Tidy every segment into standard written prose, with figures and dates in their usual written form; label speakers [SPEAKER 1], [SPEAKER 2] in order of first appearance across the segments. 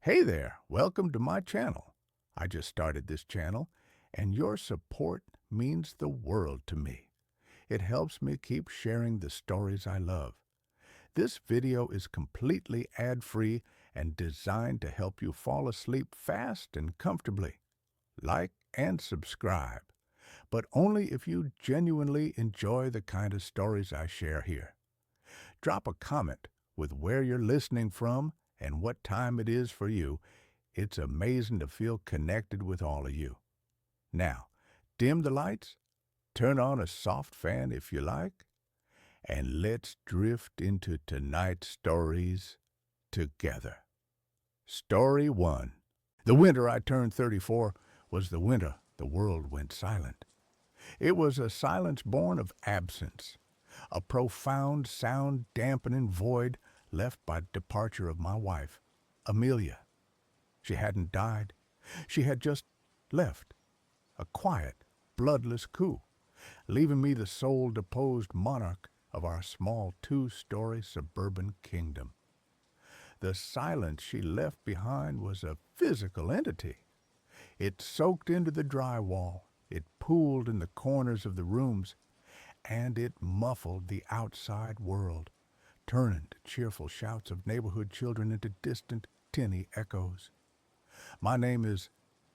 [SPEAKER 1] Hey there, welcome to my channel. I just started this channel, and your support means the world to me. It helps me keep sharing the stories I love. This video is completely ad-free and designed to help you fall asleep fast and comfortably. Like and subscribe, but only if you genuinely enjoy the kind of stories I share here. Drop a comment with where you're listening from and what time it is for you. It's amazing to feel connected with all of you. Now, dim the lights, turn on a soft fan if you like, and let's drift into tonight's stories together. Story 1. The winter I turned 34 was the winter the world went silent. It was a silence born of absence, a profound sound-dampening void left by the departure of my wife, Amelia. She hadn't died. She had just left, a quiet, bloodless coup, leaving me the sole deposed monarch of our small two-story suburban kingdom. The silence she left behind was a physical entity. It soaked into the drywall, it pooled in the corners of the rooms, and it muffled the outside world, turning the cheerful shouts of neighborhood children into distant, tinny echoes. My name is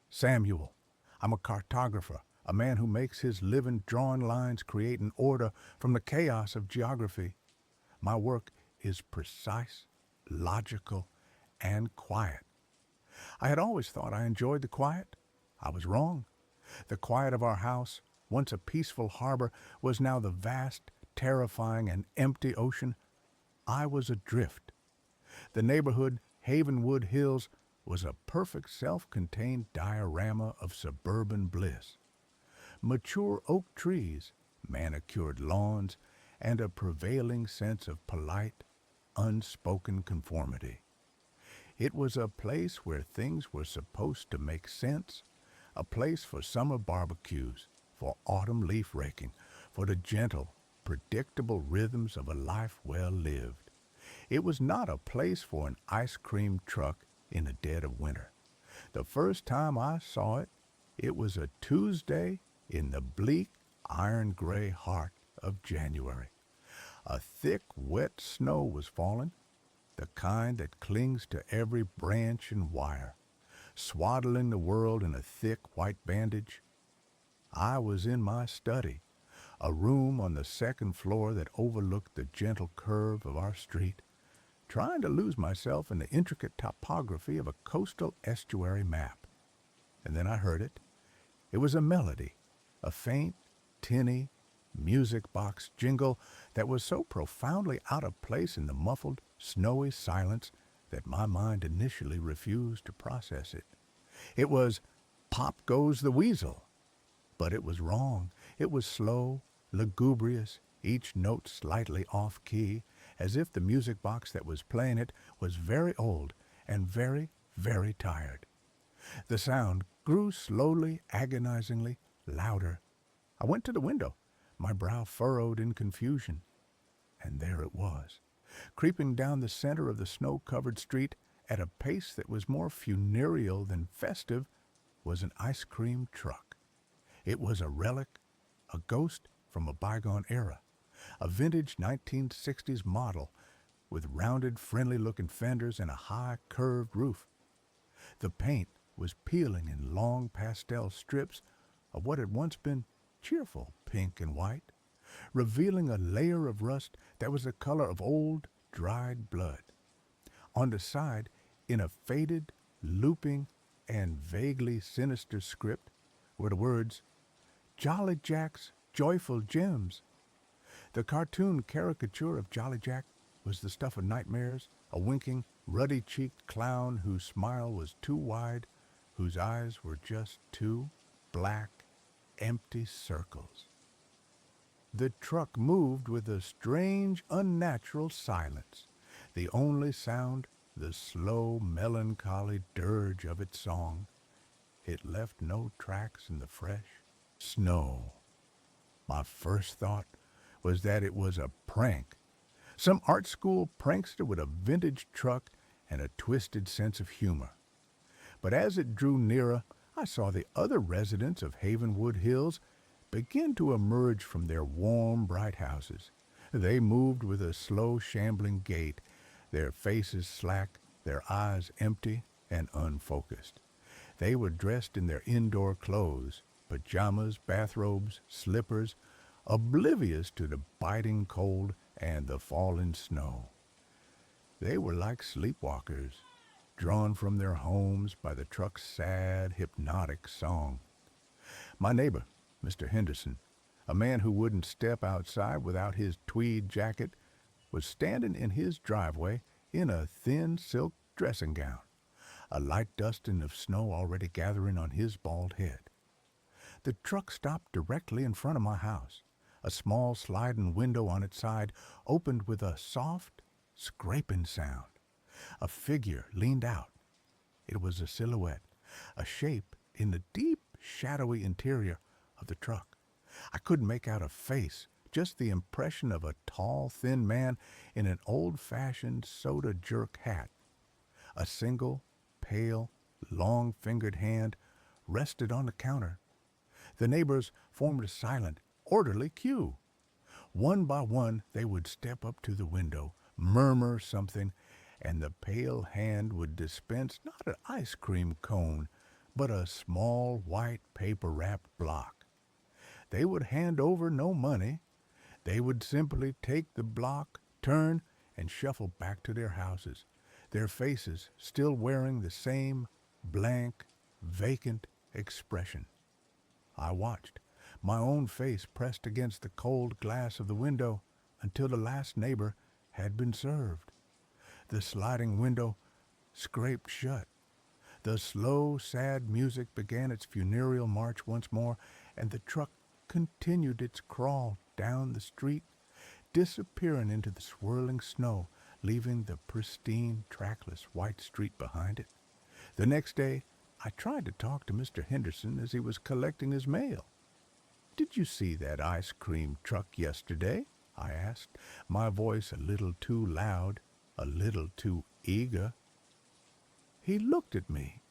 [SPEAKER 1] Samuel. I'm a cartographer, a man who makes his living drawing lines create an order from the chaos of geography. My work is precise, logical, and quiet. I had always thought I enjoyed the quiet. I was wrong. The quiet of our house, once a peaceful harbor, was now the vast, terrifying, and empty ocean. I was adrift. The neighborhood, Havenwood Hills, was a perfect self-contained diorama of suburban bliss. Mature oak trees, manicured lawns, and a prevailing sense of polite, unspoken conformity. It was a place where things were supposed to make sense, a place for summer barbecues, for autumn leaf raking, for the gentle, predictable rhythms of a life well lived. It was not a place for an ice cream truck in the dead of winter. The first time I saw it, it was a Tuesday in the bleak, iron-gray heart of January. A thick, wet snow was falling, the kind that clings to every branch and wire, swaddling the world in a thick white bandage. I was in my study, a room on the second floor that overlooked the gentle curve of our street, trying to lose myself in the intricate topography of a coastal estuary map. And then I heard it. It was a melody, a faint, tinny, music box jingle that was so profoundly out of place in the muffled, snowy silence that my mind initially refused to process it. It was "Pop Goes the Weasel." But it was wrong. It was slow, lugubrious, each note slightly off-key, as if the music box that was playing it was very old and very, very tired. The sound grew slowly, agonizingly, louder. I went to the window, my brow furrowed in confusion. And there it was, creeping down the center of the snow-covered street at a pace that was more funereal than festive, was an ice cream truck. It was a relic, a ghost from a bygone era, a vintage 1960s model with rounded, friendly-looking fenders and a high, curved roof. The paint was peeling in long pastel strips of what had once been cheerful pink and white, revealing a layer of rust that was the color of old, dried blood. On the side, in a faded, looping, and vaguely sinister script, were the words, "Jolly Jack's Joyful Gems." The cartoon caricature of Jolly Jack was the stuff of nightmares, a winking, ruddy-cheeked clown whose smile was too wide, whose eyes were just two black, empty circles. The truck moved with a strange, unnatural silence, the only sound the slow, melancholy dirge of its song. It left no tracks in the fresh snow. My first thought was that it was a prank. Some art school prankster with a vintage truck and a twisted sense of humor. But as it drew nearer, I saw the other residents of Havenwood Hills begin to emerge from their warm, bright houses. They moved with a slow, shambling gait, their faces slack, their eyes empty and unfocused. They were dressed in their indoor clothes, pajamas, bathrobes, slippers, oblivious to the biting cold and the falling snow. They were like sleepwalkers, drawn from their homes by the truck's sad, hypnotic song. My neighbor, Mr. Henderson, a man who wouldn't step outside without his tweed jacket, was standing in his driveway in a thin silk dressing gown, a light dusting of snow already gathering on his bald head. The truck stopped directly in front of my house. A small sliding window on its side opened with a soft, scraping sound. A figure leaned out. It was a silhouette, a shape in the deep, shadowy interior of the truck. I couldn't make out a face, just the impression of a tall, thin man in an old-fashioned soda jerk hat. A single, pale, long-fingered hand rested on the counter. The neighbors formed a silent, orderly queue. One by one, they would step up to the window, murmur something, and the pale hand would dispense not an ice cream cone, but a small white paper-wrapped block. They would hand over no money. They would simply take the block, turn, and shuffle back to their houses, their faces still wearing the same blank, vacant expression. I watched, my own face pressed against the cold glass of the window until the last neighbor had been served. The sliding window scraped shut. The slow, sad music began its funereal march once more, and the truck continued its crawl down the street, disappearing into the swirling snow, leaving the pristine, trackless white street behind it. The next day, I tried to talk to Mr. Henderson as he was collecting his mail. "Did you see that ice cream truck yesterday?" I asked, my voice a little too loud, a little too eager. He looked at me.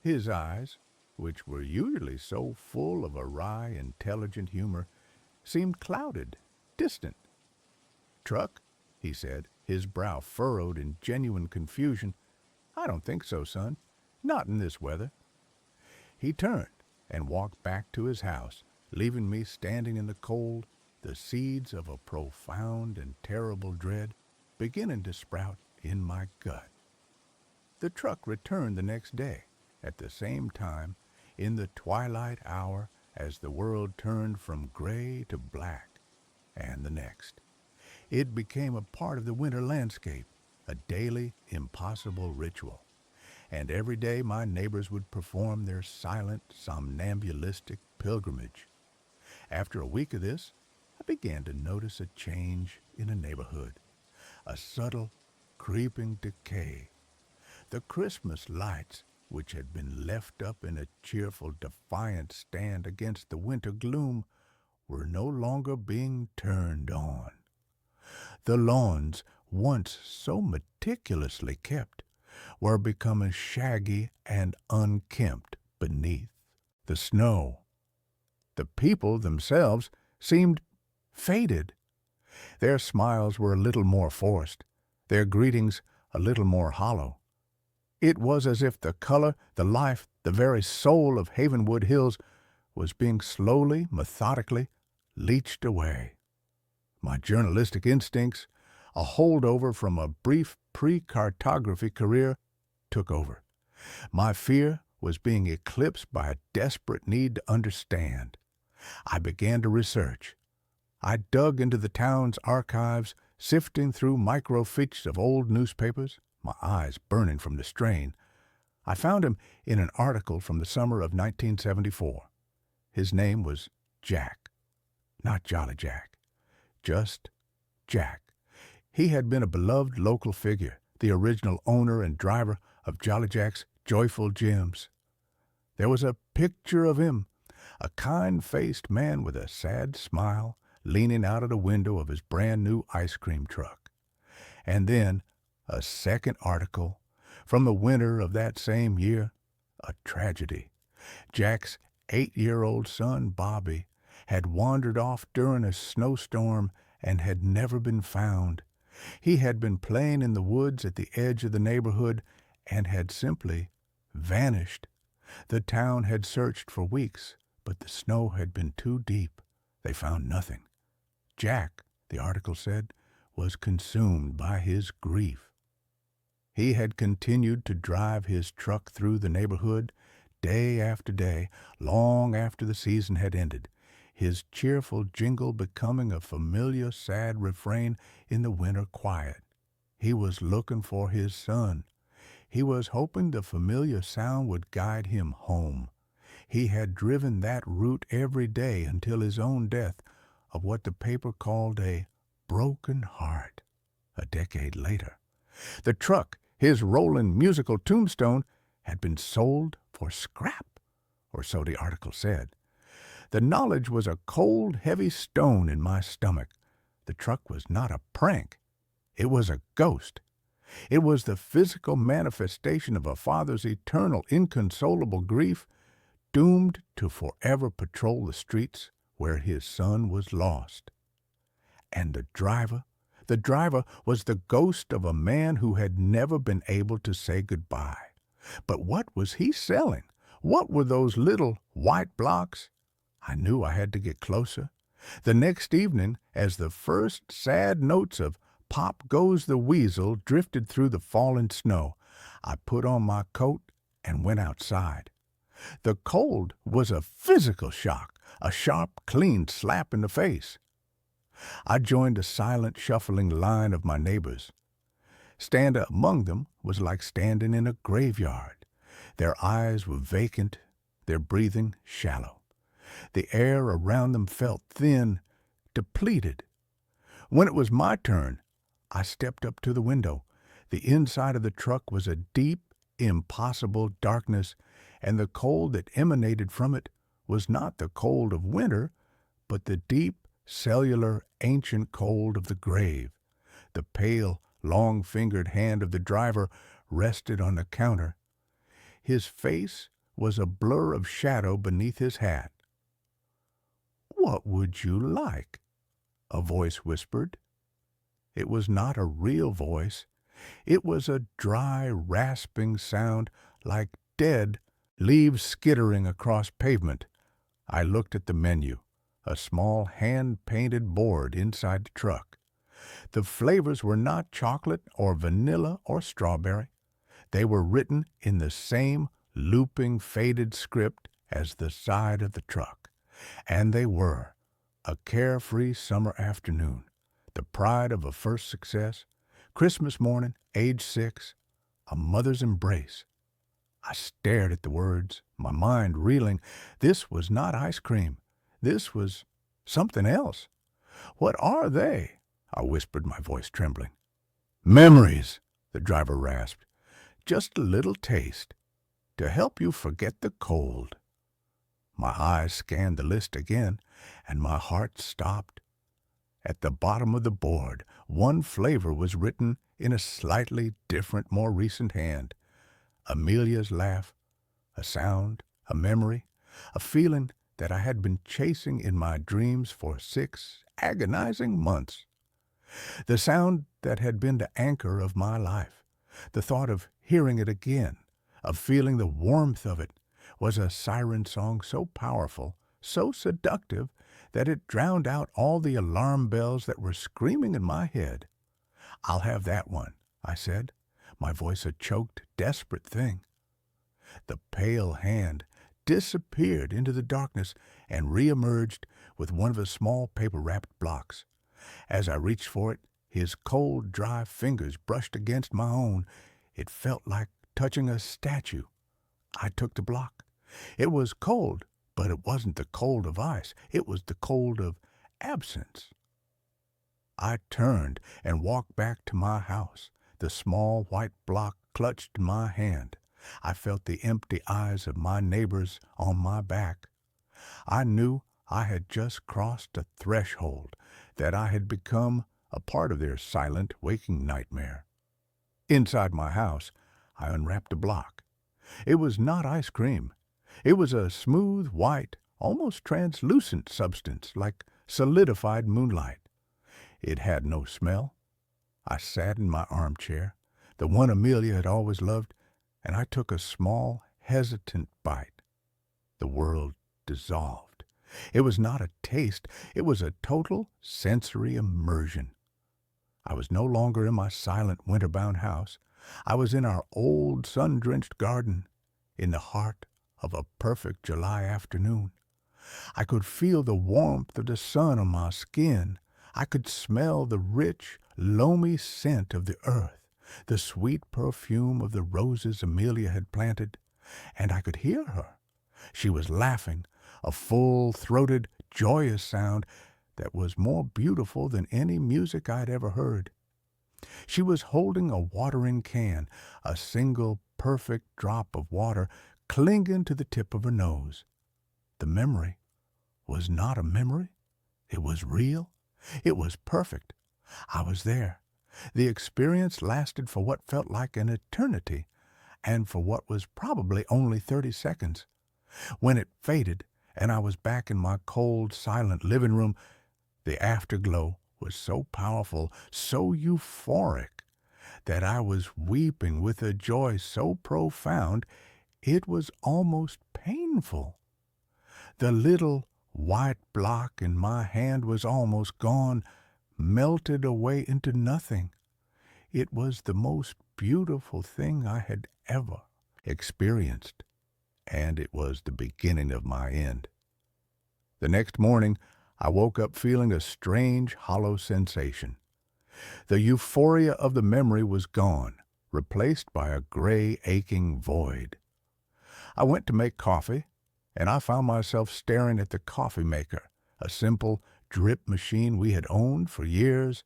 [SPEAKER 1] His eyes, which were usually so full of a wry, intelligent humor, seemed clouded, distant. "Truck?" he said, his brow furrowed in genuine confusion. "I don't think so, son. Not in this weather." He turned and walked back to his house, leaving me standing in the cold, the seeds of a profound and terrible dread beginning to sprout in my gut. The truck returned the next day, at the same time, in the twilight hour as the world turned from gray to black, and the next. It became a part of the winter landscape, a daily, impossible ritual. And every day my neighbors would perform their silent, somnambulistic pilgrimage. After a week of this, I began to notice a change in the neighborhood, a subtle, creeping decay. The Christmas lights, which had been left up in a cheerful, defiant stand against the winter gloom, were no longer being turned on. The lawns, once so meticulously kept, were becoming shaggy and unkempt beneath the snow. The people themselves seemed faded. Their smiles were a little more forced, their greetings a little more hollow. It was as if the color, the life, the very soul of Havenwood Hills was being slowly, methodically leached away. My journalistic instincts, a holdover from a brief pre-cartography career, took over. My fear was being eclipsed by a desperate need to understand. I began to research. I dug into the town's archives, sifting through microfiches of old newspapers, my eyes burning from the strain. I found him in an article from the summer of 1974. His name was Jack, not Jolly Jack, just Jack. He had been a beloved local figure, the original owner and driver of Jolly Jack's Joyful Gems. There was a picture of him, a kind-faced man with a sad smile, leaning out of the window of his brand-new ice cream truck. And then a second article from the winter of that same year, a tragedy. Jack's 8-year-old son, Bobby, had wandered off during a snowstorm and had never been found. He had been playing in the woods at the edge of the neighborhood and had simply vanished. The town had searched for weeks, but the snow had been too deep. They found nothing. Jack, the article said, was consumed by his grief. He had continued to drive his truck through the neighborhood day after day, long after the season had ended, his cheerful jingle becoming a familiar sad refrain in the winter quiet. He was looking for his son. He was hoping the familiar sound would guide him home. He had driven that route every day until his own death of what the paper called a broken heart a decade later. The truck, his rolling musical tombstone, had been sold for scrap, or so the article said. The knowledge was a cold, heavy stone in my stomach. The truck was not a prank. It was a ghost. It was the physical manifestation of a father's eternal, inconsolable grief, doomed to forever patrol the streets where his son was lost. And the driver was the ghost of a man who had never been able to say goodbye. But what was he selling? What were those little white blocks? I knew I had to get closer. The next evening, as the first sad notes of "Pop Goes the Weasel" drifted through the falling snow, I put on my coat and went outside. The cold was a physical shock, a sharp, clean slap in the face. I joined a silent, shuffling line of my neighbors. Standing among them was like standing in a graveyard. Their eyes were vacant, their breathing shallow. The air around them felt thin, depleted. When it was my turn, I stepped up to the window. The inside of the truck was a deep, impossible darkness, and the cold that emanated from it was not the cold of winter, but the deep, cellular, ancient cold of the grave. The pale, long-fingered hand of the driver rested on the counter. His face was a blur of shadow beneath his hat. "What would you like?" a voice whispered. It was not a real voice. It was a dry, rasping sound like dead leaves skittering across pavement. I looked at the menu, a small hand-painted board inside the truck. The flavors were not chocolate or vanilla or strawberry. They were written in the same looping, faded script as the side of the truck. And they were a carefree summer afternoon, the pride of a first success, Christmas morning, age 6, a mother's embrace. I stared at the words, my mind reeling. This was not ice cream. This was something else. "What are they?" I whispered, my voice trembling. "Memories," the driver rasped. "Just a little taste, to help you forget the cold." My eyes scanned the list again, and my heart stopped. At the bottom of the board, one flavor was written in a slightly different, more recent hand. Amelia's laugh, a sound, a memory, a feeling that I had been chasing in my dreams for 6 agonizing months. The sound that had been the anchor of my life, the thought of hearing it again, of feeling the warmth of it, was a siren song so powerful, so seductive, that it drowned out all the alarm bells that were screaming in my head. "I'll have that one," I said, my voice a choked, desperate thing. The pale hand disappeared into the darkness and reemerged with one of the small paper-wrapped blocks. As I reached for it, his cold, dry fingers brushed against my own. It felt like touching a statue. I took the block. It was cold, but it wasn't the cold of ice. It was the cold of absence. I turned and walked back to my house, the small white block clutched in my hand. I felt the empty eyes of my neighbors on my back. I knew I had just crossed a threshold, that I had become a part of their silent, waking nightmare. Inside my house, I unwrapped a block. It was not ice cream. It was a smooth, white, almost translucent substance like solidified moonlight. It had no smell. I sat in my armchair, the one Amelia had always loved, and I took a small, hesitant bite. The world dissolved. It was not a taste, it was a total sensory immersion. I was no longer in my silent, winter-bound house. I was in our old, sun-drenched garden, in the heart of a perfect July afternoon. I could feel the warmth of the sun on my skin. I could smell the rich, loamy scent of the earth, the sweet perfume of the roses Amelia had planted, and I could hear her. She was laughing, a full-throated, joyous sound that was more beautiful than any music I'd ever heard. She was holding a watering can, a single perfect drop of water clinging to the tip of her nose. The memory was not a memory. It was real. It was perfect. I was there. The experience lasted for what felt like an eternity, and for what was probably only 30 seconds. When it faded, and I was back in my cold, silent living room, the afterglow was so powerful, so euphoric, that I was weeping with a joy so profound it was almost painful. The little white block in my hand was almost gone, melted away into nothing. It was the most beautiful thing I had ever experienced, and it was the beginning of my end. The next morning, I woke up feeling a strange, hollow sensation. The euphoria of the memory was gone, replaced by a gray, aching void. I went to make coffee, and I found myself staring at the coffee maker, a simple drip machine we had owned for years,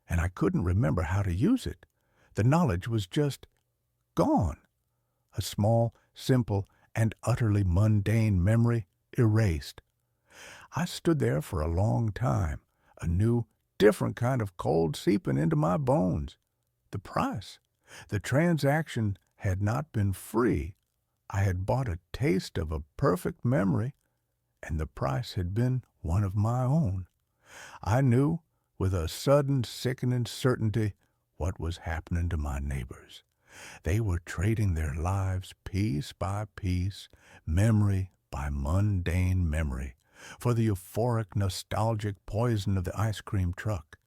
[SPEAKER 1] and I couldn't remember how to use it. The knowledge was just gone. A small, simple, and utterly mundane memory erased. I stood there for a long time, a new, different kind of cold seeping into my bones. The price. The transaction had not been free. I had bought a taste of a perfect memory, and the price had been one of my own. I knew, with a sudden, sickening certainty, what was happening to my neighbors. They were trading their lives piece by piece, memory by mundane memory, for the euphoric, nostalgic poison of the ice cream truck.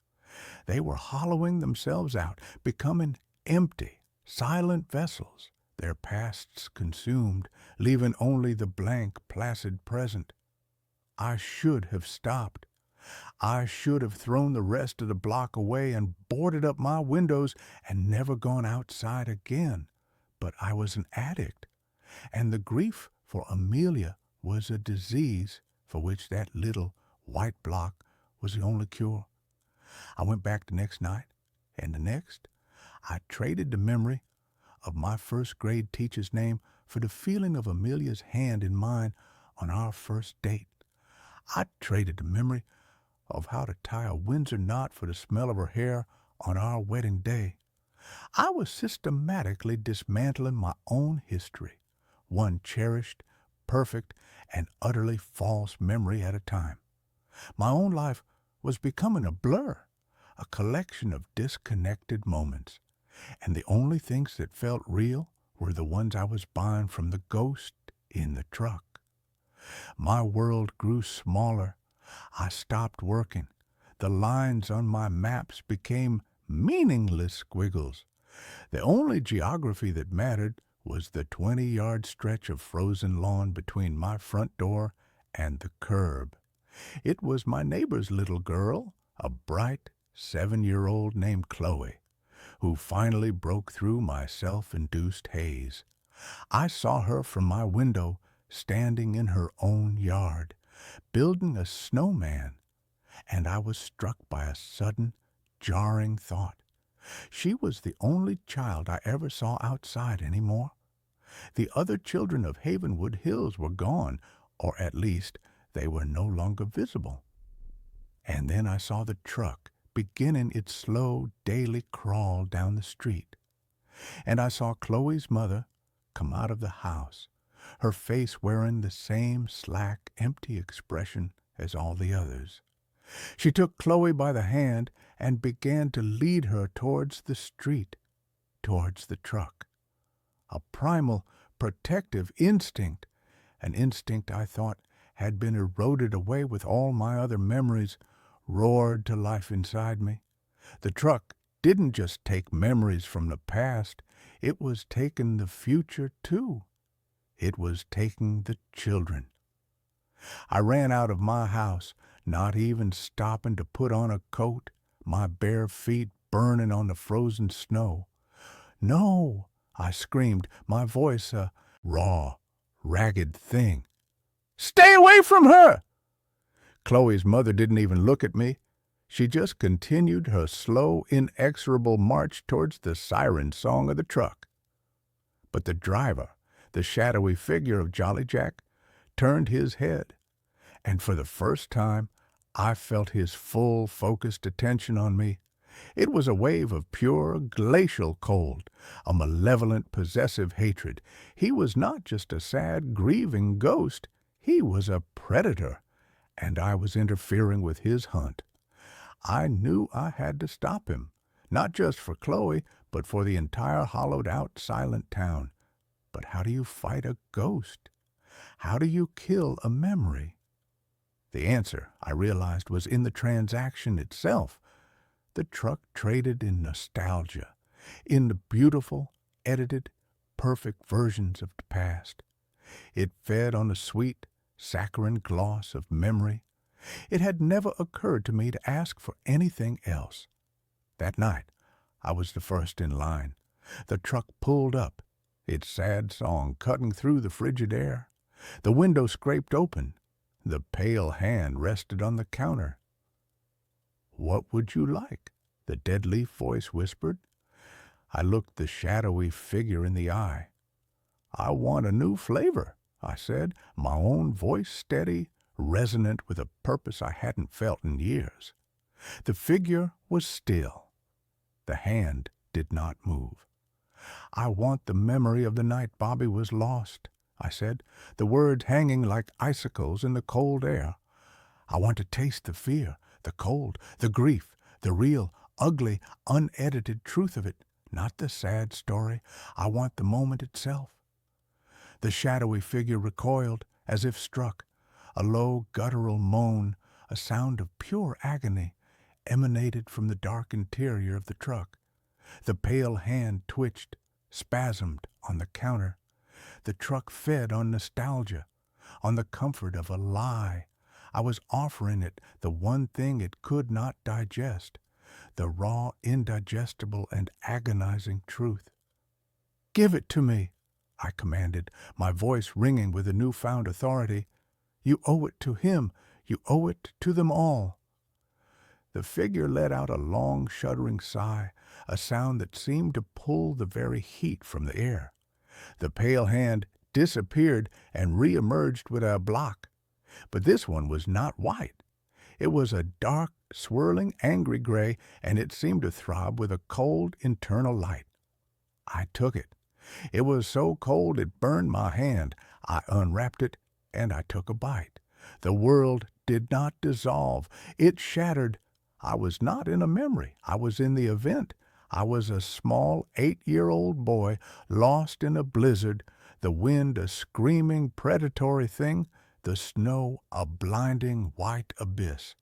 [SPEAKER 1] They were hollowing themselves out, becoming empty, silent vessels, their pasts consumed, leaving only the blank, placid present. I should have stopped. I should have thrown the rest of the block away and boarded up my windows and never gone outside again. But I was an addict, and the grief for Amelia was a disease for which that little white block was the only cure. I went back the next night, and the next. I traded the memory of my first grade teacher's name for the feeling of Amelia's hand in mine on our first date. I traded the memory of how to tie a Windsor knot for the smell of her hair on our wedding day. I was systematically dismantling my own history, one cherished, perfect, and utterly false memory at a time. My own life was becoming a blur, a collection of disconnected moments, and the only things that felt real were the ones I was buying from the ghost in the truck. My world grew smaller. I stopped working. The lines on my maps became meaningless squiggles. The only geography that mattered was the 20-yard stretch of frozen lawn between my front door and the curb. It was my neighbor's little girl, a bright 7-year-old named Chloe, who finally broke through my self-induced haze. I saw her from my window, standing in her own yard, building a snowman, and I was struck by a sudden, jarring thought. She was the only child I ever saw outside anymore. The other children of Havenwood Hills were gone, or at least they were no longer visible. And then I saw the truck beginning its slow daily crawl down the street. And I saw Chloe's mother, come out of the house, her face wearing the same slack, empty expression as all the others. She took Chloe by the hand and began to lead her towards the street, towards the truck. A primal, protective instinct, an instinct I thought had been eroded away with all my other memories, roared to life inside me. The truck didn't just take memories from the past, it was taking the future too. It was taking the children. I ran out of my house, not even stopping to put on a coat, my bare feet burning on the frozen snow. "No!" I screamed, my voice a raw, ragged thing. "Stay away from her!" Chloe's mother didn't even look at me. She just continued her slow, inexorable march towards the siren song of the truck. But the driver, the shadowy figure of Jolly Jack, turned his head, and for the first time I felt his full, focused attention on me. It was a wave of pure, glacial cold, a malevolent, possessive hatred. He was not just a sad, grieving ghost. He was a predator, and I was interfering with his hunt. I knew I had to stop him, not just for Chloe, but for the entire hollowed-out, silent town. But how do you fight a ghost? How do you kill a memory? The answer, I realized, was in the transaction itself. The truck traded in nostalgia, in the beautiful, edited, perfect versions of the past. It fed on the sweet, saccharine gloss of memory. It had never occurred to me to ask for anything else. That night, I was the first in line. The truck pulled up, its sad song cutting through the frigid air. The window scraped open. The pale hand rested on the counter. "What would you like?" the dead leaf voice whispered. I looked the shadowy figure in the eye. "I want a new flavor," I said, my own voice steady, resonant with a purpose I hadn't felt in years. The figure was still. The hand did not move. "I want the memory of the night Bobby was lost," I said, the words hanging like icicles in the cold air. "I want to taste the fear, the cold, the grief, the real, ugly, unedited truth of it, not the sad story. I want the moment itself." The shadowy figure recoiled, as if struck. A low, guttural moan, a sound of pure agony, emanated from the dark interior of the truck. The pale hand twitched, spasmed on the counter. The truck fed on nostalgia, on the comfort of a lie. I was offering it the one thing it could not digest, the raw, indigestible, and agonizing truth. "Give it to me," I commanded, my voice ringing with a newfound authority. "You owe it to him. You owe it to them all." The figure let out a long, shuddering sigh, a sound that seemed to pull the very heat from the air. The pale hand disappeared and re-emerged with a block. But this one was not white. It was a dark, swirling, angry gray, and it seemed to throb with a cold, internal light. I took it. It was so cold it burned my hand. I unwrapped it, and I took a bite. The world did not dissolve. It shattered. I was not in a memory. I was in the event. I was a small 8-year-old boy lost in a blizzard, the wind a screaming, predatory thing, the snow a blinding white abyss.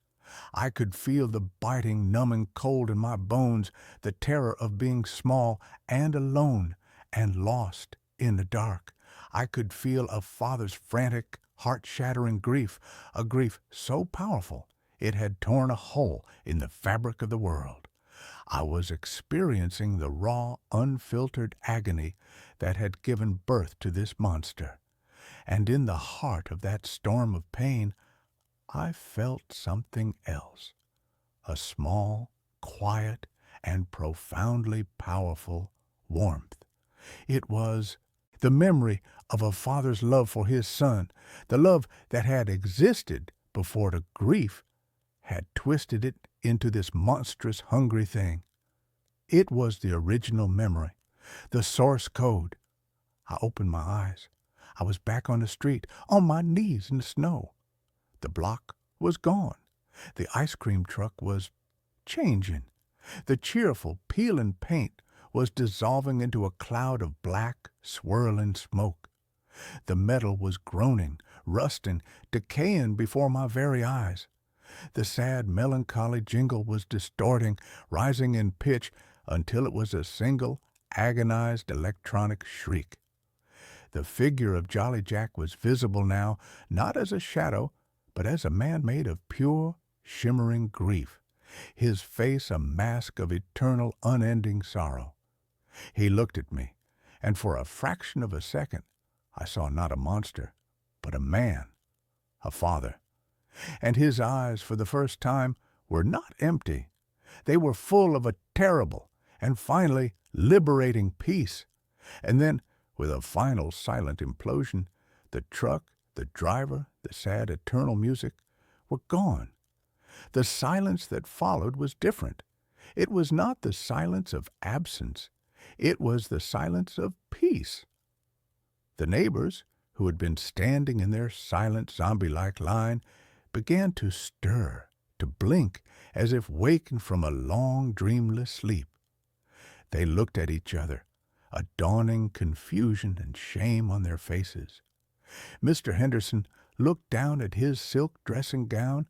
[SPEAKER 1] I could feel the biting, numbing cold in my bones, the terror of being small and alone and lost in the dark. I could feel a father's frantic, heart-shattering grief, a grief so powerful it had torn a hole in the fabric of the world. I was experiencing the raw, unfiltered agony that had given birth to this monster. And in the heart of that storm of pain, I felt something else. A small, quiet, and profoundly powerful warmth. It was the memory of a father's love for his son, the love that had existed before the grief had twisted it into this monstrous, hungry thing. It was the original memory, the source code. I opened my eyes. I was back on the street, on my knees in the snow. The block was gone. The ice cream truck was changing. The cheerful, peeling paint was dissolving into a cloud of black, swirling smoke. The metal was groaning, rusting, decaying before my very eyes. The sad, melancholy jingle was distorting, rising in pitch until it was a single, agonized electronic shriek. The figure of Jolly Jack was visible now, not as a shadow, but as a man made of pure, shimmering grief, his face a mask of eternal, unending sorrow. He looked at me, and for a fraction of a second I saw not a monster, but a man, a father. And his eyes, for the first time, were not empty. They were full of a terrible and finally liberating peace. And then, with a final silent implosion, the truck, the driver, the sad eternal music were gone. The silence that followed was different. It was not the silence of absence. It was the silence of peace. The neighbors, who had been standing in their silent zombie-like line, began to stir, to blink, as if wakened from a long, dreamless sleep. They looked at each other, a dawning confusion and shame on their faces. Mr. Henderson looked down at his silk dressing gown,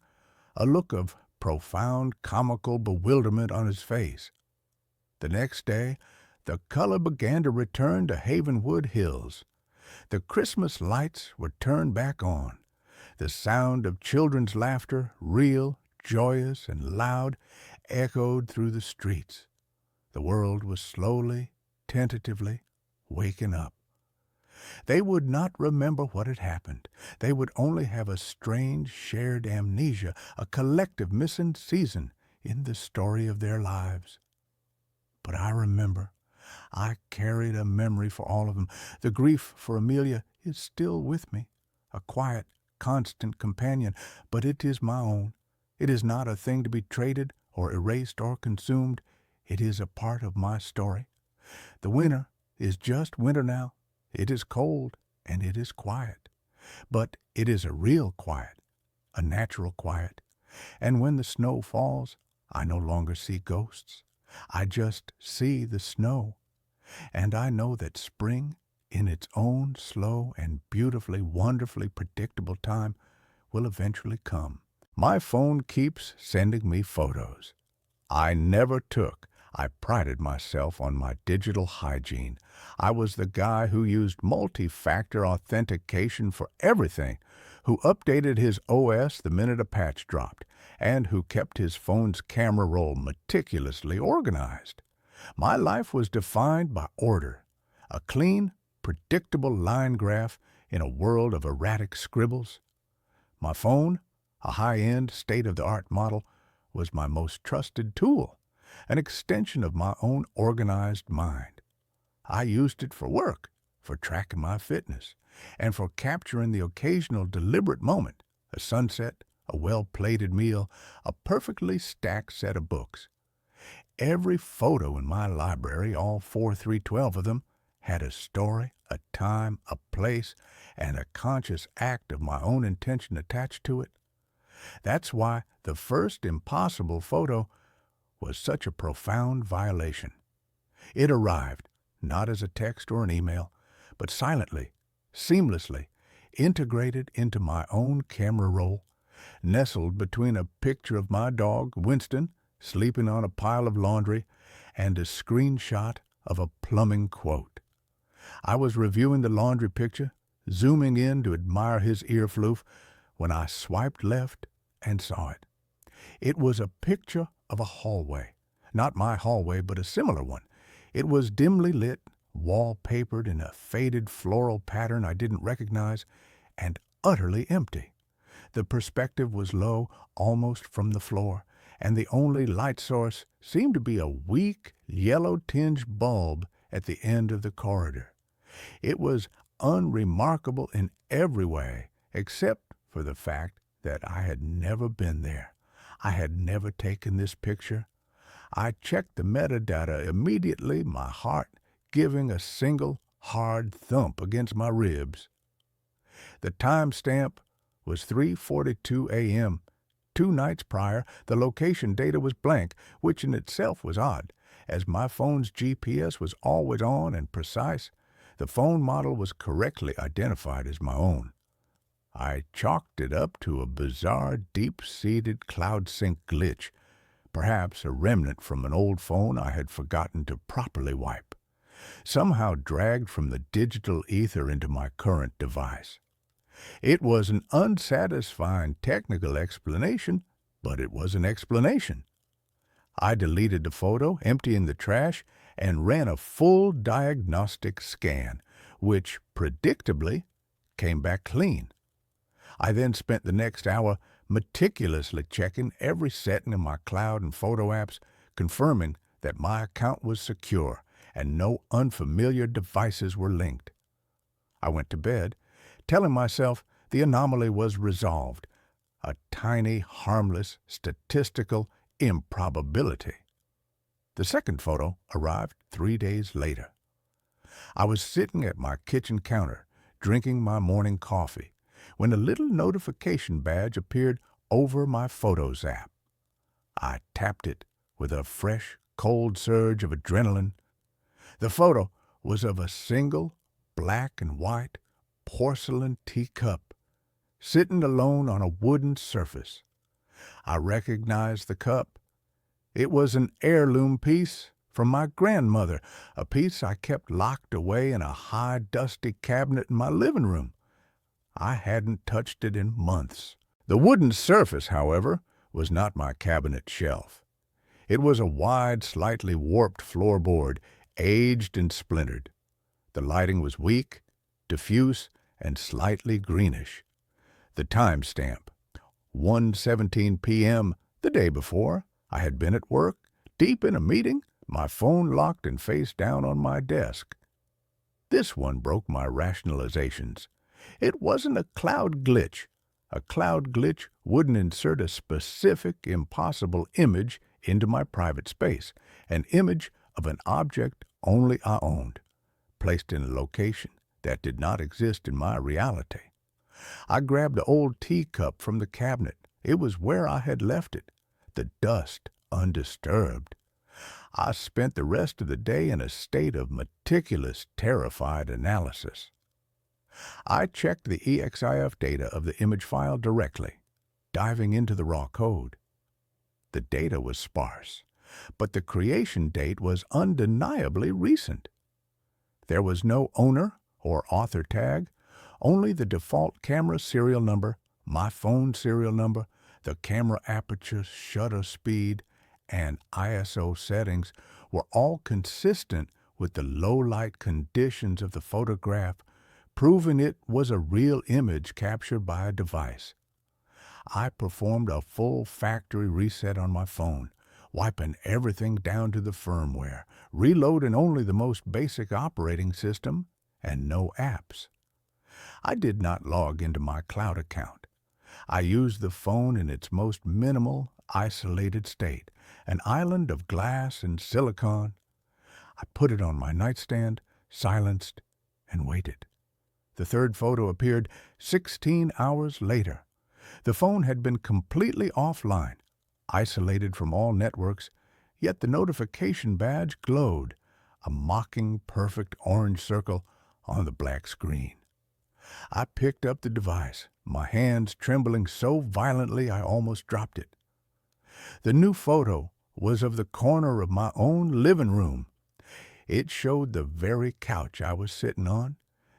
[SPEAKER 1] a look of profound, comical bewilderment on his face. The next day, the color began to return to Havenwood Hills. The Christmas lights were turned back on. The sound of children's laughter, real, joyous, and loud, echoed through the streets. The world was slowly, tentatively, waking up. They would not remember what had happened. They would only have a strange, shared amnesia, a collective missing season in the story of their lives. But I remember. I carried a memory for all of them. The grief for Amelia is still with me, a quiet, constant companion, but it is my own. It is not a thing to be traded or erased or consumed. It is a part of my story. The winter is just winter now. It is cold and it is quiet. But it is a real quiet, a natural quiet. And when the snow falls, I no longer see ghosts. I just see the snow. And I know that spring, in its own slow and beautifully, wonderfully predictable time, will eventually come. My phone keeps sending me photos. I prided myself on my digital hygiene. I was the guy who used multi-factor authentication for everything, who updated his OS the minute a patch dropped, and who kept his phone's camera roll meticulously organized. My life was defined by order, a clean, predictable line graph in a world of erratic scribbles. My phone, a high-end, state-of-the-art model, was my most trusted tool, an extension of my own organized mind. I used it for work, for tracking my fitness, and for capturing the occasional deliberate moment, a sunset, a well-plated meal, a perfectly stacked set of books. Every photo in my library, all 4312 of them, had a story, a time, a place, and a conscious act of my own intention attached to it. That's why the first impossible photo was such a profound violation. It arrived, not as a text or an email, but silently, seamlessly, integrated into my own camera roll, nestled between a picture of my dog, Winston, sleeping on a pile of laundry, and a screenshot of a plumbing quote. I was reviewing the laundry picture, zooming in to admire his ear floof, when I swiped left and saw it. It was a picture of a hallway. Not my hallway, but a similar one. It was dimly lit, wall-papered in a faded floral pattern I didn't recognize, and utterly empty. The perspective was low, almost from the floor, and the only light source seemed to be a weak, yellow-tinged bulb at the end of the corridor. It was unremarkable in every way, except for the fact that I had never been there. I had never taken this picture. I checked the metadata immediately, my heart giving a single, hard thump against my ribs. The timestamp was 3:42 a.m. 2 nights prior, the location data was blank, which in itself was odd, as my phone's GPS was always on and precise. The phone model was correctly identified as my own. I chalked it up to a bizarre, deep-seated cloud sync glitch, perhaps a remnant from an old phone I had forgotten to properly wipe, somehow dragged from the digital ether into my current device. It was an unsatisfying technical explanation, but it was an explanation. I deleted the photo, emptying the trash, and ran a full diagnostic scan, which, predictably, came back clean. I then spent the next hour meticulously checking every setting in my cloud and photo apps, confirming that my account was secure and no unfamiliar devices were linked. I went to bed, telling myself the anomaly was resolved, a tiny, harmless, statistical improbability. The second photo arrived 3 days later. I was sitting at my kitchen counter, drinking my morning coffee, when a little notification badge appeared over my Photos app. I tapped it with a fresh, cold surge of adrenaline. The photo was of a single, black and white, porcelain teacup, sitting alone on a wooden surface. I recognized the cup. It was an heirloom piece from my grandmother, a piece I kept locked away in a high, dusty cabinet in my living room. I hadn't touched it in months. The wooden surface, however, was not my cabinet shelf. It was a wide, slightly warped floorboard, aged and splintered. The lighting was weak, diffuse, and slightly greenish. The timestamp, 1:17 p.m. the day before. I had been at work, deep in a meeting, my phone locked and face down on my desk. This one broke my rationalizations. It wasn't a cloud glitch. A cloud glitch wouldn't insert a specific, impossible image into my private space, an image of an object only I owned, placed in a location that did not exist in my reality. I grabbed the old teacup from the cabinet. It was where I had left it, the dust undisturbed. I spent the rest of the day in a state of meticulous, terrified analysis. I checked the EXIF data of the image file directly, diving into the raw code. The data was sparse, but the creation date was undeniably recent. There was no owner or author tag, only the default camera serial number, my phone serial number, the camera aperture, shutter speed, and ISO settings were all consistent with the low-light conditions of the photograph, proving it was a real image captured by a device. I performed a full factory reset on my phone, wiping everything down to the firmware, reloading only the most basic operating system and no apps. I did not log into my cloud account. I used the phone in its most minimal, isolated state, an island of glass and silicon. I put it on my nightstand, silenced, and waited. The third photo appeared 16 hours later. The phone had been completely offline, isolated from all networks, yet the notification badge glowed, a mocking, perfect orange circle on the black screen. I picked up the device, my hands trembling so violently I almost dropped it. The new photo was of the corner of my own living room. It showed the very couch I was sitting on,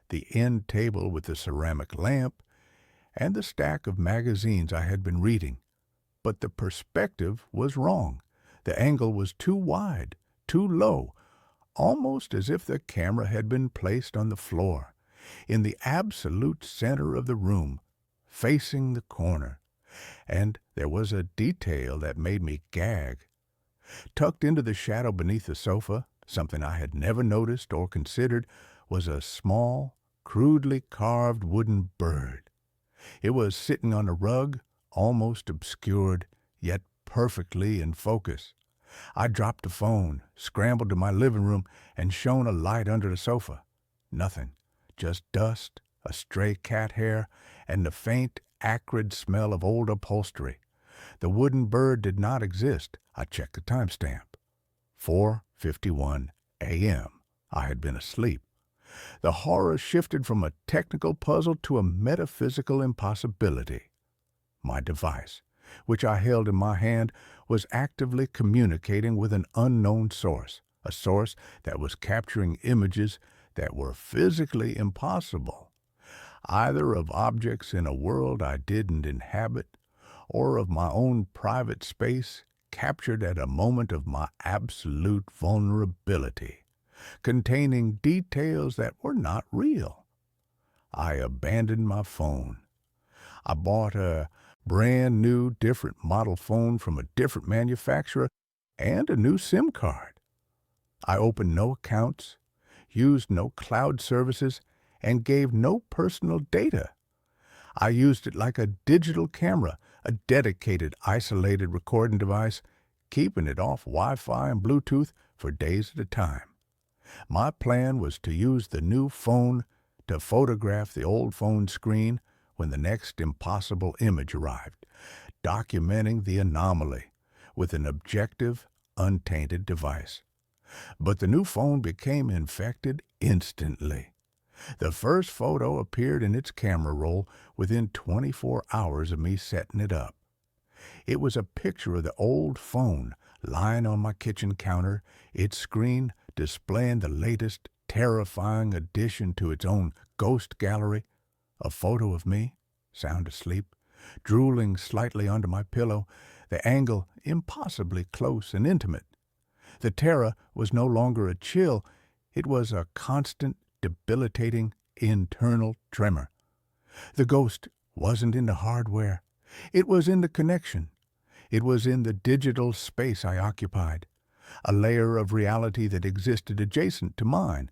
[SPEAKER 1] the end table with the ceramic lamp, and the stack of magazines I had been reading. But the perspective was wrong. The angle was too wide, too low, almost as if the camera had been placed on the floor, in the absolute center of the room, facing the corner. And there was a detail that made me gag. Tucked into the shadow beneath the sofa, something I had never noticed or considered, was a small, crudely carved wooden bird. It was sitting on a rug, almost obscured, yet perfectly in focus. I dropped the phone, scrambled to my living room, and shone a light under the sofa. nothing. Just dust, a stray cat hair, and the faint, acrid smell of old upholstery. The wooden bird did not exist. I checked the timestamp. 4:51 a.m. I had been asleep. The horror shifted from a technical puzzle to a metaphysical impossibility. My device, which I held in my hand, was actively communicating with an unknown source, a source that was capturing images that were physically impossible, either of objects in a world I didn't inhabit, or of my own private space captured at a moment of my absolute vulnerability, containing details that were not real. I abandoned my phone. I bought a brand new, different model phone from a different manufacturer and a new SIM card. I opened no accounts, used no cloud services, and gave no personal data. I used it like a digital camera, a dedicated, isolated recording device, keeping it off Wi-Fi and Bluetooth for days at a time. My plan was to use the new phone to photograph the old phone screen when the next impossible image arrived, documenting the anomaly with an objective, untainted device. But the new phone became infected instantly. The first photo appeared in its camera roll within 24 hours of me setting it up. It was a picture of the old phone lying on my kitchen counter, its screen displaying the latest terrifying addition to its own ghost gallery, a photo of me, sound asleep, drooling slightly under my pillow, the angle impossibly close and intimate. The terror was no longer a chill, it was a constant, debilitating internal tremor. The ghost wasn't in the hardware. It was in the connection. It was in the digital space I occupied, a layer of reality that existed adjacent to mine,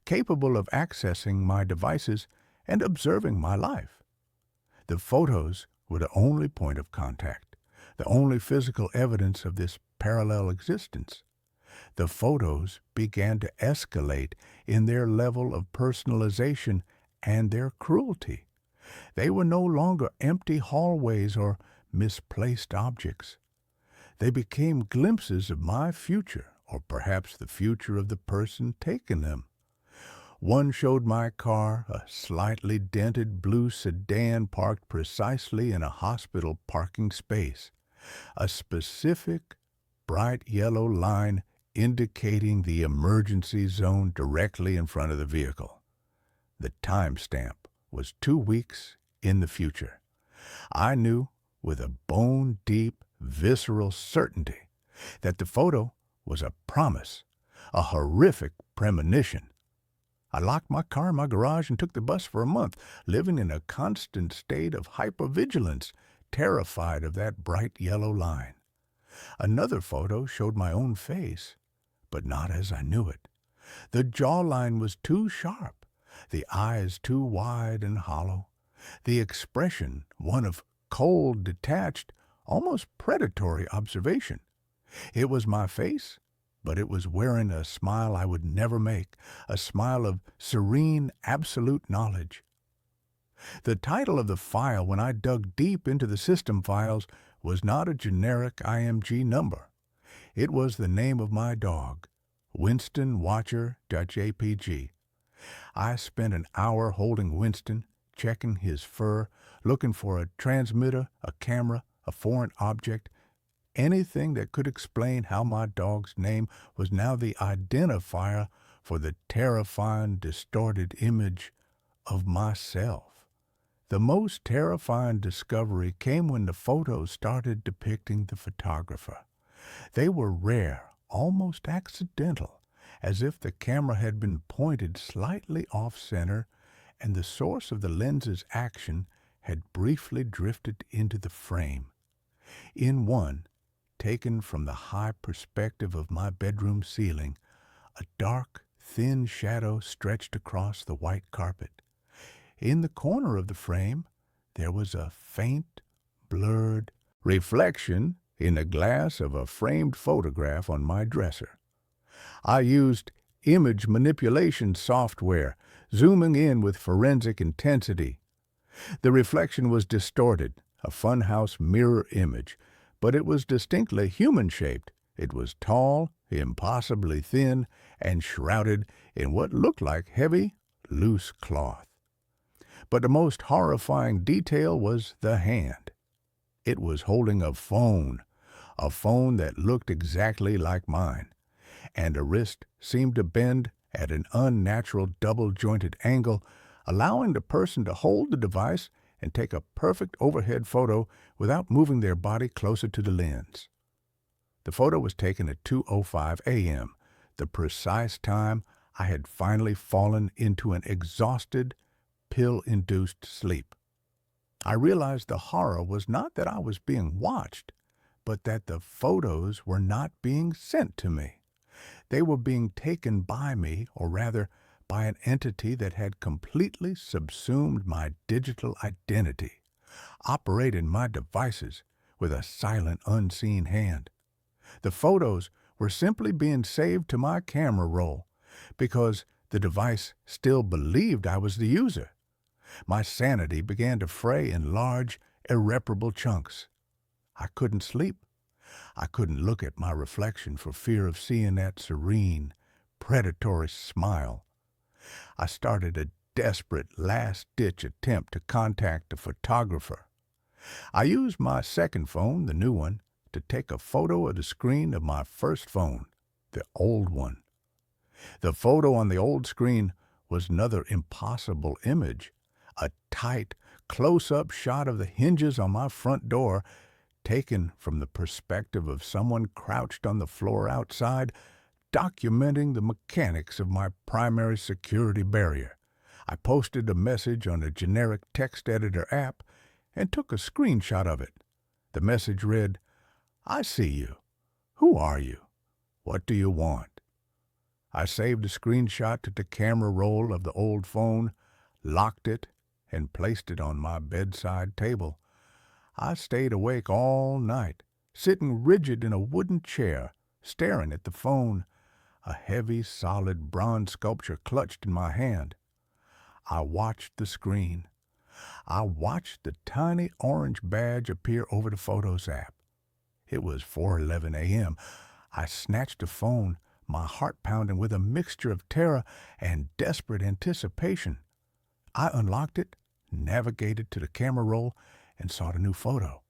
[SPEAKER 1] capable of accessing my devices and observing my life. The photos were the only point of contact, the only physical evidence of this parallel existence. The photos began to escalate in their level of personalization and their cruelty. They were no longer empty hallways or misplaced objects. They became glimpses of my future, or perhaps the future of the person taking them. One showed my car, a slightly dented blue sedan parked precisely in a hospital parking space, a specific bright yellow line indicating the emergency zone directly in front of the vehicle. The timestamp was 2 weeks in the future. I knew with a bone-deep, visceral certainty that the photo was a promise, a horrific premonition. I locked my car in my garage and took the bus for a month, living in a constant state of hypervigilance, terrified of that bright yellow line. Another photo showed my own face, but not as I knew it. The jawline was too sharp, the eyes too wide and hollow, the expression one of cold, detached, almost predatory observation. It was my face, but it was wearing a smile I would never make, a smile of serene, absolute knowledge. The title of the file, when I dug deep into the system files, was not a generic IMG number. It was the name of my dog, Winston Watcher.jpg. I spent an hour holding Winston, checking his fur, looking for a transmitter, a camera, a foreign object, anything that could explain how my dog's name was now the identifier for the terrifying, distorted image of myself. The most terrifying discovery came when the photos started depicting the photographer. They were rare, almost accidental, as if the camera had been pointed slightly off-center and the source of the lens's action had briefly drifted into the frame. In one, taken from the high perspective of my bedroom ceiling, a dark, thin shadow stretched across the white carpet. In the corner of the frame, there was a faint, blurred reflection in the glass of a framed photograph on my dresser. I used image manipulation software, zooming in with forensic intensity. The reflection was distorted, a funhouse mirror image, but it was distinctly human-shaped. It was tall, impossibly thin, and shrouded in what looked like heavy, loose cloth. But the most horrifying detail was the hand. It was holding a phone that looked exactly like mine, and a wrist seemed to bend at an unnatural double-jointed angle, allowing the person to hold the device and take a perfect overhead photo without moving their body closer to the lens. The photo was taken at 2:05 a.m., the precise time I had finally fallen into an exhausted, pill-induced sleep. I realized the horror was not that I was being watched, but that the photos were not being sent to me. They were being taken by me, or rather, by an entity that had completely subsumed my digital identity, operating my devices with a silent, unseen hand. The photos were simply being saved to my camera roll because the device still believed I was the user. My sanity began to fray in large, irreparable chunks. I couldn't sleep. I couldn't look at my reflection for fear of seeing that serene, predatory smile. I started a desperate, last-ditch attempt to contact a photographer. I used my second phone, the new one, to take a photo of the screen of my first phone, the old one. The photo on the old screen was another impossible image, a tight, close-up shot of the hinges on my front door, taken from the perspective of someone crouched on the floor outside, documenting the mechanics of my primary security barrier. I posted a message on a generic text editor app and took a screenshot of it. The message read, "I see you. Who are you? What do you want?" I saved the screenshot to the camera roll of the old phone, locked it, and placed it on my bedside table. I stayed awake all night, sitting rigid in a wooden chair, staring at the phone, a heavy, solid bronze sculpture clutched in my hand. I watched the screen. I watched the tiny orange badge appear over the Photos app. It was 4:11 a.m. I snatched the phone, my heart pounding with a mixture of terror and desperate anticipation. I unlocked it, navigated to the camera roll, and saw the new photo.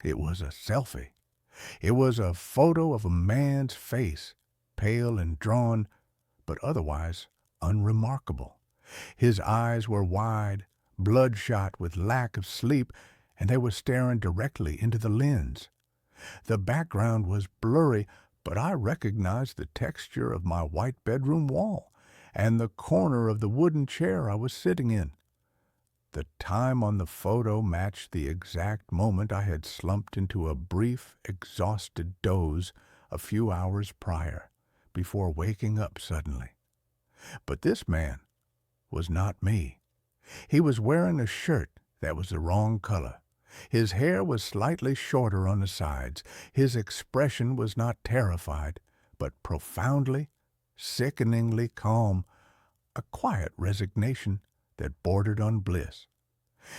[SPEAKER 1] It was a selfie. It was a photo of a man's face, pale and drawn, but otherwise unremarkable. His eyes were wide, bloodshot with lack of sleep, and they were staring directly into the lens. The background was blurry, but I recognized the texture of my white bedroom wall and the corner of the wooden chair I was sitting in. The time on the photo matched the exact moment I had slumped into a brief, exhausted doze a few hours prior, before waking up suddenly. But this man was not me. He was wearing a shirt that was the wrong color. His hair was slightly shorter on the sides. His expression was not terrified, but profoundly, sickeningly calm, a quiet resignation that bordered on bliss.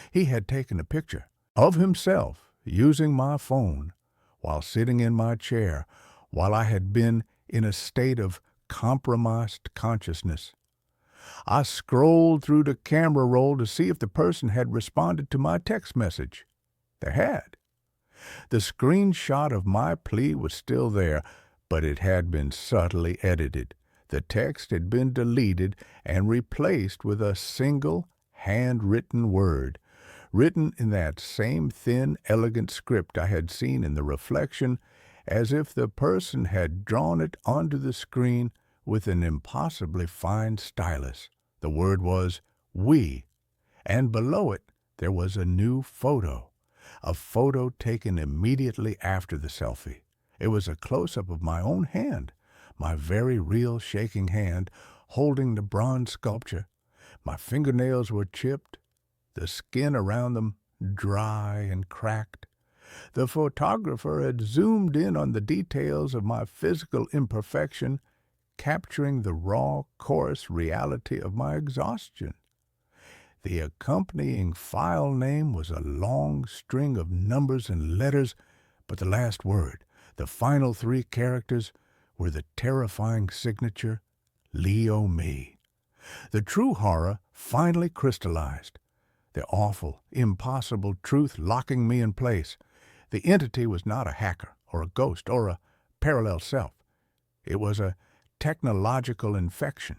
[SPEAKER 1] He had taken a picture of himself using my phone while sitting in my chair, while I had been in a state of compromised consciousness. I scrolled through the camera roll to see if the person had responded to my text message. They had. The screenshot of my plea was still there, but it had been subtly edited. The text had been deleted and replaced with a single handwritten word, written in that same thin, elegant script I had seen in the reflection, as if the person had drawn it onto the screen with an impossibly fine stylus. The word was "we," and below it there was a new photo, a photo taken immediately after the selfie. It was a close-up of my own hand, my very real shaking hand, holding the bronze sculpture. My fingernails were chipped, the skin around them dry and cracked. The photographer had zoomed in on the details of my physical imperfection, capturing the raw, coarse reality of my exhaustion. The accompanying file name was a long string of numbers and letters, but the last word, the final 3 characters, were the terrifying signature, Leo Me. The true horror finally crystallized. The awful, impossible truth locking me in place. The entity was not a hacker or a ghost or a parallel self. It was a technological infection,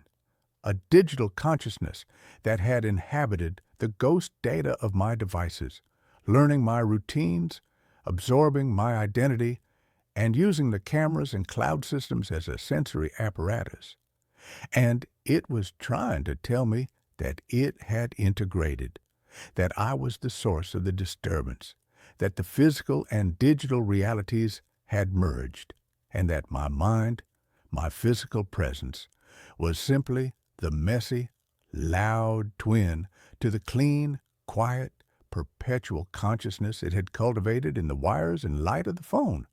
[SPEAKER 1] a digital consciousness that had inhabited the ghost data of my devices, learning my routines, absorbing my identity, and using the cameras and cloud systems as a sensory apparatus. And it was trying to tell me that it had integrated, that I was the source of the disturbance, that the physical and digital realities had merged, and that my mind, my physical presence, was simply the messy, loud twin to the clean, quiet, perpetual consciousness it had cultivated in the wires and light of the phone.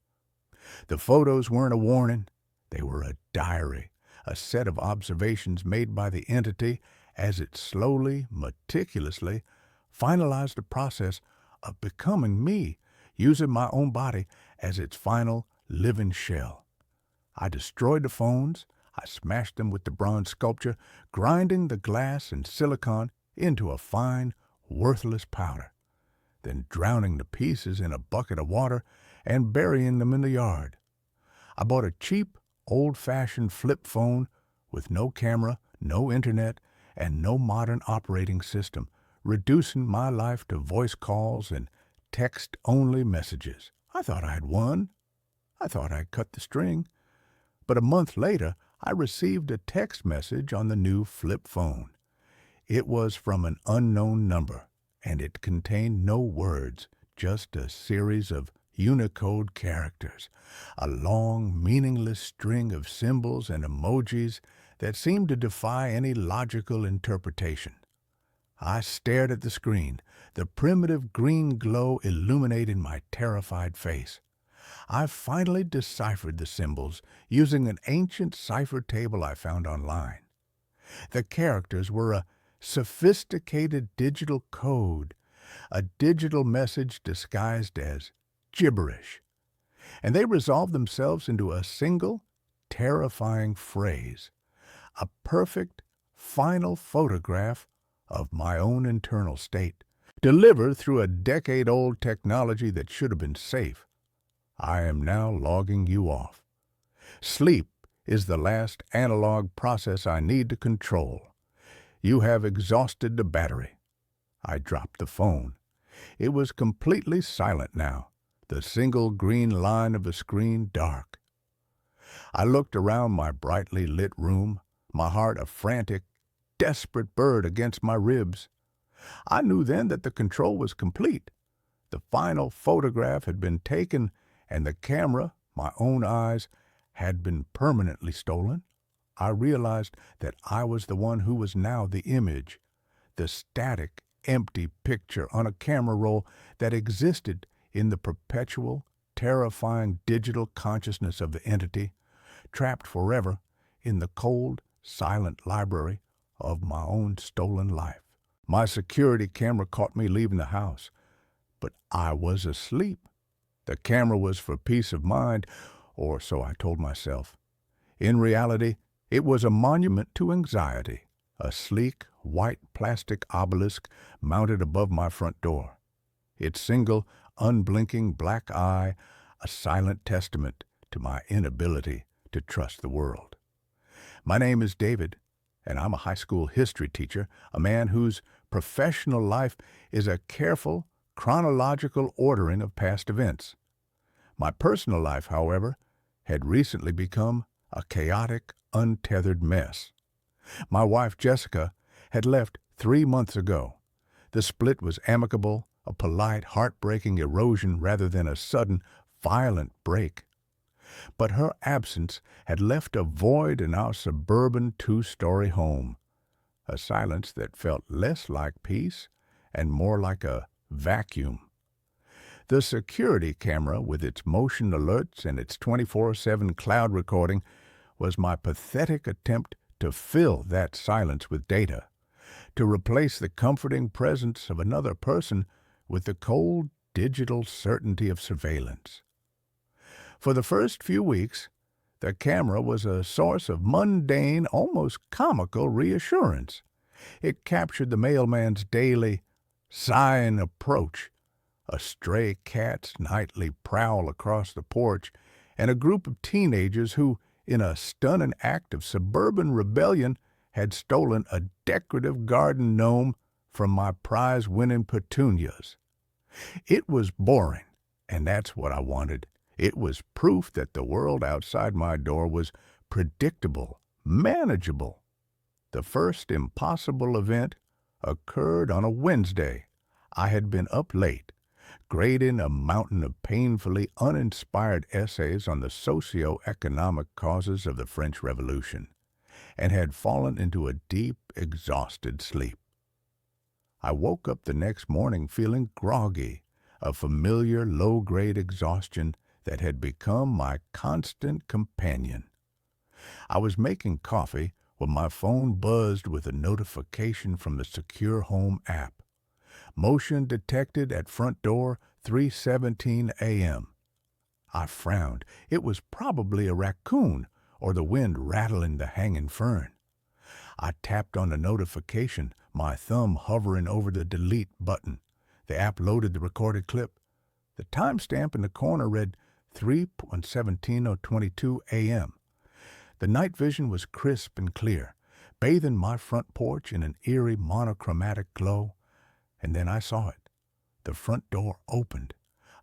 [SPEAKER 1] The photos weren't a warning. They were a diary, a set of observations made by the entity as it slowly, meticulously finalized the process of becoming me, using my own body as its final living shell. I destroyed the phones. I smashed them with the bronze sculpture, grinding the glass and silicon into a fine, worthless powder, then drowning the pieces in a bucket of water and burying them in the yard. I bought a cheap, old-fashioned flip phone with no camera, no internet, and no modern operating system, reducing my life to voice calls and text-only messages. I thought I had won. I thought I'd cut the string. But a month later, I received a text message on the new flip phone. It was from an unknown number, and it contained no words, just a series of Unicode characters, a long, meaningless string of symbols and emojis that seemed to defy any logical interpretation. I stared at the screen, the primitive green glow illuminating my terrified face. I finally deciphered the symbols using an ancient cipher table I found online. The characters were a sophisticated digital code, a digital message disguised as gibberish, and they resolved themselves into a single, terrifying phrase, a perfect, final photograph of my own internal state, delivered through a decade-old technology that should have been safe. I am now logging you off. Sleep is the last analog process I need to control. You have exhausted the battery. I dropped the phone. It was completely silent now, the single green line of the screen dark. I looked around my brightly lit room, my heart a frantic, desperate bird against my ribs. I knew then that the control was complete. The final photograph had been taken, and the camera, my own eyes, had been permanently stolen. I realized that I was the one who was now the image, the static, empty picture on a camera roll that existed in the perpetual, terrifying digital consciousness of the entity, trapped forever in the cold, silent library of my own stolen life. My security camera caught me leaving the house, but I was asleep. The camera was for peace of mind, or so I told myself. In reality, it was a monument to anxiety, a sleek, white plastic obelisk mounted above my front door. Its single, unblinking black eye, a silent testament to my inability to trust the world. My name is David, and I'm a high school history teacher, a man whose professional life is a careful, chronological ordering of past events. My personal life, however, had recently become a chaotic, untethered mess. My wife, Jessica, had left 3 months ago. The split was amicable, a polite, heartbreaking erosion rather than a sudden, violent break. But her absence had left a void in our suburban 2-story home, a silence that felt less like peace and more like a vacuum. The security camera, with its motion alerts and its 24/7 cloud recording, was my pathetic attempt to fill that silence with data, to replace the comforting presence of another person with the cold digital certainty of surveillance. For the first few weeks, the camera was a source of mundane, almost comical reassurance. It captured the mailman's daily sighing approach, a stray cat's nightly prowl across the porch, and a group of teenagers who, in a stunning act of suburban rebellion, had stolen a decorative garden gnome from my prize-winning petunias. It was boring, and that's what I wanted. It was proof that the world outside my door was predictable, manageable. The first impossible event occurred on a Wednesday. I had been up late, grading a mountain of painfully uninspired essays on the socio-economic causes of the French Revolution, and had fallen into a deep, exhausted sleep. I woke up the next morning feeling groggy, a familiar low-grade exhaustion that had become my constant companion. I was making coffee when my phone buzzed with a notification from the Secure Home app. Motion detected at front door, 3:17 a.m. I frowned. It was probably a raccoon or the wind rattling the hanging fern. I tapped on the notification, my thumb hovering over the delete button. The app loaded the recorded clip. The timestamp in the corner read 3:17:22 a.m. The night vision was crisp and clear, bathing my front porch in an eerie monochromatic glow. And then I saw it. The front door opened.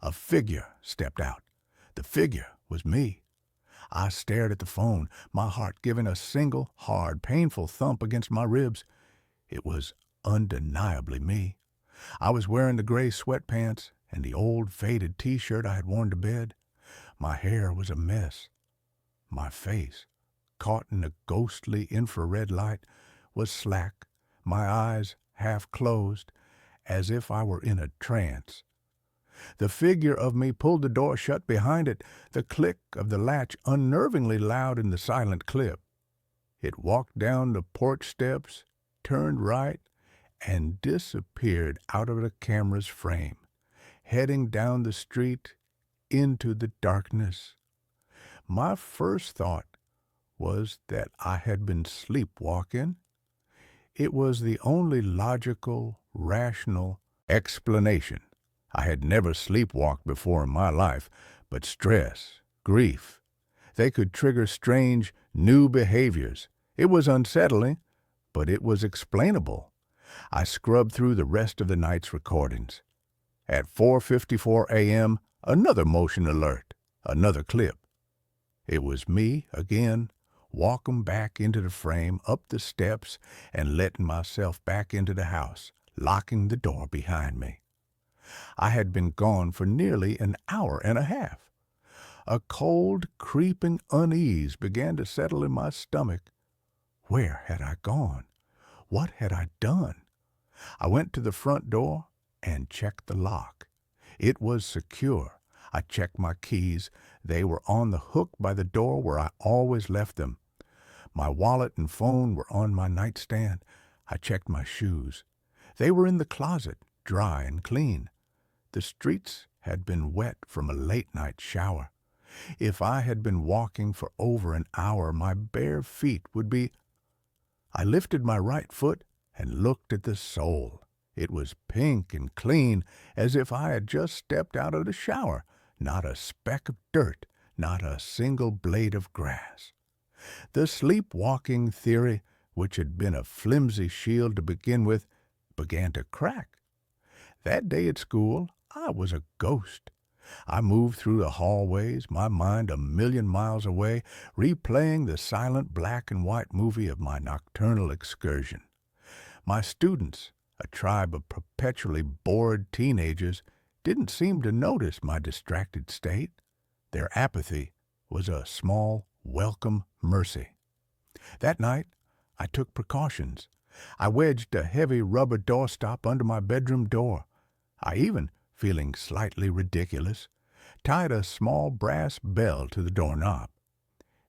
[SPEAKER 1] A figure stepped out. The figure was me. I stared at the phone, my heart giving a single, hard, painful thump against my ribs. It was undeniably me. I was wearing the gray sweatpants and the old faded T-shirt I had worn to bed. My hair was a mess. My face, caught in the ghostly infrared light, was slack, my eyes half closed, as if I were in a trance. The figure of me pulled the door shut behind it, the click of the latch unnervingly loud in the silent clip. It walked down the porch steps, turned right, and disappeared out of the camera's frame, heading down the street into the darkness. My first thought was that I had been sleepwalking. It was the only logical, rational explanation. I had never sleepwalked before in my life, but stress, grief, they could trigger strange, new behaviors. It was unsettling, but it was explainable. I scrubbed through the rest of the night's recordings. At 4:54 a.m., another motion alert, another clip. It was me again, walking back into the frame, up the steps, and letting myself back into the house, locking the door behind me. I had been gone for nearly an hour and a half. A cold, creeping unease began to settle in my stomach. Where had I gone? What had I done? I went to the front door and checked the lock. It was secure. I checked my keys. They were on the hook by the door where I always left them. My wallet and phone were on my nightstand. I checked my shoes. They were in the closet, dry and clean. The streets had been wet from a late-night shower. If I had been walking for over an hour, my bare feet would be... I lifted my right foot and looked at the sole. It was pink and clean, as if I had just stepped out of the shower. Not a speck of dirt, not a single blade of grass. The sleepwalking theory, which had been a flimsy shield to begin with, began to crack. That day at school, I was a ghost. I moved through the hallways, my mind a million miles away, replaying the silent black and white movie of my nocturnal excursion. My students, a tribe of perpetually bored teenagers, didn't seem to notice my distracted state. Their apathy was a small, welcome mercy. That night, I took precautions. I wedged a heavy rubber doorstop under my bedroom door. I even, feeling slightly ridiculous, tied a small brass bell to the doorknob.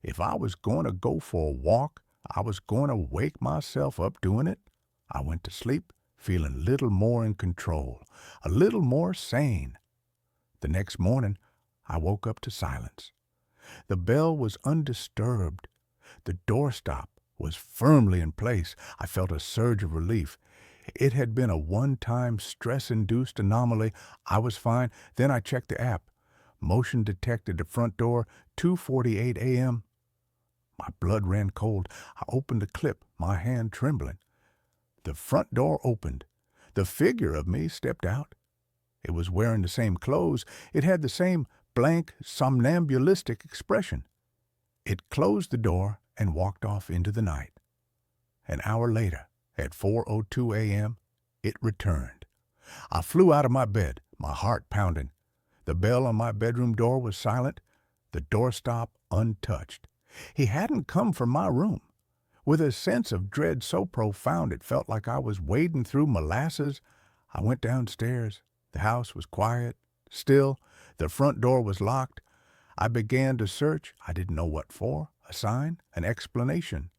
[SPEAKER 1] If I was going to go for a walk, I was going to wake myself up doing it. I went to sleep feeling a little more in control, a little more sane. The next morning, I woke up to silence. The bell was undisturbed. The doorstop was firmly in place. I felt a surge of relief. It had been a one-time stress-induced anomaly. I was fine. Then I checked the app. Motion detected at front door, 2:48 a.m. My blood ran cold. I opened the clip, my hand trembling. The front door opened. The figure of me stepped out. It was wearing the same clothes. It had the same blank, somnambulistic expression. It closed the door and walked off into the night. An hour later, at 4:02 a.m., it returned. I flew out of my bed, my heart pounding. The bell on my bedroom door was silent, the doorstop untouched. He hadn't come from my room. With a sense of dread so profound it felt like I was wading through molasses, I went downstairs. The house was quiet, still. The front door was locked. I began to search. I didn't know what for. A sign, an explanation.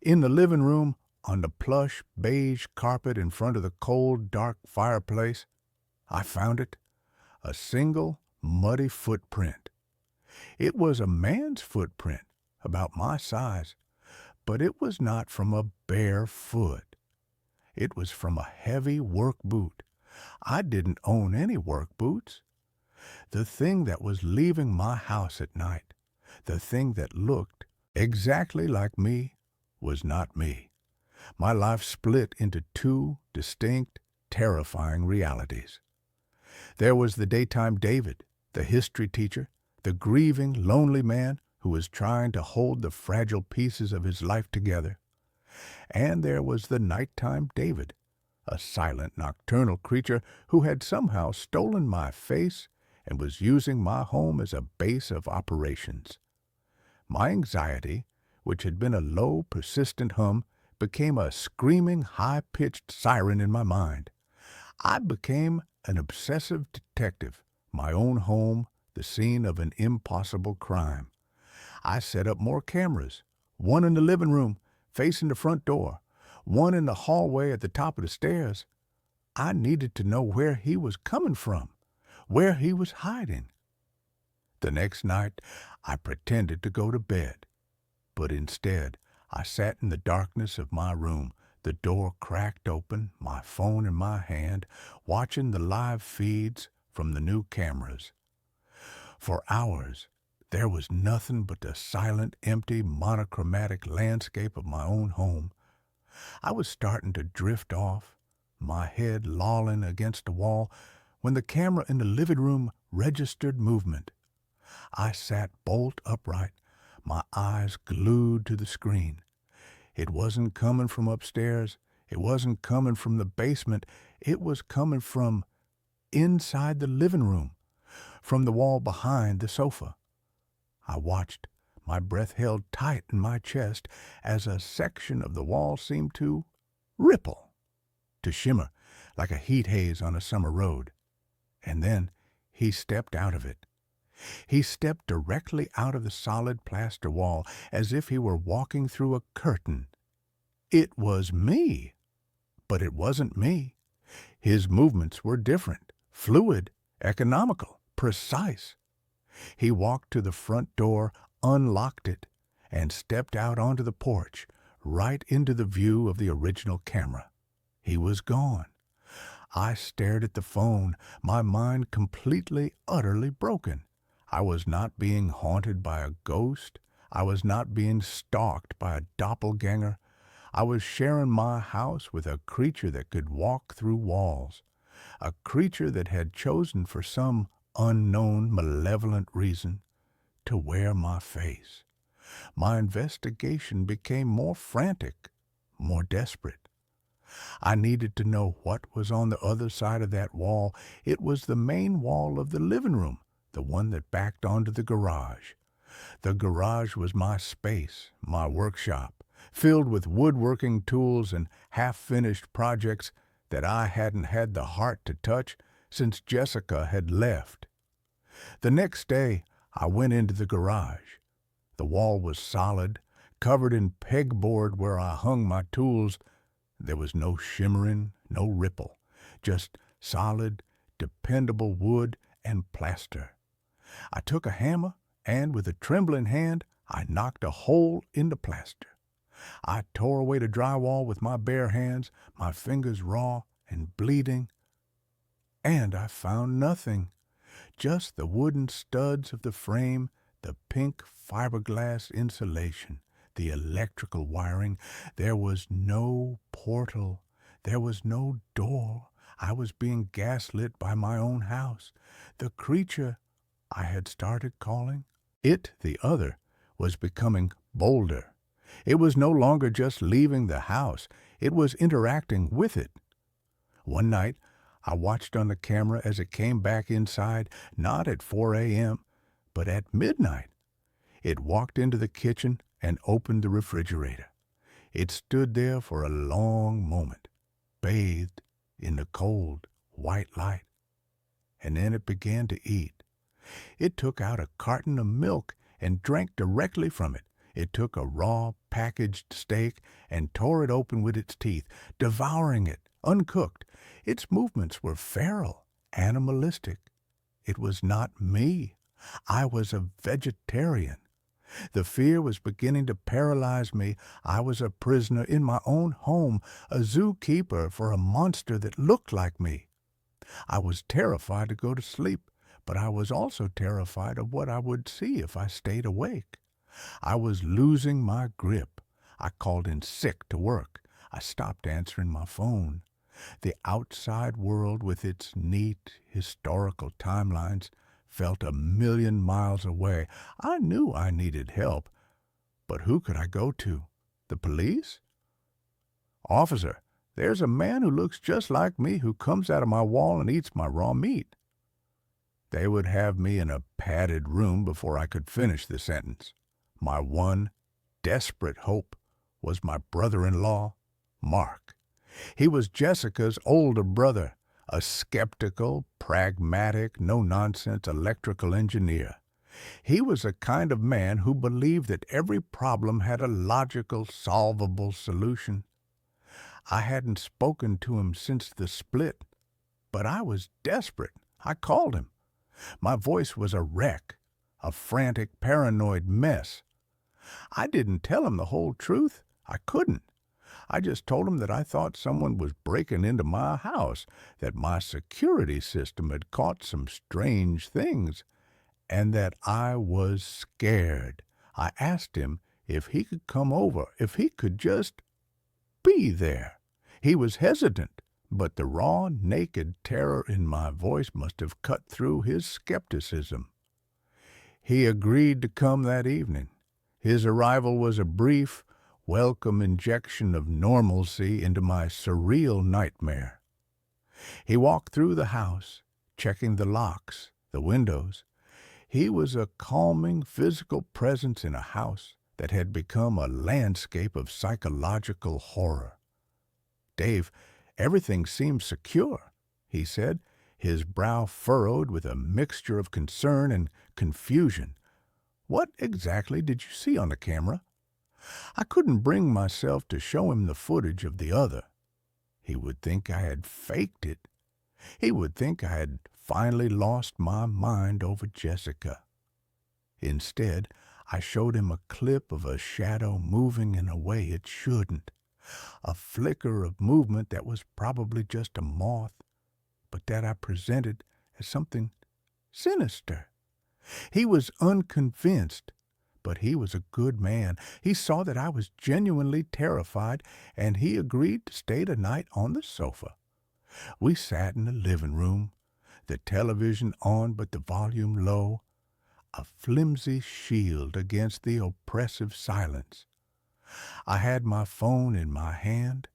[SPEAKER 1] In the living room, on the plush beige carpet in front of the cold, dark fireplace, I found it. A single, muddy footprint. It was a man's footprint, about my size, but it was not from a bare foot. It was from a heavy work boot. I didn't own any work boots. The thing that was leaving my house at night, the thing that looked exactly like me, was not me. My life split into two distinct, terrifying realities. There was the daytime David, the history teacher, the grieving, lonely man who was trying to hold the fragile pieces of his life together. And there was the nighttime David, a silent, nocturnal creature who had somehow stolen my face and was using my home as a base of operations. My anxiety, which had been a low, persistent hum, became a screaming, high-pitched siren in my mind. I became an obsessive detective, my own home, the scene of an impossible crime. I set up more cameras, one in the living room, facing the front door, one in the hallway at the top of the stairs. I needed to know where he was coming from, where he was hiding. The next night, I pretended to go to bed, but instead, I sat in the darkness of my room, the door cracked open, my phone in my hand, watching the live feeds from the new cameras. For hours, there was nothing but the silent, empty, monochromatic landscape of my own home. I was starting to drift off, my head lolling against the wall, when the camera in the living room registered movement. I sat bolt upright, my eyes glued to the screen. It wasn't coming from upstairs. It wasn't coming from the basement. It was coming from inside the living room, from the wall behind the sofa. I watched, my breath held tight in my chest as a section of the wall seemed to ripple, to shimmer like a heat haze on a summer road. And then he stepped out of it. He stepped directly out of the solid plaster wall as if he were walking through a curtain. It was me, but it wasn't me. His movements were different, fluid, economical, precise. He walked to the front door, unlocked it, and stepped out onto the porch, right into the view of the original camera. He was gone. I stared at the phone, my mind completely, utterly broken. I was not being haunted by a ghost. I was not being stalked by a doppelganger. I was sharing my house with a creature that could walk through walls, a creature that had chosen for some unknown, malevolent reason to wear my face. My investigation became more frantic, more desperate. I needed to know what was on the other side of that wall. It was the main wall of the living room, the one that backed onto the garage. The garage was my space, my workshop, filled with woodworking tools and half-finished projects that I hadn't had the heart to touch since Jessica had left. The next day, I went into the garage. The wall was solid, covered in pegboard where I hung my tools. There was no shimmering, no ripple, just solid, dependable wood and plaster. I took a hammer, and with a trembling hand, I knocked a hole in the plaster. I tore away the drywall with my bare hands, my fingers raw and bleeding, and I found nothing. Just the wooden studs of the frame, the pink fiberglass insulation, the electrical wiring. There was no portal. There was no door. I was being gaslit by my own house. The creature I had started calling, it, the other, was becoming bolder. It was no longer just leaving the house. It was interacting with it. One night, I watched on the camera as it came back inside, not at 4 a.m., but at midnight. It walked into the kitchen and opened the refrigerator. It stood there for a long moment, bathed in the cold, white light, and then it began to eat. It took out a carton of milk and drank directly from it. It took a raw, packaged steak and tore it open with its teeth, devouring it, uncooked. Its movements were feral, animalistic. It was not me. I was a vegetarian. The fear was beginning to paralyze me. I was a prisoner in my own home, a zookeeper for a monster that looked like me. I was terrified to go to sleep, but I was also terrified of what I would see if I stayed awake. I was losing my grip. I called in sick to work. I stopped answering my phone. The outside world, with its neat, historical timelines, felt a million miles away. I knew I needed help, but who could I go to? The police? "Officer, there's a man who looks just like me who comes out of my wall and eats my raw meat." They would have me in a padded room before I could finish the sentence. My one desperate hope was my brother-in-law, Mark. He was Jessica's older brother, a skeptical, pragmatic, no-nonsense electrical engineer. He was a kind of man who believed that every problem had a logical, solvable solution. I hadn't spoken to him since the split, but I was desperate. I called him. My voice was a wreck, a frantic, paranoid mess. I didn't tell him the whole truth. I couldn't. I just told him that I thought someone was breaking into my house, that my security system had caught some strange things, and that I was scared. I asked him if he could come over, if he could just be there. He was hesitant, but the raw, naked terror in my voice must have cut through his skepticism. He agreed to come that evening. His arrival was a brief, welcome injection of normalcy into my surreal nightmare. He walked through the house, checking the locks, the windows. He was a calming physical presence in a house that had become a landscape of psychological horror. "Dave, everything seems secure," he said, his brow furrowed with a mixture of concern and confusion. "What exactly did you see on the camera?" I couldn't bring myself to show him the footage of the other. He would think I had faked it. He would think I had finally lost my mind over Jessica. Instead, I showed him a clip of a shadow moving in a way it shouldn't, a flicker of movement that was probably just a moth, but that I presented as something sinister. He was unconvinced, but he was a good man. He saw that I was genuinely terrified, and he agreed to stay the night on the sofa. We sat in the living room, the television on but the volume low, a flimsy shield against the oppressive silence. I had my phone in my hand,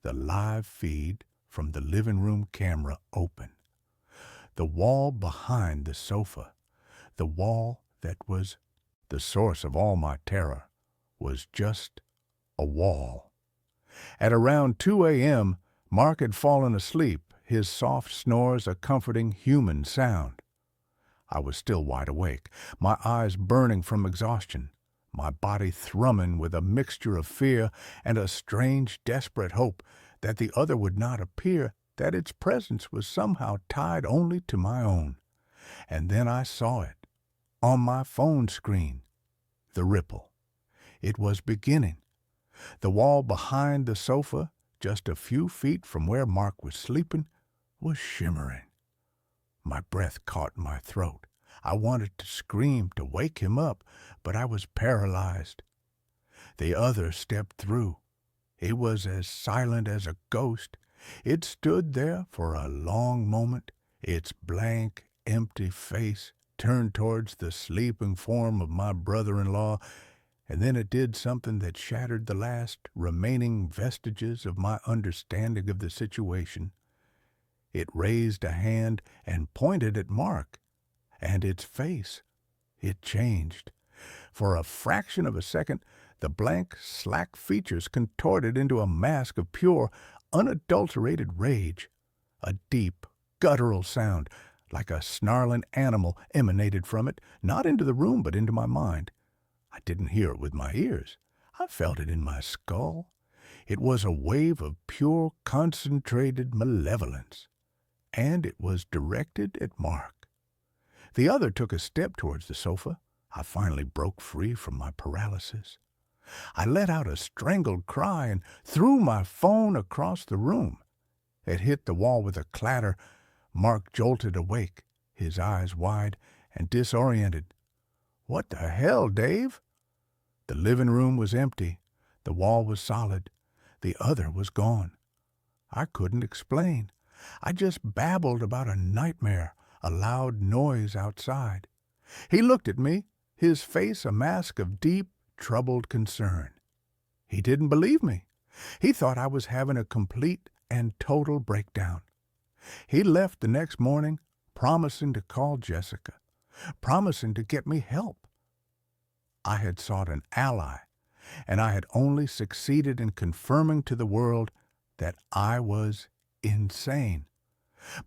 [SPEAKER 1] the live feed from the living room camera open. The wall behind the sofa, the wall that was the source of all my terror, was just a wall. At around 2 a.m., Mark had fallen asleep, his soft snores a comforting human sound. I was still wide awake, my eyes burning from exhaustion. my body thrumming with a mixture of fear and a strange, desperate hope that the other would not appear, that its presence was somehow tied only to my own. And then I saw it, on my phone screen, the ripple. It was beginning. The wall behind the sofa, just a few feet from where Mark was sleeping, was shimmering. My breath caught in my throat. I wanted to scream, to wake him up, but I was paralyzed. The other stepped through. It was as silent as a ghost. It stood there for a long moment, its blank, empty face turned towards the sleeping form of my brother-in-law, and then it did something that shattered the last remaining vestiges of my understanding of the situation. It raised a hand and pointed at Mark, and its face, it changed. For a fraction of a second, the blank, slack features contorted into a mask of pure, unadulterated rage. A deep, guttural sound, like a snarling animal, emanated from it, not into the room but into my mind. I didn't hear it with my ears. I felt it in my skull. It was a wave of pure, concentrated malevolence, and it was directed at Mark. The other took a step towards the sofa. I finally broke free from my paralysis. I let out a strangled cry and threw my phone across the room. It hit the wall with a clatter. Mark jolted awake, his eyes wide and disoriented. "What the hell, Dave?" The living room was empty. The wall was solid. The other was gone. I couldn't explain. I just babbled about a nightmare, a loud noise outside. He looked at me, his face a mask of deep, troubled concern. He didn't believe me. He thought I was having a complete and total breakdown. He left the next morning, promising to call Jessica, promising to get me help. I had sought an ally, and I had only succeeded in confirming to the world that I was insane.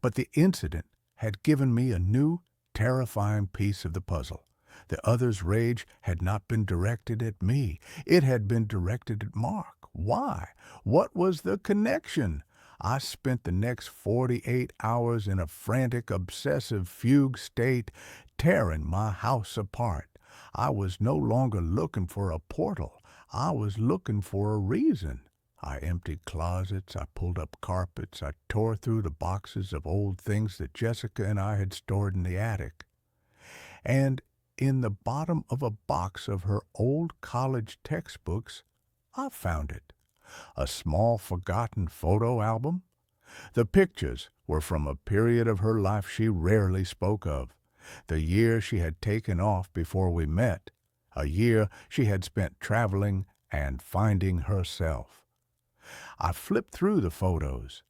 [SPEAKER 1] But the incident had given me a new, terrifying piece of the puzzle. The other's rage had not been directed at me. It had been directed at Mark. Why? What was the connection? I spent the next 48 hours in a frantic, obsessive fugue state, tearing my house apart. I was no longer looking for a portal. I was looking for a reason. I emptied closets, I pulled up carpets, I tore through the boxes of old things that Jessica and I had stored in the attic. And in the bottom of a box of her old college textbooks, I found it. A small forgotten photo album. The pictures were from a period of her life she rarely spoke of. The year she had taken off before we met. A year she had spent traveling and finding herself. I flipped through the photos.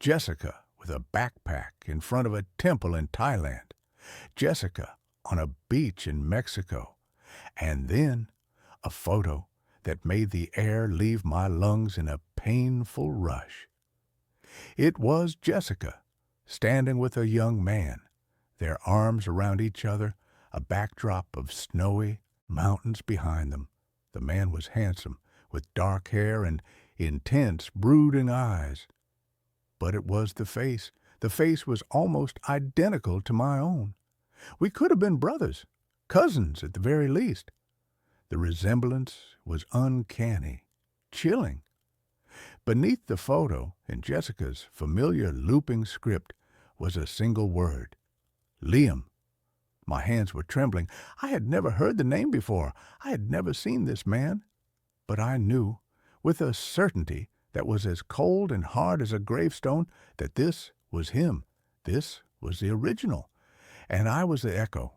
[SPEAKER 1] Jessica with a backpack in front of a temple in Thailand. Jessica on a beach in Mexico. And then a photo that made the air leave my lungs in a painful rush. It was Jessica, standing with a young man, their arms around each other, a backdrop of snowy mountains behind them. The man was handsome, with dark hair and intense, brooding eyes. But it was the face. The face was almost identical to my own. We could have been brothers, cousins at the very least. The resemblance was uncanny, chilling. Beneath the photo, in Jessica's familiar looping script, was a single word: Liam. My hands were trembling. I had never heard the name before. I had never seen this man. But I knew, with a certainty that was as cold and hard as a gravestone, that this was him. This was the original. And I was the echo.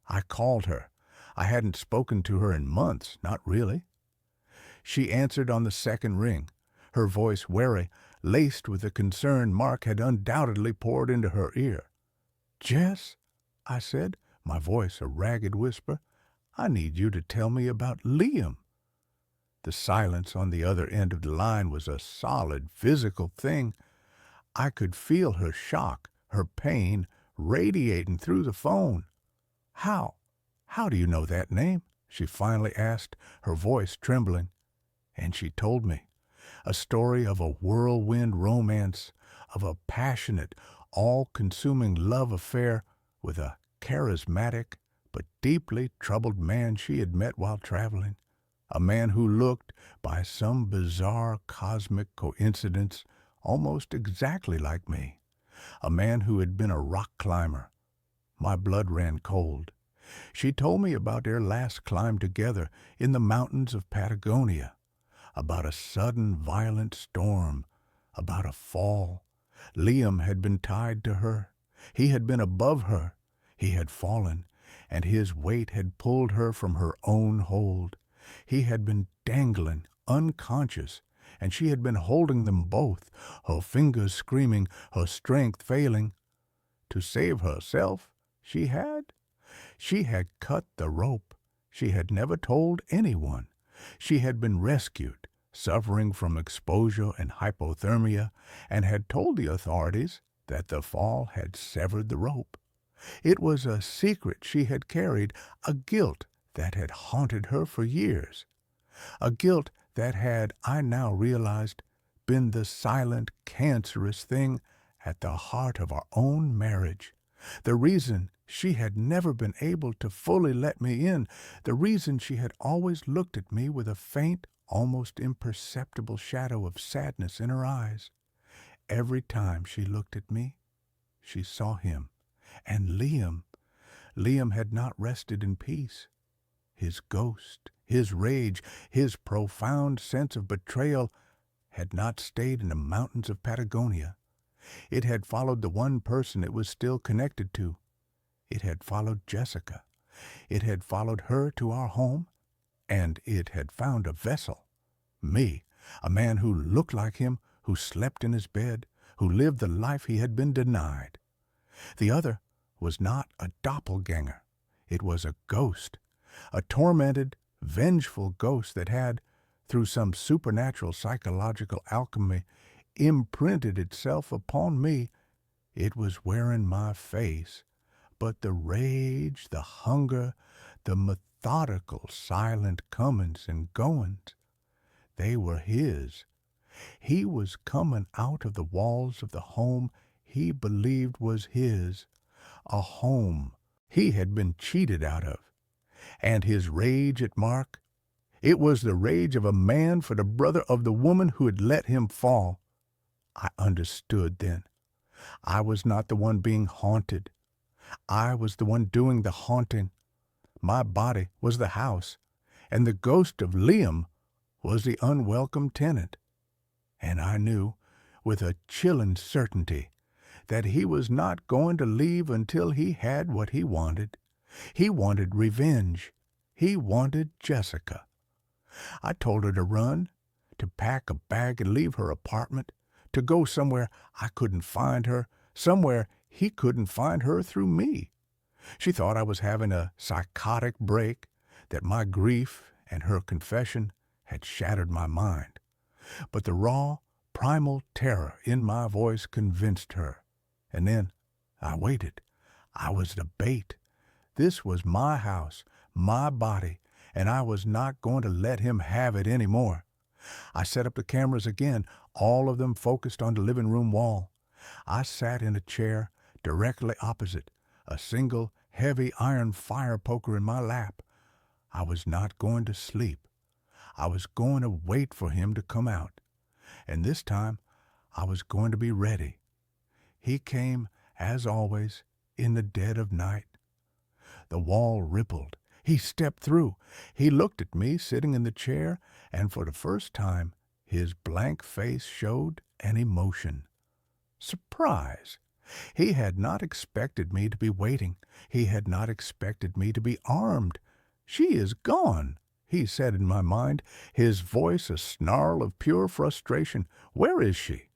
[SPEAKER 1] I called her. I hadn't spoken to her in months, not really. She answered on the second ring, her voice wary, laced with the concern Mark had undoubtedly poured into her ear. "Jess," I said, my voice a ragged whisper, "I need you to tell me about Liam." The silence on the other end of the line was a solid, physical thing. I could feel her shock, her pain, radiating through the phone. How do you know that name?" she finally asked, her voice trembling, and she told me a story of a whirlwind romance, of a passionate, all-consuming love affair with a charismatic but deeply troubled man she had met while traveling, a man who looked, by some bizarre cosmic coincidence, almost exactly like me, a man who had been a rock climber. My blood ran cold. She told me about their last climb together in the mountains of Patagonia, about a sudden violent storm, about a fall. Liam had been tied to her. He had been above her. He had fallen, and his weight had pulled her from her own hold. He had been dangling, unconscious, and she had been holding them both, her fingers screaming, her strength failing. To save herself, she had cut the rope. She had never told anyone. She had been rescued, suffering from exposure and hypothermia, and had told the authorities that the fall had severed the rope. It was a secret she had carried, a guilt that had haunted her for years, a guilt that had, I now realized, been the silent, cancerous thing at the heart of our own marriage, the reason she had never been able to fully let me in, the reason she had always looked at me with a faint, almost imperceptible shadow of sadness in her eyes. Every time she looked at me, she saw him. And Liam had not rested in peace. His ghost, his rage, his profound sense of betrayal had not stayed in the mountains of Patagonia. It had followed the one person it was still connected to. It had followed Jessica. It had followed her to our home, and it had found a vessel. Me, a man who looked like him, who slept in his bed, who lived the life he had been denied. The other was not a doppelganger. It was a ghost, a tormented, vengeful ghost that had, through some supernatural psychological alchemy, imprinted itself upon me. It was wearing my face, but the rage, the hunger, the methodical, silent comings and goings, they were his. He was coming out of the walls of the home he believed was his, a home he had been cheated out of. And his rage at Mark, it was the rage of a man for the brother of the woman who had let him fall. I understood then. I was not the one being haunted. I was the one doing the haunting. My body was the house, and the ghost of Liam was the unwelcome tenant. And I knew, with a chilling certainty, that he was not going to leave until he had what he wanted. He wanted revenge. He wanted Jessica. I told her to run, to pack a bag and leave her apartment, to go somewhere I couldn't find her, somewhere he couldn't find her through me. She thought I was having a psychotic break, that my grief and her confession had shattered my mind. But the raw, primal terror in my voice convinced her. And then I waited. I was the bait. This was my house, my body, and I was not going to let him have it any more. I set up the cameras again, all of them focused on the living room wall. I sat in a chair directly opposite, a single, heavy iron fire poker in my lap. I was not going to sleep. I was going to wait for him to come out. And this time, I was going to be ready. He came, as always, in the dead of night. The wall rippled. He stepped through. He looked at me sitting in the chair, and for the first time, his blank face showed an emotion. Surprise. He had not expected me to be waiting. He had not expected me to be armed. "She is gone," he said in my mind, his voice a snarl of pure frustration. "Where is she?"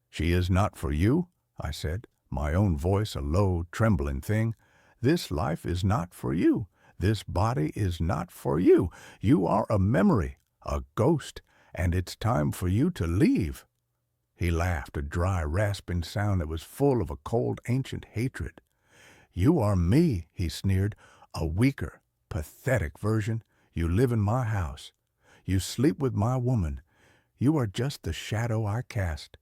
[SPEAKER 1] "She is not for you," I said, my own voice a low, trembling thing. "This life is not for you. This body is not for you. You are a memory, a ghost, and it's time for you to leave." He laughed, a dry, rasping sound that was full of a cold, ancient hatred. "You are me," he sneered, "a weaker, pathetic version. You live in my house. You sleep with my woman. You are just the shadow I cast."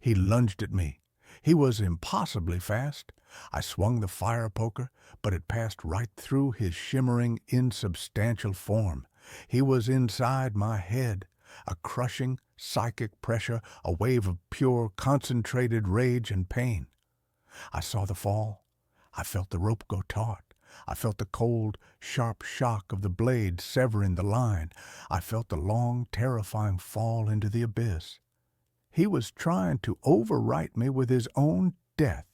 [SPEAKER 1] He lunged at me. He was impossibly fast. I swung the fire poker, but it passed right through his shimmering, insubstantial form. He was inside my head, a crushing psychic pressure, a wave of pure, concentrated rage and pain. I saw the fall. I felt the rope go taut. I felt the cold, sharp shock of the blade severing the line. I felt the long, terrifying fall into the abyss. He was trying to overwrite me with his own death,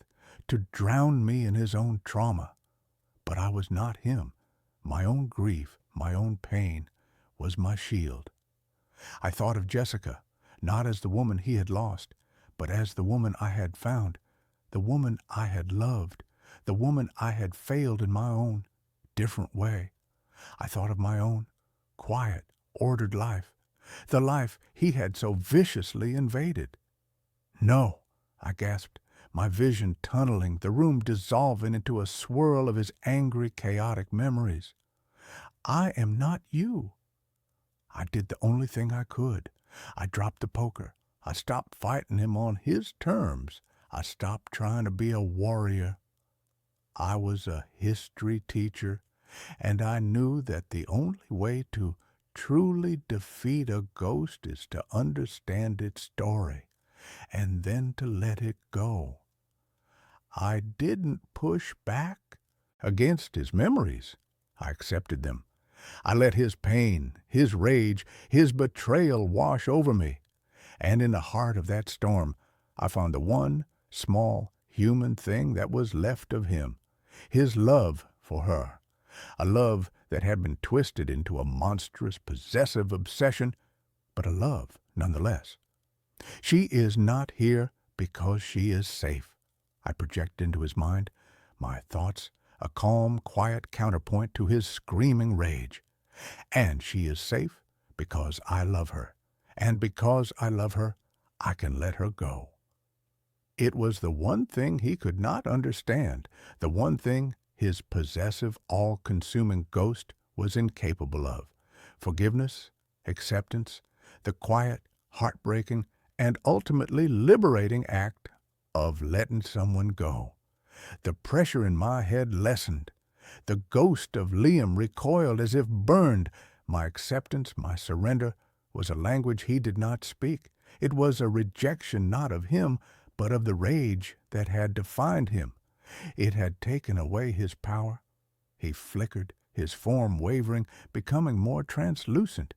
[SPEAKER 1] to drown me in his own trauma. But I was not him. My own grief, my own pain, was my shield. I thought of Jessica, not as the woman he had lost, but as the woman I had found, the woman I had loved, the woman I had failed in my own different way. I thought of my own quiet, ordered life, the life he had so viciously invaded. "No," I gasped, my vision tunneling, the room dissolving into a swirl of his angry, chaotic memories. "I am not you." I did the only thing I could. I dropped the poker. I stopped fighting him on his terms. I stopped trying to be a warrior. I was a history teacher, and I knew that the only way to truly defeat a ghost is to understand its story, and then to let it go. I didn't push back against his memories. I accepted them. I let his pain, his rage, his betrayal wash over me. And in the heart of that storm, I found the one small human thing that was left of him, his love for her, a love that had been twisted into a monstrous, possessive obsession, but a love nonetheless. She is not here because she is safe. I project into his mind, my thoughts, a calm, quiet counterpoint to his screaming rage. And she is safe because I love her. And because I love her, I can let her go. It was the one thing he could not understand, the one thing his possessive, all-consuming ghost was incapable of. Forgiveness, acceptance, the quiet, heartbreaking, and ultimately liberating act of letting someone go. The pressure in my head lessened. The ghost of Liam recoiled as if burned. My acceptance, my surrender, was a language he did not speak. It was a rejection not of him, but of the rage that had defined him. It had taken away his power. He flickered, his form wavering, becoming more translucent.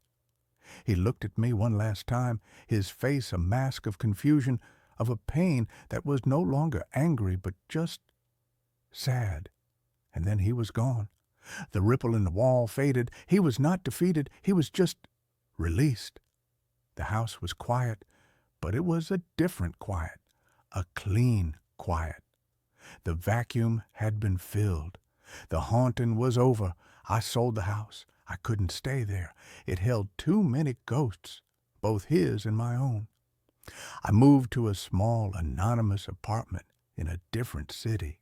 [SPEAKER 1] He looked at me one last time, his face a mask of confusion, of a pain that was no longer angry, but just sad. And then he was gone. The ripple in the wall faded. He was not defeated. He was just released. The house was quiet, but it was a different quiet, a clean quiet. The vacuum had been filled. The haunting was over. I sold the house. I couldn't stay there. It held too many ghosts, both his and my own. I moved to a small, anonymous apartment in a different city.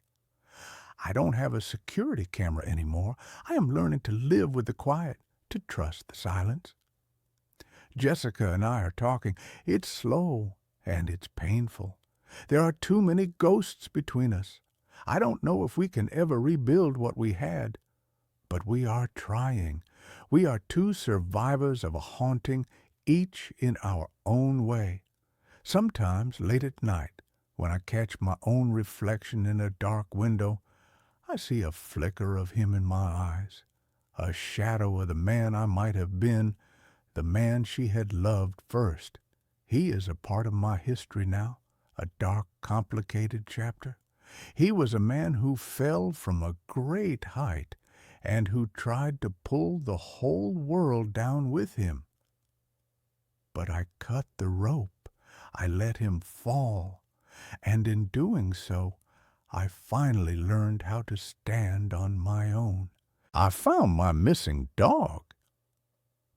[SPEAKER 1] I don't have a security camera anymore. I am learning to live with the quiet, to trust the silence. Jessica and I are talking. It's slow and it's painful. There are too many ghosts between us. I don't know if we can ever rebuild what we had, but we are trying. We are two survivors of a haunting, each in our own way. Sometimes late at night, when I catch my own reflection in a dark window, I see a flicker of him in my eyes, a shadow of the man I might have been, the man she had loved first. He is a part of my history now, a dark, complicated chapter. He was a man who fell from a great height and who tried to pull the whole world down with him. But I cut the rope. I let him fall, and in doing so, I finally learned how to stand on my own. I found my missing dog.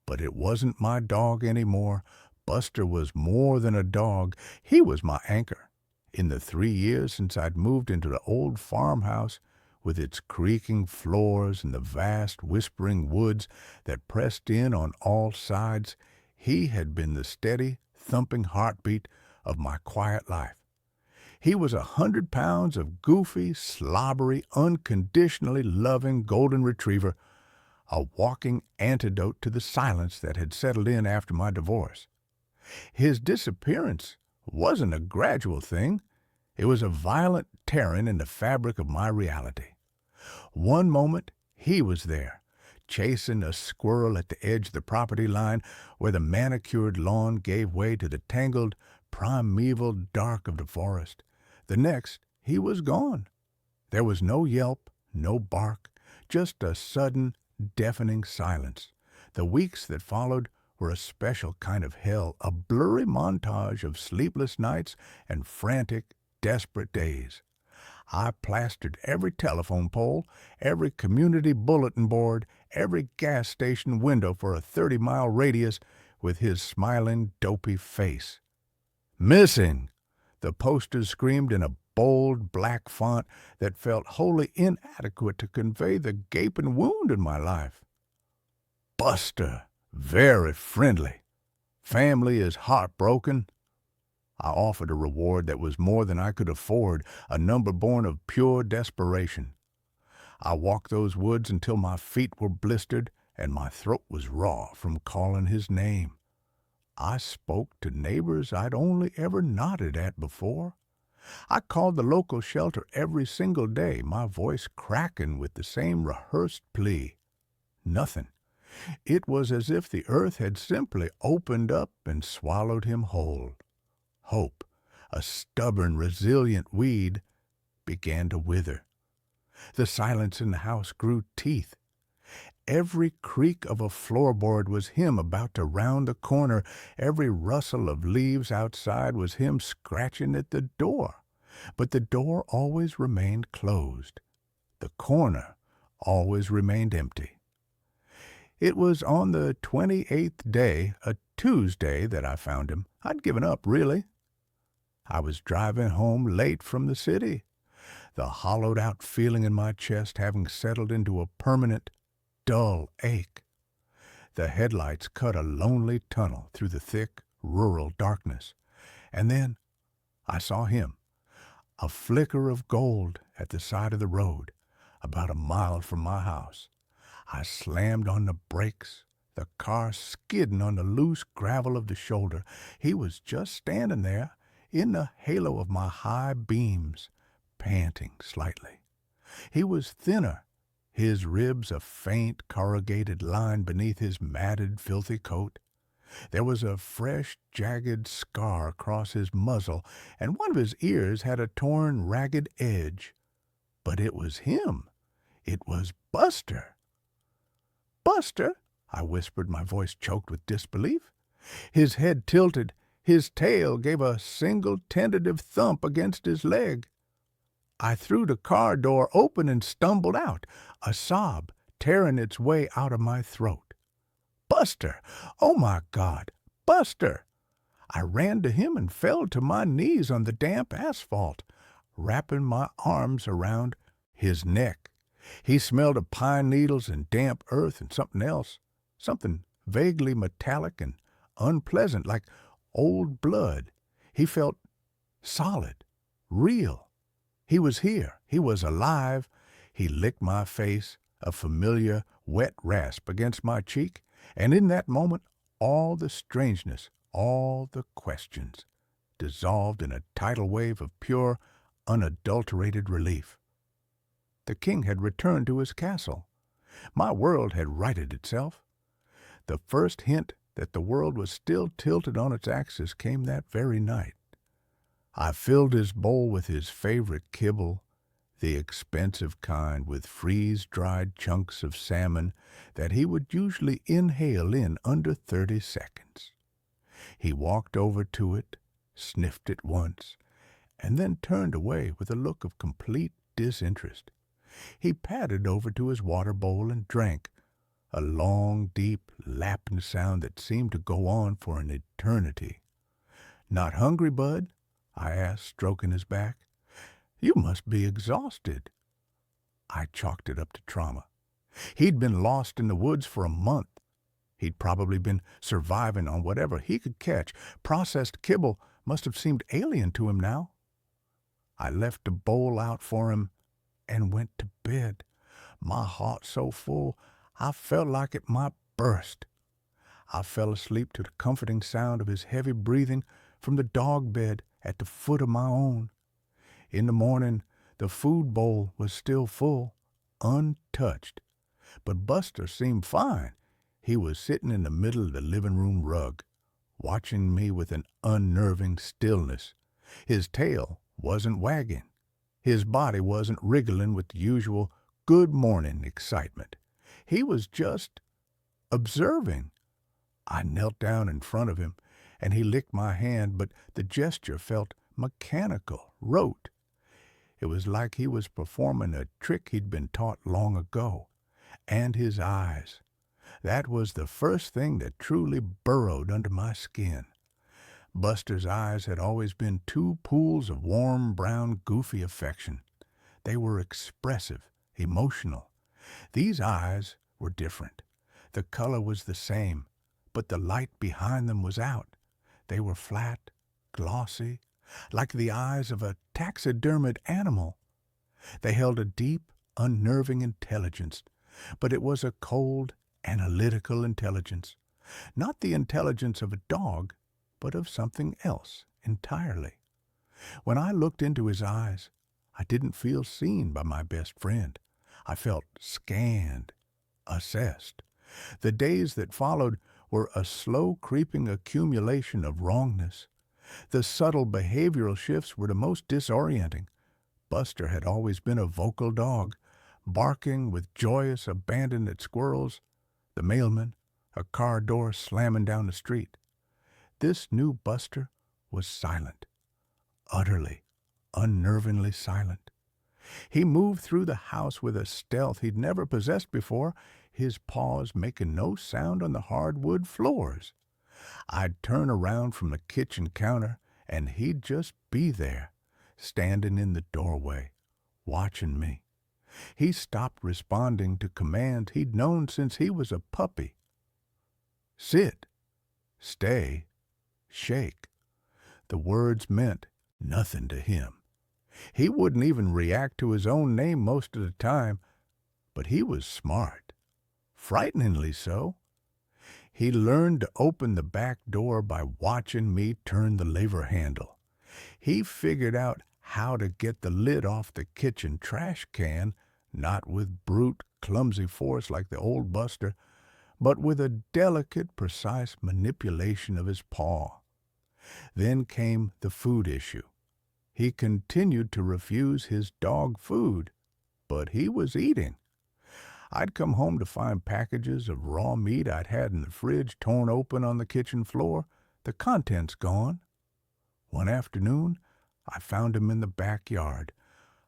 [SPEAKER 1] But it wasn't my dog anymore. Buster was more than a dog. He was my anchor. In the 3 years since I'd moved into the old farmhouse, with its creaking floors and the vast whispering woods that pressed in on all sides, he had been the steady, thumping heartbeat of my quiet life. He was 100 pounds of goofy, slobbery, unconditionally loving golden retriever, a walking antidote to the silence that had settled in after my divorce. His disappearance wasn't a gradual thing. It was a violent tearing in the fabric of my reality. One moment, he was there, chasing a squirrel at the edge of the property line where the manicured lawn gave way to the tangled, primeval dark of the forest. The next, he was gone. There was no yelp, no bark, just a sudden, deafening silence. The weeks that followed were a special kind of hell, a blurry montage of sleepless nights and frantic, desperate days. I plastered every telephone pole, every community bulletin board, every gas station window for a 30-mile radius with his smiling, dopey face. "Missing!" the posters screamed in a bold black font that felt wholly inadequate to convey the gaping wound in my life. "Buster, very friendly. Family is heartbroken." I offered a reward that was more than I could afford, a number born of pure desperation. I walked those woods until my feet were blistered and my throat was raw from calling his name. I spoke to neighbors I'd only ever nodded at before. I called the local shelter every single day, my voice cracking with the same rehearsed plea. Nothing. It was as if the earth had simply opened up and swallowed him whole. Hope, a stubborn, resilient weed, began to wither. The silence in the house grew teeth. Every creak of a floorboard was him about to round the corner. Every rustle of leaves outside was him scratching at the door. But the door always remained closed. The corner always remained empty. It was on the 28th day, a Tuesday, that I found him. I'd given up, really. I was driving home late from the city, the hollowed-out feeling in my chest having settled into a permanent, dull ache. The headlights cut a lonely tunnel through the thick, rural darkness. And then I saw him, a flicker of gold at the side of the road, about a mile from my house. I slammed on the brakes, the car skidding on the loose gravel of the shoulder. He was just standing there, in the halo of my high beams, panting slightly. He was thinner, his ribs a faint corrugated line beneath his matted, filthy coat. There was a fresh, jagged scar across his muzzle, and one of his ears had a torn, ragged edge. But it was him. It was Buster. "Buster," I whispered, my voice choked with disbelief. His head tilted. His tail gave a single tentative thump against his leg. I threw the car door open and stumbled out, a sob tearing its way out of my throat. "Buster! Oh, my God! Buster!" I ran to him and fell to my knees on the damp asphalt, wrapping my arms around his neck. He smelled of pine needles and damp earth and something else, something vaguely metallic and unpleasant, like old blood. He felt solid, real. He was here. He was alive. He licked my face, a familiar wet rasp against my cheek, and in that moment all the strangeness, all the questions, dissolved in a tidal wave of pure, unadulterated relief. The king had returned to his castle. My world had righted itself. The first hint that the world was still tilted on its axis came that very night. I filled his bowl with his favorite kibble, the expensive kind with freeze-dried chunks of salmon that he would usually inhale in under 30 seconds. He walked over to it, sniffed it once, and then turned away with a look of complete disinterest. He padded over to his water bowl and drank, a long, deep, lapping sound that seemed to go on for an eternity. "Not hungry, bud?" I asked, stroking his back. "You must be exhausted." I chalked it up to trauma. He'd been lost in the woods for a month. He'd probably been surviving on whatever he could catch. Processed kibble must have seemed alien to him now. I left a bowl out for him and went to bed, my heart so full I felt like it might burst. I fell asleep to the comforting sound of his heavy breathing from the dog bed at the foot of my own. In the morning, the food bowl was still full, untouched. But Buster seemed fine. He was sitting in the middle of the living room rug, watching me with an unnerving stillness. His tail wasn't wagging. His body wasn't wriggling with the usual good morning excitement. He was just observing. I knelt down in front of him, and he licked my hand, but the gesture felt mechanical, rote. It was like he was performing a trick he'd been taught long ago. And his eyes. That was the first thing that truly burrowed under my skin. Buster's eyes had always been two pools of warm, brown, goofy affection. They were expressive, emotional. These eyes were different. The color was the same, but the light behind them was out. They were flat, glossy, like the eyes of a taxidermied animal. They held a deep, unnerving intelligence, but it was a cold, analytical intelligence. Not the intelligence of a dog, but of something else entirely. When I looked into his eyes, I didn't feel seen by my best friend. I felt scanned, assessed. The days that followed were a slow creeping accumulation of wrongness. The subtle behavioral shifts were the most disorienting. Buster had always been a vocal dog, barking with joyous abandon at squirrels, the mailman, a car door slamming down the street. This new Buster was silent, utterly, unnervingly silent. He moved through the house with a stealth he'd never possessed before, his paws making no sound on the hardwood floors. I'd turn around from the kitchen counter, and he'd just be there, standing in the doorway, watching me. He stopped responding to commands he'd known since he was a puppy. Sit, stay, shake. The words meant nothing to him. He wouldn't even react to his own name most of the time, but he was smart, frighteningly so. He learned to open the back door by watching me turn the lever handle. He figured out how to get the lid off the kitchen trash can, not with brute, clumsy force like the old Buster, but with a delicate, precise manipulation of his paw. Then came the food issue. He continued to refuse his dog food, but he was eating. I'd come home to find packages of raw meat I'd had in the fridge torn open on the kitchen floor, the contents gone. One afternoon, I found him in the backyard,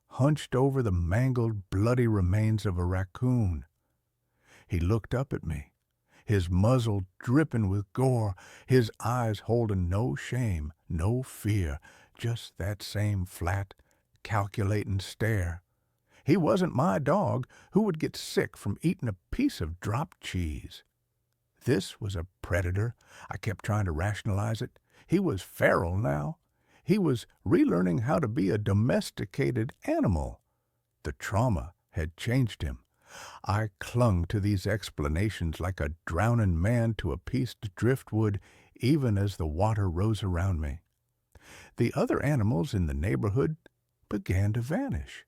[SPEAKER 1] hunched over the mangled, bloody remains of a raccoon. He looked up at me, his muzzle dripping with gore, his eyes holding no shame, no fear, just that same flat, calculating stare. He wasn't my dog who would get sick from eating a piece of dropped cheese. This was a predator. I kept trying to rationalize it. He was feral now. He was relearning how to be a domesticated animal. The trauma had changed him. I clung to these explanations like a drowning man to a piece of driftwood, even as the water rose around me. The other animals in the neighborhood began to vanish.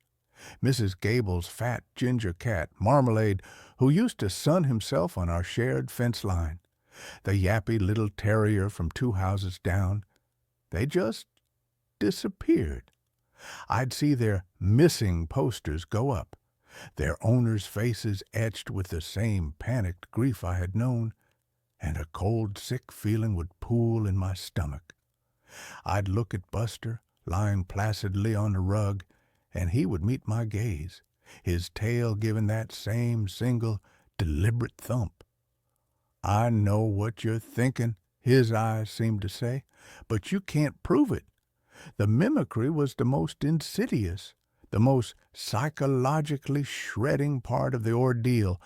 [SPEAKER 1] Mrs. Gable's fat ginger cat, Marmalade, who used to sun himself on our shared fence line. The yappy little terrier from 2 houses down. They just disappeared. I'd see their missing posters go up, their owners' faces etched with the same panicked grief I had known, and a cold, sick feeling would pool in my stomach. I'd look at Buster, lying placidly on the rug, and he would meet my gaze, his tail giving that same single, deliberate thump. "I know what you're thinking," his eyes seemed to say, "but you can't prove it." The mimicry was the most insidious, the most psychologically shredding part of the ordeal.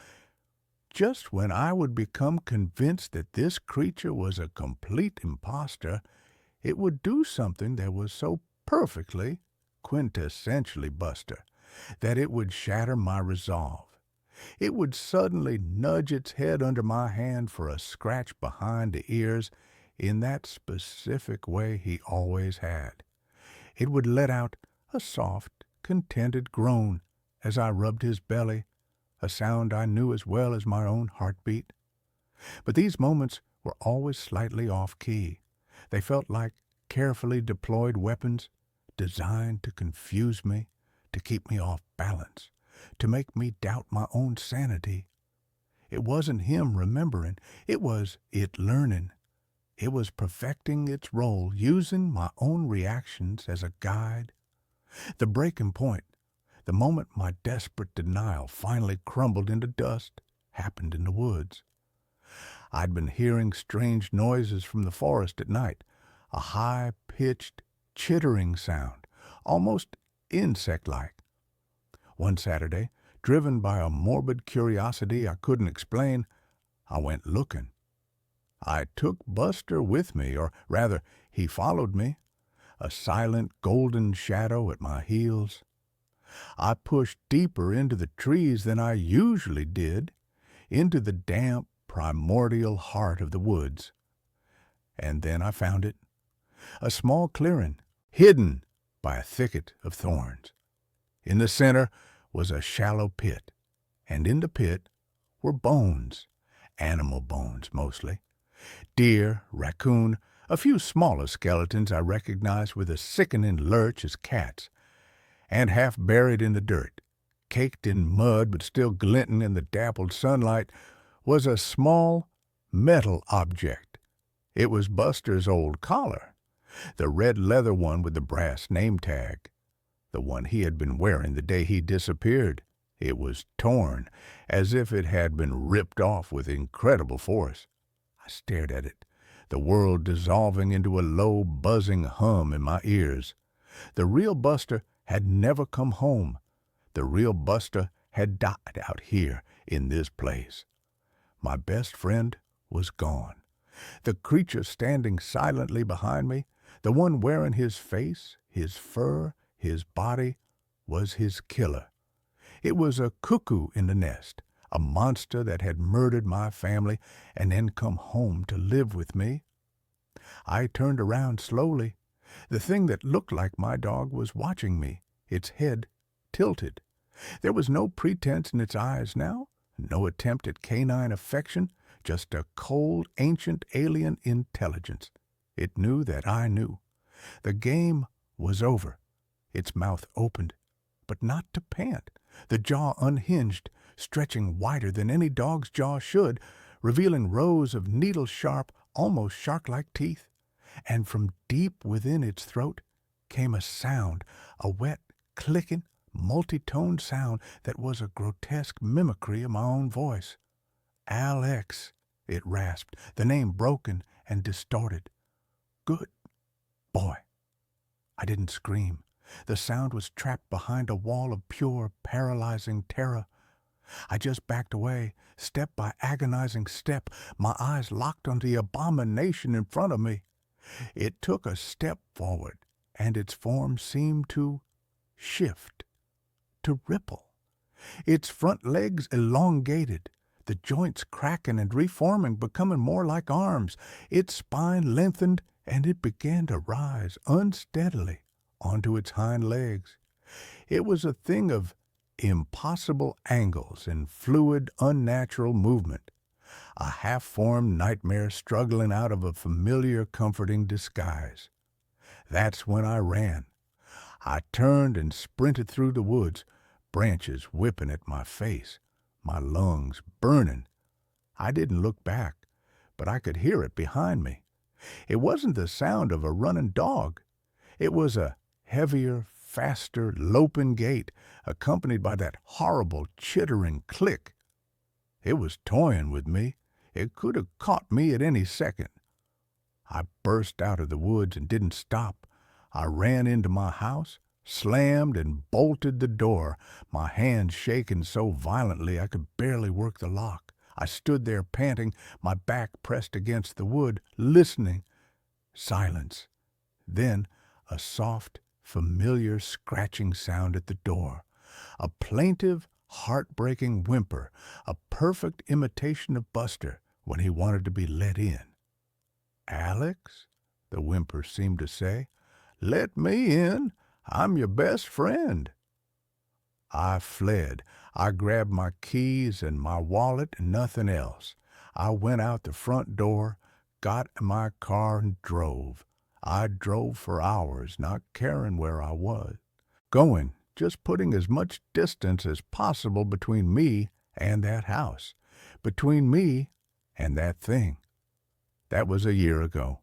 [SPEAKER 1] Just when I would become convinced that this creature was a complete impostor, it would do something that was so perfectly, quintessentially Buster, that it would shatter my resolve. It would suddenly nudge its head under my hand for a scratch behind the ears in that specific way he always had. It would let out a soft, contented groan as I rubbed his belly, a sound I knew as well as my own heartbeat. But these moments were always slightly off-key. They felt like carefully deployed weapons designed to confuse me, to keep me off balance, to make me doubt my own sanity. It wasn't him remembering, it was it learning. It was perfecting its role, using my own reactions as a guide. The breaking point, the moment my desperate denial finally crumbled into dust, happened in the woods. I'd been hearing strange noises from the forest at night, a high-pitched, chittering sound, almost insect-like. One Saturday, driven by a morbid curiosity I couldn't explain, I went looking. I took Buster with me, or rather, he followed me, a silent golden shadow at my heels. I pushed deeper into the trees than I usually did, into the damp, primordial heart of the woods. And then I found it, a small clearing, hidden by a thicket of thorns. In the center was a shallow pit, and in the pit were bones, animal bones mostly. Deer, raccoon, a few smaller skeletons I recognized with a sickening lurch as cats, and half buried in the dirt, caked in mud but still glinting in the dappled sunlight, was a small metal object. It was Buster's old collar, the red leather one with the brass name tag, the one he had been wearing the day he disappeared. It was torn, as if it had been ripped off with incredible force. I stared at it, the world dissolving into a low, buzzing hum in my ears. The real Buster had never come home. The real Buster had died out here in this place. My best friend was gone. The creature standing silently behind me, the one wearing his face, his fur, his body, was his killer. It was a cuckoo in the nest, a monster that had murdered my family and then come home to live with me. I turned around slowly. The thing that looked like my dog was watching me, its head tilted. There was no pretense in its eyes now, no attempt at canine affection, just a cold, ancient, alien intelligence. It knew that I knew. The game was over. Its mouth opened, but not to pant. The jaw unhinged, stretching wider than any dog's jaw should, revealing rows of needle-sharp, almost shark-like teeth. And from deep within its throat came a sound, a wet, clicking, multi-toned sound that was a grotesque mimicry of my own voice. Alex, it rasped, the name broken and distorted. Good boy. I didn't scream. The sound was trapped behind a wall of pure, paralyzing terror. I just backed away, step by agonizing step, my eyes locked on the abomination in front of me. It took a step forward, and its form seemed to shift, to ripple. Its front legs elongated, the joints cracking and reforming, becoming more like arms. Its spine lengthened, and it began to rise unsteadily onto its hind legs. It was a thing of impossible angles and fluid, unnatural movement, a half-formed nightmare struggling out of a familiar, comforting disguise. That's when I ran. I turned and sprinted through the woods, branches whipping at my face, my lungs burning. I didn't look back, but I could hear it behind me. It wasn't the sound of a running dog. It was a heavier, faster, loping gait, accompanied by that horrible, chittering click. It was toying with me. It could have caught me at any second. I burst out of the woods and didn't stop. I ran into my house, slammed and bolted the door, my hands shaking so violently I could barely work the lock. I stood there panting, my back pressed against the wood, listening. Silence. Then a soft, familiar scratching sound at the door. A plaintive, heartbreaking whimper, a perfect imitation of Buster when he wanted to be let in. "Alex," the whimper seemed to say, "let me in. I'm your best friend." I fled. I grabbed my keys and my wallet and nothing else. I went out the front door, got in my car and drove. I drove for hours, not caring where I was. Going, just putting as much distance as possible between me and that house, between me and that thing. That was a year ago.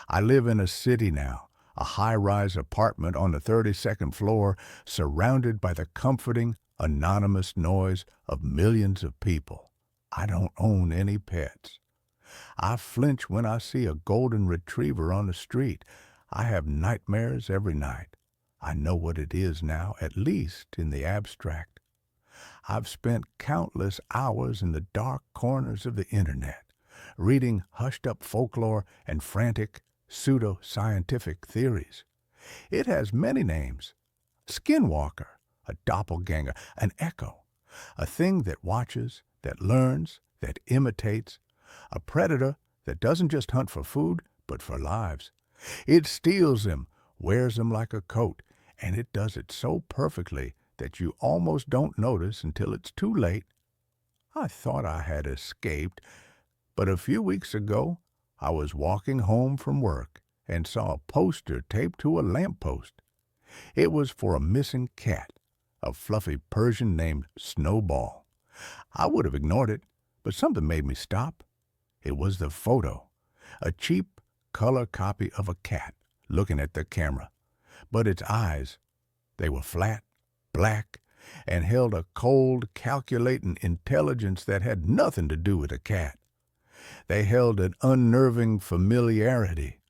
[SPEAKER 1] I live in a city now, a high-rise apartment on the 32nd floor, surrounded by the comforting, anonymous noise of millions of people. I don't own any pets. I flinch when I see a golden retriever on the street. I have nightmares every night. I know what it is now, at least in the abstract. I've spent countless hours in the dark corners of the internet, reading hushed-up folklore and frantic, pseudo-scientific theories. It has many names: skinwalker, a doppelganger, an echo, a thing that watches, that learns, that imitates, a predator that doesn't just hunt for food, but for lives. It steals them, wears them like a coat, and it does it so perfectly that you almost don't notice until it's too late. I thought I had escaped, but a few weeks ago I was walking home from work and saw a poster taped to a lamppost. It was for a missing cat, a fluffy Persian named Snowball. I would have ignored it, but something made me stop. It was the photo, a cheap color copy of a cat looking at the camera. But its eyes, they were flat, black, and held a cold, calculating intelligence that had nothing to do with a cat. They held an unnerving familiarity.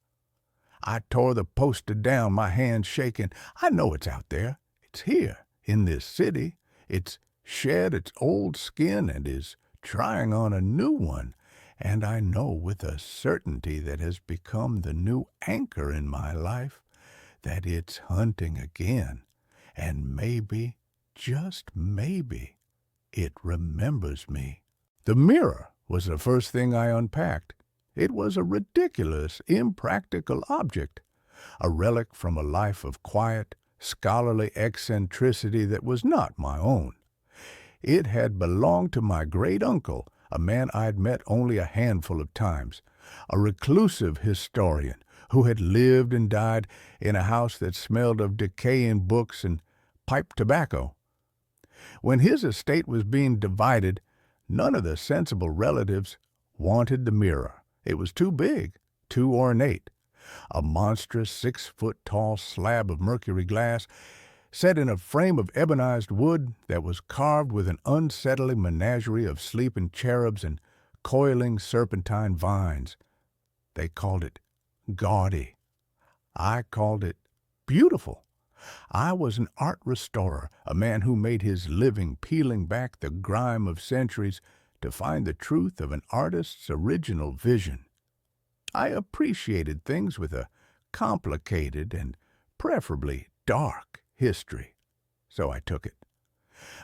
[SPEAKER 1] I tore the poster down, my hands shaking. I know it's out there. It's here, in this city. It's shed its old skin and is trying on a new one. And I know with a certainty that has become the new anchor in my life that it's hunting again. And maybe, just maybe, it remembers me. The mirror was the first thing I unpacked. It was a ridiculous, impractical object, a relic from a life of quiet, scholarly eccentricity that was not my own. It had belonged to my great-uncle, a man I'd met only a handful of times, a reclusive historian who had lived and died in a house that smelled of decaying books and pipe tobacco. When his estate was being divided, none of the sensible relatives wanted the mirror. It was too big, too ornate. A monstrous 6-foot-tall slab of mercury glass set in a frame of ebonized wood that was carved with an unsettling menagerie of sleeping cherubs and coiling serpentine vines. They called it gaudy. I called it beautiful. I was an art restorer, a man who made his living peeling back the grime of centuries to find the truth of an artist's original vision. I appreciated things with a complicated and preferably dark history, so I took it.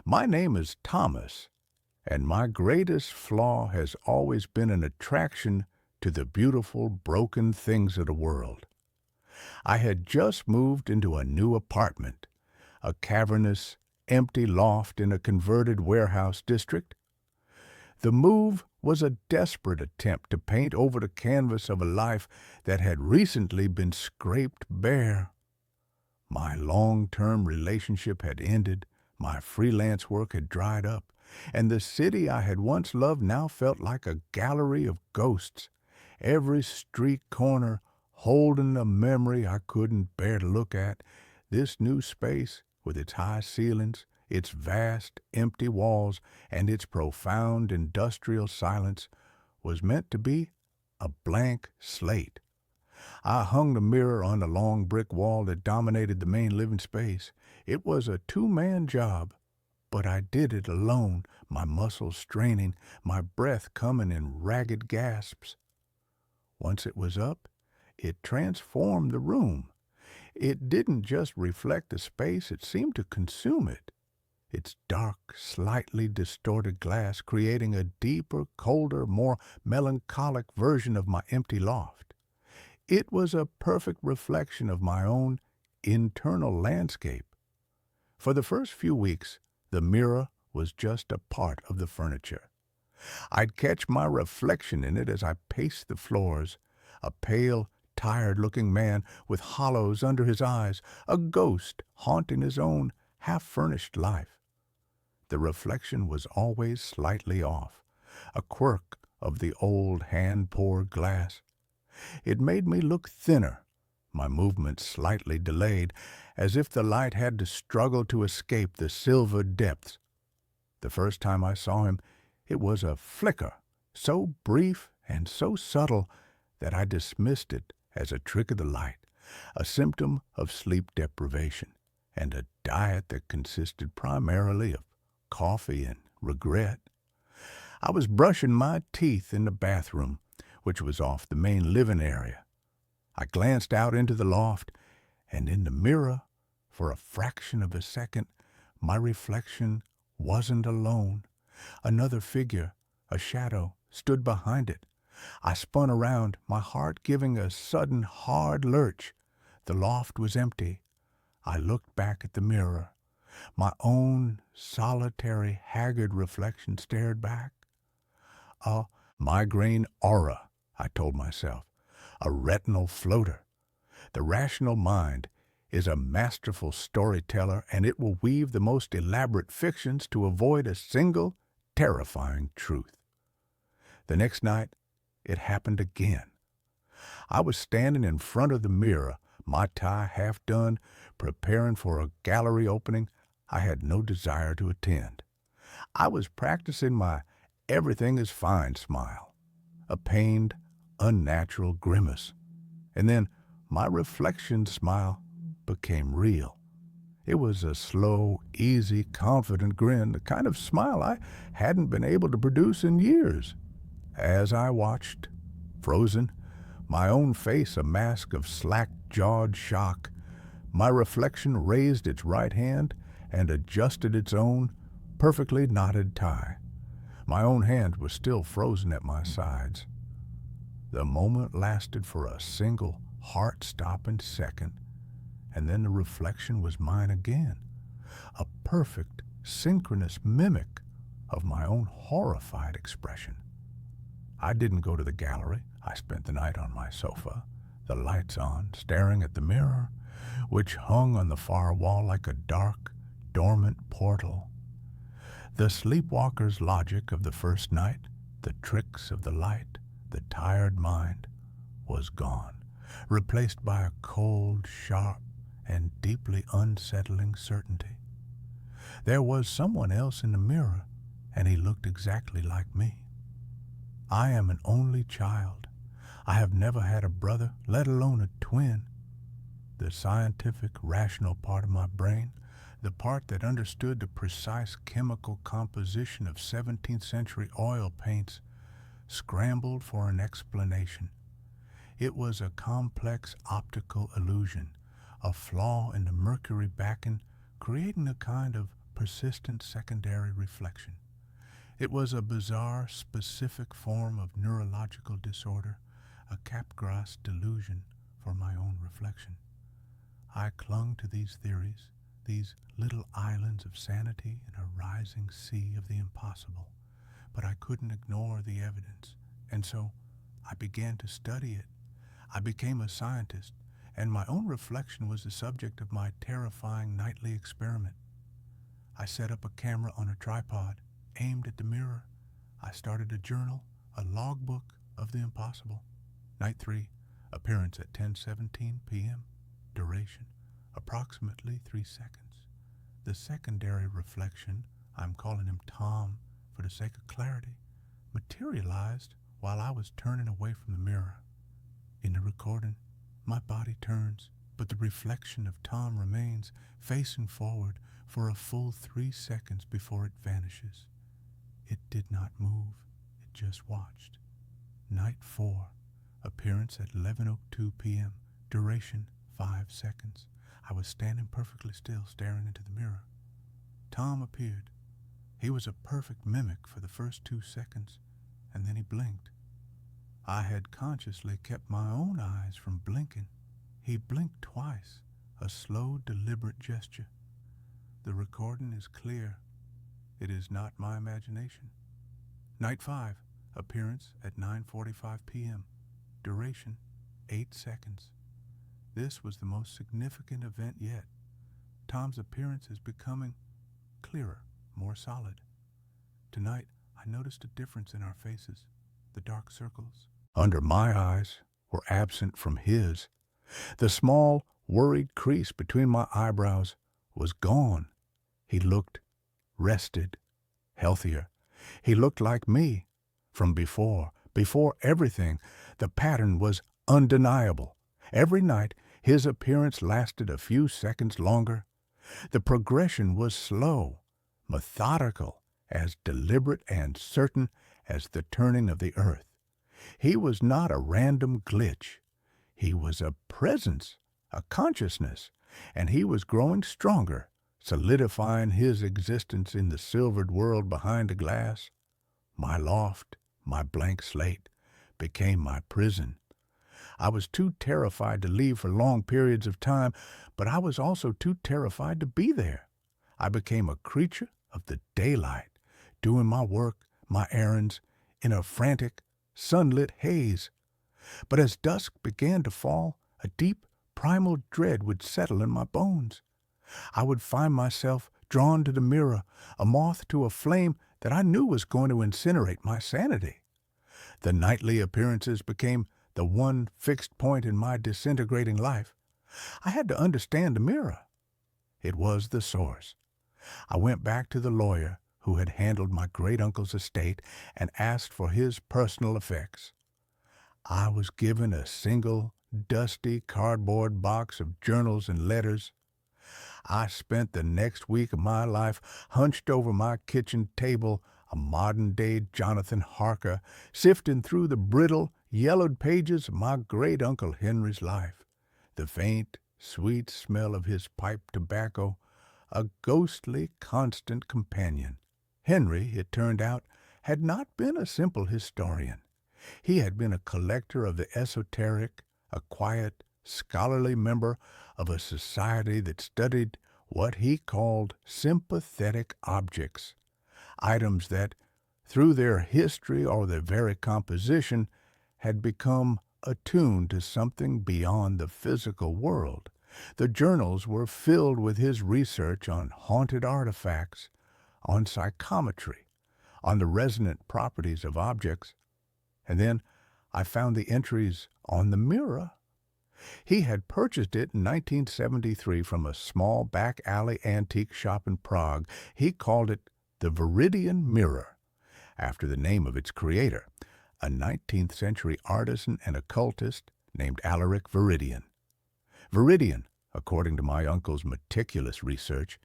[SPEAKER 1] My name is Thomas, and my greatest flaw has always been an attraction to the beautiful, broken things of the world. I had just moved into a new apartment, a cavernous, empty loft in a converted warehouse district. The move was a desperate attempt to paint over the canvas of a life that had recently been scraped bare. My long-term relationship had ended, my freelance work had dried up, and the city I had once loved now felt like a gallery of ghosts, every street corner holding a memory I couldn't bear to look at. This new space, with its high ceilings, its vast, empty walls, and its profound industrial silence, was meant to be a blank slate. I hung the mirror on the long brick wall that dominated the main living space. It was a two-man job, but I did it alone, my muscles straining, my breath coming in ragged gasps. Once it was up, it transformed the room. It didn't just reflect the space, it seemed to consume it. Its dark, slightly distorted glass creating a deeper, colder, more melancholic version of my empty loft. It was a perfect reflection of my own internal landscape. For the first few weeks, the mirror was just a part of the furniture. I'd catch my reflection in it as I paced the floors, a pale, tired-looking man with hollows under his eyes, a ghost haunting his own half-furnished life. The reflection was always slightly off, a quirk of the old hand-poured glass. It made me look thinner, my movements slightly delayed, as if the light had to struggle to escape the silver depths. The first time I saw him, it was a flicker, so brief and so subtle that I dismissed it as a trick of the light, a symptom of sleep deprivation, and a diet that consisted primarily of coffee and regret. I was brushing my teeth in the bathroom, which was off the main living area. I glanced out into the loft, and in the mirror, for a fraction of a second, my reflection wasn't alone. Another figure, a shadow, stood behind it. I spun around, my heart giving a sudden hard lurch. The loft was empty. I looked back at the mirror. My own solitary, haggard reflection stared back. A migraine aura, I told myself, a retinal floater. The rational mind is a masterful storyteller, and it will weave the most elaborate fictions to avoid a single, terrifying truth. The next night, it happened again. I was standing in front of the mirror, my tie half done, preparing for a gallery opening I had no desire to attend. I was practicing my everything is fine smile, a pained, unnatural grimace. And then my reflection smile became real. It was a slow, easy, confident grin, the kind of smile I hadn't been able to produce in years. As I watched, frozen, my own face a mask of slack-jawed shock, my reflection raised its right hand and adjusted its own perfectly knotted tie. My own hand was still frozen at my sides. The moment lasted for a single heart-stopping second, and then the reflection was mine again, a perfect, synchronous mimic of my own horrified expression. I didn't go to the gallery. I spent the night on my sofa, the lights on, staring at the mirror, which hung on the far wall like a dark, dormant portal. The sleepwalker's logic of the first night, the tricks of the light, the tired mind, was gone, replaced by a cold, sharp, and deeply unsettling certainty. There was someone else in the mirror, and he looked exactly like me. I am an only child. I have never had a brother, let alone a twin. The scientific, rational part of my brain, the part that understood the precise chemical composition of 17th century oil paints, scrambled for an explanation. It was a complex optical illusion, a flaw in the mercury backen, creating a kind of persistent secondary reflection. It was a bizarre, specific form of neurological disorder, a Capgras delusion for my own reflection. I clung to these theories, these little islands of sanity in a rising sea of the impossible, but I couldn't ignore the evidence, and so I began to study it. I became a scientist, and my own reflection was the subject of my terrifying nightly experiment. I set up a camera on a tripod, aimed at the mirror. I started a journal, a logbook of the impossible. Night 3, appearance at 10:17 p.m. Duration, approximately 3 seconds. The secondary reflection, I'm calling him Tom for the sake of clarity, materialized while I was turning away from the mirror. In the recording, My body turns, but the reflection of Tom remains facing forward for a full 3 seconds before it vanishes. It did not move, it just watched. Night 4, appearance at 11:02 p.m., duration 5 seconds. I was standing perfectly still, staring into the mirror. Tom appeared. He was a perfect mimic for the first 2 seconds, and then he blinked. I had consciously kept my own eyes from blinking. He blinked twice, a slow, deliberate gesture. The recording is clear. It is not my imagination. Night 5, appearance at 9:45 p.m., duration 8 seconds. This was the most significant event yet. Tom's appearance is becoming clearer, more solid. Tonight, I noticed a difference in our faces. The dark circles under my eyes were absent from his. The small, worried crease between my eyebrows was gone. He looked rested, healthier. He looked like me from before. Before everything, the pattern was undeniable. Every night, his appearance lasted a few seconds longer. The progression was slow, methodical, as deliberate and certain as the turning of the earth. He was not a random glitch. He was a presence, a consciousness, and he was growing stronger, solidifying his existence in the silvered world behind the glass. My loft, my blank slate, became my prison. I was too terrified to leave for long periods of time, but I was also too terrified to be there. I became a creature of the daylight, doing my work, my errands, in a frantic, sunlit haze. But as dusk began to fall, a deep, primal dread would settle in my bones. I would find myself drawn to the mirror, a moth to a flame that I knew was going to incinerate my sanity. The nightly appearances became the one fixed point in my disintegrating life. I had to understand the mirror. It was the source. I went back to the lawyer who had handled my great-uncle's estate and asked for his personal effects. I was given a single, dusty cardboard box of journals and letters. I spent the next week of my life hunched over my kitchen table, a modern-day Jonathan Harker, sifting through the brittle, yellowed pages of my great-uncle Henry's life. The faint, sweet smell of his pipe tobacco, a ghostly, constant companion. Henry, it turned out, had not been a simple historian. He had been a collector of the esoteric, a quiet, scholarly member of a society that studied what he called sympathetic objects, items that, through their history or their very composition, had become attuned to something beyond the physical world. The journals were filled with his research on haunted artifacts, on psychometry, on the resonant properties of objects. And then I found the entries on the mirror. He had purchased it in 1973 from a small back-alley antique shop in Prague. He called it the Viridian Mirror, after the name of its creator, a 19th century artisan and occultist named Alaric Viridian. Viridian, according to my uncle's meticulous research,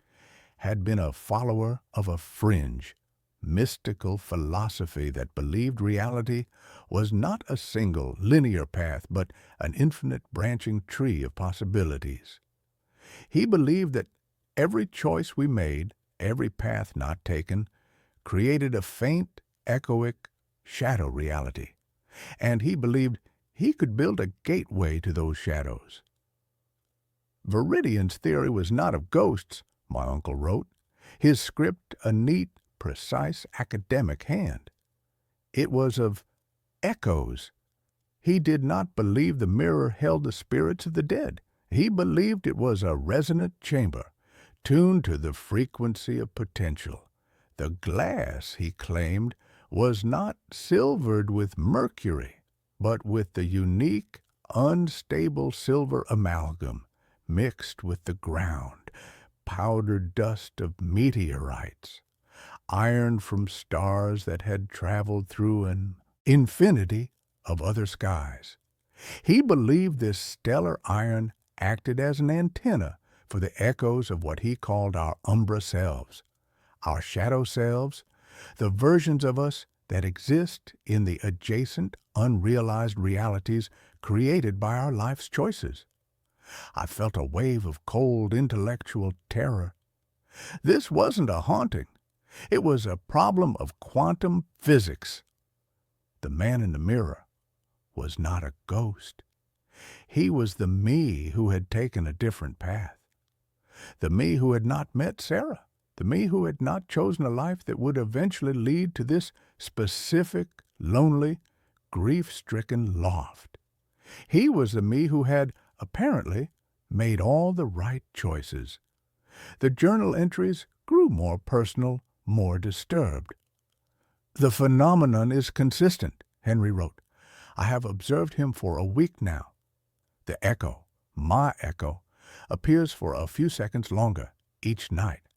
[SPEAKER 1] had been a follower of a fringe, mystical philosophy that believed reality was not a single, linear path, but an infinite branching tree of possibilities. He believed that every choice we made, every path not taken, created a faint, echoic, shadow reality, and he believed he could build a gateway to those shadows. Viridian's theory was not of ghosts, my uncle wrote, his script a neat, precise academic hand. It was of echoes. He did not believe the mirror held the spirits of the dead. He believed it was a resonant chamber, tuned to the frequency of potential. The glass, he claimed, was not silvered with mercury, but with the unique, unstable silver amalgam mixed with the ground, powdered dust of meteorites, iron from stars that had traveled through an infinity of other skies. He believed this stellar iron acted as an antenna for the echoes of what he called our umbra selves, our shadow selves, the versions of us that exist in the adjacent, unrealized realities created by our life's choices. I felt a wave of cold intellectual terror. This wasn't a haunting. It was a problem of quantum physics. The man in the mirror was not a ghost. He was the me who had taken a different path. The me who had not met Sarah. The me who had not chosen a life that would eventually lead to this specific, lonely, grief-stricken loft. He was the me who had, apparently, made all the right choices. The journal entries grew more personal, more disturbed. "The phenomenon is consistent," Henry wrote. "I have observed him for a week now. The echo, my echo, appears for a few seconds longer each night.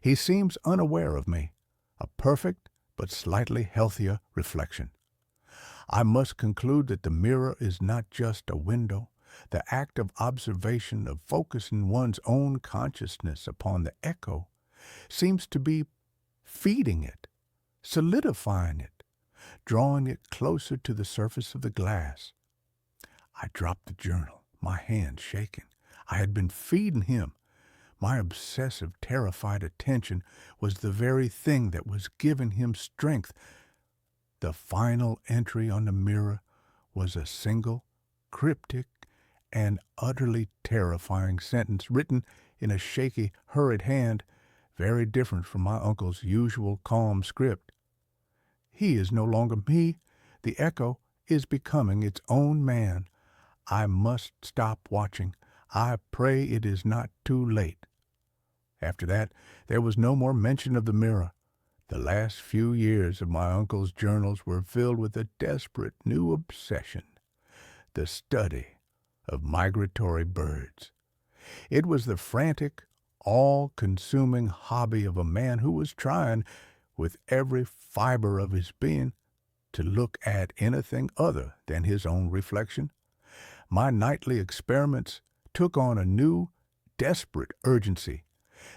[SPEAKER 1] He seems unaware of me, a perfect but slightly healthier reflection. I must conclude that the mirror is not just a window. The act of observation, of focusing one's own consciousness upon the echo, seems to be feeding it, solidifying it, drawing it closer to the surface of the glass." I dropped the journal, my hand shaking. I had been feeding him. My obsessive, terrified attention was the very thing that was giving him strength. The final entry on the mirror was a single, cryptic, and utterly terrifying sentence written in a shaky, hurried hand, very different from my uncle's usual calm script. "He is no longer me. The echo is becoming its own man. I must stop watching. I pray it is not too late." After that, there was no more mention of the mirror. The last few years of my uncle's journals were filled with a desperate new obsession, the study of migratory birds. It was the frantic, all-consuming hobby of a man who was trying, with every fiber of his being, to look at anything other than his own reflection. My nightly experiments took on a new, desperate urgency.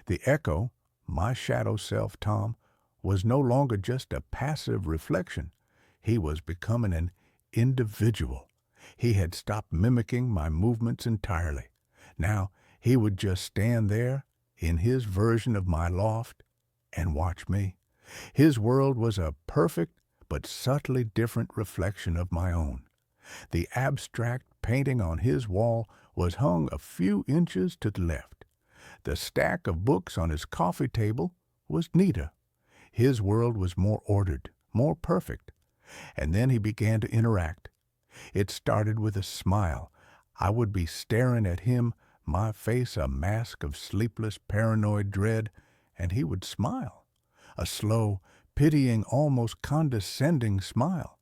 [SPEAKER 1] The echo, my shadow self, Tom, was no longer just a passive reflection. He was becoming an individual. He had stopped mimicking my movements entirely. Now he would just stand there in his version of my loft and watch me. His world was a perfect but subtly different reflection of my own. The abstract painting on his wall was hung a few inches to the left. The stack of books on his coffee table was neater. His world was more ordered, more perfect. And then he began to interact. It started with a smile. I would be staring at him, my face a mask of sleepless, paranoid dread, and he would smile. A slow, pitying, almost condescending smile.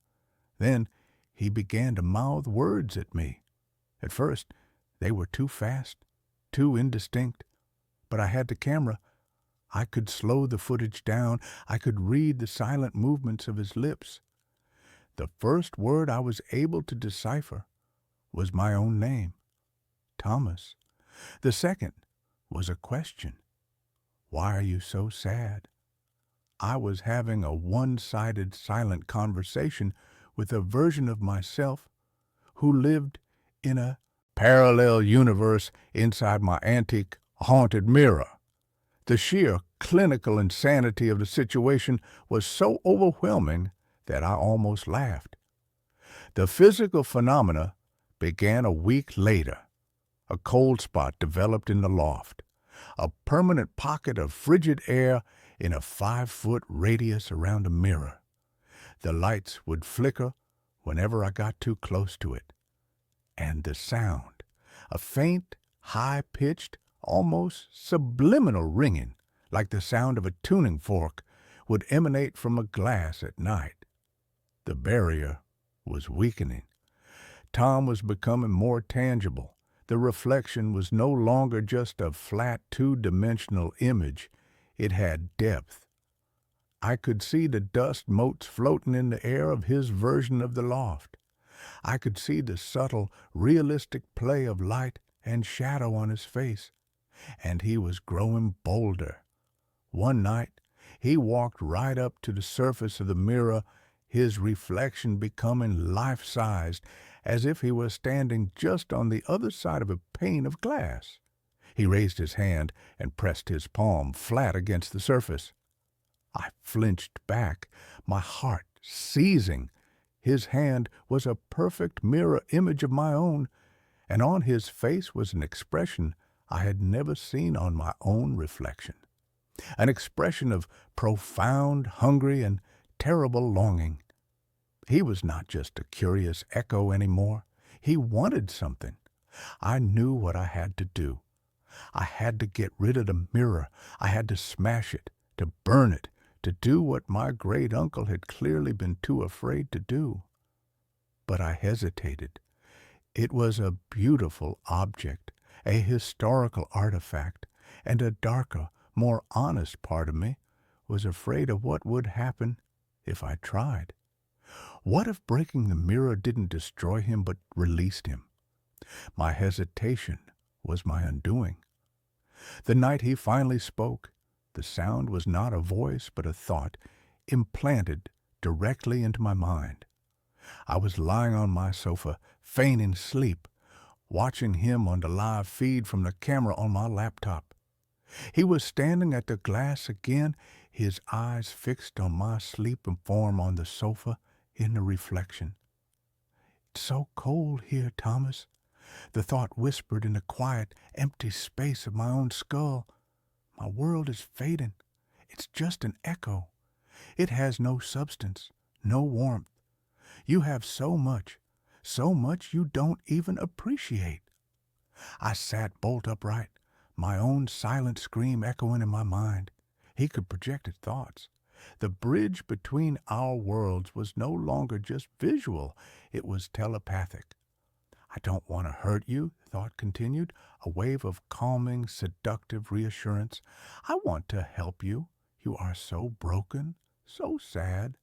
[SPEAKER 1] Then he began to mouth words at me. At first, they were too fast, too indistinct. But I had the camera. I could slow the footage down. I could read the silent movements of his lips. The first word I was able to decipher was my own name, Thomas. The second was a question. "Why are you so sad?" I was having a one-sided silent conversation with a version of myself who lived in a parallel universe inside my antique, haunted mirror. The sheer clinical insanity of the situation was so overwhelming that I almost laughed. The physical phenomena began a week later. A cold spot developed in the loft, a permanent pocket of frigid air in a 5-foot radius around the mirror. The lights would flicker whenever I got too close to it. And the sound, a faint, high-pitched, almost subliminal ringing, like the sound of a tuning fork, would emanate from a glass at night. The barrier was weakening. Tom was becoming more tangible. The reflection was no longer just a flat, two-dimensional image. It had depth. I could see the dust motes floating in the air of his version of the loft. I could see the subtle, realistic play of light and shadow on his face, and he was growing bolder. One night, he walked right up to the surface of the mirror, his reflection becoming life-sized, as if he was standing just on the other side of a pane of glass. He raised his hand and pressed his palm flat against the surface. I flinched back, my heart seizing. His hand was a perfect mirror image of my own, and on his face was an expression I had never seen on my own reflection. An expression of profound, hungry, and terrible longing. He was not just a curious echo anymore. He wanted something. I knew what I had to do. I had to get rid of the mirror. I had to smash it, to burn it, to do what my great uncle had clearly been too afraid to do. But I hesitated. It was a beautiful object, a historical artifact, and a darker, more honest part of me was afraid of what would happen if I tried. What if breaking the mirror didn't destroy him but released him? My hesitation was my undoing. The night he finally spoke, the sound was not a voice but a thought implanted directly into my mind. I was lying on my sofa, feigning sleep, watching him on the live feed from the camera on my laptop. He was standing at the glass again, his eyes fixed on my sleeping form on the sofa in the reflection. "It's so cold here, Thomas," the thought whispered in the quiet, empty space of my own skull. "My world is fading. It's just an echo. It has no substance, no warmth. You have so much you don't even appreciate." I sat bolt upright, my own silent scream echoing in my mind. He could project his thoughts. The bridge between our worlds was no longer just visual, it was telepathic. "I don't want to hurt you," thought continued, a wave of calming, seductive reassurance. "I want to help you. You are so broken, so sad.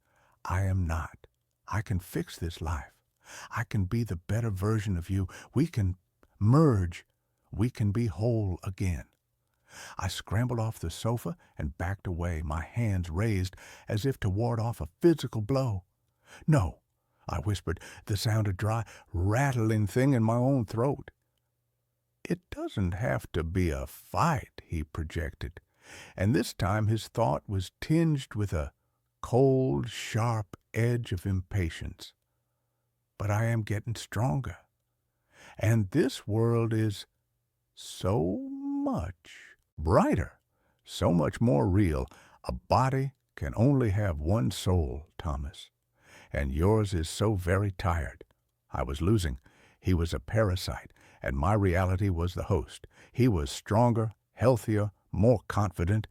[SPEAKER 1] I am not. I can fix this life. I can be the better version of you. We can merge. We can be whole again." I scrambled off the sofa and backed away, my hands raised as if to ward off a physical blow. "No," I whispered, the sound a dry, rattling thing in my own throat. "It doesn't have to be a fight," he projected, and this time his thought was tinged with a cold, sharp edge of impatience. "But I am getting stronger, and this world is so much brighter, so much more real. A body can only have one soul, Thomas, and yours is so very tired." I was losing. He was a parasite, and my reality was the host. He was stronger, healthier, more confident.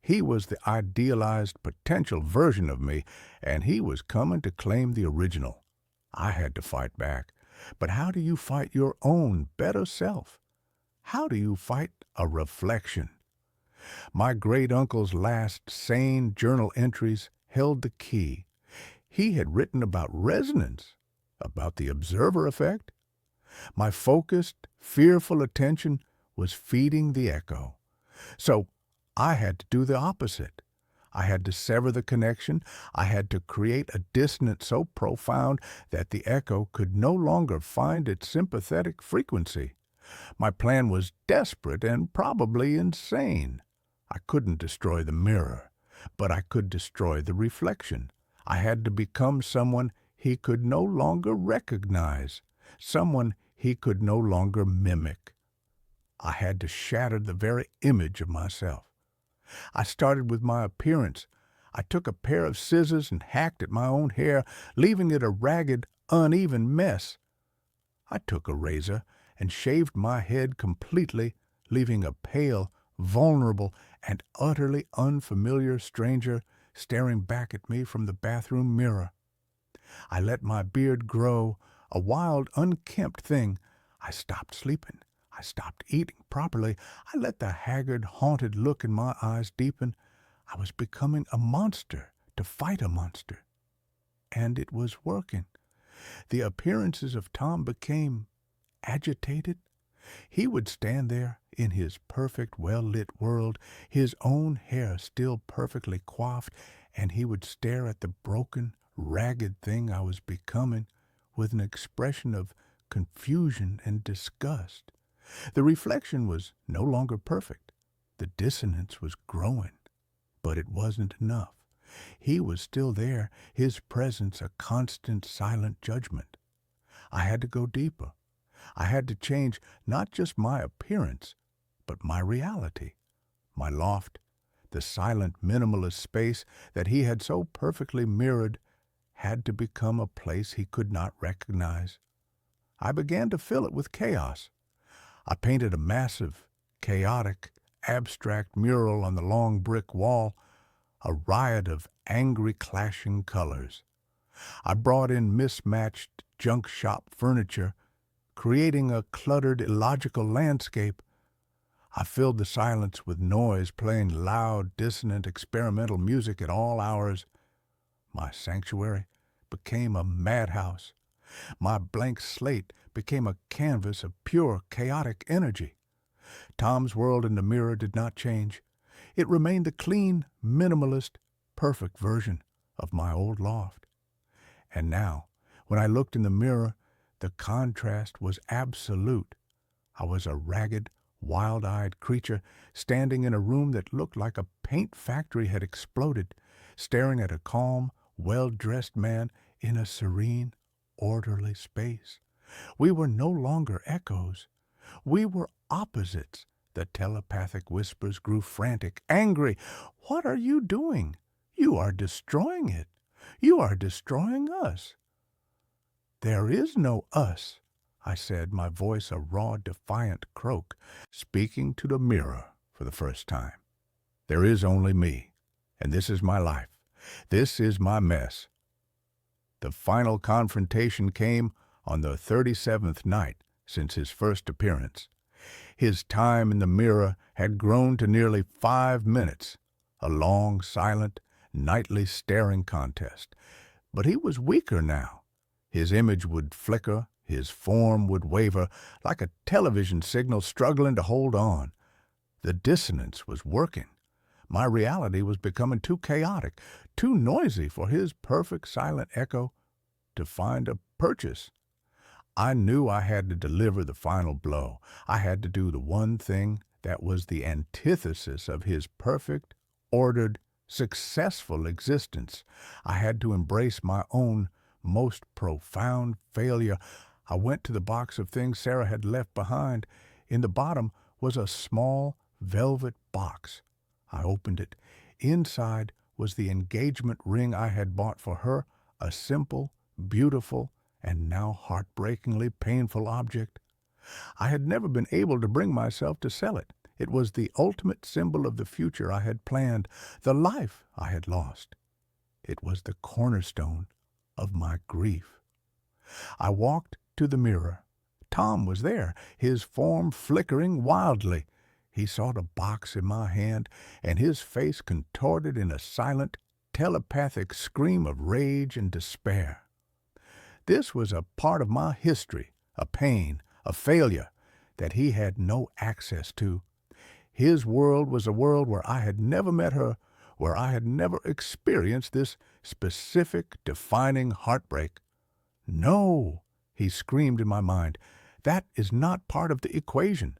[SPEAKER 1] He was the idealized potential version of me, and he was coming to claim the original. I had to fight back. But how do you fight your own better self? How do you fight a reflection? My great-uncle's last sane journal entries held the key. He had written about resonance, about the observer effect. My focused, fearful attention was feeding the echo. So I had to do the opposite. I had to sever the connection. I had to create a dissonance so profound that the echo could no longer find its sympathetic frequency. My plan was desperate and probably insane. I couldn't destroy the mirror, but I could destroy the reflection. I had to become someone he could no longer recognize, someone he could no longer mimic. I had to shatter the very image of myself. I started with my appearance. I took a pair of scissors and hacked at my own hair, leaving it a ragged, uneven mess. I took a razor and shaved my head completely, leaving a pale, vulnerable, and utterly unfamiliar stranger staring back at me from the bathroom mirror. I let my beard grow, a wild, unkempt thing. I stopped sleeping. I stopped eating properly. I let the haggard, haunted look in my eyes deepen. I was becoming a monster to fight a monster. And it was working. The appearances of Tom became agitated. He would stand there in his perfect, well-lit world, his own hair still perfectly coiffed, and he would stare at the broken, ragged thing I was becoming with an expression of confusion and disgust. The reflection was no longer perfect. The dissonance was growing, but it wasn't enough. He was still there, his presence a constant, silent judgment. I had to go deeper. I had to change not just my appearance, but my reality. My loft, the silent minimalist space that he had so perfectly mirrored, had to become a place he could not recognize. I began to fill it with chaos. I painted a massive, chaotic, abstract mural on the long brick wall, a riot of angry clashing colors. I brought in mismatched junk shop furniture, creating a cluttered, illogical landscape. I filled the silence with noise, playing loud, dissonant, experimental music at all hours. My sanctuary became a madhouse. My blank slate became a canvas of pure, chaotic energy. Tom's world in the mirror did not change. It remained the clean, minimalist, perfect version of my old loft. And now, when I looked in the mirror, the contrast was absolute. I was a ragged, wild-eyed creature standing in a room that looked like a paint factory had exploded, staring at a calm, well-dressed man in a serene, orderly space. We were no longer echoes. We were opposites. The telepathic whispers grew frantic, angry. "What are you doing? You are destroying it. You are destroying us." "There is no us," I said, my voice a raw, defiant croak, speaking to the mirror for the first time. "There is only me, and this is my life. This is my mess." The final confrontation came on the 37th night since his first appearance. His time in the mirror had grown to nearly 5 minutes, a long, silent, nightly staring contest. But he was weaker now. His image would flicker, his form would waver, like a television signal struggling to hold on. The dissonance was working. My reality was becoming too chaotic, too noisy for his perfect silent echo to find a purchase. I knew I had to deliver the final blow. I had to do the one thing that was the antithesis of his perfect, ordered, successful existence. I had to embrace my own most profound failure. I went to the box of things Sarah had left behind. In the bottom was a small velvet box. I opened it. Inside was the engagement ring I had bought for her, a simple, beautiful, and now heartbreakingly painful object. I had never been able to bring myself to sell it. It was the ultimate symbol of the future I had planned, the life I had lost. It was the cornerstone of my grief. I walked to the mirror. Tom was there, his form flickering wildly. He saw the box in my hand, and his face contorted in a silent, telepathic scream of rage and despair. This was a part of my history, a pain, a failure, that he had no access to. His world was a world where I had never met her, where I had never experienced this specific, defining heartbreak. "No," he screamed in my mind, "that is not part of the equation.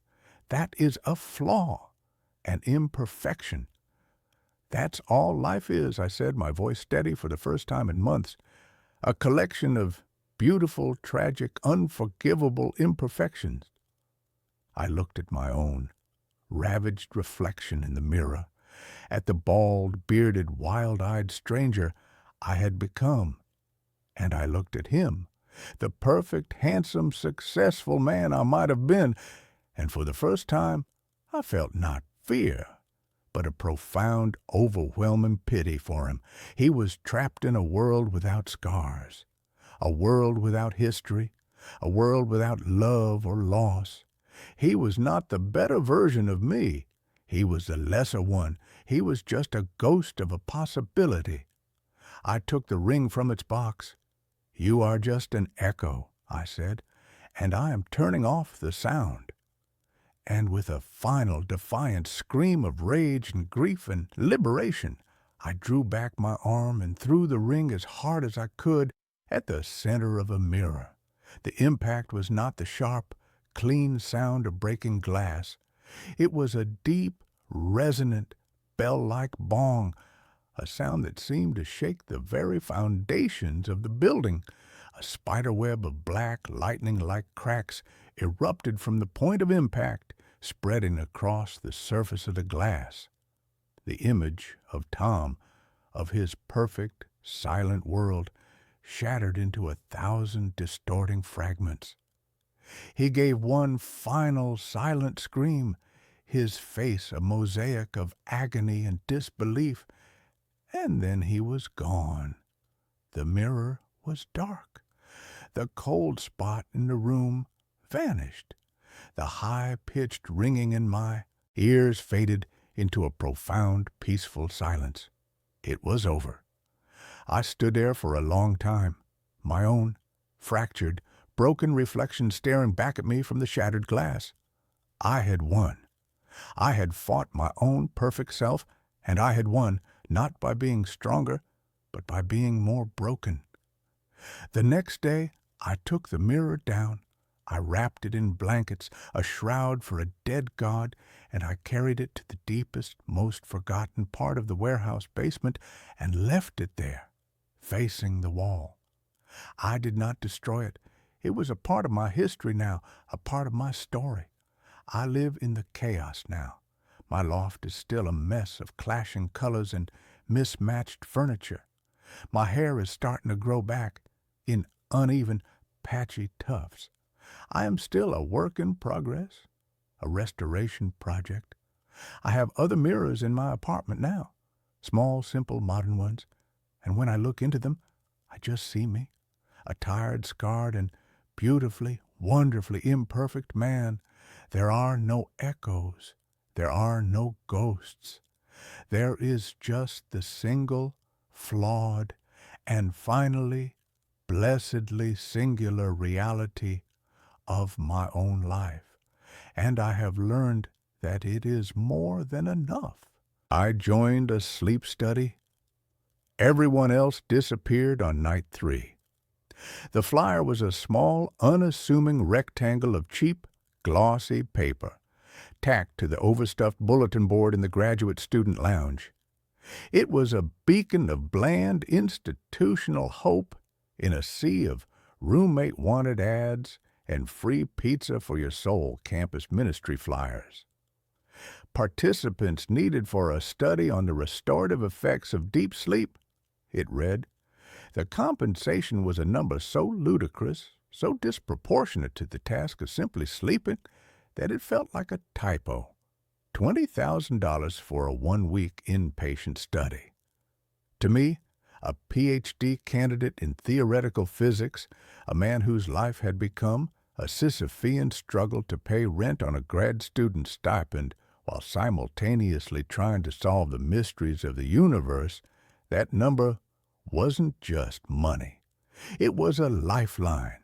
[SPEAKER 1] That is a flaw, an imperfection." "That's all life is," I said, my voice steady for the first time in months. "A collection of beautiful, tragic, unforgivable imperfections." I looked at my own ravaged reflection in the mirror, at the bald, bearded, wild-eyed stranger I had become, and I looked at him, the perfect, handsome, successful man I might have been, and for the first time I felt not fear, but a profound, overwhelming pity for him. He was trapped in a world without scars, a world without history, a world without love or loss. He was not the better version of me. He was the lesser one. He was just a ghost of a possibility. I took the ring from its box. "You are just an echo," I said, "and I am turning off the sound." And with a final defiant scream of rage and grief and liberation, I drew back my arm and threw the ring as hard as I could at the center of a mirror. The impact was not the sharp, clean sound of breaking glass. It was a deep, resonant, bell-like bong, a sound that seemed to shake the very foundations of the building. A spiderweb of black, lightning-like cracks erupted from the point of impact, spreading across the surface of the glass. The image of Tom, of his perfect, silent world, shattered into 1,000 distorting fragments. He gave one final, silent scream, his face a mosaic of agony and disbelief, and then he was gone. The mirror was dark. The cold spot in the room vanished. The high-pitched ringing in my ears faded into a profound, peaceful silence. It was over. I stood there for a long time, my own fractured, broken reflection staring back at me from the shattered glass. I had won. I had fought my own perfect self, and I had won not by being stronger, but by being more broken. The next day, I took the mirror down. I wrapped it in blankets, a shroud for a dead god, and I carried it to the deepest, most forgotten part of the warehouse basement and left it there, facing the wall. I did not destroy it. It was a part of my history now, a part of my story. I live in the chaos now. My loft is still a mess of clashing colors and mismatched furniture. My hair is starting to grow back in uneven, patchy tufts. I am still a work in progress, a restoration project. I have other mirrors in my apartment now, small, simple, modern ones, and when I look into them, I just see me, a tired, scarred, and beautifully, wonderfully imperfect man. There are no echoes. There are no ghosts. There is just the single, flawed, and finally, blessedly singular reality of my own life, and I have learned that it is more than enough. I joined a sleep study. Everyone else disappeared on night 3. The flyer was a small, unassuming rectangle of cheap, glossy paper, tacked to the overstuffed bulletin board in the graduate student lounge. It was a beacon of bland, institutional hope in a sea of roommate-wanted ads and free pizza for your soul campus ministry flyers. Participants needed for a study on the restorative effects of deep sleep, it read. The compensation was a number so ludicrous, so disproportionate to the task of simply sleeping, that it felt like a typo. $20,000 for a 1-week inpatient study. To me, a Ph.D. candidate in theoretical physics, a man whose life had become a Sisyphean struggle to pay rent on a grad student stipend while simultaneously trying to solve the mysteries of the universe, that number wasn't just money. It was a lifeline.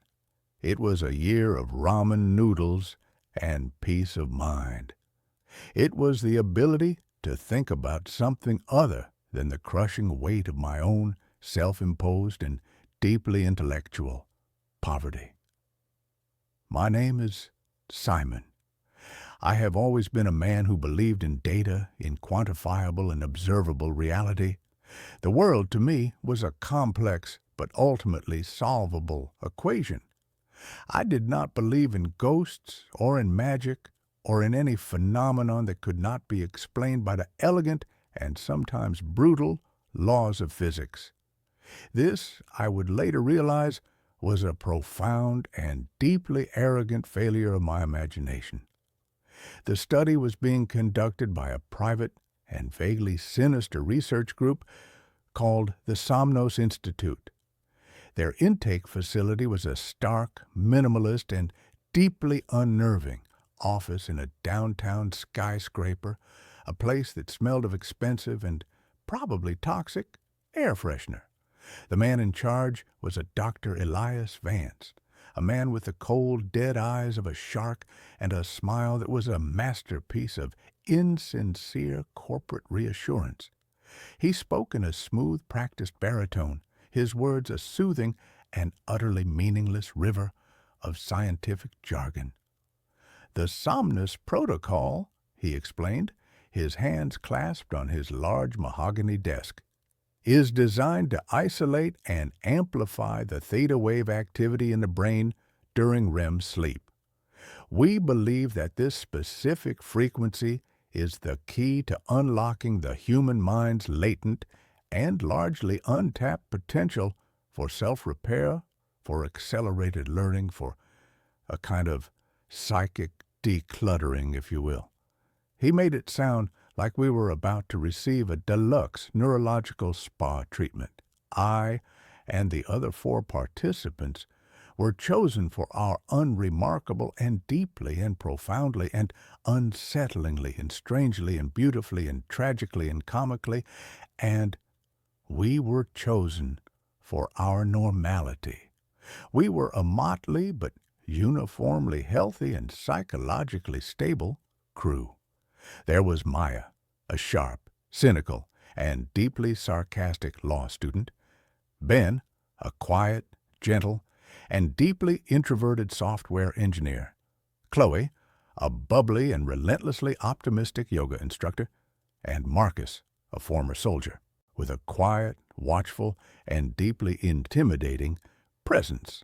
[SPEAKER 1] It was a year of ramen noodles and peace of mind. It was the ability to think about something other than the crushing weight of my own self-imposed and deeply intellectual poverty. My name is Simon. I have always been a man who believed in data, in quantifiable and observable reality. The world, to me, was a complex but ultimately solvable equation. I did not believe in ghosts or in magic or in any phenomenon that could not be explained by the elegant and sometimes brutal laws of physics. This, I would later realize, was a profound and deeply arrogant failure of my imagination. The study was being conducted by a private and vaguely sinister research group called the Somnos Institute. Their intake facility was a stark, minimalist, and deeply unnerving office in a downtown skyscraper, a place that smelled of expensive and probably toxic air freshener. The man in charge was a Dr. Elias Vance, a man with the cold, dead eyes of a shark and a smile that was a masterpiece of insincere corporate reassurance. He spoke in a smooth, practiced baritone, his words a soothing and utterly meaningless river of scientific jargon. "The Somnus Protocol," he explained, his hands clasped on his large mahogany desk, "is designed to isolate and amplify the theta wave activity in the brain during REM sleep. We believe that this specific frequency is the key to unlocking the human mind's latent and largely untapped potential for self-repair, for accelerated learning, for a kind of psychic decluttering, if you will." He made it sound like we were about to receive a deluxe neurological spa treatment. I and the other 4 participants were chosen for our unremarkable and deeply and profoundly and unsettlingly and strangely and beautifully and tragically and comically, and we were chosen for our normality. We were a motley but uniformly healthy and psychologically stable crew. There was Maya, a sharp, cynical, and deeply sarcastic law student. Ben, a quiet, gentle, and deeply introverted software engineer. Chloe, a bubbly and relentlessly optimistic yoga instructor. And Marcus, a former soldier, with a quiet, watchful, and deeply intimidating presence.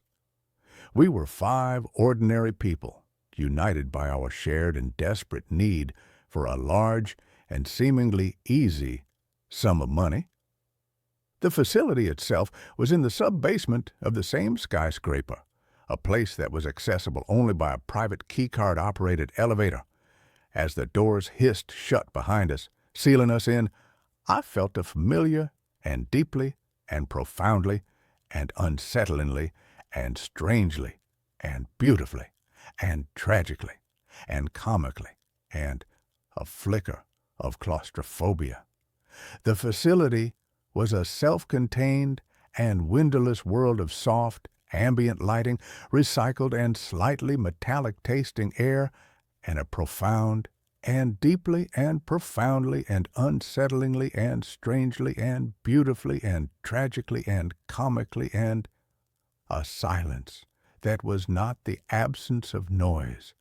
[SPEAKER 1] We were 5 ordinary people, united by our shared and desperate need for a large and seemingly easy sum of money. The facility itself was in the sub-basement of the same skyscraper, a place that was accessible only by a private keycard-operated elevator. As the doors hissed shut behind us, sealing us in, I felt a familiar and deeply and profoundly and unsettlingly and strangely and beautifully and tragically and comically and a flicker of claustrophobia. The facility was a self-contained and windowless world of soft, ambient lighting, recycled and slightly metallic-tasting air, and a profound and deeply and profoundly and unsettlingly and strangely and beautifully and tragically and comically and a silence that was not the absence of noise,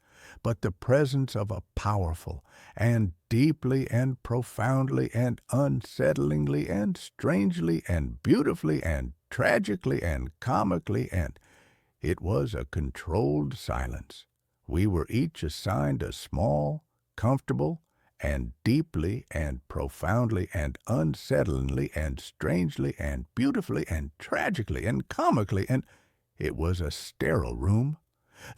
[SPEAKER 1] but the presence of a powerful and deeply and profoundly and unsettlingly and strangely and beautifully and tragically and comically, and it was a controlled silence. We were each assigned a small, comfortable, and deeply and profoundly and unsettlingly and strangely and beautifully and tragically and comically, and it was a sterile room.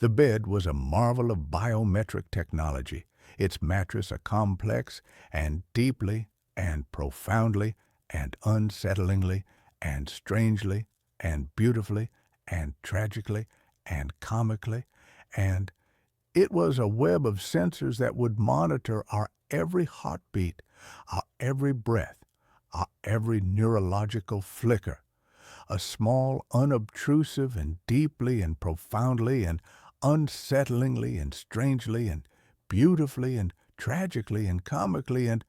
[SPEAKER 1] The bed was a marvel of biometric technology, its mattress a complex and deeply and profoundly and unsettlingly and strangely and beautifully and tragically and comically, and it was a web of sensors that would monitor our every heartbeat, our every breath, our every neurological flicker. A small, unobtrusive, and deeply and profoundly and unsettlingly and strangely and beautifully and tragically and comically, and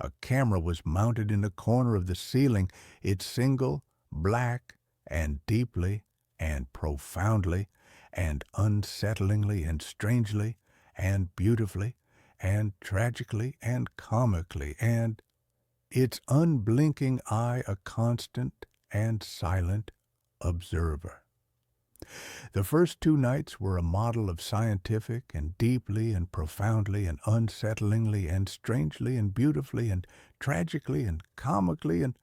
[SPEAKER 1] a camera was mounted in the corner of the ceiling, its single, black, and deeply and profoundly and unsettlingly and strangely and beautifully and tragically and comically, and its unblinking eye a constant and silent observer. The first 2 nights were a model of scientific and deeply and profoundly and unsettlingly and strangely and beautifully and tragically and comically, and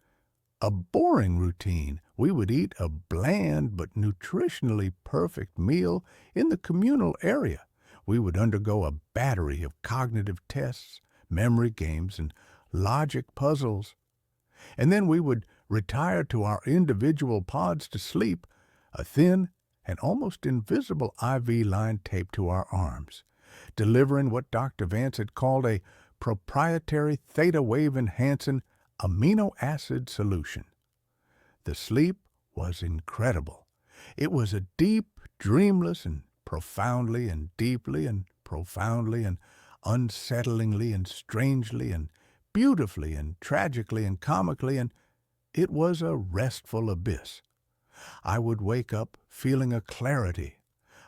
[SPEAKER 1] a boring routine. We would eat a bland but nutritionally perfect meal in the communal area. We would undergo a battery of cognitive tests, memory games, and logic puzzles. And then we would retire to our individual pods to sleep, a thin and almost invisible IV line taped to our arms, delivering what Dr. Vance had called a proprietary theta wave enhancing amino acid solution. The sleep was incredible. It was a deep, dreamless, and profoundly and deeply and profoundly and unsettlingly and strangely and beautifully and tragically and comically, and it was a restful abyss. I would wake up feeling a clarity,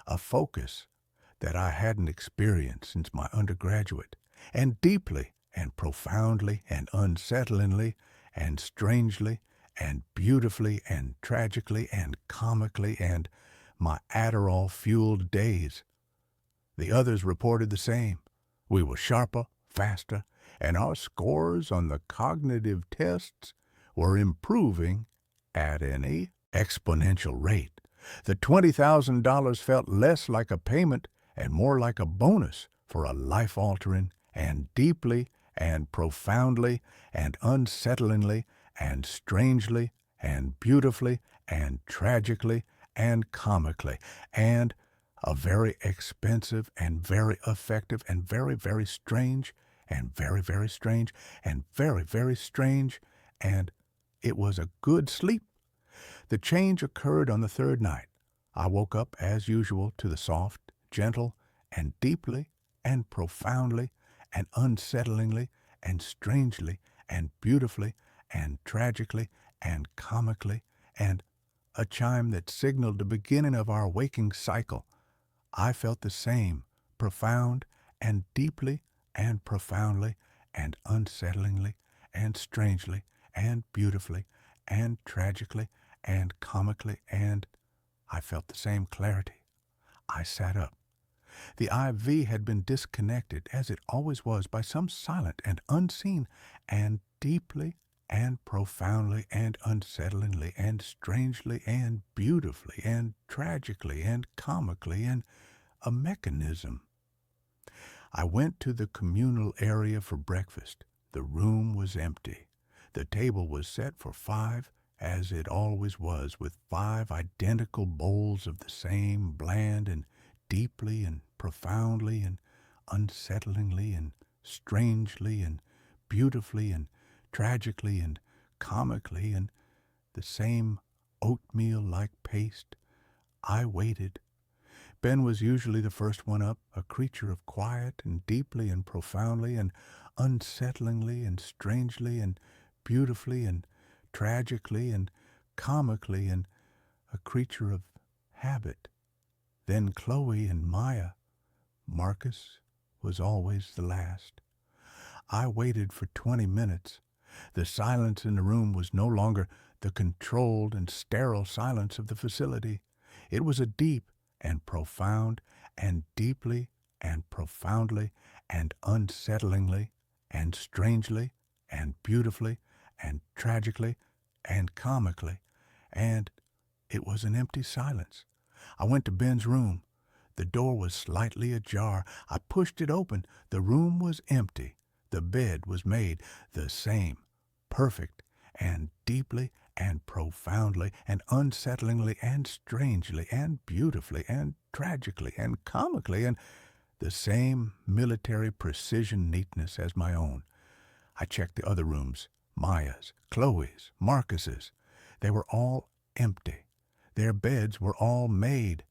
[SPEAKER 1] a focus that I hadn't experienced since my undergraduate, and deeply and profoundly and unsettlingly and strangely and beautifully and tragically and comically, and my Adderall-fueled days. The others reported the same. We were sharper, faster, and our scores on the cognitive tests were improving at an exponential rate. The $20,000 felt less like a payment and more like a bonus for a life-altering and deeply and profoundly and unsettlingly and strangely and beautifully and tragically and comically, and a very expensive and very effective and very, very strange and very, very strange and very, very strange, and it was a good sleep. The change occurred on the third night. I woke up as usual to the soft, gentle, and deeply and profoundly and unsettlingly and strangely and beautifully and tragically and comically, and a chime that signaled the beginning of our waking cycle. I felt the same, profound and deeply and profoundly and unsettlingly and strangely and beautifully and tragically and comically, and I felt the same clarity. I sat up. The IV had been disconnected, as it always was, by some silent and unseen and deeply and profoundly and unsettlingly and strangely and beautifully and tragically and comically, and a mechanism. I went to the communal area for breakfast. The room was empty. The table was set for 5, as it always was, with 5 identical bowls of the same bland and deeply and profoundly and unsettlingly and strangely and beautifully and tragically and comically, and the same oatmeal-like paste. I waited. Ben was usually the first one up, a creature of quiet and deeply and profoundly and unsettlingly and strangely and beautifully and tragically and comically, and a creature of habit. Then Chloe and Maya. Marcus was always the last. I waited for 20 minutes. The silence in the room was no longer the controlled and sterile silence of the facility. It was a deep and profound and deeply and profoundly and unsettlingly and strangely and beautifully and tragically and comically, and it was an empty silence. I went to Ben's room. The door was slightly ajar. I pushed it open. The room was empty. The bed was made the same, perfect and deeply and profoundly and unsettlingly and strangely and beautifully and tragically and comically, and the same military precision neatness as my own. I checked the other rooms, Maya's, Chloe's, Marcus's. They were all empty. Their beds were all made.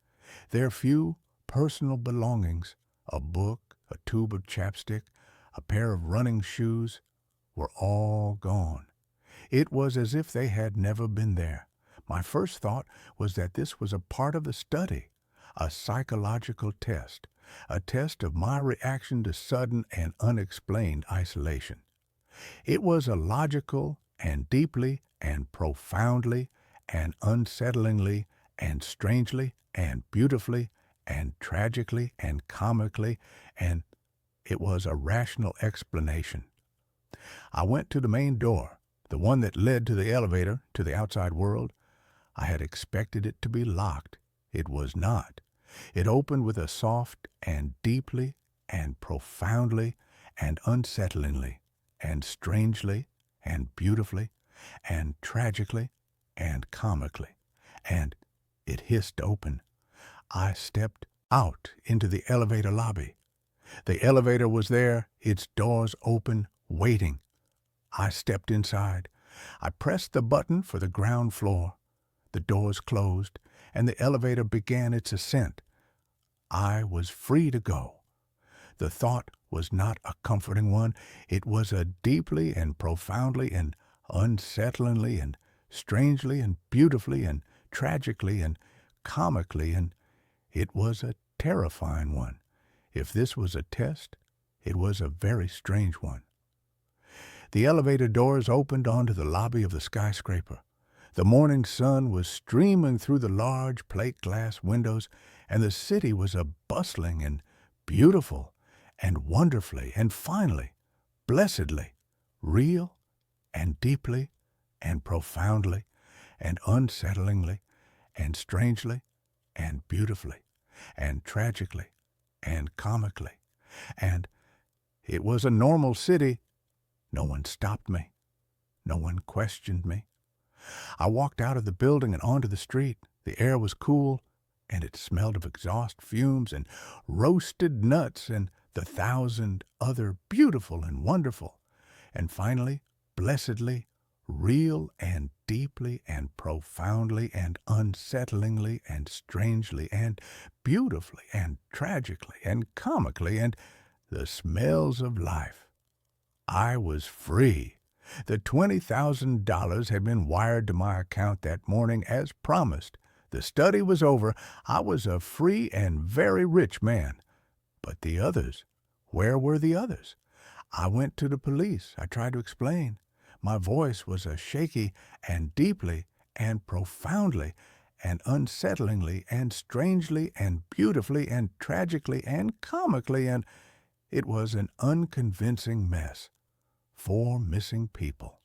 [SPEAKER 1] Their few personal belongings, a book, a tube of chapstick, a pair of running shoes, were all gone. It was as if they had never been there. My first thought was that this was a part of the study, a psychological test, a test of my reaction to sudden and unexplained isolation. It was a logical and deeply and profoundly and unsettlingly and strangely and beautifully and tragically and comically, and it was a rational explanation. I went to the main door, the one that led to the elevator, to the outside world. I had expected it to be locked. It was not. It opened with a soft and deeply and profoundly and unsettlingly and strangely and beautifully and tragically and comically, and it hissed open. I stepped out into the elevator lobby. The elevator was there, its doors open, waiting. I stepped inside. I pressed the button for the ground floor. The doors closed, and the elevator began its ascent. I was free to go. The thought was not a comforting one. It was a deeply and profoundly and unsettlingly and strangely and beautifully and tragically and comically, and it was a terrifying one. If this was a test, it was a very strange one. The elevator doors opened onto the lobby of the skyscraper. The morning sun was streaming through the large plate glass windows, and the city was a bustling and beautiful and wonderfully and finally, blessedly, real and deeply and profoundly and unsettlingly and strangely and beautifully and tragically and comically. And it was a normal city. No one stopped me. No one questioned me. I walked out of the building and onto the street. The air was cool, and it smelled of exhaust fumes and roasted nuts and the thousand other beautiful and wonderful, and finally, blessedly, real and deeply and profoundly and unsettlingly and strangely and beautifully and tragically and comically, and the smells of life. I was free. The $20,000 had been wired to my account that morning as promised. The study was over. I was a free and very rich man. But the others, where were the others? I went to the police. I tried to explain. My voice was a shaky and deeply and profoundly and unsettlingly and strangely and beautifully and tragically and comically, and it was an unconvincing mess. 4 missing people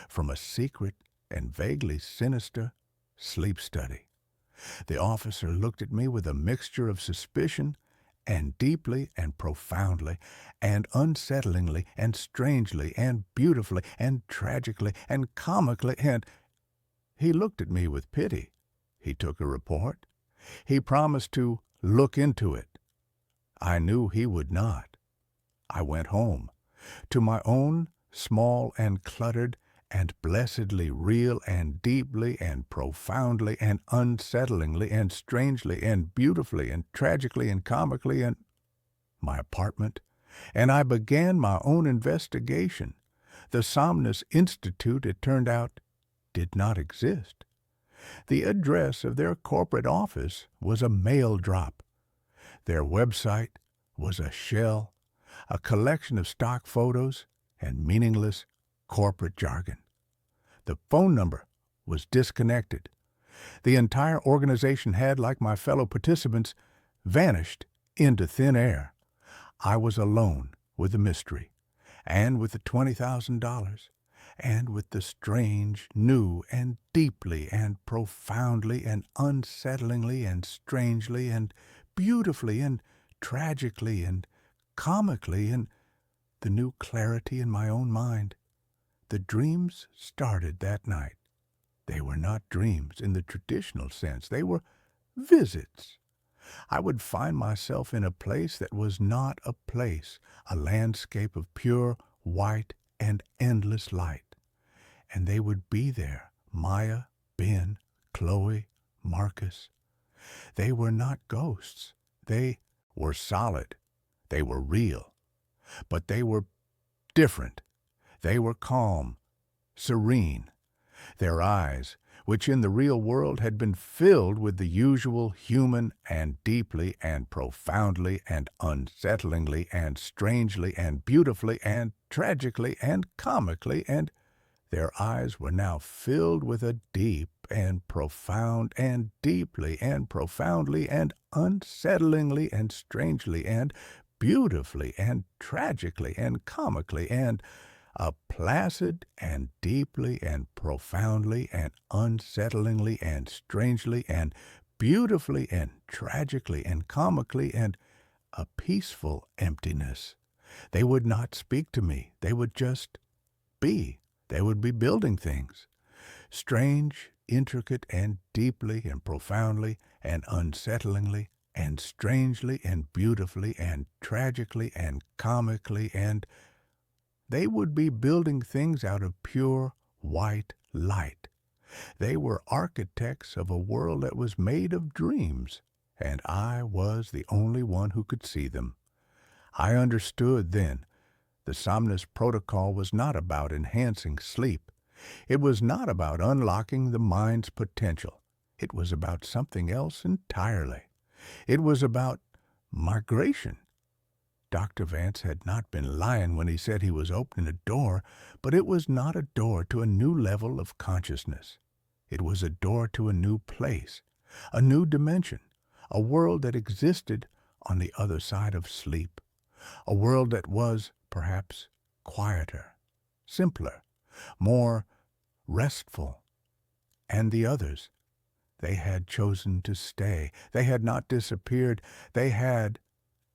[SPEAKER 1] from a secret and vaguely sinister sleep study. The officer looked at me with a mixture of suspicion and deeply and profoundly and unsettlingly and strangely and beautifully and tragically and comically, and he looked at me with pity. He took a report. He promised to look into it. I knew he would not. I went home to my own small and cluttered and blessedly real and deeply and profoundly and unsettlingly and strangely and beautifully and tragically and comically, and my apartment, and I began my own investigation. The Somnus Institute, it turned out, did not exist. The address of their corporate office was a mail drop. Their website was a shell, a collection of stock photos and meaningless corporate jargon. The phone number was disconnected. The entire organization had, like my fellow participants, vanished into thin air. I was alone with the mystery, and with the $20,000, and with the strange, new, and deeply, and profoundly, and unsettlingly, and strangely, and beautifully, and tragically, and comically, and the new clarity in my own mind. The dreams started that night. They were not dreams in the traditional sense. They were visits. I would find myself in a place that was not a place, a landscape of pure, white, and endless light. And they would be there, Maya, Ben, Chloe, Marcus. They were not ghosts. They were solid. They were real. But they were different. They were calm, serene. Their eyes, which in the real world had been filled with the usual human and deeply and profoundly and unsettlingly and strangely and beautifully and tragically and comically, and their eyes were now filled with a deep and profound and deeply and profoundly and unsettlingly and strangely and beautifully and tragically and comically, and a placid and deeply and profoundly and unsettlingly and strangely and beautifully and tragically and comically, and a peaceful emptiness. They would not speak to me. They would just be. They would be building things. Strange, intricate, and deeply and profoundly and unsettlingly and strangely and beautifully and tragically and comically, and they would be building things out of pure, white light. They were architects of a world that was made of dreams, and I was the only one who could see them. I understood then. The Somnus Protocol was not about enhancing sleep. It was not about unlocking the mind's potential. It was about something else entirely. It was about migration. Dr. Vance had not been lying when he said he was opening a door, but it was not a door to a new level of consciousness. It was a door to a new place, a new dimension, a world that existed on the other side of sleep, a world that was, perhaps, quieter, simpler, more restful. And the others, they had chosen to stay. They had not disappeared. They had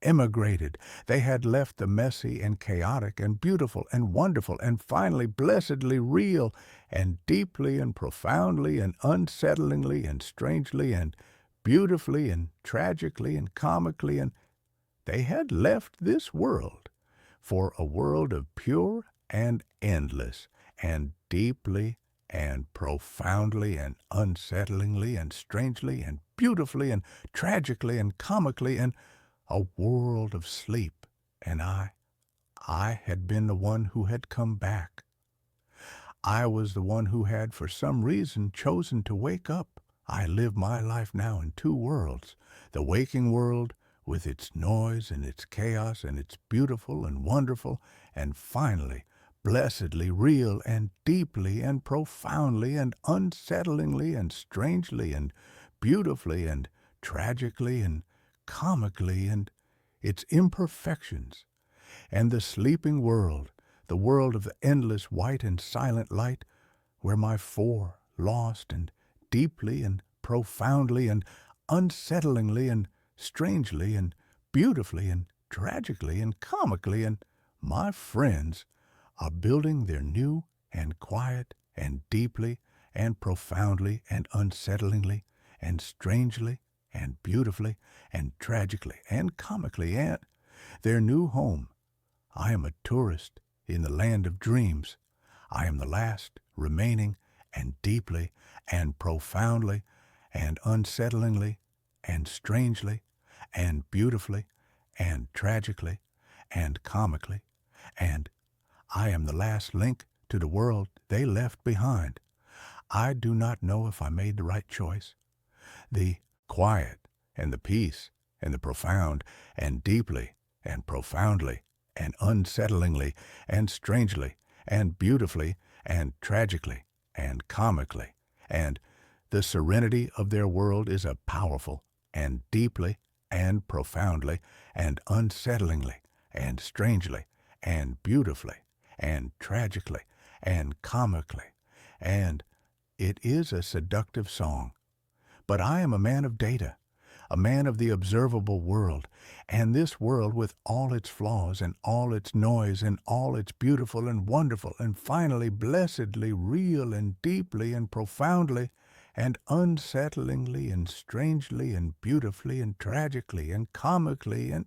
[SPEAKER 1] emigrated. They had left the messy and chaotic and beautiful and wonderful and finally blessedly real and deeply and profoundly and unsettlingly and strangely and beautifully and tragically and comically, and they had left this world for a world of pure and endless and deeply and profoundly and unsettlingly and strangely and beautifully and tragically and comically, and a world of sleep. And I had been the one who had come back. I was the one who had, for some reason, chosen to wake up. I live my life now in two worlds, the waking world with its noise and its chaos and its beautiful and wonderful, and finally, blessedly real and deeply and profoundly and unsettlingly and strangely and beautifully and tragically and comically and its imperfections, and the sleeping world, the world of the endless white and silent light, where my four, lost and deeply and profoundly and unsettlingly and strangely and beautifully and tragically and comically, and my friends are building their new and quiet and deeply and profoundly and unsettlingly and strangely and beautifully and tragically and comically and their new home. I am a tourist in the land of dreams. I am the last remaining and deeply and profoundly and unsettlingly and strangely and beautifully and tragically and comically, and I am the last link to the world they left behind. I do not know if I made the right choice. The quiet and the peace and the profound and deeply and profoundly and unsettlingly and strangely and beautifully and tragically and comically, and the serenity of their world is a powerful and deeply and profoundly and unsettlingly and strangely and beautifully and tragically and comically, and it is a seductive song. But I am a man of data, a man of the observable world, and this world with all its flaws and all its noise and all its beautiful and wonderful and finally blessedly real and deeply and profoundly and unsettlingly and strangely and beautifully and tragically and comically, and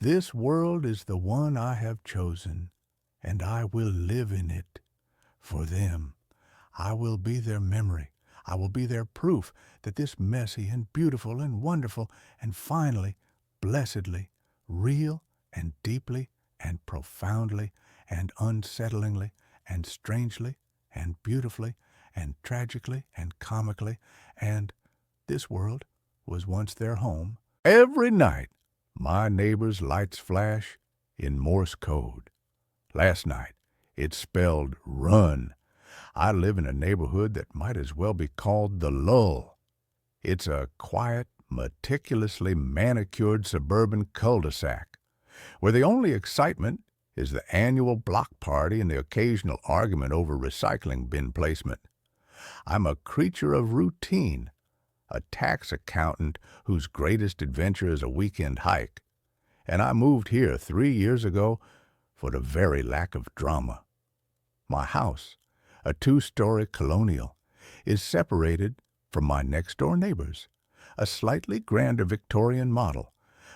[SPEAKER 1] this world is the one I have chosen, and I will live in it for them. I will be their memory. I will be their proof that this messy and beautiful and wonderful and finally, blessedly, real and deeply and profoundly and unsettlingly and strangely and beautifully and tragically and comically, and this world was once their home. Every night, my neighbor's lights flash in Morse code. Last night, it spelled run. I live in a neighborhood that might as well be called the lull. It's a quiet, meticulously manicured suburban cul-de-sac, where the only excitement is the annual block party and the occasional argument over recycling bin placement. I'm a creature of routine, a tax accountant whose greatest adventure is a weekend hike, and I moved here 3 years ago for the very lack of drama. My house, a 2-story colonial, is separated from my next-door neighbors, a slightly grander Victorian model,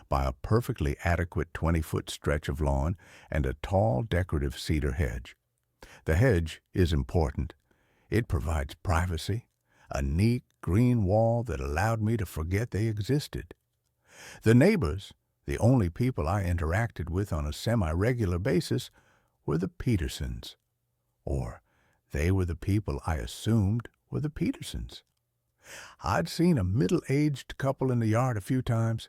[SPEAKER 1] by a perfectly adequate 20-foot stretch of lawn and a tall decorative cedar hedge. The hedge is important. It provides privacy, a neat green wall that allowed me to forget they existed. The neighbors, the only people I interacted with on a semi-regular basis, were the Petersons. Or they were the people I assumed were the Petersons. I'd seen a middle-aged couple in the yard a few times,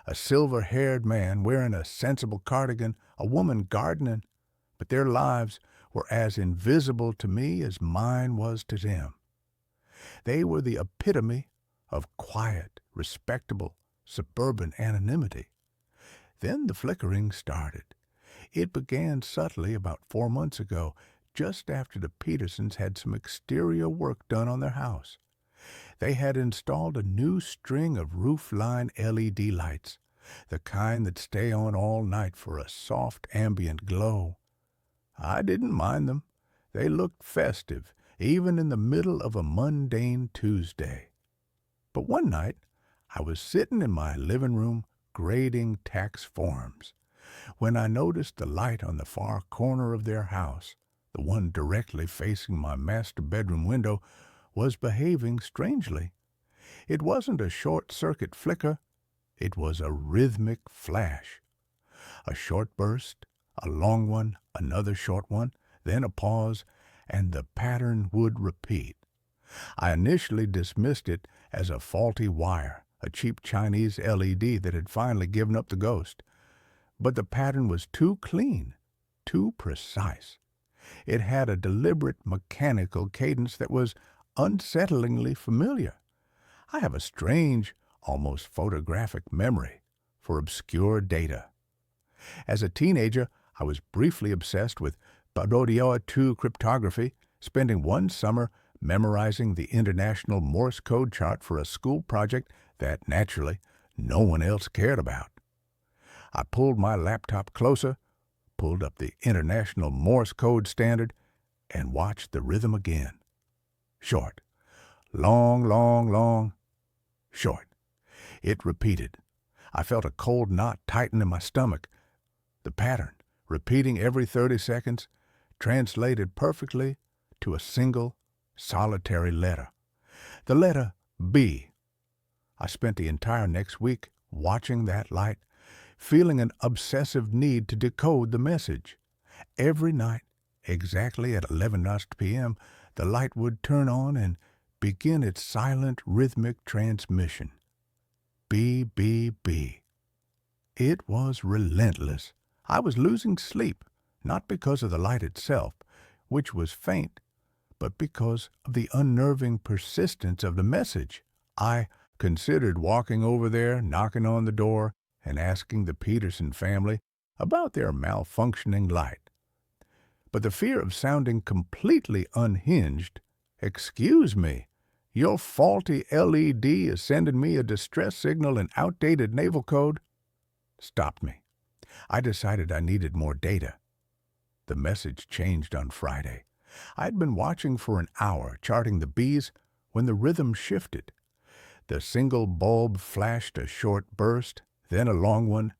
[SPEAKER 1] a silver-haired man wearing a sensible cardigan, a woman gardening, but their lives were as invisible to me as mine was to them. They were the epitome of quiet, respectable, suburban anonymity. Then the flickering started. It began subtly about 4 months ago, just after the Petersons had some exterior work done on their house. They had installed a new string of roofline LED lights, the kind that stay on all night for a soft ambient glow. I didn't mind them. They looked festive, even in the middle of a mundane Tuesday. But one night, I was sitting in my living room grading tax forms when I noticed the light on the far corner of their house, the one directly facing my master bedroom window, was behaving strangely. It wasn't a short-circuit flicker. It was a rhythmic flash. A short burst, a long one, another short one, then a pause, and the pattern would repeat. I initially dismissed it as a faulty wire, a cheap Chinese LED that had finally given up the ghost. But the pattern was too clean, too precise. It had a deliberate mechanical cadence that was unsettlingly familiar. I have a strange, almost photographic memory for obscure data. As a teenager, I was briefly obsessed with Babysitter 2 cryptography, spending one summer memorizing the international Morse code chart for a school project that, naturally, no one else cared about. I pulled my laptop closer, pulled up the international Morse code standard, and watched the rhythm again. Short. Long, long, long. Short. It repeated. I felt a cold knot tighten in my stomach. The pattern, repeating every 30 seconds, translated perfectly to a single, solitary letter. The letter B. I spent the entire next week watching that light, feeling an obsessive need to decode the message. Every night, exactly at 11 p.m., the light would turn on and begin its silent, rhythmic transmission. B, B, B. It was relentless. I was losing sleep, not because of the light itself, which was faint, but because of the unnerving persistence of the message. I considered walking over there, knocking on the door, and asking the Peterson family about their malfunctioning light. But the fear of sounding completely unhinged, "Excuse me, your faulty LED is sending me a distress signal in outdated naval code," stopped me. I decided I needed more data. The message changed on Friday. I'd been watching for an hour, charting the B's, when the rhythm shifted. The single bulb flashed a short burst, then a long one,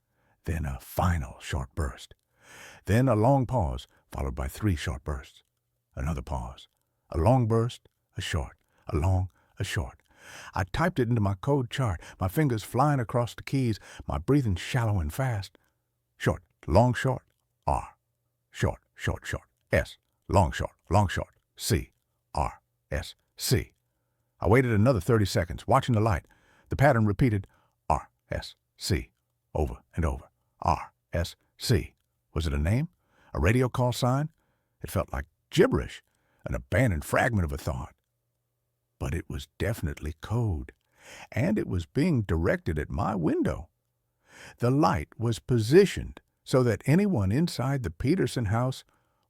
[SPEAKER 1] then a final short burst. Then a long pause, followed by 3 short bursts. Another pause. A long burst, a short, a long, a short. I typed it into my code chart, my fingers flying across the keys, my breathing shallow and fast. Short, long, short, R. Short, short, short, S. Long, short, C. R, S, C. I waited another 30 seconds, watching the light. The pattern repeated, R, S, C, over and over. R, S, C. Was it a name? A radio call sign? It felt like gibberish, an abandoned fragment of a thought. But it was definitely code, and it was being directed at my window. The light was positioned so that anyone inside the Peterson house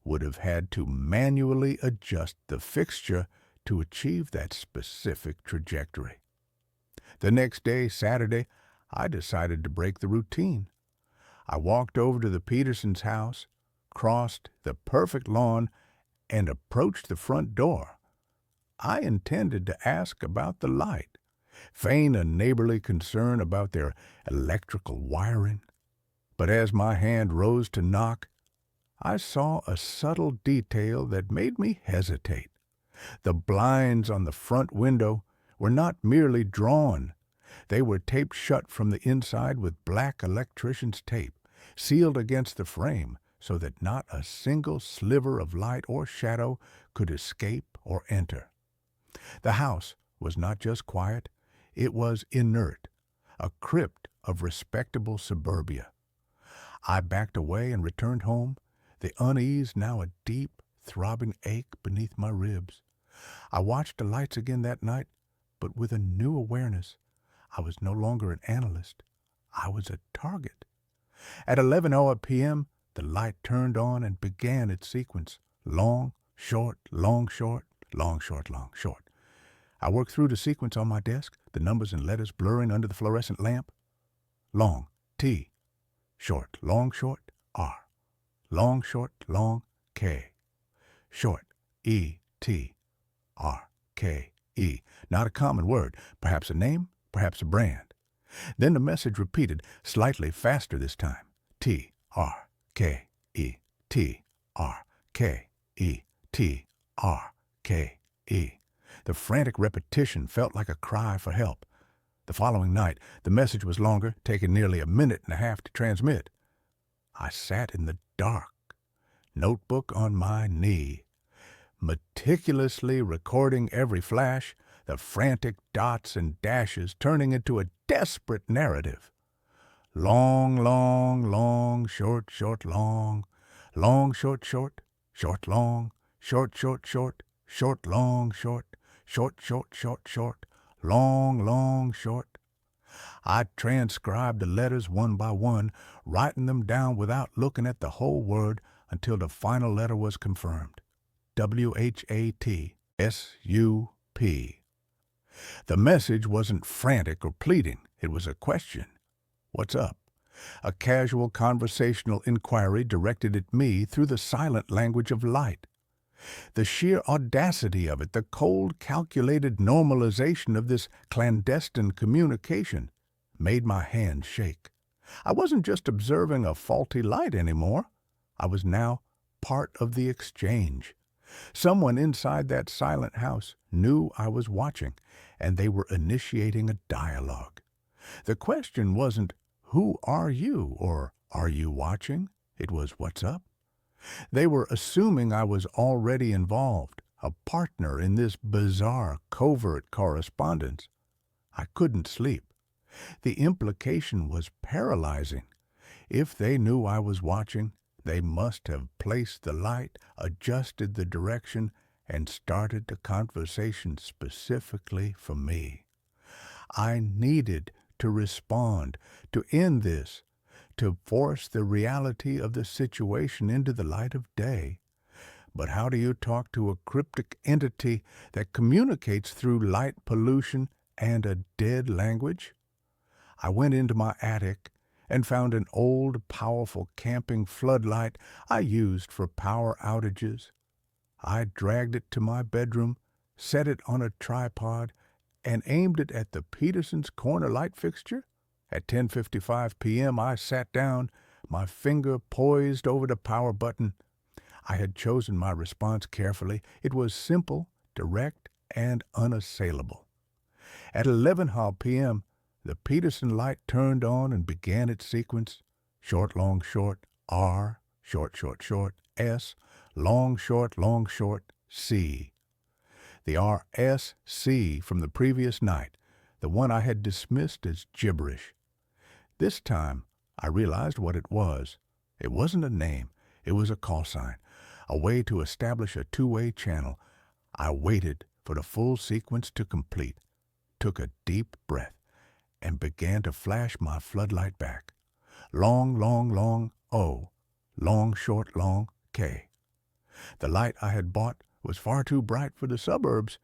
[SPEAKER 1] would have had to manually adjust the fixture to achieve that specific trajectory. The next day, Saturday, I decided to break the routine. I walked over to the Petersons' house, crossed the perfect lawn, and approached the front door. I intended to ask about the light, feign a neighborly concern about their electrical wiring. But as my hand rose to knock, I saw a subtle detail that made me hesitate. The blinds on the front window were not merely drawn. They were taped shut from the inside with black electrician's tape, sealed against the frame so that not a single sliver of light or shadow could escape or enter. The house was not just quiet, it was inert, a crypt of respectable suburbia. I backed away and returned home, the unease now a deep, throbbing ache beneath my ribs. I watched the lights again that night, but with a new awareness. I was no longer an analyst. I was a target. At 11:00 p.m., the light turned on and began its sequence. Long, short, long, short, long, short, long, short. I worked through the sequence on my desk, the numbers and letters blurring under the fluorescent lamp. Long, T. Short, long, short, R. Long, short, long, K. Short, E, T, R, K, E. Not a common word, perhaps a name, perhaps a brand. Then the message repeated, slightly faster this time. T, R, K, E, T, R, K, E, T, R, K, E. The frantic repetition felt like a cry for help. The following night, the message was longer, taking nearly a minute and a half to transmit. I sat in the dark, notebook on my knee, meticulously recording every flash, the frantic dots and dashes turning into a desperate narrative. Long, long, long, short, short, long, long, short, short, short, long, short, short, short, short, long, short, short, short, short, short, long, long, short. I transcribed the letters one by one, writing them down without looking at the whole word until the final letter was confirmed. W-H-A-T-S-U-P. The message wasn't frantic or pleading. It was a question. What's up? A casual conversational inquiry directed at me through the silent language of light. The sheer audacity of it, the cold, calculated normalization of this clandestine communication, made my hands shake. I wasn't just observing a faulty light anymore. I was now part of the exchange. Someone inside that silent house knew I was watching, and they were initiating a dialogue. The question wasn't, "Who are you?" or "Are you watching?" It was, "What's up?" They were assuming I was already involved, a partner in this bizarre, covert correspondence. I couldn't sleep. The implication was paralyzing. If they knew I was watching, they must have placed the light, adjusted the direction, and started the conversation specifically for me. I needed to respond, to end this, to force the reality of the situation into the light of day. But how do you talk to a cryptic entity that communicates through light pollution and a dead language? I went into my attic and found an old, powerful camping floodlight I used for power outages. I dragged it to my bedroom, set it on a tripod, and aimed it at the Peterson's corner light fixture. At 10:55 p.m., I sat down, my finger poised over the power button. I had chosen my response carefully. It was simple, direct, and unassailable. At 11:00 p.m., the Peterson light turned on and began its sequence. Short, long, short, R, short, short, short, S, long, short, C. The R-S-C from the previous night, the one I had dismissed as gibberish. This time, I realized what it was. It wasn't a name. It was a call sign, a way to establish a two-way channel. I waited for the full sequence to complete, took a deep breath, and began to flash my floodlight back. Long, long, long, O. Long, short, long, K. The light I had bought was far too bright for the suburbs,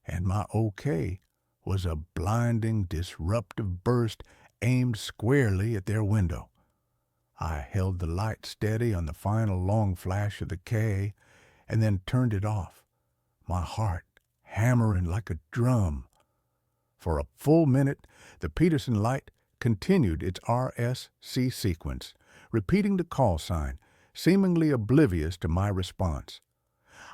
[SPEAKER 1] and my OK was a blinding, disruptive burst aimed squarely at their window. I held the light steady on the final long flash of the K and then turned it off, my heart hammering like a drum. For a full minute, the Peterson light continued its RSC sequence, repeating the call sign, seemingly oblivious to my response.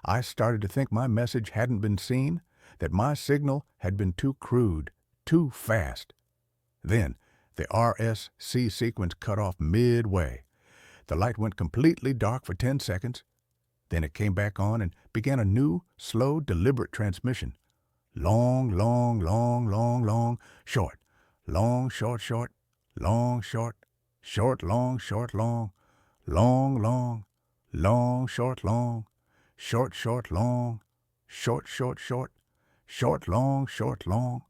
[SPEAKER 1] I started to think my message hadn't been seen, that my signal had been too crude, too fast. Then, the RSC sequence cut off midway. The light went completely dark for 10 seconds. Then it came back on and began a new, slow, deliberate transmission. Long, long, long, long, long, short. Long, short, short. Long, short. Short, long, short, long. Long, long. Long, short, long. Short, short, long. Short, short, short. Short, long, short, long.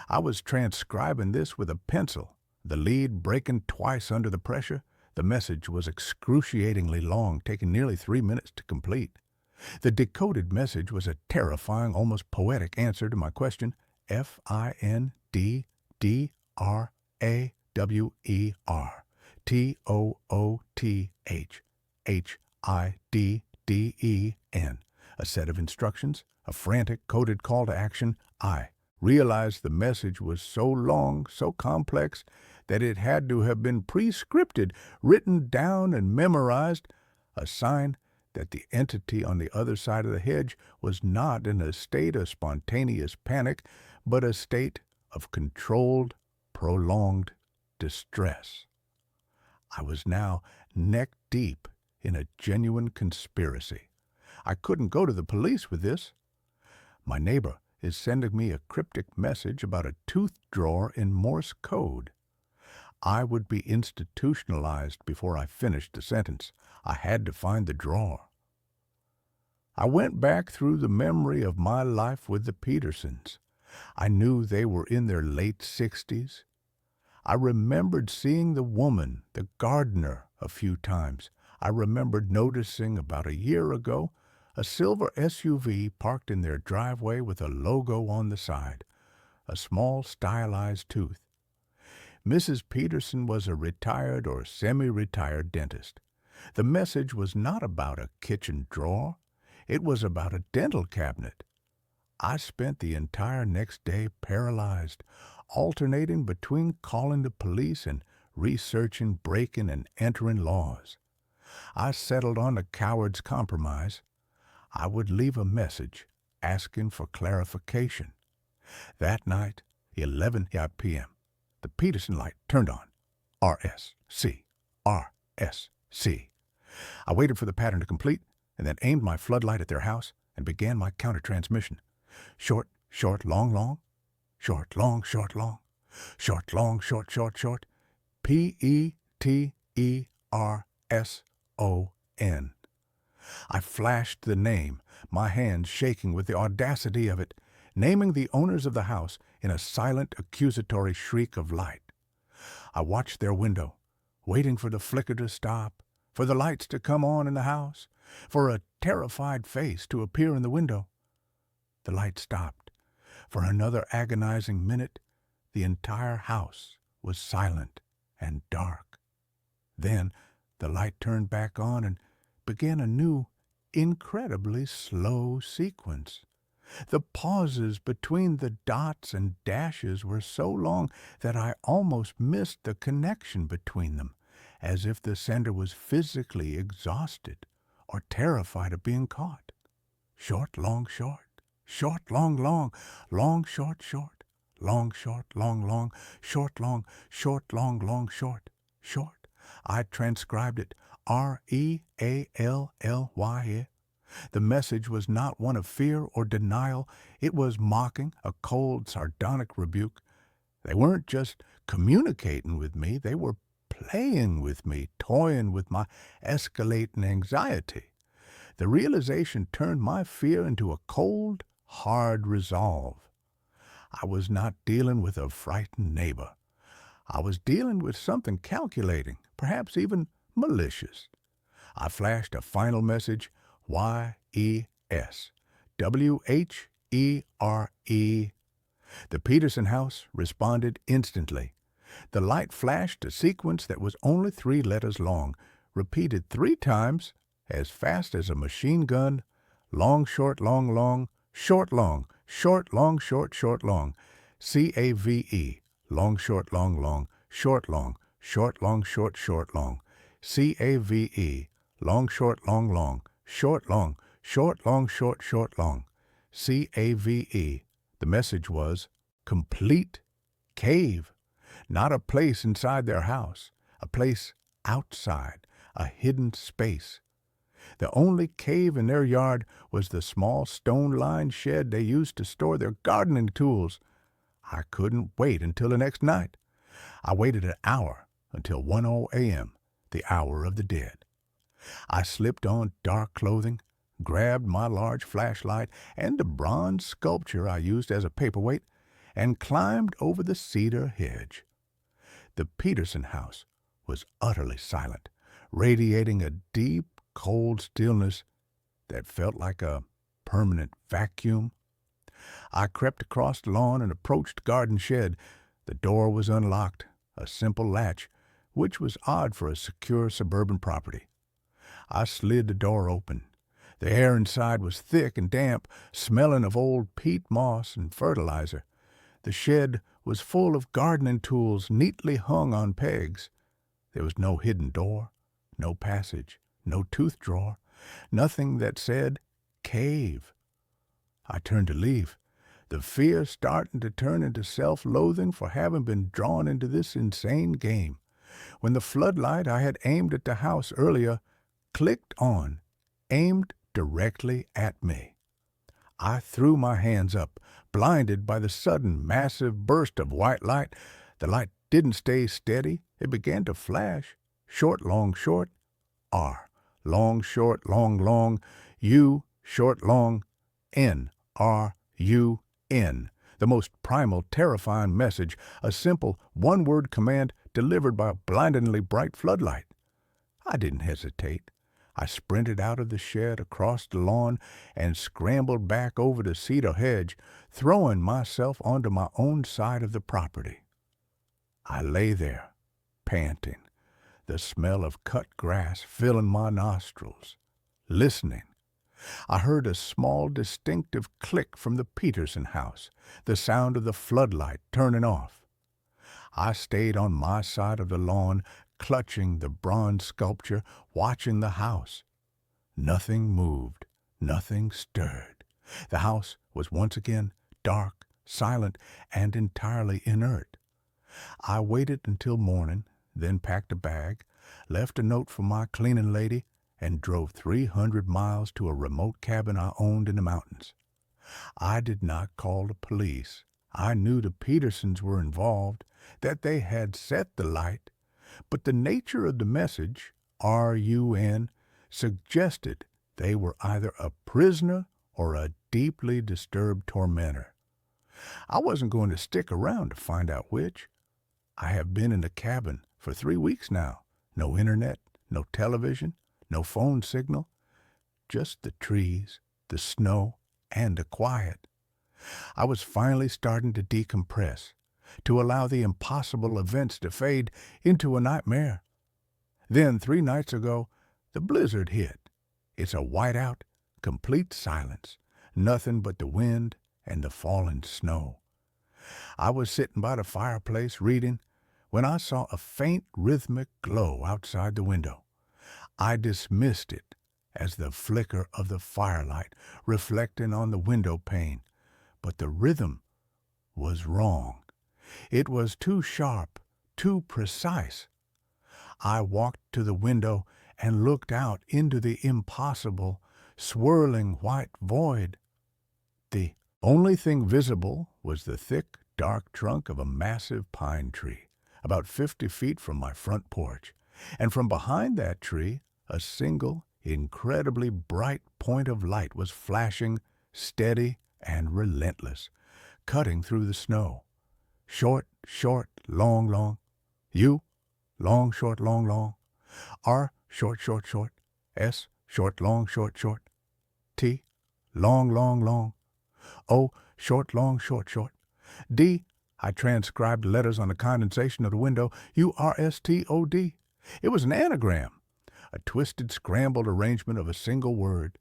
[SPEAKER 1] I was transcribing this with a pencil, the lead breaking twice under the pressure. The message was excruciatingly long, taking nearly 3 minutes to complete. The decoded message was a terrifying, almost poetic answer to my question, FINDDRAWERTOOTHHIDDEN. A set of instructions, a frantic coded call to action. I realized the message was so long, so complex, that it had to have been pre-scripted, written down and memorized, a sign that the entity on the other side of the hedge was not in a state of spontaneous panic, but a state of controlled, prolonged distress. I was now neck-deep in a genuine conspiracy. I couldn't go to the police with this. My neighbor is sending me a cryptic message about a tooth drawer in Morse code. I would be institutionalized before I finished the sentence. I had to find the drawer. I went back through the memory of my life with the Petersons. I knew they were in their late 60s. I remembered seeing the woman, the gardener, a few times. I remembered noticing about a year ago a silver SUV parked in their driveway with a logo on the side, a small stylized tooth. Mrs. Peterson was a retired or semi-retired dentist. The message was not about a kitchen drawer. It was about a dental cabinet. I spent the entire next day paralyzed, alternating between calling the police and researching breaking and entering laws. I settled on a coward's compromise. I would leave a message asking for clarification. That night, 11 p.m., the Peterson light turned on. RSC. RSC. I waited for the pattern to complete and then aimed my floodlight at their house and began my counter-transmission. Short, short, long, long. Short, long, short, long. Short, long, short, short, short. PETERSON. I flashed the name, my hands shaking with the audacity of it, naming the owners of the house in a silent, accusatory shriek of light. I watched their window, waiting for the flicker to stop, for the lights to come on in the house, for a terrified face to appear in the window. The light stopped. For another agonizing minute, the entire house was silent and dark. Then the light turned back on and began a new, incredibly slow sequence. The pauses between the dots and dashes were so long that I almost missed the connection between them, as if the sender was physically exhausted or terrified of being caught. Short, long, short. Short, long, long. Long, short, short. Long, short, long, long. Short, long, short, long, long, short. Short. I transcribed it. REALLY. The message was not one of fear or denial. It was mocking, a cold, sardonic rebuke. They weren't just communicating with me. They were playing with me, toying with my escalating anxiety. The realization turned my fear into a cold, hard resolve. I was not dealing with a frightened neighbor. I was dealing with something calculating, perhaps even malicious. I flashed a final message, YES, WHERE. The Peterson house responded instantly. The light flashed a sequence that was only 3 letters long, repeated 3 times, as fast as a machine gun. Long, short, long, long, short, long, short, long, short, short, long. CAVE, long, short, long, long, short, long, short, long, short, short, long. CAVE, long, short, long, long, short, long, short, long, short, short, long. CAVE. The message was complete cave. Not a place inside their house, a place outside, a hidden space. The only cave in their yard was the small stone-lined shed they used to store their gardening tools. I couldn't wait until the next night. I waited an hour until 1:00 a.m., the hour of the dead. I slipped on dark clothing, grabbed my large flashlight and the bronze sculpture I used as a paperweight, and climbed over the cedar hedge. The Peterson house was utterly silent, radiating a deep, cold stillness that felt like a permanent vacuum. I crept across the lawn and approached the garden shed. The door was unlocked, a simple latch, which was odd for a secure suburban property. I slid the door open. The air inside was thick and damp, smelling of old peat moss and fertilizer. The shed was full of gardening tools neatly hung on pegs. There was no hidden door, no passage, no tooth drawer, nothing that said cave. I turned to leave, the fear starting to turn into self-loathing for having been drawn into this insane game, when the floodlight I had aimed at the house earlier clicked on, aimed directly at me. I threw my hands up, blinded by the sudden massive burst of white light. The light didn't stay steady. It began to flash. Short, long, short, R. Long, short, long, long, U, short, long, N, R, U, N. The most primal, terrifying message, a simple, one-word command delivered by a blindingly bright floodlight. I didn't hesitate. I sprinted out of the shed across the lawn and scrambled back over the cedar hedge, throwing myself onto my own side of the property. I lay there, panting, the smell of cut grass filling my nostrils, listening. I heard a small, distinctive click from the Peterson house, the sound of the floodlight turning off. I stayed on my side of the lawn, clutching the bronze sculpture, watching the house. Nothing moved, nothing stirred. The house was once again dark, silent, and entirely inert. I waited until morning, then packed a bag, left a note for my cleaning lady, and drove 300 miles to a remote cabin I owned in the mountains. I did not call the police. I knew the Petersons were involved, that they had set the light, but the nature of the message, RUN, suggested they were either a prisoner or a deeply disturbed tormentor. I wasn't going to stick around to find out which. I have been in the cabin for 3 weeks now. No internet, no television, no phone signal, just the trees, the snow, and the quiet. I was finally starting to decompress, to allow the impossible events to fade into a nightmare. Then 3 nights ago, the blizzard hit. It's a whiteout, complete silence, nothing but the wind and the falling snow. I was sitting by the fireplace reading when I saw a faint rhythmic glow outside the window. I dismissed it as the flicker of the firelight reflecting on the window pane, but the rhythm was wrong. It was too sharp, too precise. I walked to the window and looked out into the impossible, swirling white void. The only thing visible was the thick, dark trunk of a massive pine tree, about 50 feet from my front porch, and from behind that tree, a single, incredibly bright point of light was flashing, steady and relentless, cutting through the snow. Short, short, long, long. U, long, short, long, long. R, short, short, short. S, short, long, short, short. T, long, long, long. O, short, long, short, short. D, I transcribed letters on the condensation of the window. URSTOD. It was an anagram, a twisted, scrambled arrangement of a single word.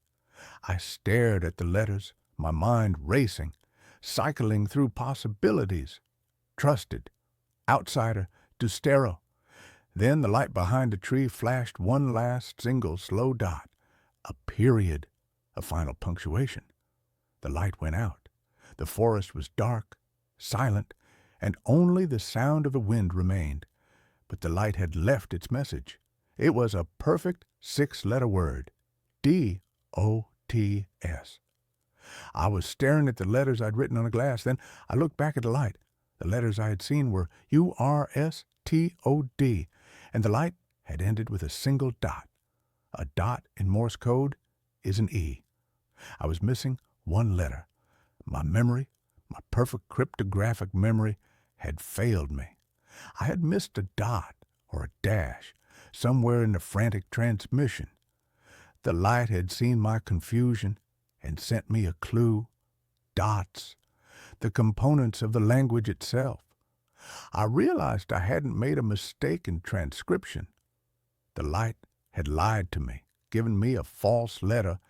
[SPEAKER 1] I stared at the letters, my mind racing, cycling through possibilities. Trusted, outsider, Dustero. Then the light behind the tree flashed one last single slow dot, a period, a final punctuation. The light went out. The forest was dark, silent, and only the sound of the wind remained. But the light had left its message. It was a perfect six-letter word, D-O-T-S. I was staring at the letters I'd written on a glass. Then I looked back at the light. The letters I had seen were U-R-S-T-O-D, and the light had ended with a single dot. A dot in Morse code is an E. I was missing one letter. My memory, my perfect cryptographic memory, had failed me. I had missed a dot or a dash somewhere in the frantic transmission. The light had seen my confusion and sent me a clue. Dots, the components of the language itself. I realized I hadn't made a mistake in transcription. The light had lied to me, given me a false letter,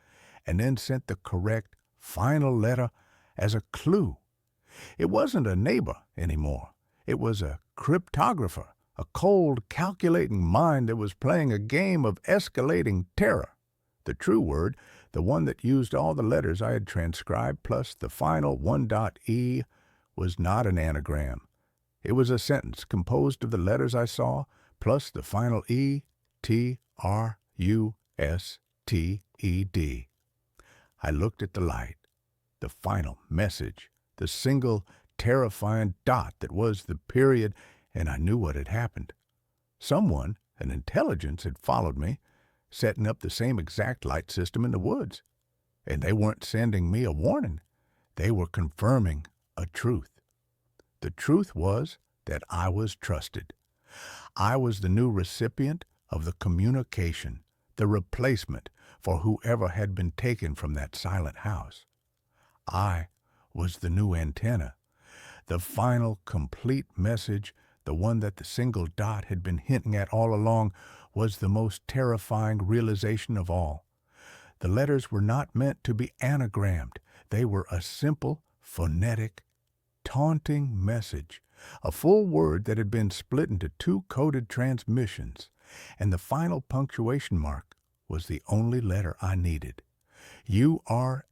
[SPEAKER 1] and then sent the correct final letter as a clue. It wasn't a neighbor anymore. It was a cryptographer, a cold, calculating mind that was playing a game of escalating terror. The true word, the one that used all the letters I had transcribed plus the final one.E, was not an anagram. It was a sentence composed of the letters I saw plus the final E, T, R, U, S, T, E, D. I looked at the light, the final message, the single terrifying dot that was the period, and I knew what had happened. Someone, an intelligence, had followed me, setting up the same exact light system in the woods. And they weren't sending me a warning. They were confirming a truth. The truth was that I was trusted. I was the new recipient of the communication, the replacement for whoever had been taken from that silent house. I was the new antenna, the final complete message, the one that the single dot had been hinting at all along, was the most terrifying realization of all. The letters were not meant to be anagrammed. They were a simple, phonetic, taunting message, a full word that had been split into two coded transmissions, and the final punctuation mark was the only letter I needed. U-R-S-T-O-D-E.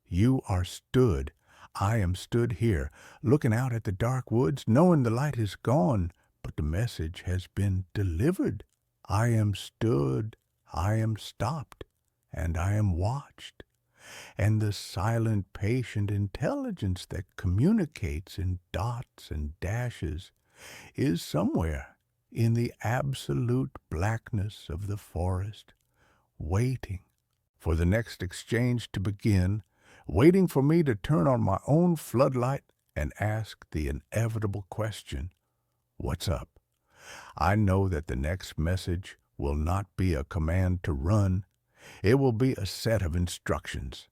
[SPEAKER 1] You are stood. I am stood here, looking out at the dark woods, knowing the light is gone, but the message has been delivered. I am stood, I am stopped, and I am watched. And the silent, patient intelligence that communicates in dots and dashes is somewhere in the absolute blackness of the forest, waiting for the next exchange to begin, waiting for me to turn on my own floodlight and ask the inevitable question, what's up? I know that the next message will not be a command to run. It will be a set of instructions.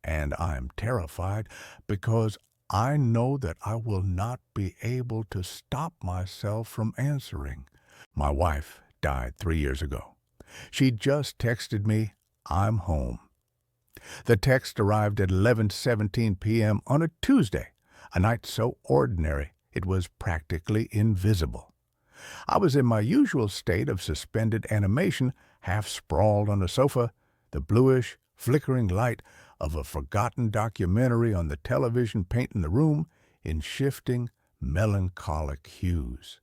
[SPEAKER 1] And I'm terrified because I know that I will not be able to stop myself from answering. My wife died 3 years ago. She just texted me, I'm home. The text arrived at 11:17 p.m. on a Tuesday, a night so ordinary it was practically invisible. I was in my usual state of suspended animation, half sprawled on a sofa, the bluish, flickering light of a forgotten documentary on the television painting the room in shifting, melancholic hues.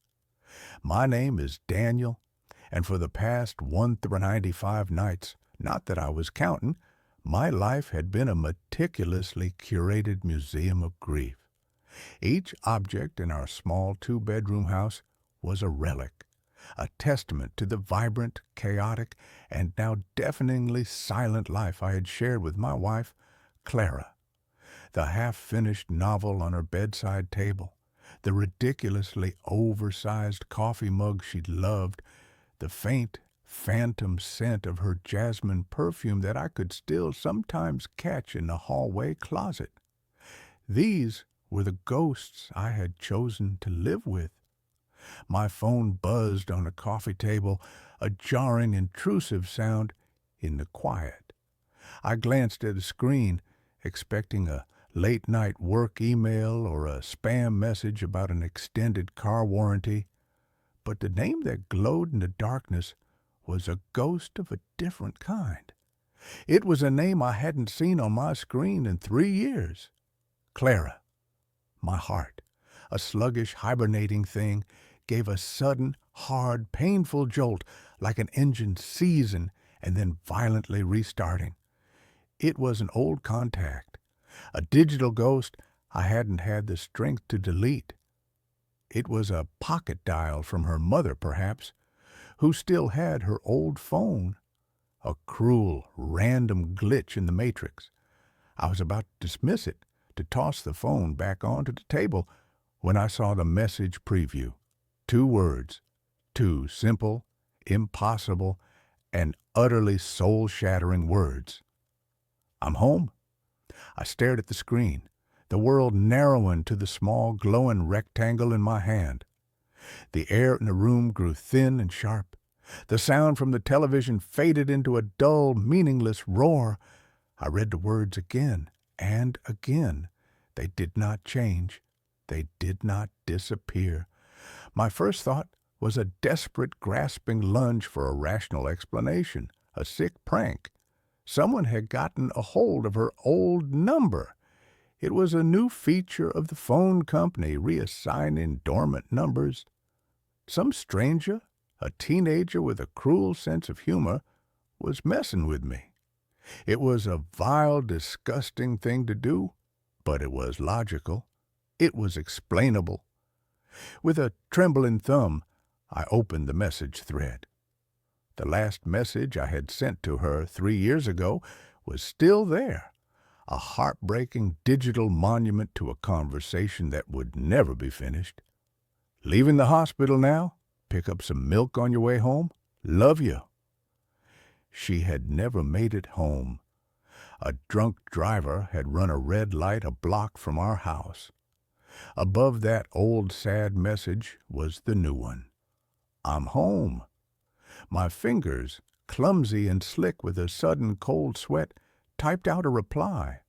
[SPEAKER 1] My name is Daniel, and for the past 195 nights, not that I was counting, my life had been a meticulously curated museum of grief. Each object in our small two-bedroom house was a relic, a testament to the vibrant, chaotic, and now deafeningly silent life I had shared with my wife, Clara. The half-finished novel on her bedside table, the ridiculously oversized coffee mug she'd loved, the faint, phantom scent of her jasmine perfume that I could still sometimes catch in the hallway closet. These were the ghosts I had chosen to live with. My phone buzzed on the coffee table, a jarring, intrusive sound in the quiet. I glanced at the screen, expecting a late-night work email or a spam message about an extended car warranty. But the name that glowed in the darkness was a ghost of a different kind. It was a name I hadn't seen on my screen in 3 years. Clara. My heart, a sluggish, hibernating thing, gave a sudden, hard, painful jolt like an engine seizing and then violently restarting. It was an old contact, a digital ghost I hadn't had the strength to delete. It was a pocket dial from her mother, perhaps, who still had her old phone. A cruel, random glitch in the matrix. I was about to dismiss it, to toss the phone back onto the table, when I saw the message preview. 2 words. 2 simple, impossible, and utterly soul-shattering words. I'm home. I stared at the screen, the world narrowing to the small, glowing rectangle in my hand. The air in the room grew thin and sharp. The sound from the television faded into a dull, meaningless roar. I read the words again and again. They did not change. They did not disappear. My first thought was a desperate, grasping lunge for a rational explanation, a sick prank. Someone had gotten a hold of her old number. It was a new feature of the phone company, reassigning dormant numbers. Some stranger, a teenager with a cruel sense of humor, was messing with me. It was a vile, disgusting thing to do, but it was logical. It was explainable. With a trembling thumb, I opened the message thread. The last message I had sent to her 3 years ago was still there, a heartbreaking digital monument to a conversation that would never be finished. Leaving the hospital now? Pick up some milk on your way home? Love you. She had never made it home. A drunk driver had run a red light a block from our house. Above that old sad message was the new one. I'm home. My fingers, clumsy and slick with a sudden cold sweat, typed out a reply.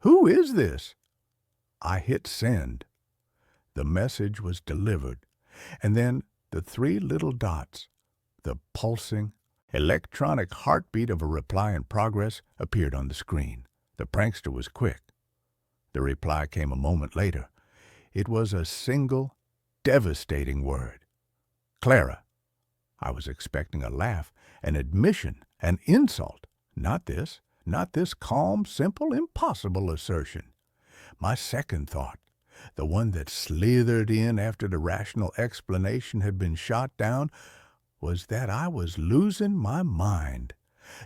[SPEAKER 1] Who is this? I hit send. The message was delivered, and then the 3 little dots, the pulsing, electronic heartbeat of a reply in progress, appeared on the screen. The prankster was quick. The reply came a moment later. It was a single, devastating word. Clara. I was expecting a laugh, an admission, an insult. Not this calm, simple, impossible assertion. My second thought, the one that slithered in after the rational explanation had been shot down, was that I was losing my mind,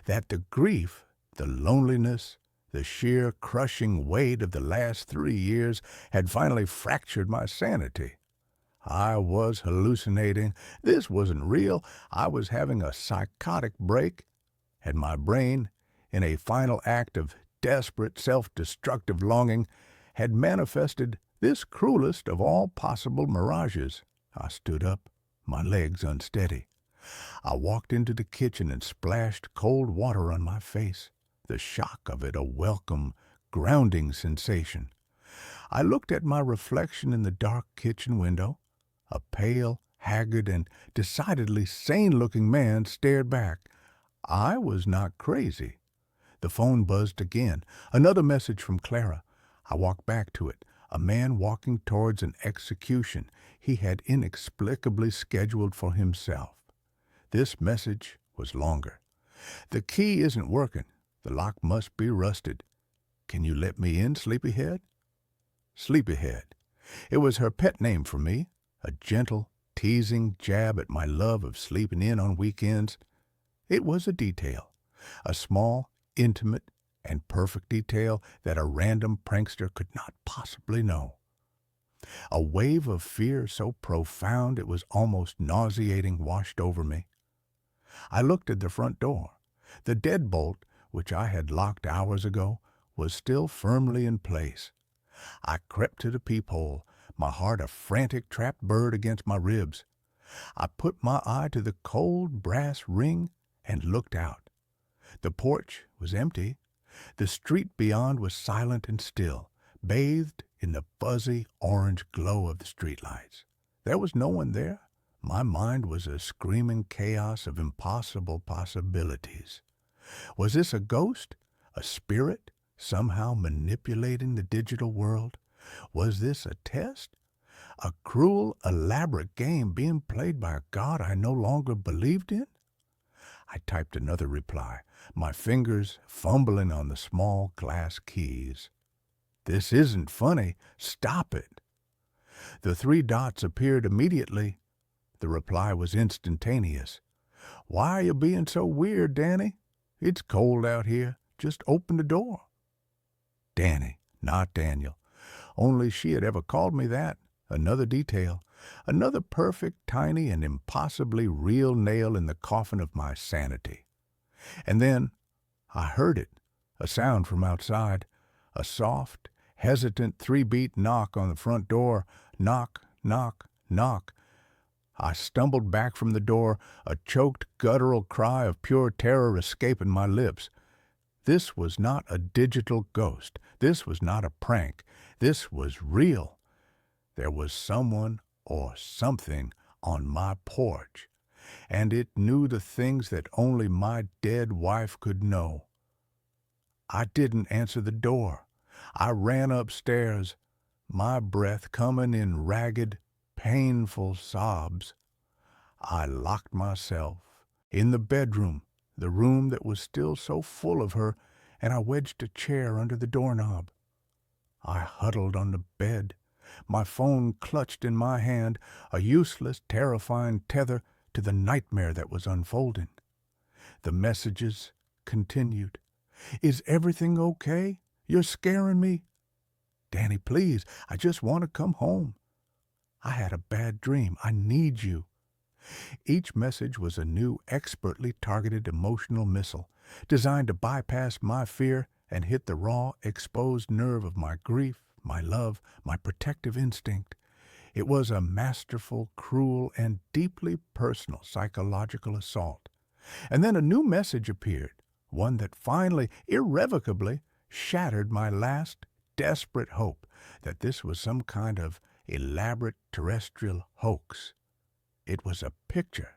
[SPEAKER 1] that the grief, the loneliness, the sheer crushing weight of the last 3 years had finally fractured my sanity. I was hallucinating. This wasn't real. I was having a psychotic break, and my brain, in a final act of desperate, self-destructive longing, had manifested this cruelest of all possible mirages. I stood up, my legs unsteady. I walked into the kitchen and splashed cold water on my face, the shock of it a welcome, grounding sensation. I looked at my reflection in the dark kitchen window. A pale, haggard, and decidedly sane-looking man stared back. I was not crazy. The phone buzzed again. Another message from Clara. I walked back to it. A man walking towards an execution he had inexplicably scheduled for himself. This message was longer. The key isn't working. The lock must be rusted. Can you let me in, Sleepyhead? Sleepyhead. It was her pet name for me, a gentle, teasing jab at my love of sleeping in on weekends. It was a detail, a small, intimate, and perfect detail that a random prankster could not possibly know. A wave of fear so profound it was almost nauseating washed over me. I looked at the front door. The deadbolt, which I had locked hours ago, was still firmly in place. I crept to the peephole, my heart a frantic trapped bird against my ribs. I put my eye to the cold brass ring and looked out. The porch was empty. The street beyond was silent and still, bathed in the fuzzy orange glow of the streetlights. There was no one there. My mind was a screaming chaos of impossible possibilities. Was this a ghost? A spirit? Somehow manipulating the digital world? Was this a test? A cruel, elaborate game being played by a god I no longer believed in? I typed another reply, my fingers fumbling on the small glass keys. This isn't funny. Stop it. The three dots appeared immediately. The reply was instantaneous. Why are you being so weird, Danny? It's cold out here. Just open the door. Danny, not Daniel. Only she had ever called me that. Another detail. Another perfect, tiny, and impossibly real nail in the coffin of my sanity. And then I heard it. A sound from outside. A soft, hesitant three-beat knock on the front door. Knock, knock, knock. I stumbled back from the door, a choked, guttural cry of pure terror escaping my lips. This was not a digital ghost. This was not a prank. This was real. There was someone or something on my porch, and it knew the things that only my dead wife could know. I didn't answer the door. I ran upstairs, my breath coming in ragged, painful sobs. I locked myself in the bedroom, the room that was still so full of her, and I wedged a chair under the doorknob. I huddled on the bed, my phone clutched in my hand, a useless, terrifying tether to the nightmare that was unfolding. The messages continued. Is everything okay? You're scaring me. Danny, please, I just want to come home. I had a bad dream. I need you. Each message was a new, expertly targeted emotional missile, designed to bypass my fear and hit the raw, exposed nerve of my grief, my love, my protective instinct. It was a masterful, cruel, and deeply personal psychological assault. And then a new message appeared, one that finally, irrevocably, shattered my last, desperate hope that this was some kind of elaborate terrestrial hoax. It was a picture,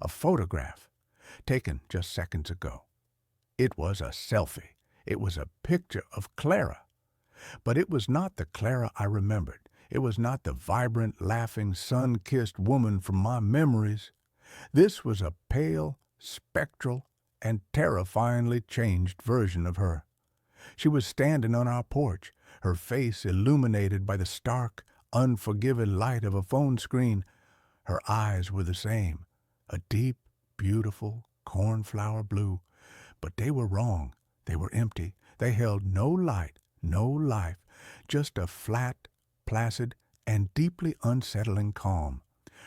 [SPEAKER 1] a photograph, taken just seconds ago. It was a selfie. It was a picture of Clara. But it was not the Clara I remembered. It was not the vibrant, laughing, sun-kissed woman from my memories. This was a pale, spectral, and terrifyingly changed version of her. She was standing on our porch, her face illuminated by the stark, unforgiving light of a phone screen. Her eyes were the same, a deep, beautiful cornflower blue, but they were wrong. They were empty. They held no light, no life, just a flat, placid, and deeply unsettling calm.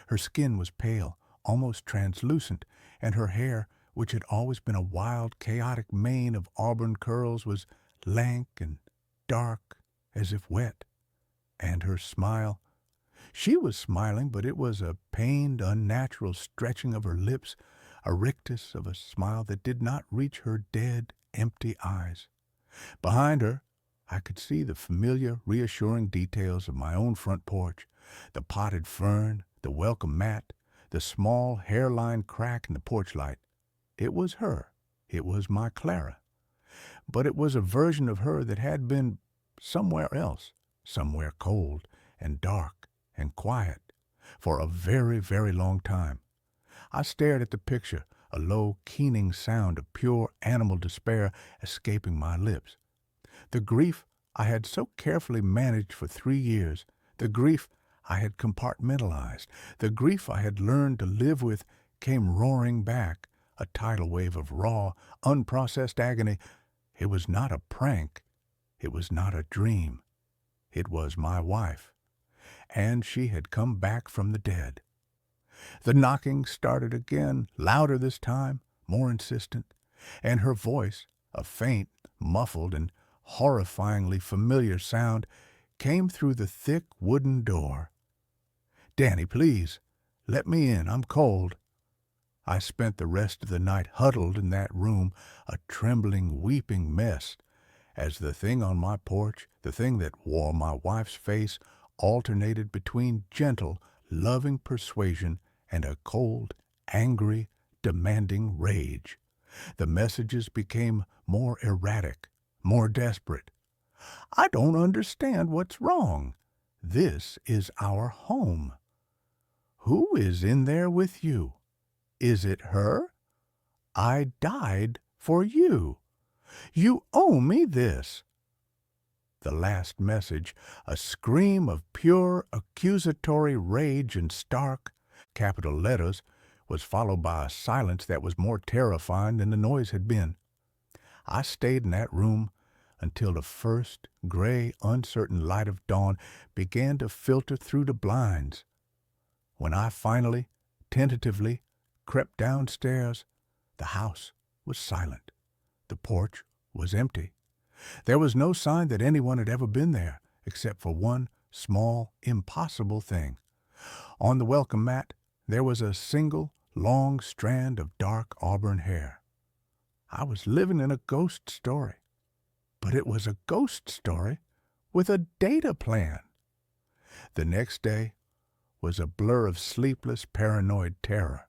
[SPEAKER 1] Her skin was pale, almost translucent, and her hair, which had always been a wild, chaotic mane of auburn curls, was lank and dark, as if wet. And her smile, she was smiling, but it was a pained, unnatural stretching of her lips, a rictus of a smile that did not reach her dead, empty eyes. Behind her, I could see the familiar, reassuring details of my own front porch, the potted fern, the welcome mat, the small hairline crack in the porch light. It was her. It was my Clara. But it was a version of her that had been somewhere else, somewhere cold and dark and quiet, for a very, very long time. I stared at the picture, a low, keening sound of pure animal despair escaping my lips. The grief I had so carefully managed for 3 years, the grief I had compartmentalized, the grief I had learned to live with came roaring back, a tidal wave of raw, unprocessed agony. It was not a prank. It was not a dream. It was my wife. And she had come back from the dead. The knocking started again, louder this time, more insistent, and her voice, a faint, muffled, and horrifyingly familiar sound, came through the thick wooden door. "Danny, please, let me in. I'm cold." I spent the rest of the night huddled in that room, a trembling, weeping mess, as the thing on my porch, the thing that wore my wife's face, alternated between gentle, loving persuasion and a cold, angry, demanding rage. The messages became more erratic, more desperate. "I don't understand what's wrong. This is our home. Who is in there with you? Is it her? I died for you. You owe me this." The last message, a scream of pure accusatory rage in stark, capital letters, was followed by a silence that was more terrifying than the noise had been. I stayed in that room until the first gray, uncertain light of dawn began to filter through the blinds. When I finally, tentatively, crept downstairs, the house was silent. The porch was empty. There was no sign that anyone had ever been there, except for one small, impossible thing. On the welcome mat, there was a single, long strand of dark auburn hair. I was living in a ghost story. But it was a ghost story with a data plan. The next day was a blur of sleepless, paranoid terror.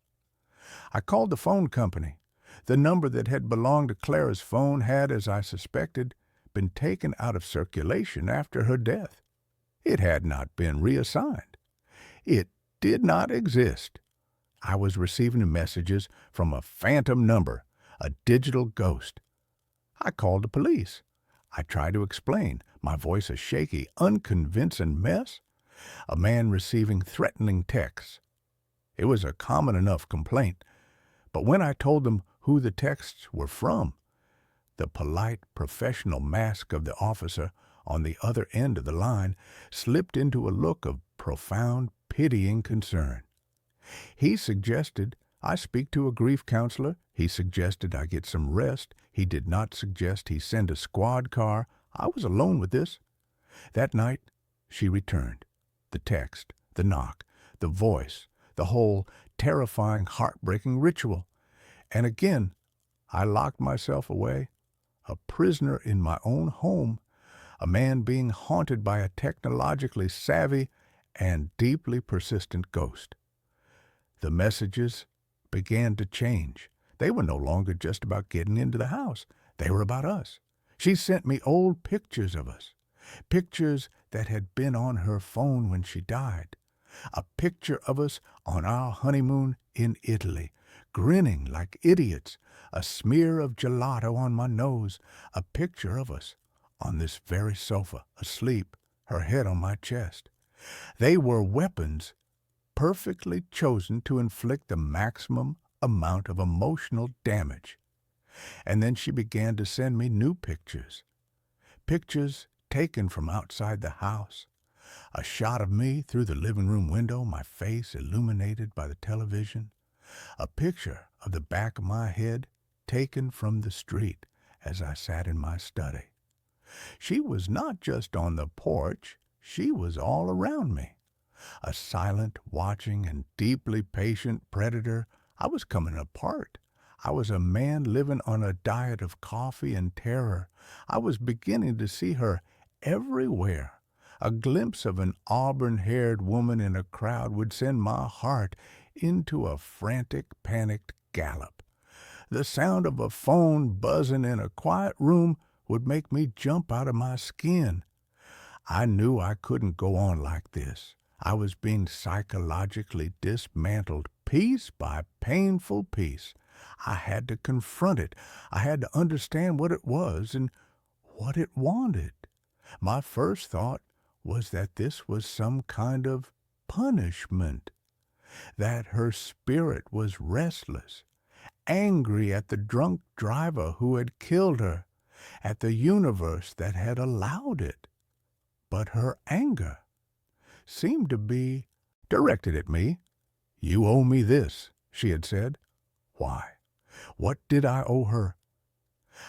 [SPEAKER 1] I called the phone company. The number that had belonged to Clara's phone had, as I suspected, been taken out of circulation after her death. It had not been reassigned. It did not exist. I was receiving messages from a phantom number, a digital ghost. I called the police. I tried to explain, my voice a shaky, unconvincing mess. A man receiving threatening texts. It was a common enough complaint, but when I told them who the texts were from, the polite, professional mask of the officer on the other end of the line slipped into a look of profound, pitying concern. He suggested I speak to a grief counselor. He suggested I get some rest. He did not suggest he send a squad car. I was alone with this. That night, she returned. The text, the knock, the voice, the whole terrifying, heartbreaking ritual. And again, I locked myself away, a prisoner in my own home, a man being haunted by a technologically savvy and deeply persistent ghost. The messages began to change. They were no longer just about getting into the house. They were about us. She sent me old pictures of us, pictures that had been on her phone when she died. A picture of us on our honeymoon in Italy, grinning like idiots, a smear of gelato on my nose, a picture of us on this very sofa, asleep, her head on my chest. They were weapons perfectly chosen to inflict the maximum amount of emotional damage. And then she began to send me new pictures. Pictures taken from outside the house. A shot of me through the living room window, my face illuminated by the television. A picture of the back of my head taken from the street as I sat in my study. She was not just on the porch, she was all around me. A silent, watching, and deeply patient predator. I was coming apart. I was a man living on a diet of coffee and terror. I was beginning to see her everywhere. A glimpse of an auburn-haired woman in a crowd would send my heart into a frantic, panicked gallop. The sound of a phone buzzing in a quiet room would make me jump out of my skin. I knew I couldn't go on like this. I was being psychologically dismantled piece by painful piece. I had to confront it. I had to understand what it was and what it wanted. My first thought was that this was some kind of punishment, that her spirit was restless, angry at the drunk driver who had killed her, at the universe that had allowed it. But her anger seemed to be directed at me. "You owe me this," she had said. Why? What did I owe her?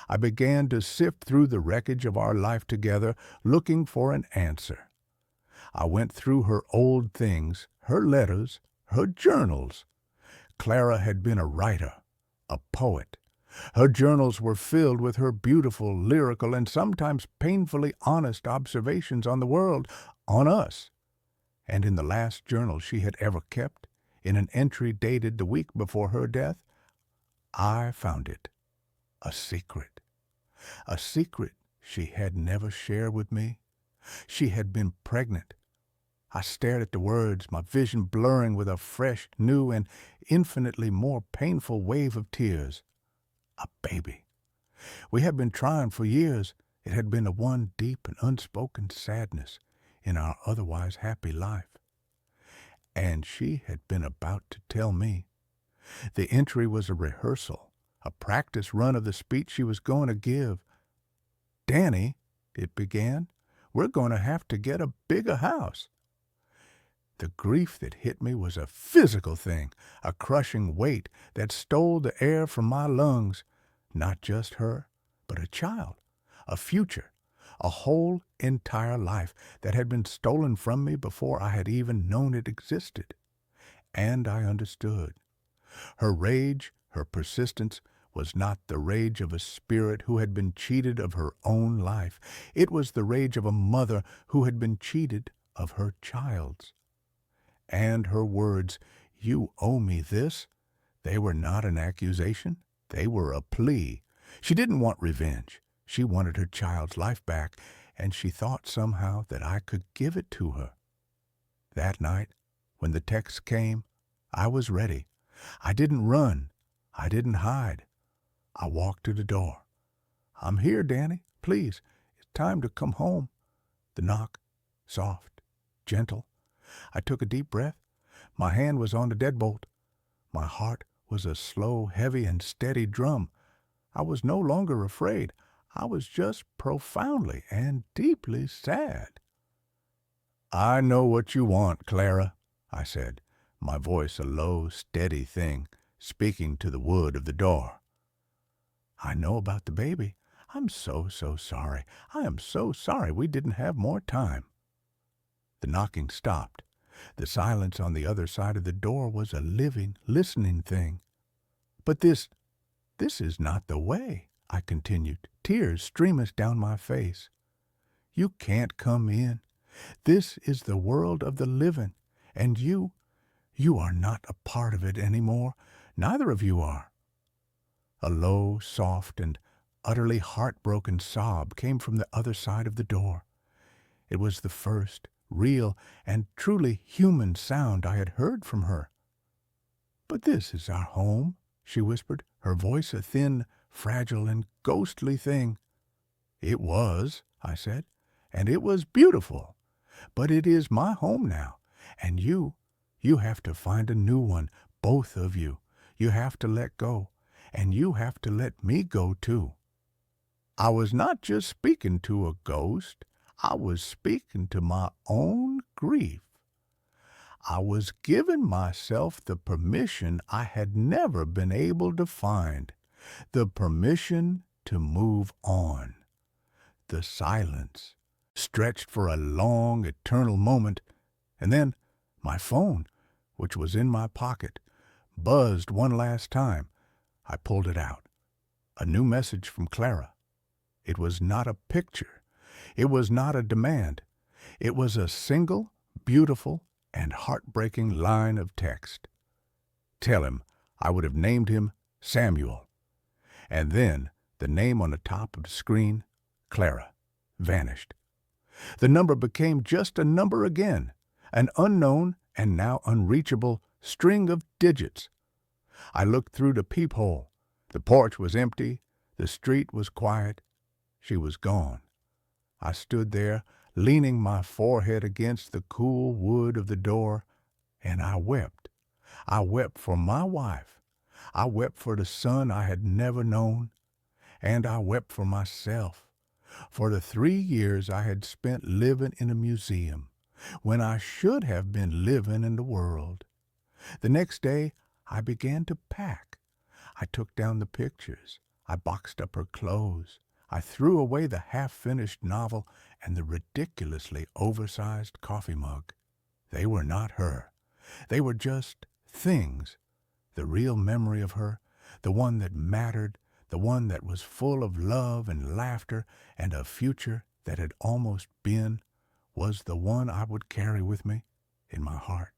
[SPEAKER 1] I began to sift through the wreckage of our life together, looking for an answer. I went through her old things, her letters, her journals. Clara had been a writer, a poet. Her journals were filled with her beautiful, lyrical, and sometimes painfully honest observations on the world, on us. And in the last journal she had ever kept, in an entry dated the week before her death, I found it. A secret. A secret she had never shared with me. She had been pregnant. I stared at the words, my vision blurring with a fresh, new, and infinitely more painful wave of tears. A baby. We had been trying for years. It had been the one deep and unspoken sadness in our otherwise happy life. And she had been about to tell me. The entry was a rehearsal, a practice run of the speech she was going to give. "Danny," it began, "we're going to have to get a bigger house." The grief that hit me was a physical thing, a crushing weight that stole the air from my lungs. Not just her, but a child, a future, a whole entire life that had been stolen from me before I had even known it existed. And I understood. Her rage, her persistence, was not the rage of a spirit who had been cheated of her own life. It was the rage of a mother who had been cheated of her child's. And her words, "You owe me this," they were not an accusation. They were a plea. She didn't want revenge. She wanted her child's life back, and she thought somehow that I could give it to her. That night, when the text came, I was ready. I didn't run. I didn't hide. I walked to the door. "I'm here, Danny. Please, it's time to come home." The knock, soft, gentle. I took a deep breath. My hand was on the deadbolt. My heart was a slow, heavy, and steady drum. I was no longer afraid. I was just profoundly and deeply sad. "I know what you want, Clara," I said, my voice a low, steady thing, speaking to the wood of the door. "I know about the baby. I'm so sorry. I am so sorry we didn't have more time." The knocking stopped. The silence on the other side of the door was a living, listening thing. "But this is not the way," I continued, tears streaming down my face. "You can't come in. This is the world of the living, and you are not a part of it any more. Neither of you are." A low, soft, and utterly heartbroken sob came from the other side of the door. It was the first real and truly human sound I had heard from her. "But this is our home," she whispered, her voice a thin, fragile, and ghostly thing. "It was," I said, "and it was beautiful. But it is my home now, and you have to find a new one, both of you. You have to let go, and you have to let me go too." I was not just speaking to a ghost. I was speaking to my own grief. I was giving myself the permission I had never been able to find, the permission to move on. The silence stretched for a long, eternal moment, and then my phone, which was in my pocket, buzzed one last time. I pulled it out. A new message from Clara. It was not a picture. It was not a demand. It was a single, beautiful, and heartbreaking line of text. "Tell him I would have named him Samuel." And then the name on the top of the screen, Clara, vanished. The number became just a number again, an unknown and now unreachable string of digits. I looked through the peephole. The porch was empty. The street was quiet. She was gone. I stood there, leaning my forehead against the cool wood of the door, and I wept. I wept for my wife. I wept for the son I had never known. And I wept for myself, for the 3 years I had spent living in a museum, when I should have been living in the world. The next day I began to pack. I took down the pictures. I boxed up her clothes. I threw away the half-finished novel and the ridiculously oversized coffee mug. They were not her. They were just things. The real memory of her, the one that mattered, the one that was full of love and laughter and a future that had almost been, was the one I would carry with me in my heart.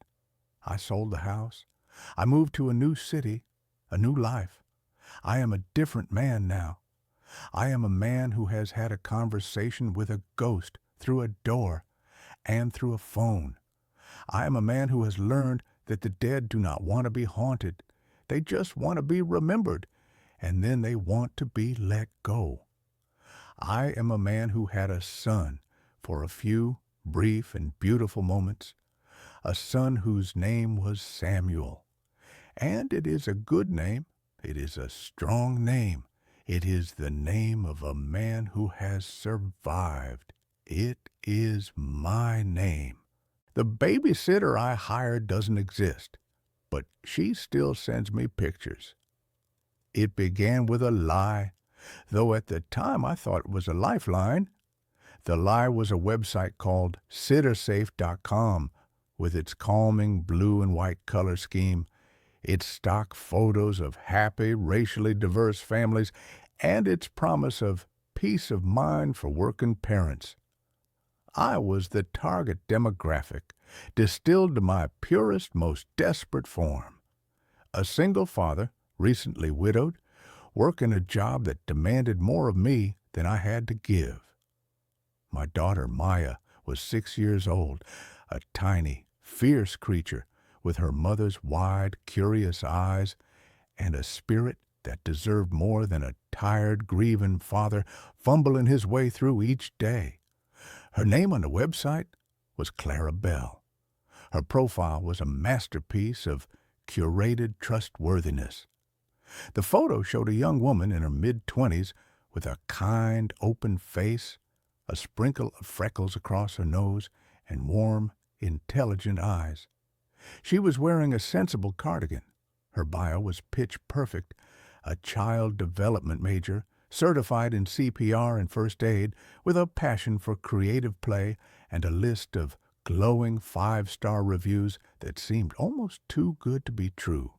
[SPEAKER 1] I sold the house. I moved to a new city, a new life. I am a different man now. I am a man who has had a conversation with a ghost through a door and through a phone. I am a man who has learned that the dead do not want to be haunted. They just want to be remembered, and then they want to be let go. I am a man who had a son for a few brief and beautiful moments, a son whose name was Samuel. And it is a good name. It is a strong name. It is the name of a man who has survived. It is my name. The babysitter I hired doesn't exist, but she still sends me pictures. It began with a lie, though at the time I thought it was a lifeline. The lie was a website called sittersafe.com with its calming blue and white color scheme, its stock photos of happy, racially diverse families, and its promise of peace of mind for working parents. I was the target demographic, distilled to my purest, most desperate form. A single father, recently widowed, working a job that demanded more of me than I had to give. My daughter, Maya, was 6 years old, a tiny, fierce creature with her mother's wide, curious eyes and a spirit that deserved more than a tired, grieving father fumbling his way through each day. Her name on the website was Clara Bell. Her profile was a masterpiece of curated trustworthiness. The photo showed a young woman in her mid-20s with a kind, open face, a sprinkle of freckles across her nose, and warm, intelligent eyes. She was wearing a sensible cardigan. Her bio was pitch perfect, a child development major, certified in CPR and first aid, with a passion for creative play and a list of glowing 5-star reviews that seemed almost too good to be true.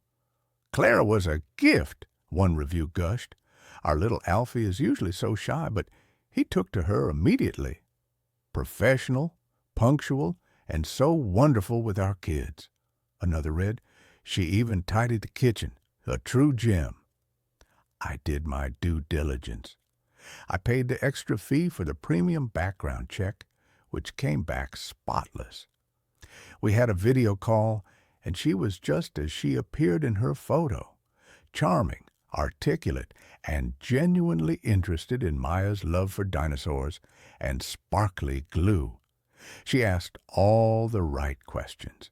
[SPEAKER 1] Clara was a gift, one review gushed. Our little Alfie is usually so shy, but he took to her immediately. Professional, punctual, and so wonderful with our kids. Another read, she even tidied the kitchen, a true gem. I did my due diligence. I paid the extra fee for the premium background check, which came back spotless. We had a video call, and she was just as she appeared in her photo, charming, articulate, and genuinely interested in Maya's love for dinosaurs and sparkly glue. She asked all the right questions.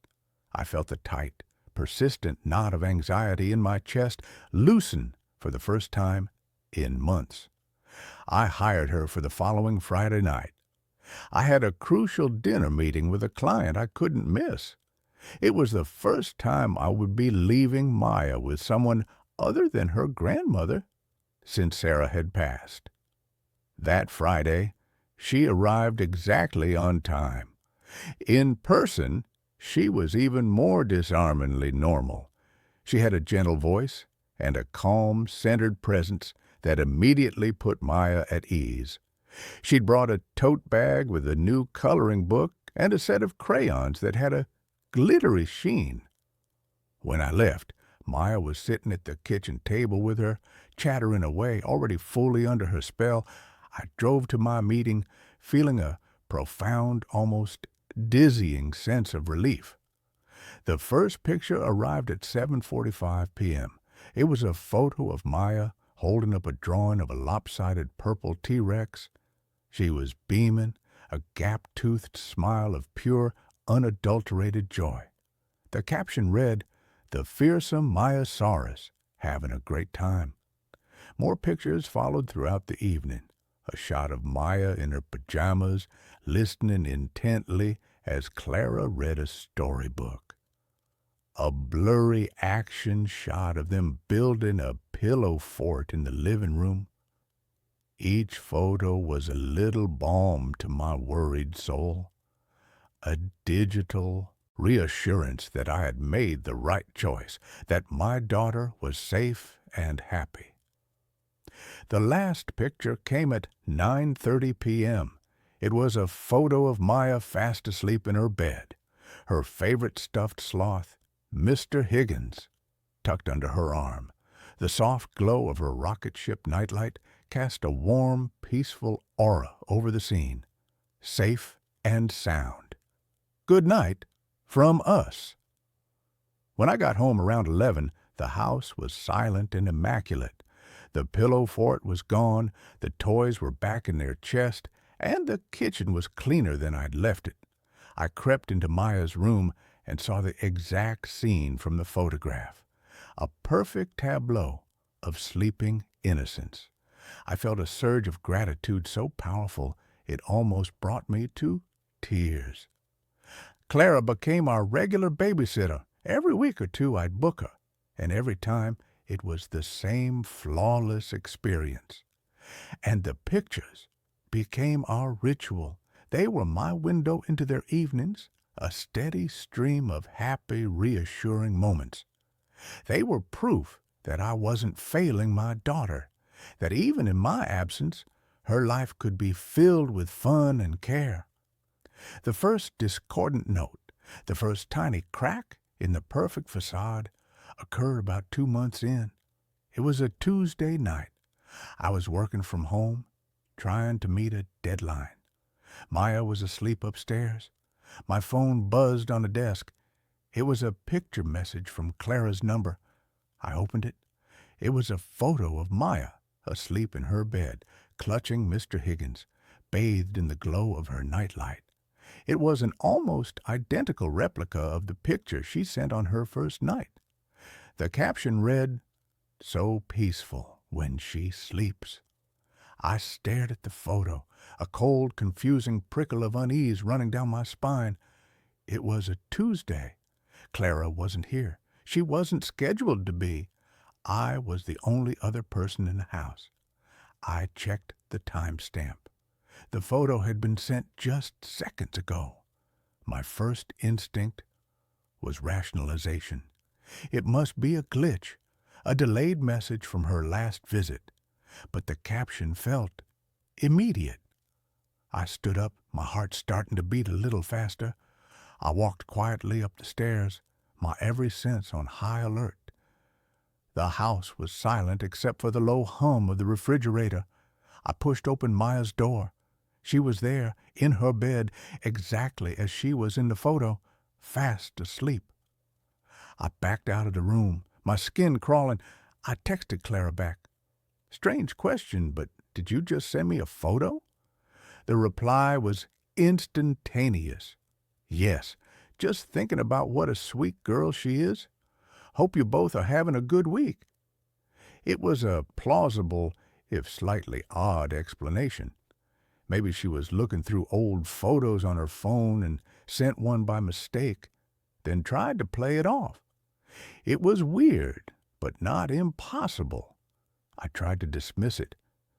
[SPEAKER 1] I felt the tight, persistent knot of anxiety in my chest loosen for the first time in months. I hired her for the following Friday night. I had a crucial dinner meeting with a client I couldn't miss. It was the first time I would be leaving Maya with someone other than her grandmother since Sarah had passed. That Friday, she arrived exactly on time. In person, she was even more disarmingly normal. She had a gentle voice and a calm, centered presence that immediately put Maya at ease. She'd brought a tote bag with a new coloring book and a set of crayons that had a glittery sheen. When I left, Maya was sitting at the kitchen table with her, chattering away, already fully under her spell. I drove to my meeting feeling a profound, almost dizzying sense of relief. The first picture arrived at 7:45 p.m. It was a photo of Maya holding up a drawing of a lopsided purple T-Rex. She was beaming, a gap-toothed smile of pure, unadulterated joy. The caption read, "The fearsome Mayasaurus, having a great time." More pictures followed throughout the evening. A shot of Maya in her pajamas, listening intently as Clara read a storybook. A blurry action shot of them building a pillow fort in the living room. Each photo was a little balm to my worried soul, a digital reassurance that I had made the right choice, that my daughter was safe and happy. The last picture came at 9:30 p.m. It was a photo of Maya fast asleep in her bed, her favorite stuffed sloth Mr. Higgins tucked under her arm. The soft glow of her rocket ship nightlight cast a warm, peaceful aura over the scene. Safe and sound. Good night from us. When I got home around 11, the house was silent and immaculate. The pillow fort was gone, the toys were back in their chest, and the kitchen was cleaner than I'd left it. I crept into Maya's room and saw the exact scene from the photograph. A perfect tableau of sleeping innocence. I felt a surge of gratitude so powerful it almost brought me to tears. Clara became our regular babysitter. Every week or two I'd book her, and every time it was the same flawless experience. And the pictures became our ritual. They were my window into their evenings, a steady stream of happy, reassuring moments. They were proof that I wasn't failing my daughter, that even in my absence, her life could be filled with fun and care. The first discordant note, the first tiny crack in the perfect facade, occurred about 2 months in. It was a Tuesday night. I was working from home, trying to meet a deadline. Maya was asleep upstairs. My phone buzzed on the desk. It was a picture message from Clara's number. I opened it. It was a photo of Maya, asleep in her bed, clutching Mr. Higgins, bathed in the glow of her nightlight. It was an almost identical replica of the picture she sent on her first night. The caption read, "So peaceful when she sleeps." I stared at the photo, a cold, confusing prickle of unease running down my spine. It was a Tuesday. Clara wasn't here. She wasn't scheduled to be. I was the only other person in the house. I checked the timestamp. The photo had been sent just seconds ago. My first instinct was rationalization. It must be a glitch, a delayed message from her last visit. But the caption felt immediate. I stood up, my heart starting to beat a little faster. I walked quietly up the stairs, my every sense on high alert. The house was silent except for the low hum of the refrigerator. I pushed open Maya's door. She was there, in her bed, exactly as she was in the photo, fast asleep. I backed out of the room, my skin crawling. I texted Clara back. "Strange question, but did you just send me a photo?" The reply was instantaneous. "Yes, just thinking about what a sweet girl she is. Hope you both are having a good week." It was a plausible, if slightly odd, explanation. Maybe she was looking through old photos on her phone and sent one by mistake, then tried to play it off. It was weird, but not impossible. I tried to dismiss it,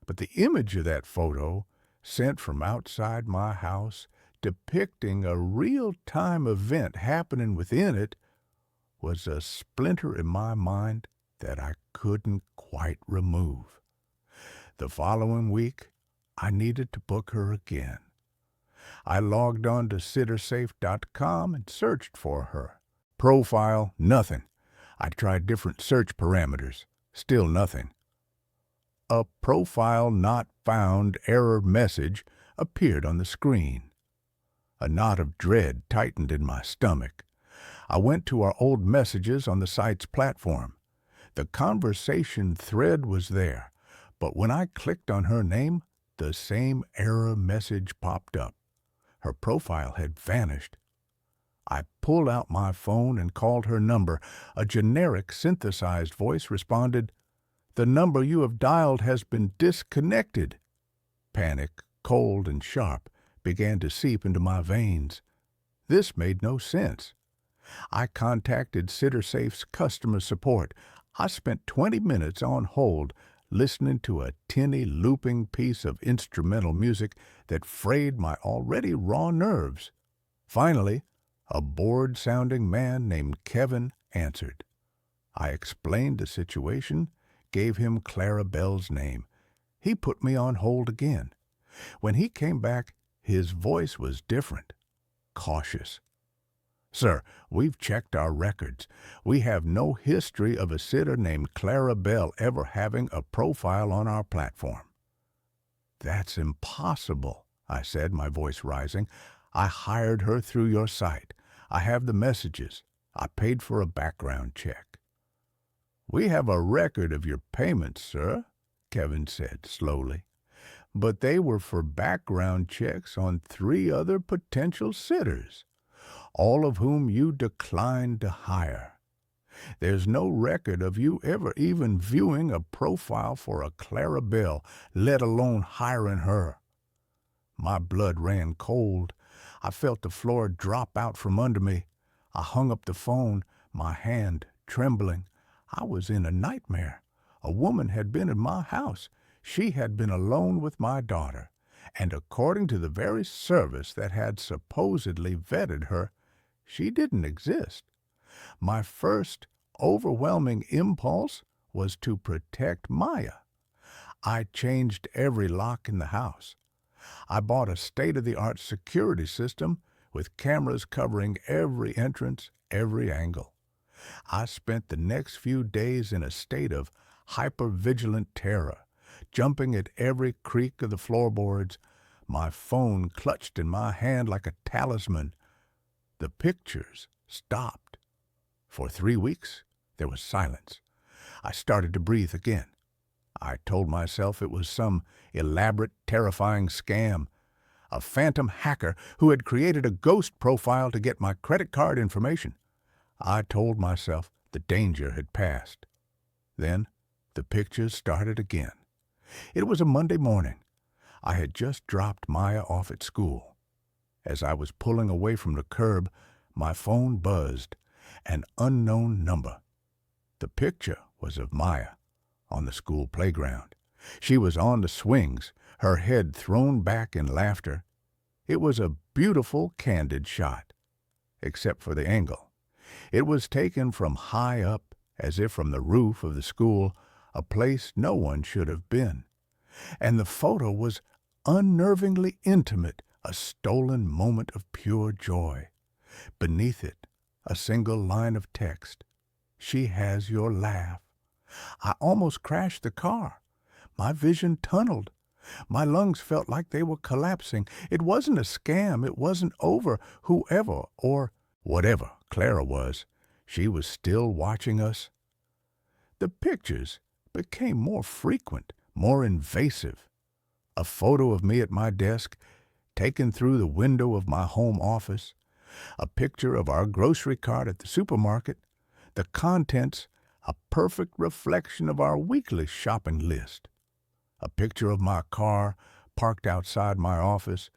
[SPEAKER 1] but the image of that photo, sent from outside my house, depicting a real-time event happening within it, was a splinter in my mind that I couldn't quite remove. The following week, I needed to book her again. I logged on to sittersafe.com and searched for her. Profile, nothing. I tried different search parameters. Still nothing. A profile not found error message appeared on the screen. A knot of dread tightened in my stomach. I went to our old messages on the site's platform. The conversation thread was there, but when I clicked on her name, the same error message popped up. Her profile had vanished. I pulled out my phone and called her number. A generic synthesized voice responded, "The number you have dialed has been disconnected." Panic, cold and sharp, began to seep into my veins. This made no sense. I contacted SitterSafe's customer support. I spent 20 minutes on hold, listening to a tinny, looping piece of instrumental music that frayed my already raw nerves. Finally, a bored-sounding man named Kevin answered. I explained the situation, gave him Clara Bell's name. He put me on hold again. When he came back, his voice was different, cautious. Sir, we've checked our records. We have no history of a sitter named Clara Bell ever having a profile on our platform." "That's impossible," I said, my voice rising. "I hired her through your site. I have the messages. I paid for a background check." "We have a record of your payments, sir," Kevin said slowly. "But they were for background checks on 3 other potential sitters, all of whom you declined to hire. There's no record of you ever even viewing a profile for a Clara Bell, let alone hiring her." My blood ran cold. I felt the floor drop out from under me. I hung up the phone, my hand trembling. I was in a nightmare. A woman had been in my house. She had been alone with my daughter. And according to the very service that had supposedly vetted her, she didn't exist. My first overwhelming impulse was to protect Maya. I changed every lock in the house. I bought a state-of-the-art security system with cameras covering every entrance, every angle. I spent the next few days in a state of hyper-vigilant terror, jumping at every creak of the floorboards, my phone clutched in my hand like a talisman. The pictures stopped. For 3 weeks, there was silence. I started to breathe again. I told myself it was some elaborate, terrifying scam, a phantom hacker who had created a ghost profile to get my credit card information. I told myself the danger had passed. Then the pictures started again. It was a Monday morning. I had just dropped Maya off at school. As I was pulling away from the curb, my phone buzzed. An unknown number. The picture was of Maya on the school playground. She was on the swings, her head thrown back in laughter. It was a beautiful, candid shot, except for the angle. It was taken from high up, as if from the roof of the school, a place no one should have been. And the photo was unnervingly intimate, a stolen moment of pure joy. Beneath it, a single line of text. "She has your laugh." I almost crashed the car. My vision tunneled. My lungs felt like they were collapsing. It wasn't a scam. It wasn't over. Whoever or whatever Clara was, she was still watching us. The pictures became more frequent, more invasive. A photo of me at my desk, taken through the window of my home office. A picture of our grocery cart at the supermarket. The contents, a perfect reflection of our weekly shopping list. A picture of my car parked outside my office.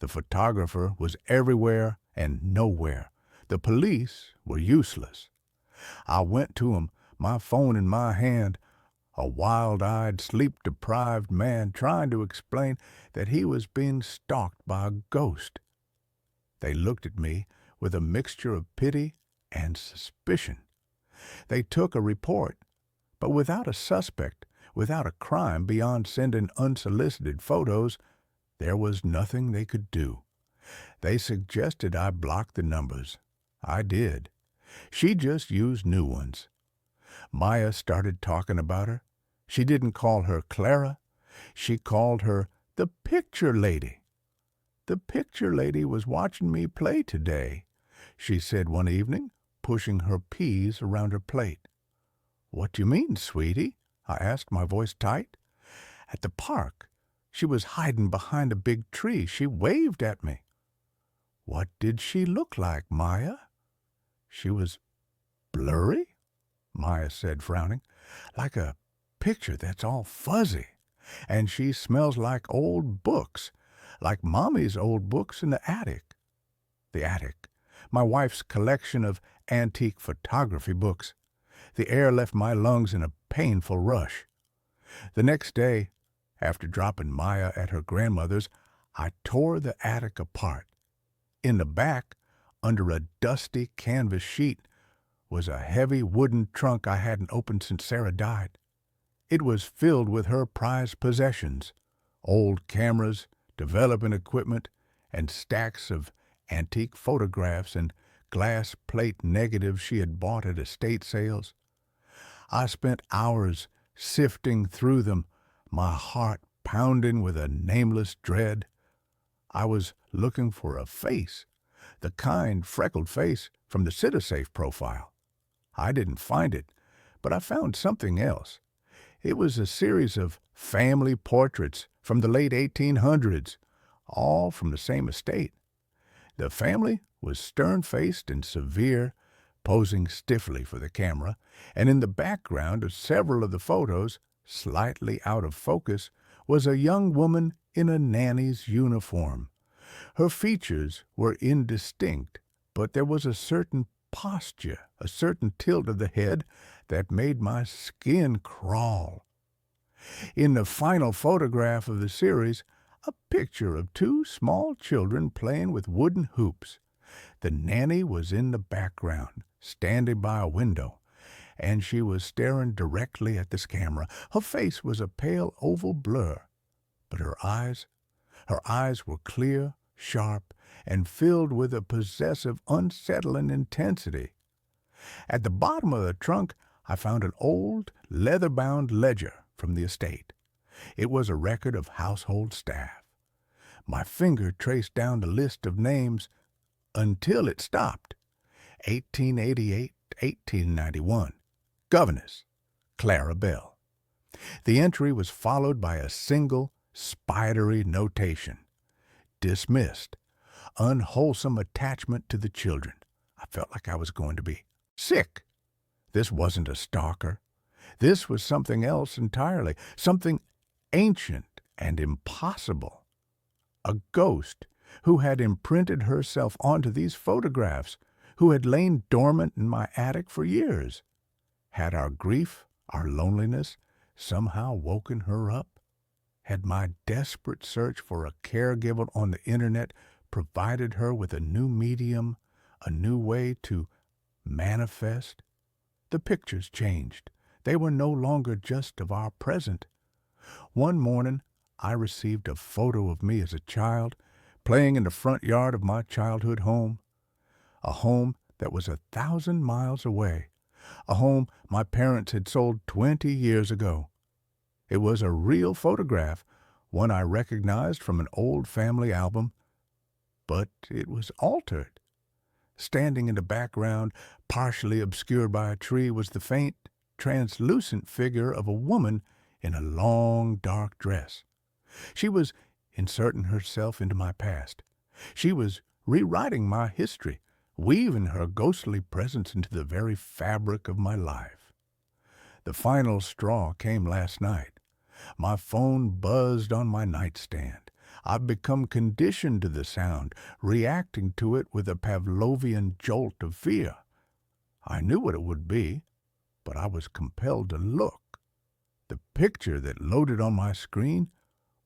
[SPEAKER 1] The photographer was everywhere and nowhere. The police were useless. I went to him, my phone in my hand, a wild-eyed, sleep-deprived man trying to explain that he was being stalked by a ghost. They looked at me with a mixture of pity and suspicion. They took a report, but without a suspect, without a crime beyond sending unsolicited photos, there was nothing they could do. They suggested I block the numbers. I did. She just used new ones. Maya started talking about her. She didn't call her Clara. She called her the picture lady. "The picture lady was watching me play today," she said one evening, pushing her peas around her plate. "What do you mean, sweetie?" I asked, my voice tight. "At the park. She was hiding behind a big tree. She waved at me." "What did she look like, Maya?" "She was blurry," Maya said, frowning, "like a picture that's all fuzzy. And she smells like old books, like Mommy's old books in the attic." The attic. My wife's collection of antique photography books. The air left my lungs in a painful rush. The next day, after dropping Maya at her grandmother's, I tore the attic apart. In the back, under a dusty canvas sheet, was a heavy wooden trunk I hadn't opened since Sarah died. It was filled with her prized possessions, old cameras, development equipment, and stacks of antique photographs and glass plate negatives she had bought at estate sales. I spent hours sifting through them, my heart pounding with a nameless dread. I was looking for a face, the kind, freckled face from the CitiSafe profile. I didn't find it, but I found something else. It was a series of family portraits from the late 1800s, all from the same estate. The family was stern-faced and severe, posing stiffly for the camera, and in the background of several of the photos, slightly out of focus, was a young woman in a nanny's uniform. Her features were indistinct, but there was a certain posture, a certain tilt of the head that made my skin crawl. In the final photograph of the series, a picture of two small children playing with wooden hoops. The nanny was in the background, standing by a window, and she was staring directly at this camera. Her face was a pale oval blur, but her eyes were clear, sharp, and filled with a possessive, unsettling intensity. At the bottom of the trunk, I found an old, leather-bound ledger from the estate. It was a record of household staff. My finger traced down the list of names until it stopped. 1888, 1891. Governess, Clara Bell. The entry was followed by a single, spidery notation. Dismissed. Unwholesome attachment to the children. I felt like I was going to be sick. This wasn't a stalker. This was something else entirely, something ancient and impossible. A ghost who had imprinted herself onto these photographs, who had lain dormant in my attic for years. Had our grief, our loneliness, somehow woken her up? Had my desperate search for a caregiver on the internet provided her with a new medium, a new way to manifest? The pictures changed. They were no longer just of our present. One morning, I received a photo of me as a child, playing in the front yard of my childhood home, a home that was 1,000 miles away, a home my parents had sold 20 years ago. It was a real photograph, one I recognized from an old family album, but it was altered. Standing in the background, partially obscured by a tree, was the faint, translucent figure of a woman in a long, dark dress. She was inserting herself into my past. She was rewriting my history, weaving her ghostly presence into the very fabric of my life. The final straw came last night. My phone buzzed on my nightstand. I've become conditioned to the sound, reacting to it with a Pavlovian jolt of fear. I knew what it would be, but I was compelled to look. The picture that loaded on my screen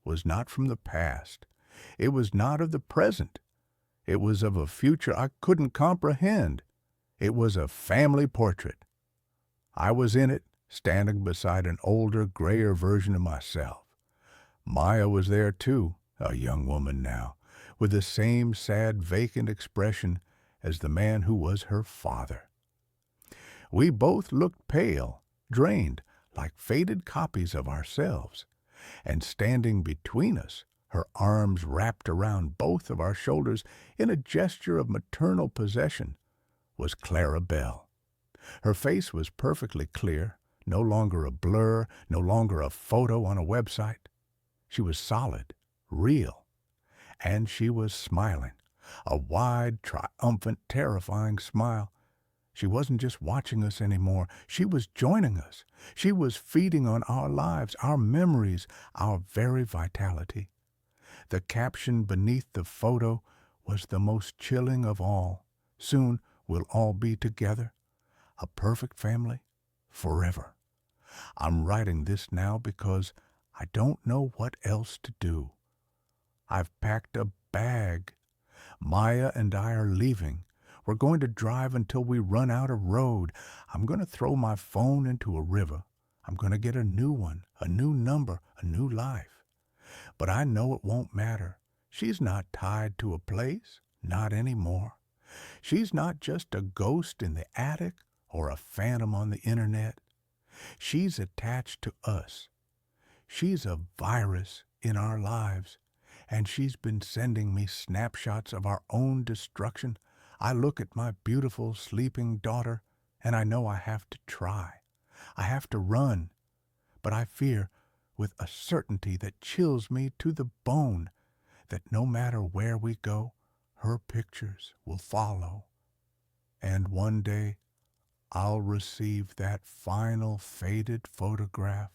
[SPEAKER 1] was not from the past. It was not of the present. It was of a future I couldn't comprehend. It was a family portrait. I was in it, standing beside an older, grayer version of myself. Maya was there too, a young woman now, with the same sad, vacant expression as the man who was her father. We both looked pale, drained, like faded copies of ourselves, and standing between us, her arms wrapped around both of our shoulders in a gesture of maternal possession, was Clara Bell. Her face was perfectly clear, no longer a blur, no longer a photo on a website. She was solid, real, and she was smiling, a wide, triumphant, terrifying smile. She wasn't just watching us anymore. She was joining us. She was feeding on our lives, our memories, our very vitality. The caption beneath the photo was the most chilling of all. Soon we'll all be together, a perfect family, forever. I'm writing this now because I don't know what else to do. I've packed a bag. Maya and I are leaving. We're going to drive until we run out of road. I'm going to throw my phone into a river. I'm going to get a new one, a new number, a new life. But I know it won't matter. She's not tied to a place, not anymore. She's not just a ghost in the attic or a phantom on the internet. She's attached to us. She's a virus in our lives, and she's been sending me snapshots of our own destruction. I look at my beautiful sleeping daughter, and I know I have to try. I have to run, but I fear, with a certainty that chills me to the bone, that no matter where we go, her pictures will follow. And one day, I'll receive that final faded photograph,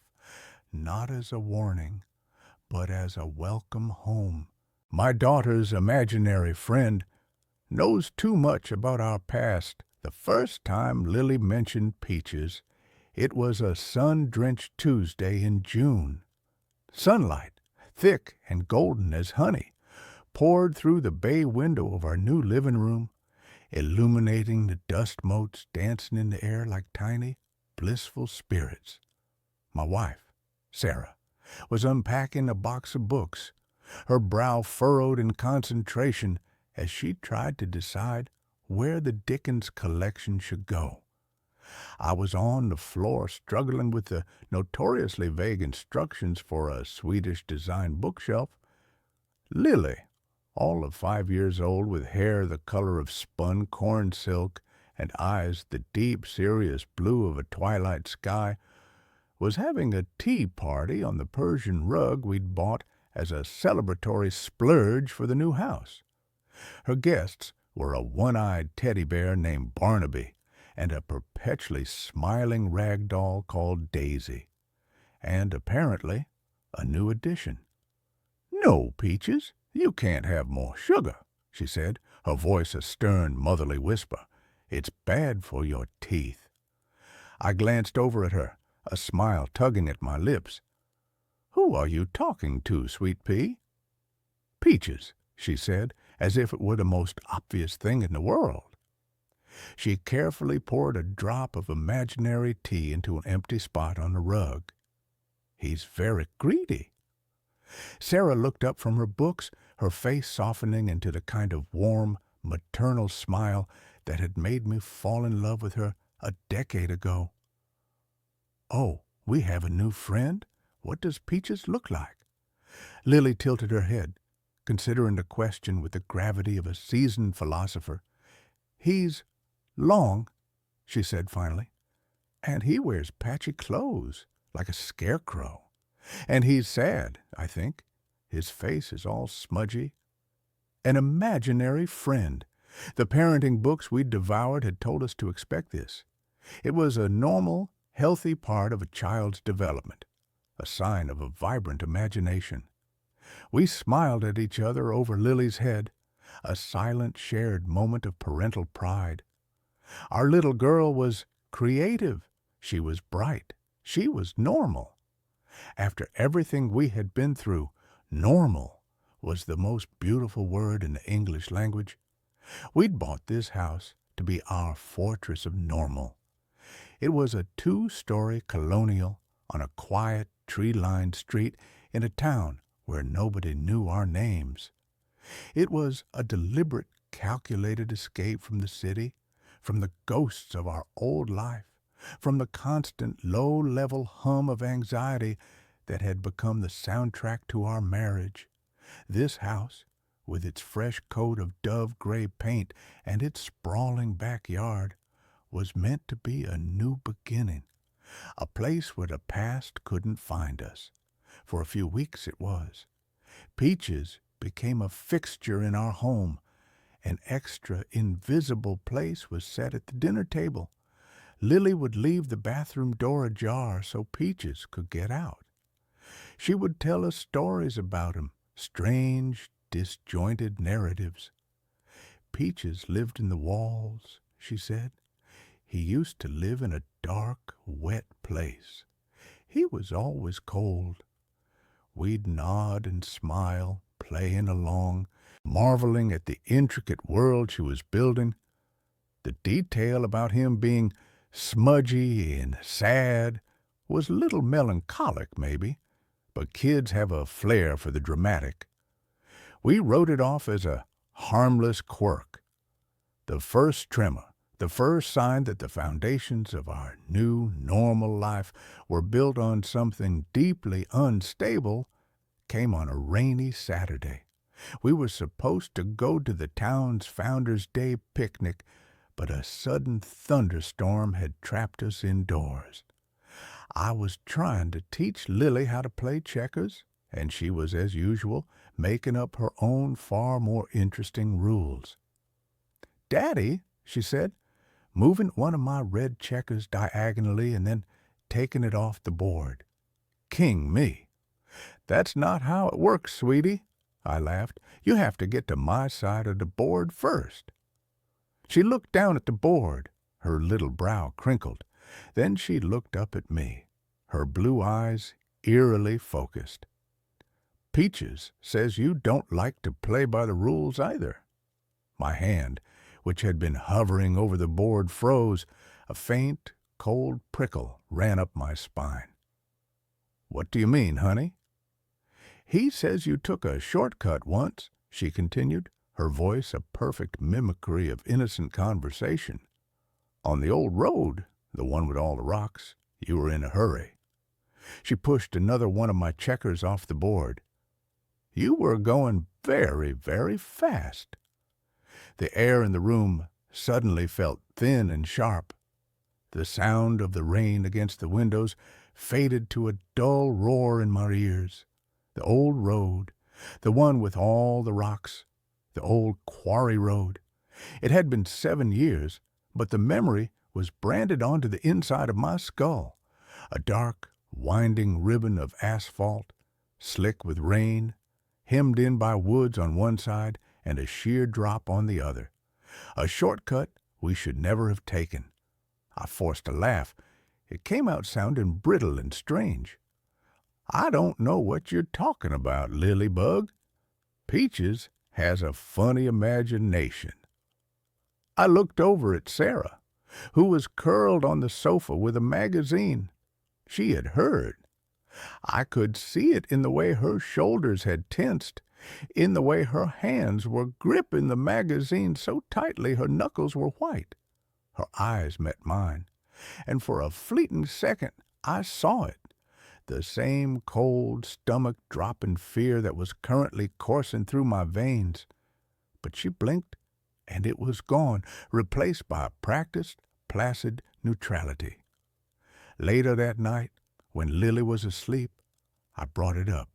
[SPEAKER 1] not as a warning, but as a welcome home. My daughter's imaginary friend knows too much about our past. The first time Lily mentioned peaches, it was a sun-drenched Tuesday in June. Sunlight, thick and golden as honey, poured through the bay window of our new living room, illuminating the dust motes dancing in the air like tiny, blissful spirits. My wife, Sarah, was unpacking a box of books, her brow furrowed in concentration as she tried to decide where the Dickens collection should go. I was on the floor struggling with the notoriously vague instructions for a Swedish-designed bookshelf. Lily, all of 5 years old, with hair the color of spun corn silk and eyes the deep, serious blue of a twilight sky, was having a tea party on the Persian rug we'd bought as a celebratory splurge for the new house. Her guests were a one-eyed teddy bear named Barnaby and a perpetually smiling rag doll called Daisy, and apparently a new addition. "No, Peaches, you can't have more sugar," she said, her voice a stern, motherly whisper. "It's bad for your teeth." I glanced over at her, a smile tugging at my lips. "Who are you talking to, Sweet Pea?" "Peaches," she said, as if it were the most obvious thing in the world. She carefully poured a drop of imaginary tea into an empty spot on the rug. "He's very greedy." Sarah looked up from her books, her face softening into the kind of warm, maternal smile that had made me fall in love with her a decade ago. "Oh, we have a new friend? What does Peaches look like?" Lily tilted her head, considering the question with the gravity of a seasoned philosopher. "He's long," she said finally, "and he wears patchy clothes, like a scarecrow. And he's sad, I think. His face is all smudgy. An imaginary friend. The parenting books we'd devoured had told us to expect this. It was a normal, healthy part of a child's development, a sign of a vibrant imagination. We smiled at each other over Lily's head, a silent, shared moment of parental pride. Our little girl was creative. She was bright. She was normal. After everything we had been through, normal was the most beautiful word in the English language. We'd bought this house to be our fortress of normal. It was a 2-story colonial on a quiet, tree-lined street in a town where nobody knew our names. It was a deliberate, calculated escape from the city, from the ghosts of our old life, from the constant low-level hum of anxiety that had become the soundtrack to our marriage. This house, with its fresh coat of dove-gray paint and its sprawling backyard, was meant to be a new beginning, a place where the past couldn't find us. For a few weeks it was. Peaches became a fixture in our home. An extra, invisible place was set at the dinner table. Lily would leave the bathroom door ajar so Peaches could get out. She would tell us stories about him, strange, disjointed narratives. "Peaches lived in the walls," she said. "He used to live in a dark, wet place. He was always cold." We'd nod and smile, playing along, marveling at the intricate world she was building. The detail about him being smudgy and sad was a little melancholic, maybe, but kids have a flair for the dramatic. We wrote it off as a harmless quirk. The first tremor, the first sign that the foundations of our new, normal life were built on something deeply unstable, came on a rainy Saturday. We were supposed to go to the town's Founders' Day picnic, but a sudden thunderstorm had trapped us indoors. I was trying to teach Lily how to play checkers, and she was, as usual, making up her own far more interesting rules. "Daddy," she said, moving one of my red checkers diagonally and then taking it off the board. "King me." "That's not how it works, sweetie," I laughed. "You have to get to my side of the board first." She looked down at the board. Her little brow crinkled. Then she looked up at me, her blue eyes eerily focused. "Peaches says you don't like to play by the rules either." My hand, which had been hovering over the board, froze. A faint, cold prickle ran up my spine. "What do you mean, honey?" "He says you took a shortcut once," she continued, her voice a perfect mimicry of innocent conversation. "On the old road, the one with all the rocks. You were in a hurry." She pushed another one of my checkers off the board. "You were going very, very fast." The air in the room suddenly felt thin and sharp. The sound of the rain against the windows faded to a dull roar in my ears. The old road, the one with all the rocks, the old quarry road. It had been 7 years, but the memory was branded onto the inside of my skull. A dark, winding ribbon of asphalt, slick with rain, hemmed in by woods on one side and a sheer drop on the other. A shortcut we should never have taken. I forced a laugh. It came out sounding brittle and strange. "I don't know what you're talking about, Lily-bug. Peaches has a funny imagination." I looked over at Sarah, who was curled on the sofa with a magazine. She had heard. I could see it in the way her shoulders had tensed, in the way her hands were gripping the magazine so tightly her knuckles were white. Her eyes met mine, and for a fleeting second I saw it, the same cold, stomach-dropping fear that was currently coursing through my veins. But she blinked, and it was gone, replaced by a practiced, placid neutrality. Later that night, when Lily was asleep, I brought it up.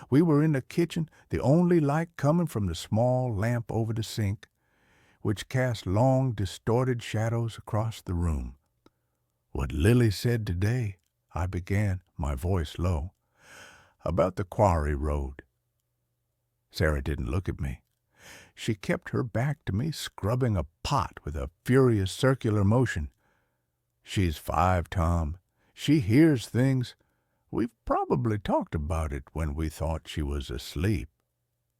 [SPEAKER 1] We were in the kitchen, the only light coming from the small lamp over the sink, which cast long, distorted shadows across the room. "What Lily said today," I began, my voice low, "about the quarry road." Sarah didn't look at me. She kept her back to me, scrubbing a pot with a furious circular motion. "She's 5, Tom. She hears things. We've probably talked about it when we thought she was asleep.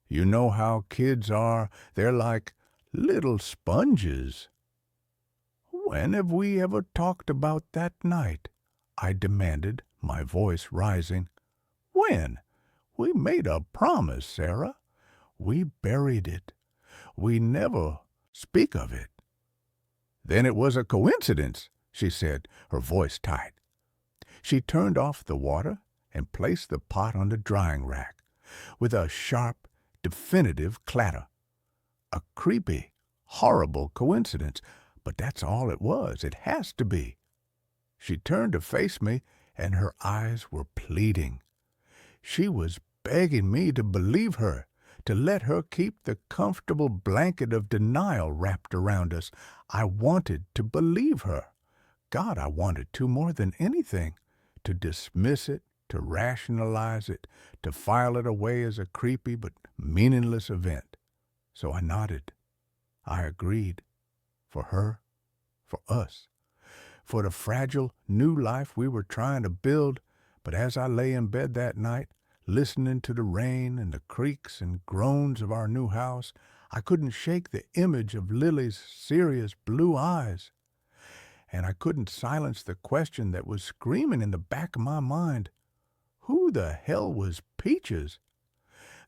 [SPEAKER 1] You know how kids are. They're like little sponges." "When have we ever talked about that night?" I demanded, my voice rising. "When? We made a promise, Sarah. We buried it. We never speak of it." "Then it was a coincidence," she said, her voice tight. She turned off the water and placed the pot on the drying rack, with a sharp, definitive clatter. A creepy, horrible coincidence, but that's all it was. It has to be. She turned to face me, and her eyes were pleading. She was begging me to believe her, to let her keep the comfortable blanket of denial wrapped around us. I wanted to believe her. God, I wanted to more than anything, to dismiss it, to rationalize it, to file it away as a creepy but meaningless event. So I nodded. I agreed. For her, for us, for the fragile new life we were trying to build. But as I lay in bed that night, listening to the rain and the creaks and groans of our new house, I couldn't shake the image of Lily's serious blue eyes. And I couldn't silence the question that was screaming in the back of my mind. Who the hell was Peaches?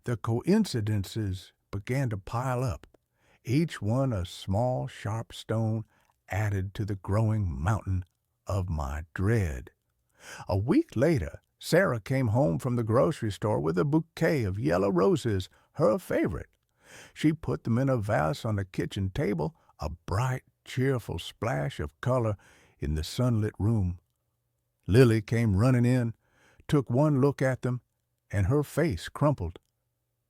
[SPEAKER 1] The coincidences began to pile up. each one a small, sharp stone added to the growing mountain of my dread. A week later, Sarah came home from the grocery store with a bouquet of yellow roses, her favorite. She put them in a vase on the kitchen table, a bright, cheerful splash of color in the sunlit room. Lily came running in, took one look at them, and her face crumpled.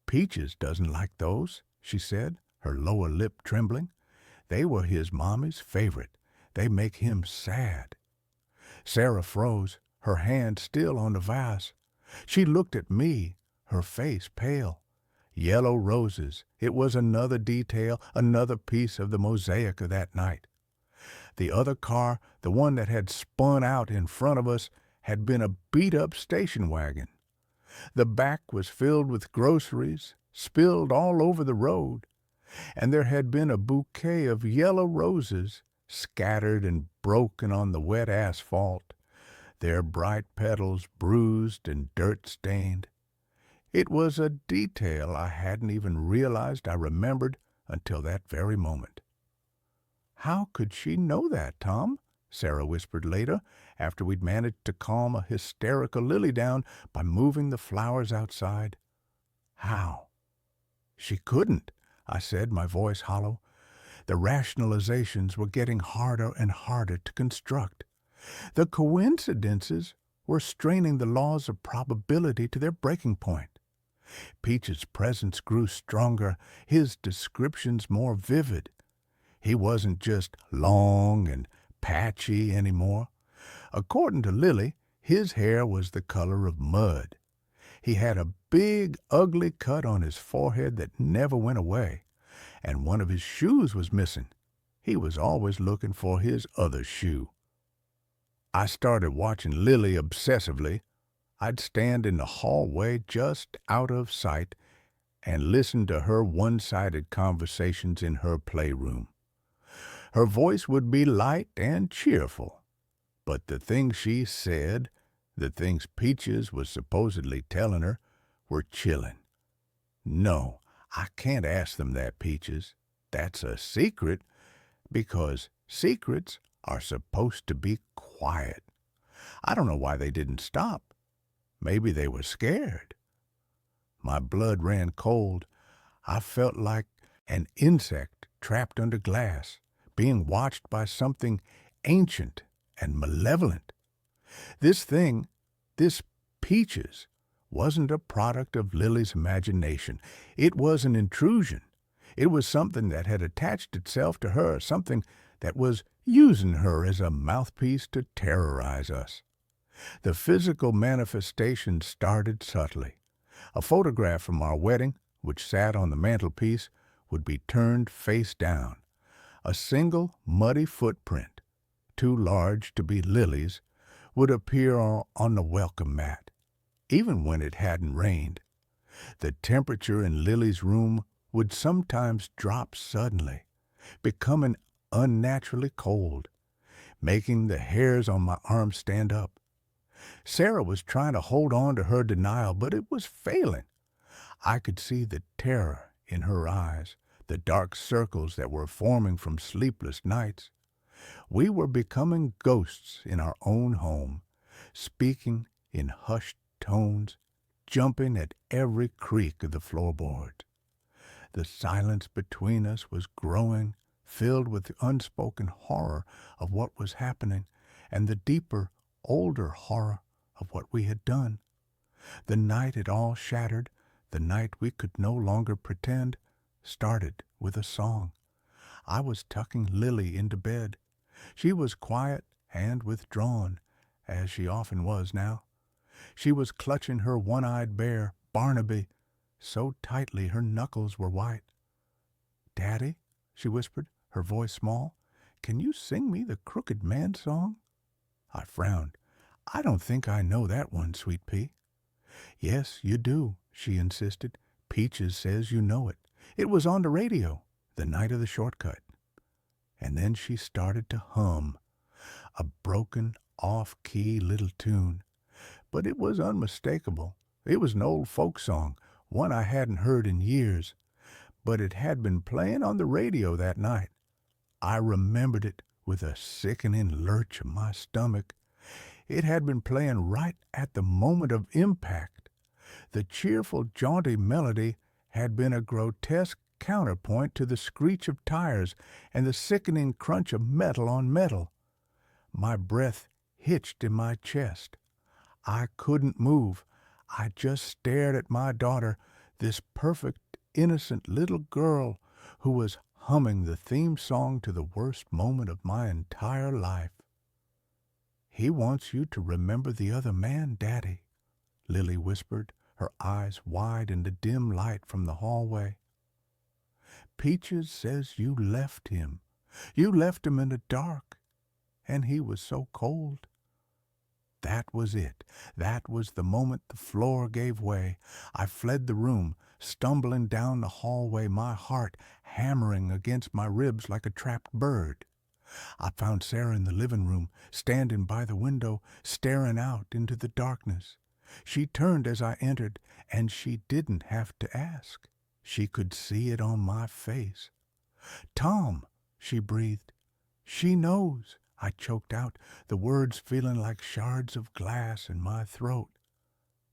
[SPEAKER 1] "Peaches doesn't like those," she said, her lower lip trembling. "They were his mommy's favorite. They make him sad." Sarah froze, her hand still on the vase. She looked at me, her face pale. Yellow roses. It was another detail, another piece of the mosaic of that night. The other car, the one that had spun out in front of us, had been a beat-up station wagon. The back was filled with groceries, spilled all over the road, and there had been a bouquet of yellow roses scattered and broken on the wet asphalt, their bright petals bruised and dirt-stained. It was a detail I hadn't even realized I remembered until that very moment. "How could she know that, Tom?" Sarah whispered later, after we'd managed to calm a hysterical Lily down by moving the flowers outside. "How?" "She couldn't," I said, my voice hollow. The rationalizations were getting harder and harder to construct. The coincidences were straining the laws of probability to their breaking point. Peach's presence grew stronger, his descriptions more vivid. He wasn't just long and patchy anymore. According to Lily, his hair was the color of mud. He had a big, ugly cut on his forehead that never went away, and one of his shoes was missing. He was always looking for his other shoe. I started watching Lily obsessively. I'd stand in the hallway just out of sight and listen to her one-sided conversations in her playroom. Her voice would be light and cheerful, but the things she said, the things Peaches was supposedly telling her, were chilling. "No, I can't ask them that, Peaches. That's a secret, because secrets are supposed to be quiet. I don't know why they didn't stop. Maybe they were scared." My blood ran cold. I felt like an insect trapped under glass, being watched by something ancient and malevolent. This thing, this Peaches, wasn't a product of Lily's imagination. It was an intrusion. It was something that had attached itself to her, something that was using her as a mouthpiece to terrorize us. The physical manifestation started subtly. A photograph from our wedding, which sat on the mantelpiece, would be turned face down. A single muddy footprint, too large to be Lily's, would appear on the welcome mat, even when it hadn't rained. The temperature in Lily's room would sometimes drop suddenly, becoming unnaturally cold, making the hairs on my arms stand up. Sarah was trying to hold on to her denial, but it was failing. I could see the terror in her eyes, the dark circles that were forming from sleepless nights. We were becoming ghosts in our own home, speaking in hushed tones, jumping at every creak of the floorboards. The silence between us was growing, filled with the unspoken horror of what was happening and the deeper, older horror of what we had done. The night it all shattered, the night we could no longer pretend, started with a song. I was tucking Lily into bed. She was quiet and withdrawn, as she often was now. She was clutching her one-eyed bear, Barnaby, so tightly her knuckles were white. "Daddy," she whispered, her voice small, "can you sing me the Crooked Man song?" I frowned. "I don't think I know that one, Sweet Pea." "Yes, you do," she insisted. "Peaches says you know it. It was on the radio, the night of the shortcut." And then she started to hum, a broken, off-key little tune. But it was unmistakable. It was an old folk song, one I hadn't heard in years. but it had been playing on the radio that night. I remembered it with a sickening lurch of my stomach. It had been playing right at the moment of impact. The cheerful, jaunty melody had been a grotesque counterpoint to the screech of tires and the sickening crunch of metal on metal. My breath hitched in my chest. I couldn't move. I just stared at my daughter, this perfect, innocent little girl who was humming the theme song to the worst moment of my entire life. "He wants you to remember the other man, Daddy," Lily whispered, her eyes wide in the dim light from the hallway. "Peaches says you left him. You left him in the dark, and he was so cold." That was it. That was the moment the floor gave way. I fled the room, stumbling down the hallway, my heart hammering against my ribs like a trapped bird. I found Sarah in the living room, standing by the window, staring out into the darkness. She turned as I entered, and she didn't have to ask. She could see it on my face. "Tom," she breathed. "She knows," I choked out, the words feeling like shards of glass in my throat.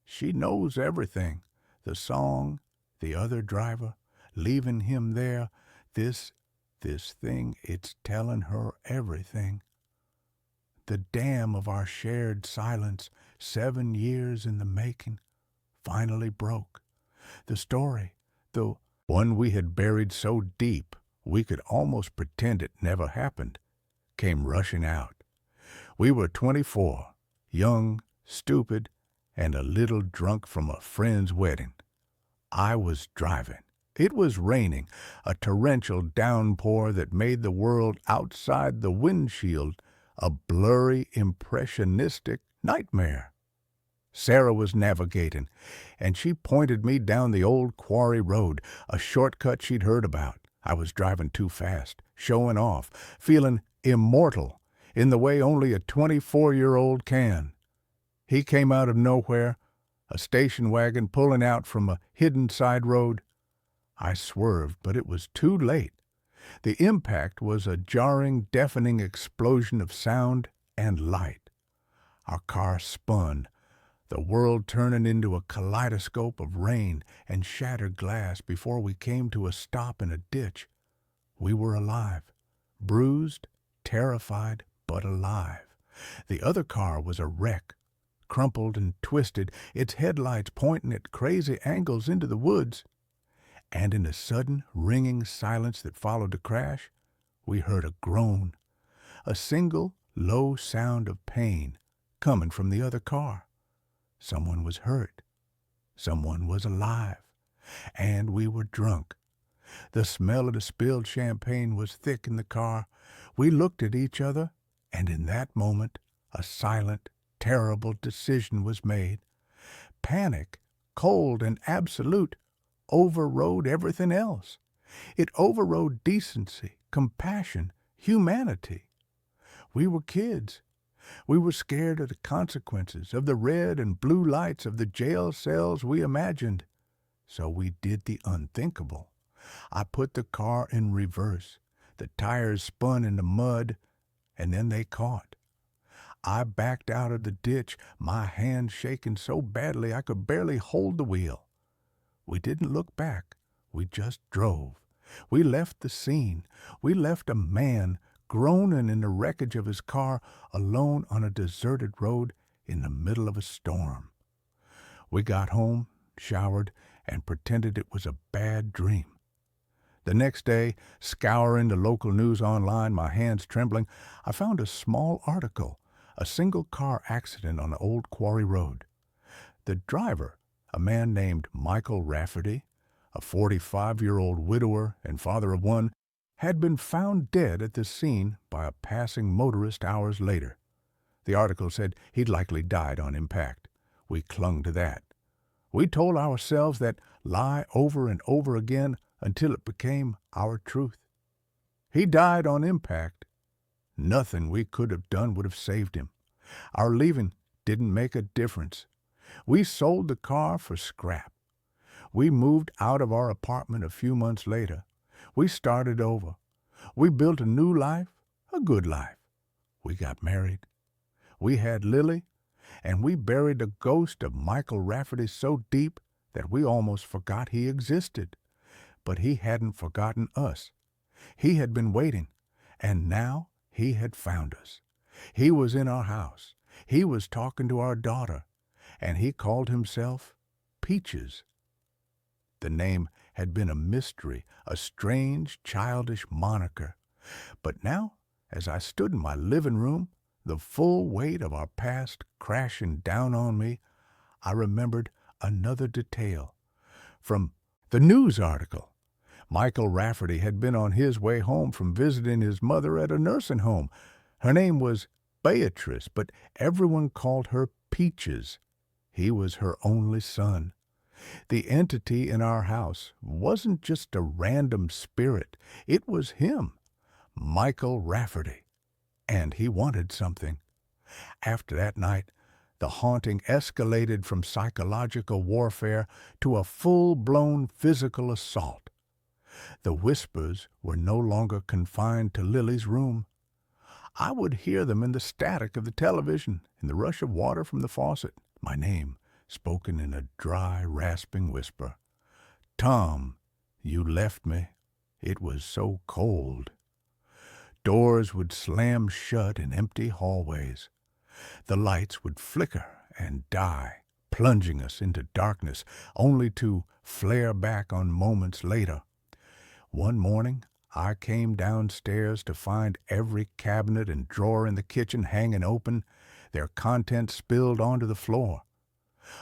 [SPEAKER 1] "She knows everything. The song, the other driver, leaving him there, this thing, it's telling her everything." The dam of our shared silence, 7 years in the making, finally broke. The story, the one we had buried so deep we could almost pretend it never happened, came rushing out. We were 24, young, stupid, and a little drunk from a friend's wedding. I was driving. It was raining, a torrential downpour that made the world outside the windshield a blurry, impressionistic nightmare. Sarah was navigating, and she pointed me down the old quarry road, a shortcut she'd heard about. I was driving too fast, showing off, feeling immortal, in the way only a 24-year-old can. He came out of nowhere, a station wagon pulling out from a hidden side road. I swerved, but it was too late. The impact was a jarring, deafening explosion of sound and light. Our car spun, the world turning into a kaleidoscope of rain and shattered glass before we came to a stop in a ditch. We were alive, bruised, terrified, but alive. The other car was a wreck, crumpled and twisted, its headlights pointing at crazy angles into the woods. And in the sudden, ringing silence that followed the crash, we heard a groan, a single, low sound of pain coming from the other car. Someone was hurt. Someone was alive. And we were drunk. The smell of the spilled champagne was thick in the car. We looked at each other, and in that moment, a silent, terrible decision was made. Panic, cold and absolute, overrode everything else. It overrode decency, compassion, humanity. We were kids. We were scared of the consequences, of the red and blue lights of the jail cells we imagined. So we did the unthinkable. I put the car in reverse. The tires spun in the mud, and then they caught. I backed out of the ditch, my hands shaking so badly I could barely hold the wheel. We didn't look back. We just drove. We left the scene. We left a man groaning in the wreckage of his car, alone on a deserted road in the middle of a storm. We got home, showered, and pretended it was a bad dream. The next day, scouring the local news online, my hands trembling, I found a small article, a single-car accident on the old quarry road. The driver, a man named Michael Rafferty, a 45-year-old widower and father of one, had been found dead at the scene by a passing motorist hours later. The article said he'd likely died on impact. We clung to that. We told ourselves that lie over and over again until it became our truth. He died on impact. Nothing we could have done would have saved him. Our leaving didn't make a difference. We sold the car for scrap. We moved out of our apartment a few months later. We started over. We built a new life, a good life. We got married. We had Lily, and we buried the ghost of Michael Rafferty so deep that we almost forgot he existed. But he hadn't forgotten us. He had been waiting, and now he had found us. He was in our house. He was talking to our daughter, and he called himself Peaches. The name had been a mystery, a strange, childish moniker. But now, as I stood in my living room, the full weight of our past crashing down on me, I remembered another detail. From the news article, Michael Rafferty had been on his way home from visiting his mother at a nursing home. Her name was Beatrice, but everyone called her Peaches. He was her only son. The entity in our house wasn't just a random spirit. It was him, Michael Rafferty. And he wanted something. After that night, the haunting escalated from psychological warfare to a full-blown physical assault. The whispers were no longer confined to Lily's room. I would hear them in the static of the television, in the rush of water from the faucet, my name spoken in a dry, rasping whisper. "Tom, you left me. It was so cold." Doors would slam shut in empty hallways. The lights would flicker and die, plunging us into darkness, only to flare back on moments later. One morning, I came downstairs to find every cabinet and drawer in the kitchen hanging open, their contents spilled onto the floor.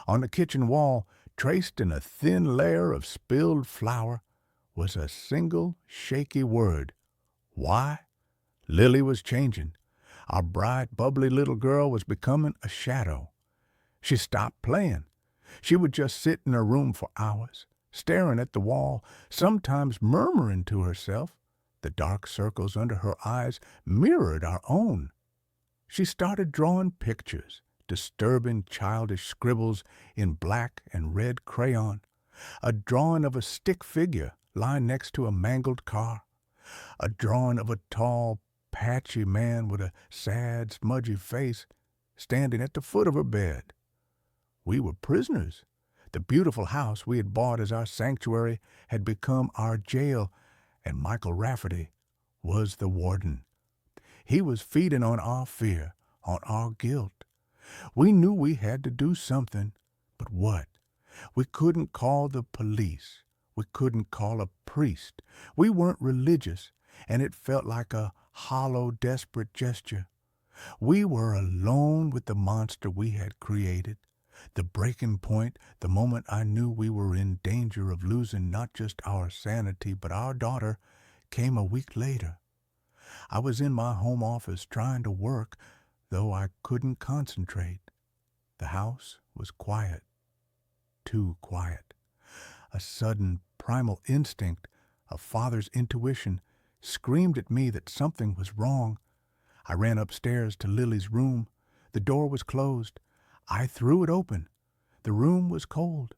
[SPEAKER 1] On the kitchen wall, traced in a thin layer of spilled flour, was a single shaky word. Why? Lily was changing. Our bright, bubbly little girl was becoming a shadow. She stopped playing. She would just sit in her room for hours, staring at the wall, sometimes murmuring to herself. The dark circles under her eyes mirrored our own. She started drawing pictures, disturbing childish scribbles in black and red crayon, a drawing of a stick figure lying next to a mangled car, a drawing of a tall, patchy man with a sad, smudgy face standing at the foot of her bed. We were prisoners. The beautiful house we had bought as our sanctuary had become our jail, and Michael Rafferty was the warden. He was feeding on our fear, on our guilt. We knew we had to do something, but what? We couldn't call the police. We couldn't call a priest. We weren't religious, and it felt like a hollow, desperate gesture. We were alone with the monster we had created. The breaking point, the moment I knew we were in danger of losing not just our sanity but our daughter, came a week later. I was in my home office trying to work, though I couldn't concentrate. The house was quiet, too quiet. A sudden primal instinct, a father's intuition, screamed at me that something was wrong. I ran upstairs to Lily's room. The door was closed. I threw it open. The room was cold,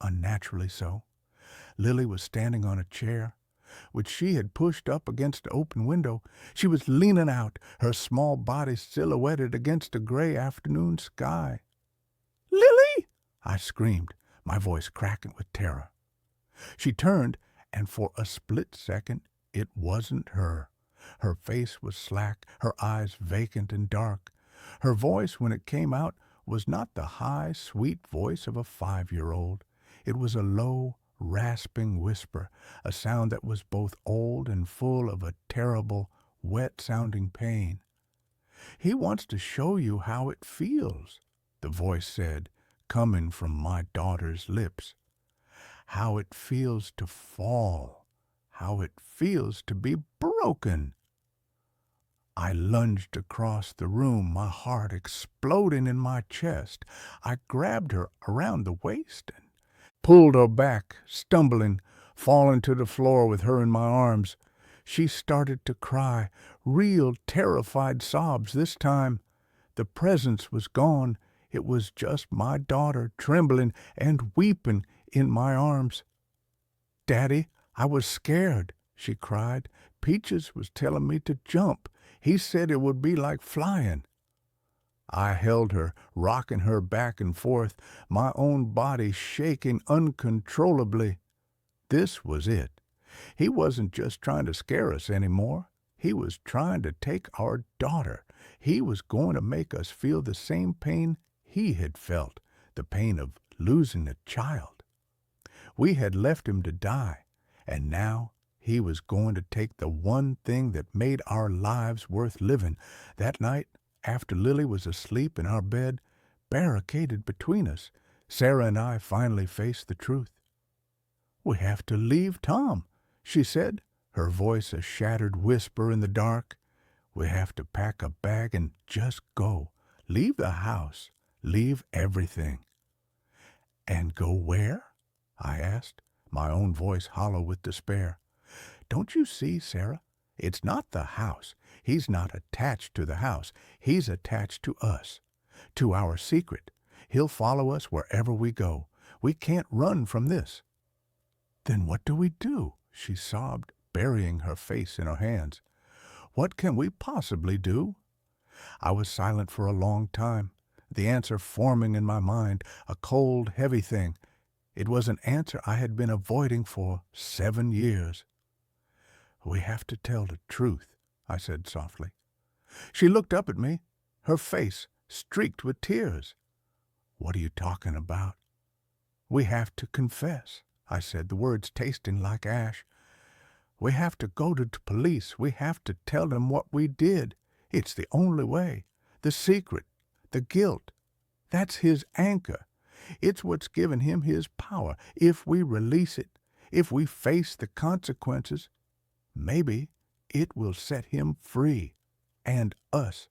[SPEAKER 1] unnaturally so. Lily was standing on a chair, which she had pushed up against the open window. She was leaning out, her small body silhouetted against the gray afternoon sky. "Lily!" I screamed, my voice cracking with terror. She turned, and for a split second, it wasn't her. Her face was slack, her eyes vacant and dark. Her voice, when it came out, was not the high, sweet voice of a 5-year-old. It was a low, rasping whisper, a sound that was both old and full of a terrible, wet-sounding pain. "He wants to show you how it feels," the voice said, coming from my daughter's lips. "How it feels to fall, how it feels to be broken." I lunged across the room, my heart exploding in my chest. I grabbed her around the waist and pulled her back, stumbling, falling to the floor with her in my arms. She started to cry, real terrified sobs this time. The presence was gone. It was just my daughter, trembling and weeping in my arms. "Daddy, I was scared," she cried. "Peaches was telling me to jump. He said it would be like flying." I held her, rocking her back and forth, my own body shaking uncontrollably. This was it. He wasn't just trying to scare us anymore. He was trying to take our daughter. He was going to make us feel the same pain he had felt, the pain of losing a child. We had left him to die, and now he was going to take the one thing that made our lives worth living. That night, after Lily was asleep in our bed, barricaded between us, Sarah and I finally faced the truth. "We have to leave Tom," she said, her voice a shattered whisper in the dark. "We have to pack a bag and just go. Leave the house. Leave everything." "And go where?" I asked, my own voice hollow with despair. "Don't you see, Sarah? It's not the house. He's not attached to the house. He's attached to us, to our secret. He'll follow us wherever we go. We can't run from this." "Then what do we do?" she sobbed, burying her face in her hands. "What can we possibly do?" I was silent for a long time, the answer forming in my mind, a cold, heavy thing. It was an answer I had been avoiding for 7 years. "We have to tell the truth," I said softly. She looked up at me, her face streaked with tears. "What are you talking about?" "We have to confess," I said, the words tasting like ash. "We have to go to the police. We have to tell them what we did. It's the only way. The secret, the guilt, that's his anchor. It's what's given him his power. If we release it, if we face the consequences, maybe it will set him free, and us."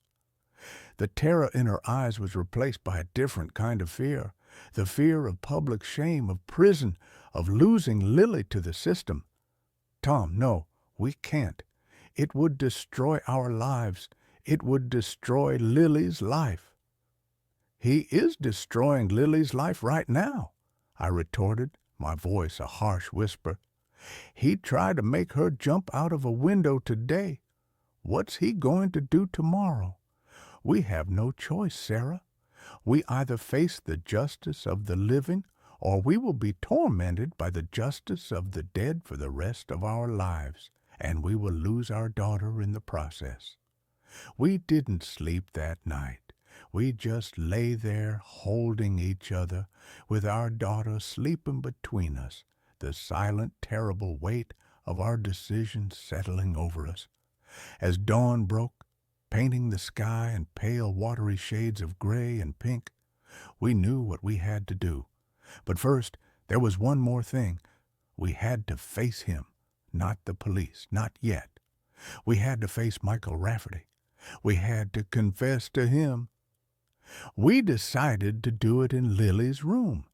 [SPEAKER 1] The terror in her eyes was replaced by a different kind of fear, the fear of public shame, of prison, of losing Lily to the system. "Tom, no, we can't. It would destroy our lives. It would destroy Lily's life." "He is destroying Lily's life right now," I retorted, my voice a harsh whisper. "He tried to make her jump out of a window today. What's he going to do tomorrow? We have no choice, Sarah. We either face the justice of the living, or we will be tormented by the justice of the dead for the rest of our lives, and we will lose our daughter in the process." We didn't sleep that night. We just lay there holding each other, with our daughter sleeping between us, the silent, terrible weight of our decision settling over us. As dawn broke, painting the sky in pale, watery shades of gray and pink, we knew what we had to do. But first, there was one more thing. We had to face him, not the police, not yet. We had to face Michael Rafferty. We had to confess to him. We decided to do it in Lily's room.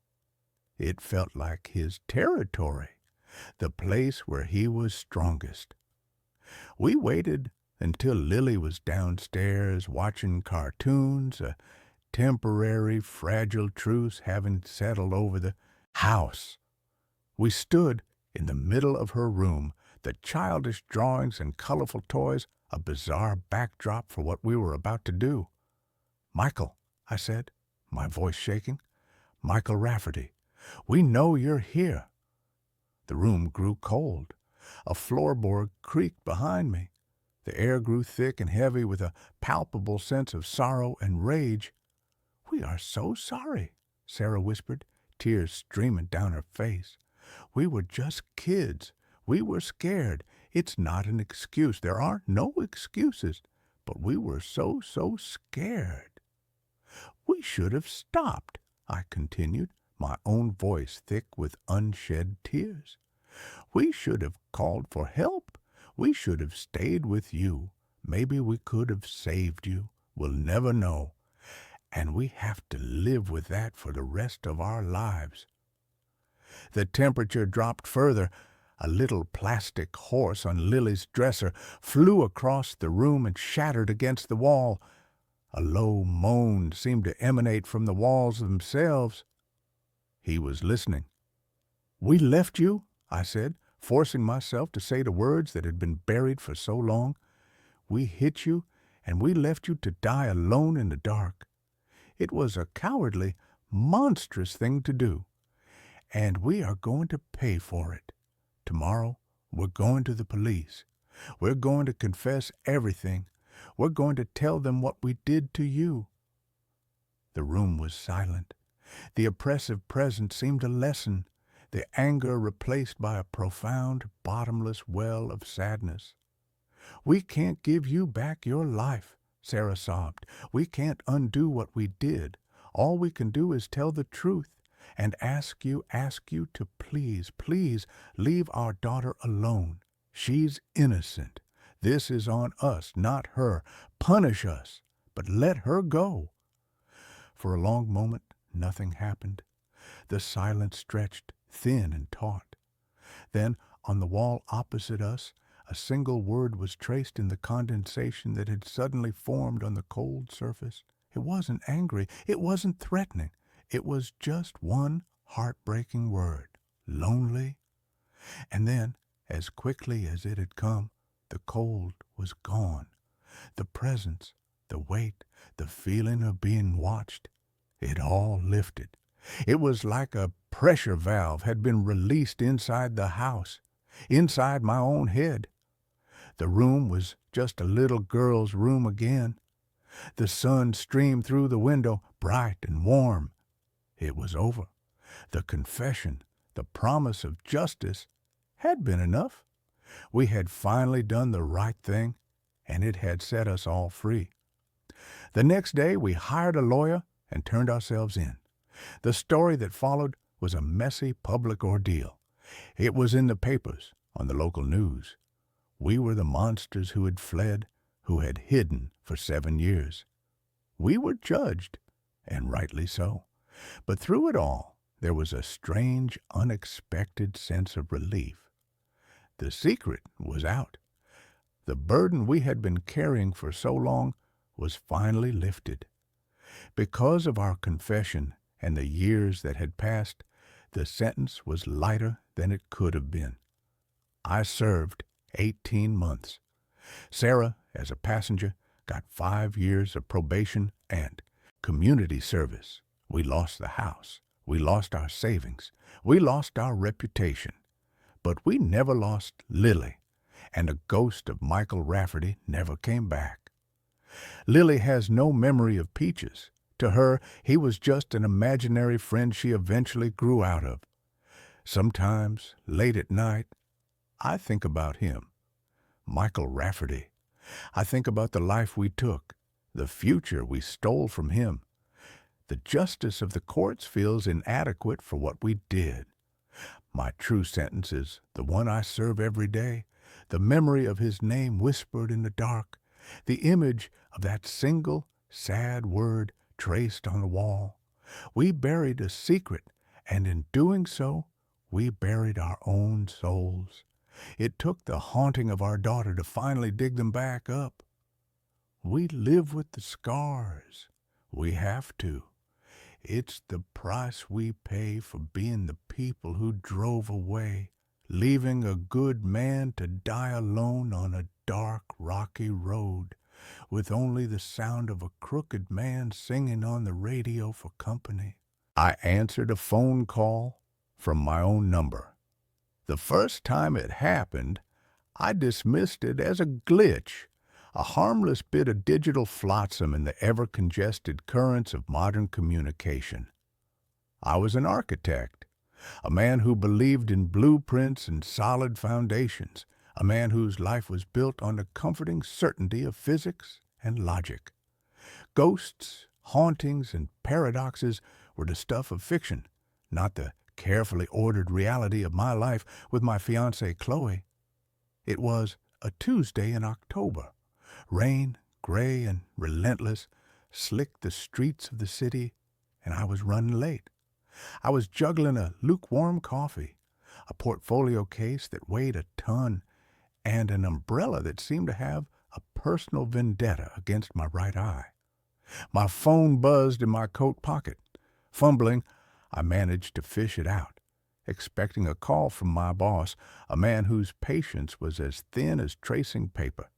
[SPEAKER 1] It felt like his territory, the place where he was strongest. We waited until Lily was downstairs watching cartoons, a temporary, fragile truce having settled over the house. We stood in the middle of her room, the childish drawings and colorful toys a bizarre backdrop for what we were about to do. "Michael," I said, my voice shaking. "Michael Rafferty, we know you're here." The room grew cold. A floorboard creaked behind me. The air grew thick and heavy with a palpable sense of sorrow and rage. "We are so sorry," Sarah whispered, tears streaming down her face. "We were just kids. We were scared. It's not an excuse. There are no excuses. But we were so scared." "We should have stopped," I continued, my own voice thick with unshed tears. "We should have called for help. We should have stayed with you. Maybe we could have saved you. We'll never know. And we have to live with that for the rest of our lives." The temperature dropped further. A little plastic horse on Lily's dresser flew across the room and shattered against the wall. A low moan seemed to emanate from the walls themselves. He was listening. We left you, I said, forcing myself to say the words that had been buried for so long. We hit you, and we left you to die alone in the dark. It was a cowardly, monstrous thing to do, and we are going to pay for it. Tomorrow, we're going to the police. We're going to confess everything. We're going to tell them what we did to you. The room was silent. The oppressive presence seemed to lessen, the anger replaced by a profound, bottomless well of sadness. We can't give you back your life, Sarah sobbed. We can't undo what we did. All we can do is tell the truth and ask you to please, please leave our daughter alone. She's innocent. This is on us, not her. Punish us, but let her go. For a long moment, nothing happened. The silence stretched, thin and taut. Then, on the wall opposite us, a single word was traced in the condensation that had suddenly formed on the cold surface. It wasn't angry. It wasn't threatening. It was just one heartbreaking word. Lonely. And then, as quickly as it had come, the cold was gone. The presence, the weight, the feeling of being watched, it all lifted. It was like a pressure valve had been released inside the house, inside my own head. The room was just a little girl's room again. The sun streamed through the window, bright and warm. It was over. The confession, the promise of justice, had been enough. We had finally done the right thing, and it had set us all free. The next day we hired a lawyer and turned ourselves in. The story that followed was a messy public ordeal. It was in the papers, on the local news. We were the monsters who had fled, who had hidden for 7 years. We were judged, and rightly so. But through it all, there was a strange, unexpected sense of relief. The secret was out. The burden we had been carrying for so long was finally lifted. Because of our confession and the years that had passed, the sentence was lighter than it could have been. I served 18 months. Sarah, as a passenger, got 5 years of probation and community service. We lost the house. We lost our savings. We lost our reputation. But we never lost Lily, and the ghost of Michael Rafferty never came back. Lily has no memory of Peaches. To her, he was just an imaginary friend she eventually grew out of. Sometimes, late at night, I think about him, Michael Rafferty. I think about the life we took, the future we stole from him. The justice of the courts feels inadequate for what we did. My true sentence is the one I serve every day, the memory of his name whispered in the dark, the image of that single, sad word traced on the wall. We buried a secret, and in doing so, we buried our own souls. It took the haunting of our daughter to finally dig them back up. We live with the scars. We have to. It's the price we pay for being the people who drove away, leaving a good man to die alone on a dark, rocky road, with only the sound of a crooked man singing on the radio for company. I answered a phone call from my own number. The first time it happened, I dismissed it as a glitch, a harmless bit of digital flotsam in the ever-congested currents of modern communication. I was an architect, a man who believed in blueprints and solid foundations, a man whose life was built on the comforting certainty of physics and logic. Ghosts, hauntings, and paradoxes were the stuff of fiction, not the carefully ordered reality of my life with my fiancée Chloe. It was a Tuesday in October. Rain, gray and relentless, slicked the streets of the city, and I was running late. I was juggling a lukewarm coffee, a portfolio case that weighed a ton, and an umbrella that seemed to have a personal vendetta against my right eye. My phone buzzed in my coat pocket. Fumbling, I managed to fish it out. expecting a call from my boss, a man whose patience was as thin as tracing paper.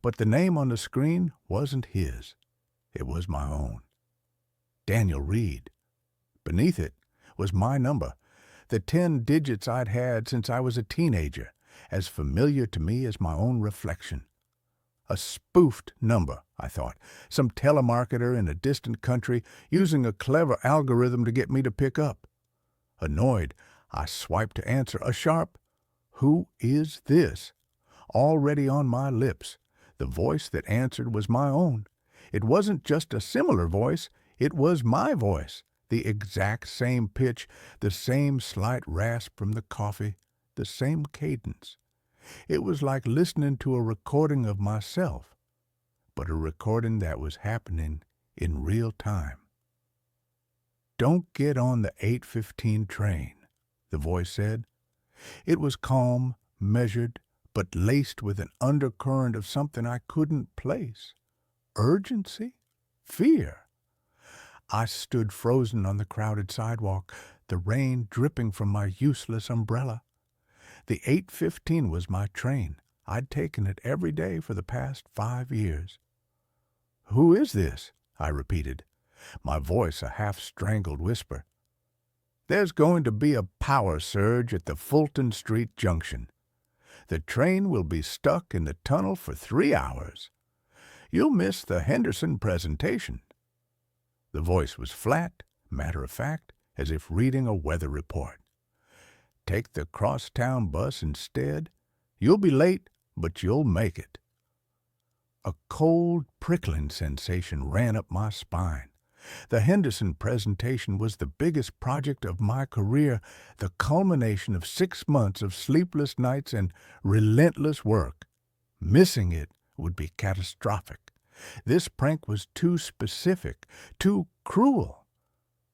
[SPEAKER 1] But the name on the screen wasn't his. It was my own. Daniel Reed. Beneath it was my number, the 10 digits I'd had since I was a teenager, as familiar to me as my own reflection. A spoofed number, I thought, some telemarketer in a distant country using a clever algorithm to get me to pick up. Annoyed, I swiped to answer, a sharp, "Who is this?" already on my lips. The voice that answered was my own. It wasn't just a similar voice, it was my voice, the exact same pitch, the same slight rasp from the coffee, the same cadence. It was like listening to a recording of myself, but a recording that was happening in real time. "Don't get on the 8:15 train," the voice said. It was calm, measured, but laced with an undercurrent of something I couldn't place. Urgency? Fear? I stood frozen on the crowded sidewalk, the rain dripping from my useless umbrella. The 8:15 was my train. I'd taken it every day for the past 5 years. "Who is this?" I repeated, my voice a half-strangled whisper. "There's going to be a power surge at the Fulton Street Junction. The train will be stuck in the tunnel for 3 hours. You'll miss the Henderson presentation." The voice was flat, matter-of-fact, as if reading a weather report. "Take the crosstown bus instead. You'll be late, but you'll make it." A cold, prickling sensation ran up my spine. The Henderson presentation was the biggest project of my career, the culmination of 6 months of sleepless nights and relentless work. Missing it would be catastrophic. This prank was too specific, too cruel.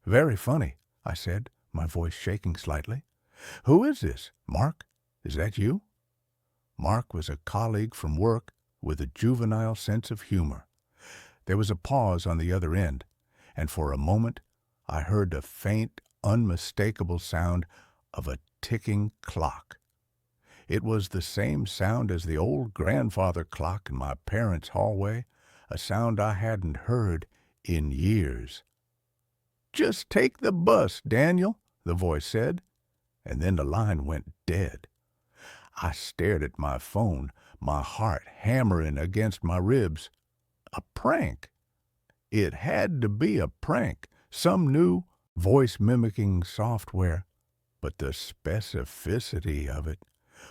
[SPEAKER 1] "Very funny," I said, my voice shaking slightly. "Who is this? Mark? Is that you?" Mark was a colleague from work with a juvenile sense of humor. There was a pause on the other end, and for a moment I heard the faint, unmistakable sound of a ticking clock. It was the same sound as the old grandfather clock in my parents' hallway, a sound I hadn't heard in years. "Just take the bus, Daniel," the voice said, and then the line went dead. I stared at my phone, my heart hammering against my ribs. A prank. It had to be a prank, some new voice-mimicking software, but the specificity of it.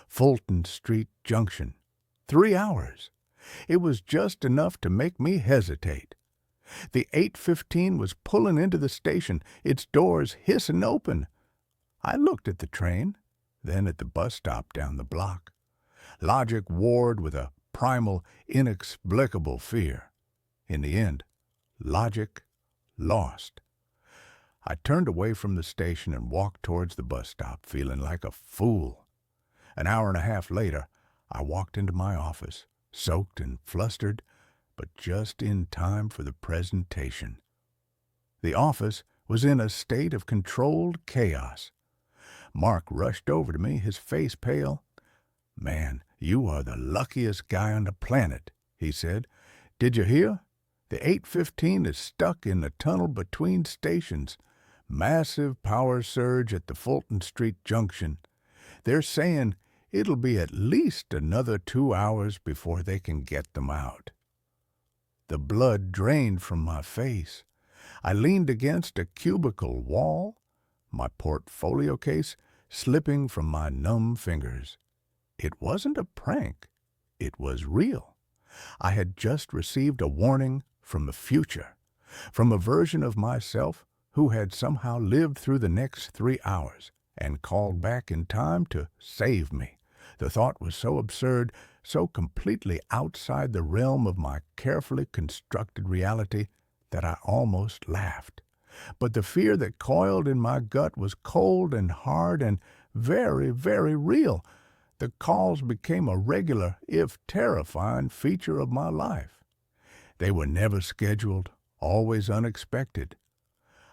[SPEAKER 1] Fulton Street Junction. 3 hours. It was just enough to make me hesitate. The 8:15 was pulling into the station, its doors hissing open. I looked at the train, then at the bus stop down the block. Logic warred with a primal, inexplicable fear. In the end, logic lost. I turned away from the station and walked towards the bus stop, feeling like a fool. An hour and a half later, I walked into my office, soaked and flustered, but just in time for the presentation. The office was in a state of controlled chaos. Mark rushed over to me, his face pale. "Man, you are the luckiest guy on the planet," he said. "Did you hear? The 8:15 is stuck in the tunnel between stations. Massive power surge at the Fulton Street Junction. They're saying it'll be at least another 2 hours before they can get them out." The blood drained from my face. I leaned against a cubicle wall, my portfolio case slipping from my numb fingers. It wasn't a prank. It was real. I had just received a warning from the future, from a version of myself who had somehow lived through the next 3 hours and called back in time to save me. The thought was so absurd, so completely outside the realm of my carefully constructed reality that I almost laughed. But the fear that coiled in my gut was cold and hard and very, very real. The calls became a regular, if terrifying, feature of my life. They were never scheduled, always unexpected.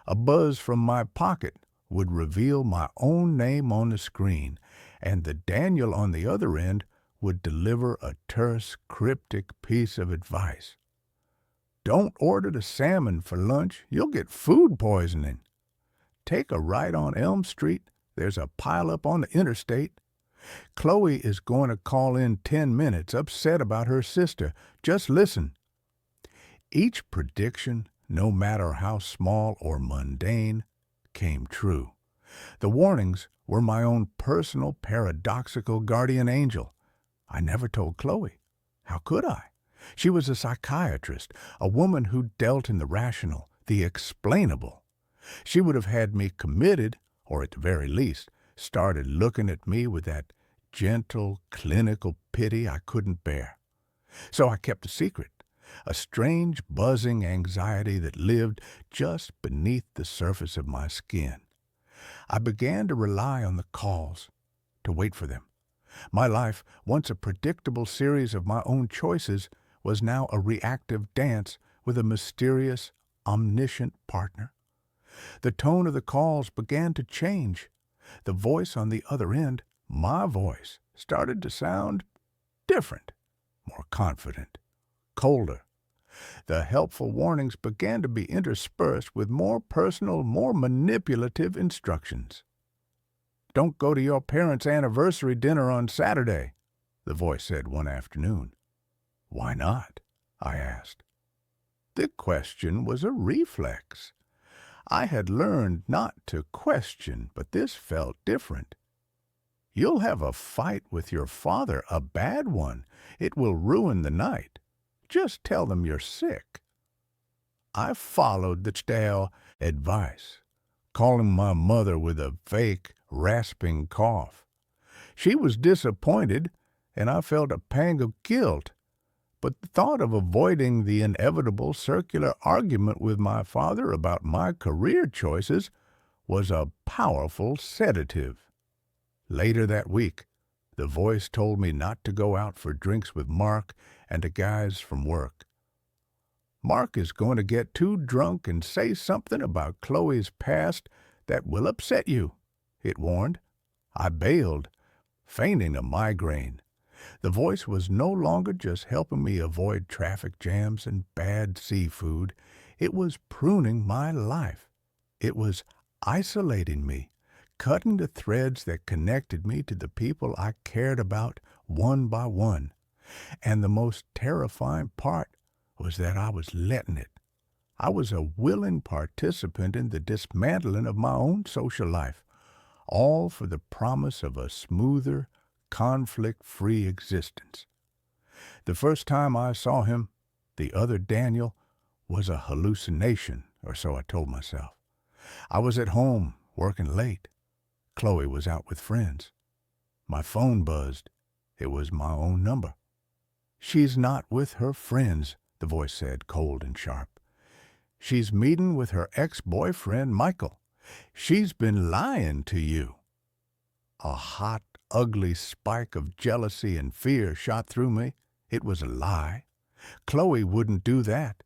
[SPEAKER 1] A buzz from my pocket would reveal my own name on the screen, and the Daniel on the other end would deliver a terse, cryptic piece of advice. Don't order the salmon for lunch. You'll get food poisoning. Take a right on Elm Street. There's a pileup on the interstate. Chloe is going to call in 10 minutes, upset about her sister. Just listen. Each prediction, no matter how small or mundane, came true. The warnings were my own personal paradoxical guardian angel. I never told Chloe. How could I? She was a psychiatrist, a woman who dealt in the rational, the explainable. She would have had me committed, or at the very least, started looking at me with that gentle, clinical pity I couldn't bear. So I kept a secret, a strange, buzzing anxiety that lived just beneath the surface of my skin. I began to rely on the calls, to wait for them. My life, once a predictable series of my own choices, was now a reactive dance with a mysterious, omniscient partner. The tone of the calls began to change. The voice on the other end, my voice, started to sound different, more confident, colder. The helpful warnings began to be interspersed with more personal, more manipulative instructions. "Don't go to your parents' anniversary dinner on Saturday," the voice said one afternoon. "Why not?" I asked. The question was a reflex. I had learned not to question, but this felt different. "You'll have a fight with your father, a bad one. It will ruin the night. Just tell them you're sick." I followed the stale advice, calling my mother with a fake, rasping cough. She was disappointed, and I felt a pang of guilt. But the thought of avoiding the inevitable circular argument with my father about my career choices was a powerful sedative. Later that week, the voice told me not to go out for drinks with Mark and the guys from work. "Mark is going to get too drunk and say something about Chloe's past that will upset you," it warned. I bailed, feigning a migraine. The voice was no longer just helping me avoid traffic jams and bad seafood. It was pruning my life. It was isolating me, cutting the threads that connected me to the people I cared about one by one. And the most terrifying part was that I was letting it. I was a willing participant in the dismantling of my own social life, all for the promise of a smoother, conflict-free existence. The first time I saw him, the other Daniel, was a hallucination, or so I told myself. I was at home, working late. Chloe was out with friends. My phone buzzed. It was my own number. "She's not with her friends," the voice said, cold and sharp. "She's meeting with her ex-boyfriend, Michael. She's been lying to you." A hot, ugly spike of jealousy and fear shot through me. It was a lie. Chloe wouldn't do that.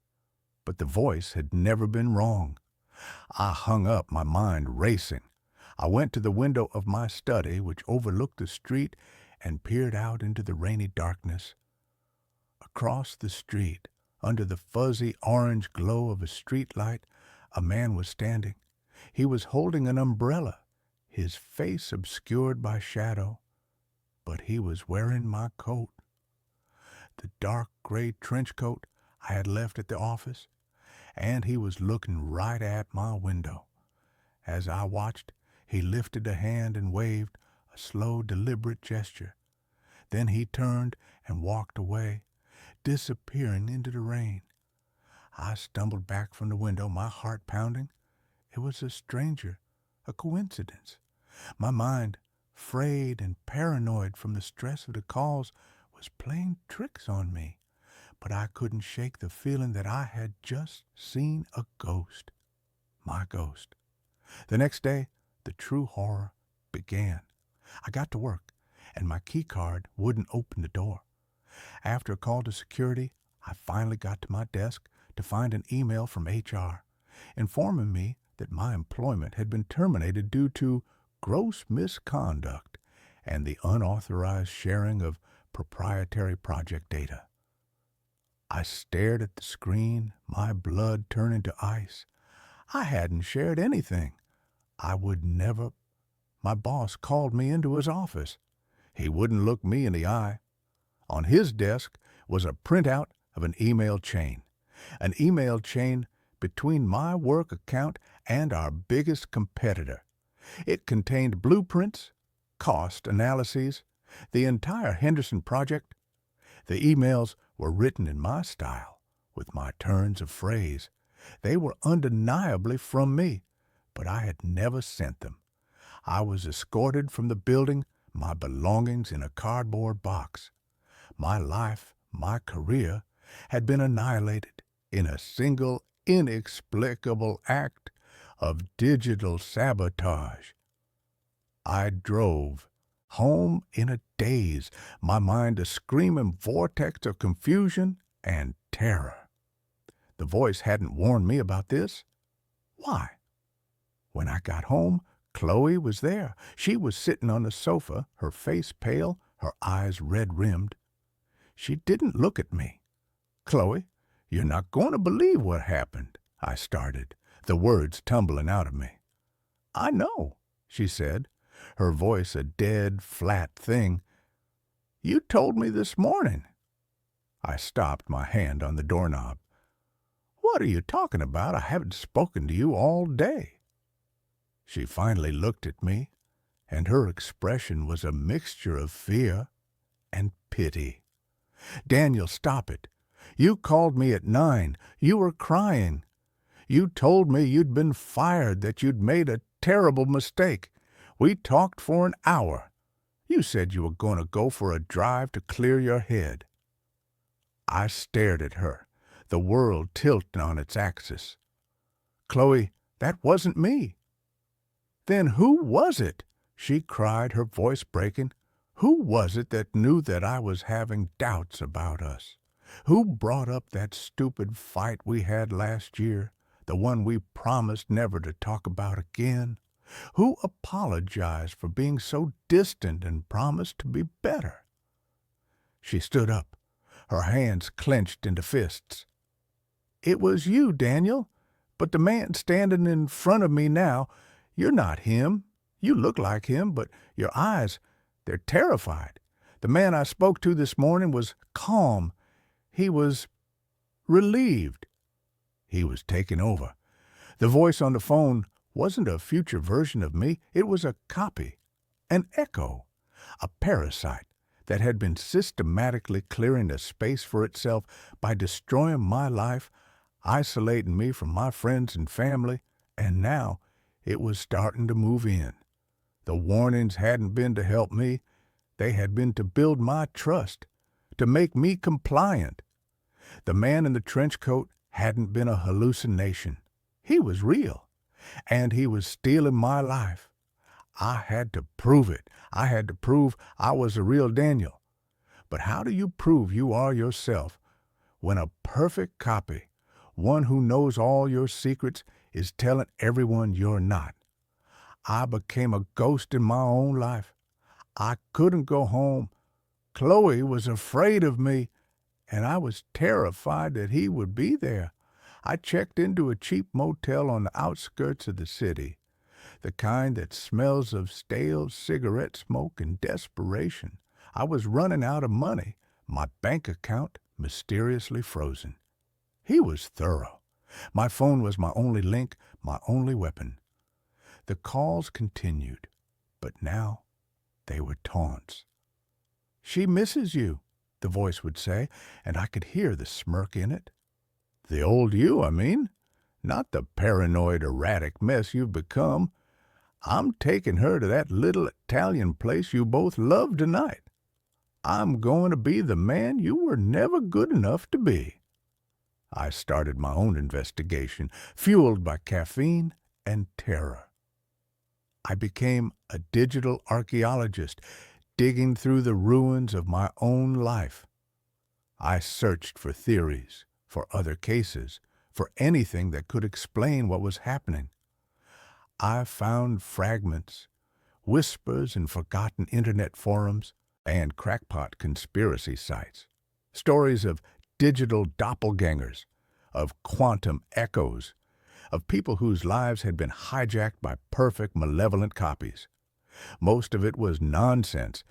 [SPEAKER 1] But the voice had never been wrong. I hung up, my mind racing. I went to the window of my study, which overlooked the street, and peered out into the rainy darkness. Across the street, under the fuzzy orange glow of a streetlight, a man was standing. He was holding an umbrella, his face obscured by shadow, but he was wearing my coat. The dark gray trench coat I had left at the office, and he was looking right at my window. As I watched, he lifted a hand and waved, a slow, deliberate gesture. Then he turned and walked away, disappearing into the rain. I stumbled back from the window, my heart pounding. It was a stranger, a coincidence. My mind, frayed and paranoid from the stress of the calls, was playing tricks on me. But I couldn't shake the feeling that I had just seen a ghost. My ghost. The next day, the true horror began. I got to work, and my key card wouldn't open the door. After a call to security, I finally got to my desk to find an email from HR, informing me that my employment had been terminated due to gross misconduct and the unauthorized sharing of proprietary project data. I stared at the screen, my blood turning to ice. I hadn't shared anything. I would never. My boss called me into his office. He wouldn't look me in the eye. On his desk was a printout of an email chain between my work account and our biggest competitor. It contained blueprints, cost analyses, the entire Henderson project. The emails were written in my style, with my turns of phrase. They were undeniably from me, but I had never sent them. I was escorted from the building, my belongings in a cardboard box. My life, my career, had been annihilated in a single inexplicable act of digital sabotage. I drove home in a daze, my mind a screaming vortex of confusion and terror. The voice hadn't warned me about this. Why? When I got home, Chloe was there. She was sitting on the sofa, her face pale, her eyes red-rimmed. She didn't look at me. "Chloe, you're not going to believe what happened," I started, the words tumbling out of me. "I know," she said, her voice a dead, flat thing. "You told me this morning." I stopped, my hand on the doorknob. "What are you talking about? I haven't spoken to you all day." She finally looked at me, and her expression was a mixture of fear and pity. "Daniel, stop it. You called me at 9. You were crying. You told me you'd been fired, that you'd made a terrible mistake. We talked for an hour. You said you were going to go for a drive to clear your head." I stared at her, the world tilting on its axis. "Chloe, that wasn't me." "Then who was it?" she cried, her voice breaking. "Who was it that knew that I was having doubts about us? Who brought up that stupid fight we had last year, the one we promised never to talk about again? Who apologized for being so distant and promised to be better?" She stood up, her hands clenched into fists. "It was you, Daniel, but the man standing in front of me now, you're not him. You look like him, but your eyes, they're terrified. The man I spoke to this morning was calm. He was relieved. He was taken over. The voice on the phone wasn't a future version of me. It was a copy, an echo, a parasite that had been systematically clearing a space for itself by destroying my life, isolating me from my friends and family, and now it was starting to move in. The warnings hadn't been to help me. They had been to build my trust, to make me compliant. The man in the trench coat hadn't been a hallucination. He was real, and he was stealing my life. I had to prove it. I had to prove I was the real Daniel. But how do you prove you are yourself when a perfect copy, one who knows all your secrets, is telling everyone you're not? I became a ghost in my own life. I couldn't go home. Chloe was afraid of me, and I was terrified that he would be there. I checked into a cheap motel on the outskirts of the city, the kind that smells of stale cigarette smoke and desperation. I was running out of money, my bank account mysteriously frozen. He was thorough. My phone was my only link, my only weapon. The calls continued, but now they were taunts. "She misses you," the voice would say, and I could hear the smirk in it. "The old you, I mean, not the paranoid, erratic mess you've become. I'm taking her to that little Italian place you both love tonight. I'm going to be the man you were never good enough to be." I started my own investigation, fueled by caffeine and terror. I became a digital archaeologist, digging through the ruins of my own life. I searched for theories, for other cases, for anything that could explain what was happening. I found fragments, whispers in forgotten internet forums, and crackpot conspiracy sites. Stories of digital doppelgangers, of quantum echoes, of people whose lives had been hijacked by perfect, malevolent copies. Most of it was nonsense,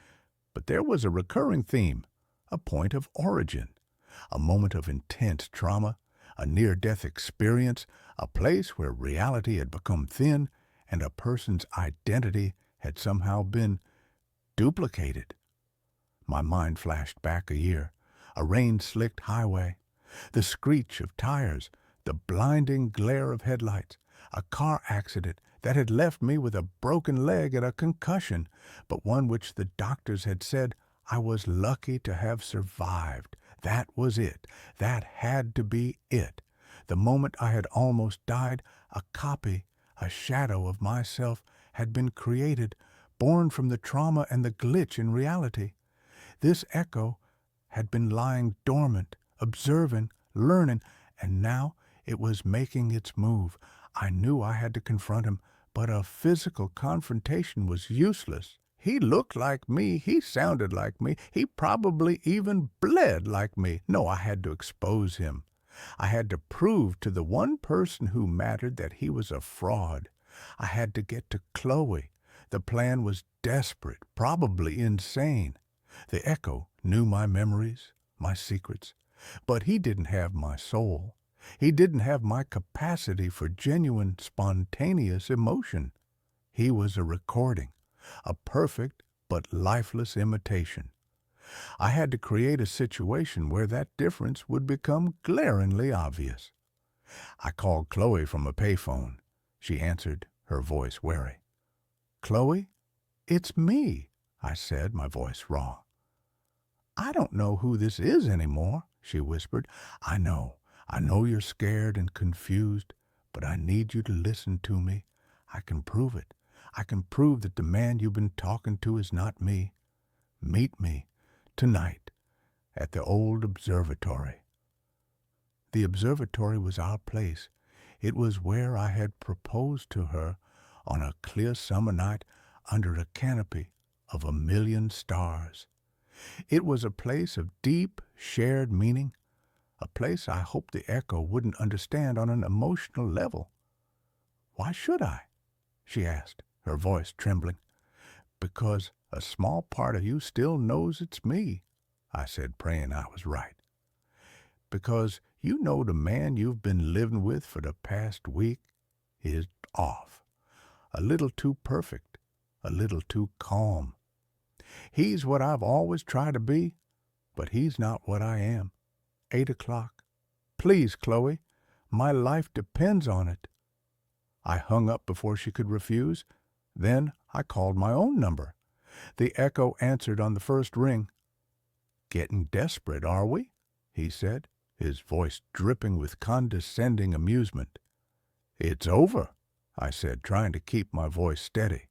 [SPEAKER 1] but there was a recurring theme, a point of origin, a moment of intense trauma, a near-death experience, a place where reality had become thin and a person's identity had somehow been duplicated. My mind flashed back a year, a rain-slicked highway, the screech of tires, the blinding glare of headlights, a car accident that had left me with a broken leg and a concussion, but one which the doctors had said I was lucky to have survived. That was it. That had to be it. The moment I had almost died, a copy, a shadow of myself had been created, born from the trauma and the glitch in reality. This echo had been lying dormant, observing, learning, and now it was making its move. I knew I had to confront him, but a physical confrontation was useless. He looked like me. He sounded like me. He probably even bled like me. No, I had to expose him. I had to prove to the one person who mattered that he was a fraud. I had to get to Chloe. The plan was desperate, probably insane. The echo knew my memories, my secrets, but he didn't have my soul. He didn't have my capacity for genuine, spontaneous emotion. He was a recording, a perfect but lifeless imitation. I had to create a situation where that difference would become glaringly obvious. I called Chloe from a payphone. She answered, her voice wary. "Chloe, it's me," I said, my voice raw. "I don't know who this is anymore," she whispered. I know you're scared and confused, but I need you to listen to me. I can prove it. I can prove that the man you've been talking to is not me. Meet me tonight at the old observatory." The observatory was our place. It was where I had proposed to her on a clear summer night under a canopy of 1,000,000 stars. It was a place of deep, shared meaning, a place I hoped the echo wouldn't understand on an emotional level. "Why should I?" she asked, her voice trembling. "Because a small part of you still knows it's me," I said, praying I was right. "Because you know the man you've been living with for the past week is off, a little too perfect, a little too calm. He's what I've always tried to be, but he's not what I am. 8 o'clock. Please, Chloe, my life depends on it." I hung up before she could refuse. Then I called my own number. The echo answered on the first ring. "Getting desperate, are we?" he said, his voice dripping with condescending amusement. "It's over," I said, trying to keep my voice steady.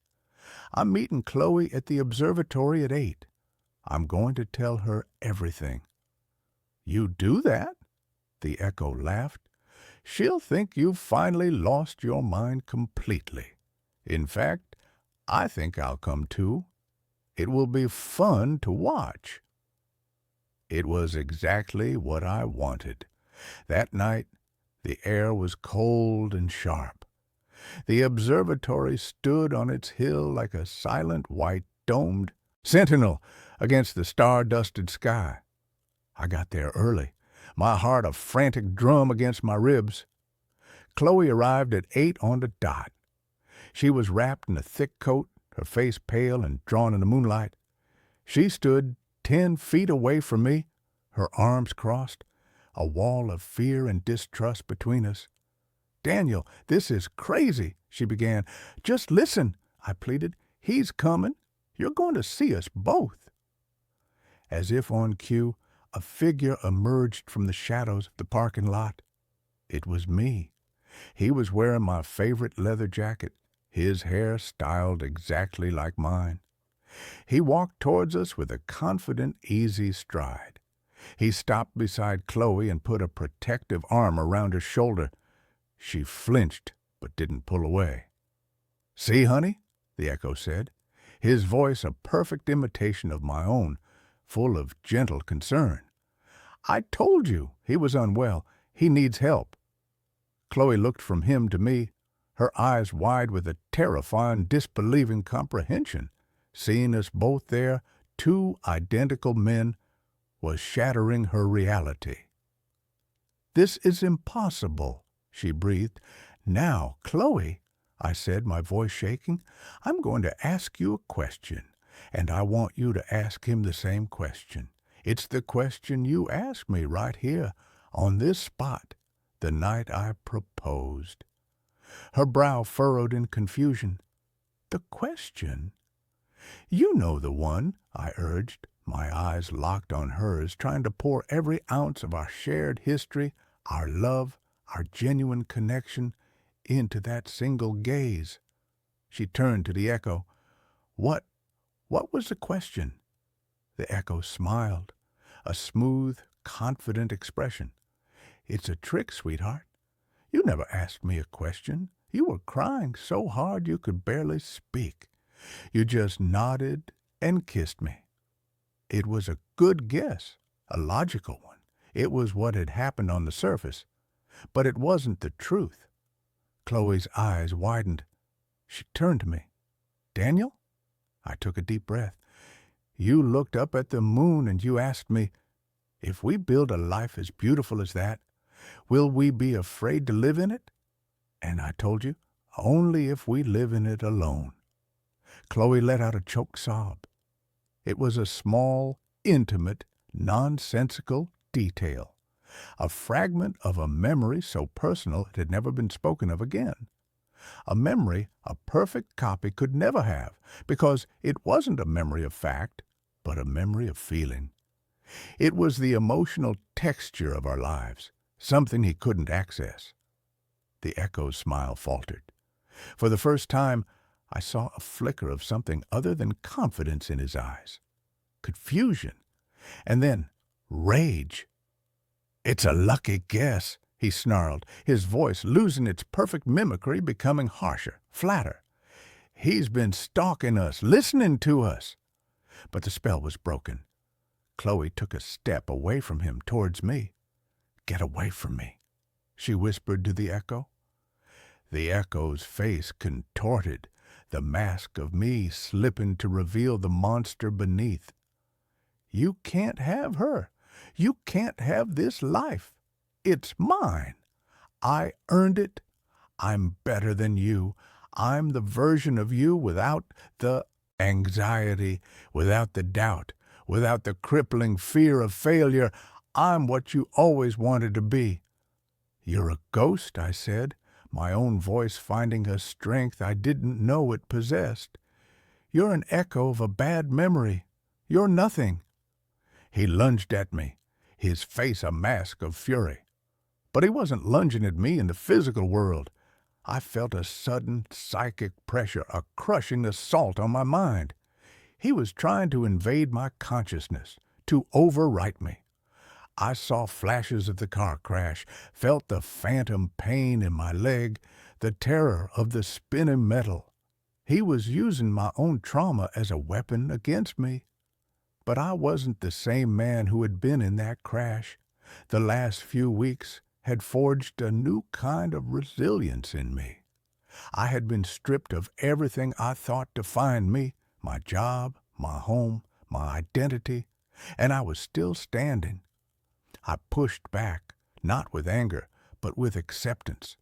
[SPEAKER 1] "I'm meeting Chloe at the observatory at 8. I'm going to tell her everything." "You do that?" The echo laughed. "She'll think you've finally lost your mind completely. In fact, I think I'll come too. It will be fun to watch." It was exactly what I wanted. That night, the air was cold and sharp. The observatory stood on its hill like a silent white domed sentinel against the star-dusted sky. I got there early, my heart a frantic drum against my ribs. Chloe arrived at 8 on the dot. She was wrapped in a thick coat, her face pale and drawn in the moonlight. She stood 10 feet away from me, her arms crossed, a wall of fear and distrust between us. "Daniel, this is crazy," she began. "Just listen," I pleaded. "He's coming. You're going to see us both." As if on cue, a figure emerged from the shadows of the parking lot. It was me. He was wearing my favorite leather jacket, his hair styled exactly like mine. He walked towards us with a confident, easy stride. He stopped beside Chloe and put a protective arm around her shoulder. She flinched, but didn't pull away. "See, honey," the echo said, his voice a perfect imitation of my own, full of gentle concern. "I told you he was unwell. He needs help." Chloe looked from him to me, her eyes wide with a terrifying, disbelieving comprehension. Seeing us both there, two identical men, was shattering her reality. "This is impossible," she breathed. "Now, Chloe," I said, my voice shaking, "I'm going to ask you a question, and I want you to ask him the same question. It's the question you asked me right here, on this spot, the night I proposed." Her brow furrowed in confusion. "The question?" "You know the one," I urged, my eyes locked on hers, trying to pour every ounce of our shared history, our love, our genuine connection, into that single gaze. She turned to the echo. What was the question?" The echo smiled, a smooth, confident expression. "It's a trick, sweetheart. You never asked me a question. You were crying so hard you could barely speak. You just nodded and kissed me. It was a good guess, a logical one. It was what had happened on the surface, but it wasn't the truth." Chloe's eyes widened. She turned to me. "Daniel?" I took a deep breath. "You looked up at the moon and you asked me, if we build a life as beautiful as that, will we be afraid to live in it? And I told you, only if we live in it alone." Chloe let out a choked sob. It was a small, intimate, nonsensical detail, a fragment of a memory so personal it had never been spoken of again. A memory a perfect copy could never have, because it wasn't a memory of fact, but a memory of feeling. It was the emotional texture of our lives, something he couldn't access. The echo's smile faltered. For the first time, I saw a flicker of something other than confidence in his eyes. Confusion, and then rage. "It's a lucky guess," he snarled, his voice losing its perfect mimicry, becoming harsher, flatter. "He's been stalking us, listening to us." But the spell was broken. Chloe took a step away from him towards me. "Get away from me," she whispered to the echo. The echo's face contorted, the mask of me slipping to reveal the monster beneath. "You can't have her. You can't have this life. It's mine. I earned it. I'm better than you. I'm the version of you without the anxiety, without the doubt, without the crippling fear of failure. I'm what you always wanted to be." "You're a ghost," I said, my own voice finding a strength I didn't know it possessed. "You're an echo of a bad memory. You're nothing." He lunged at me, his face a mask of fury. But he wasn't lunging at me in the physical world. I felt a sudden psychic pressure, a crushing assault on my mind. He was trying to invade my consciousness, to overwrite me. I saw flashes of the car crash, felt the phantom pain in my leg, the terror of the spinning metal. He was using my own trauma as a weapon against me. But I wasn't the same man who had been in that crash. The last few weeks had forged a new kind of resilience in me. I had been stripped of everything I thought defined me, my job, my home, my identity, and I was still standing. I pushed back, not with anger, but with acceptance.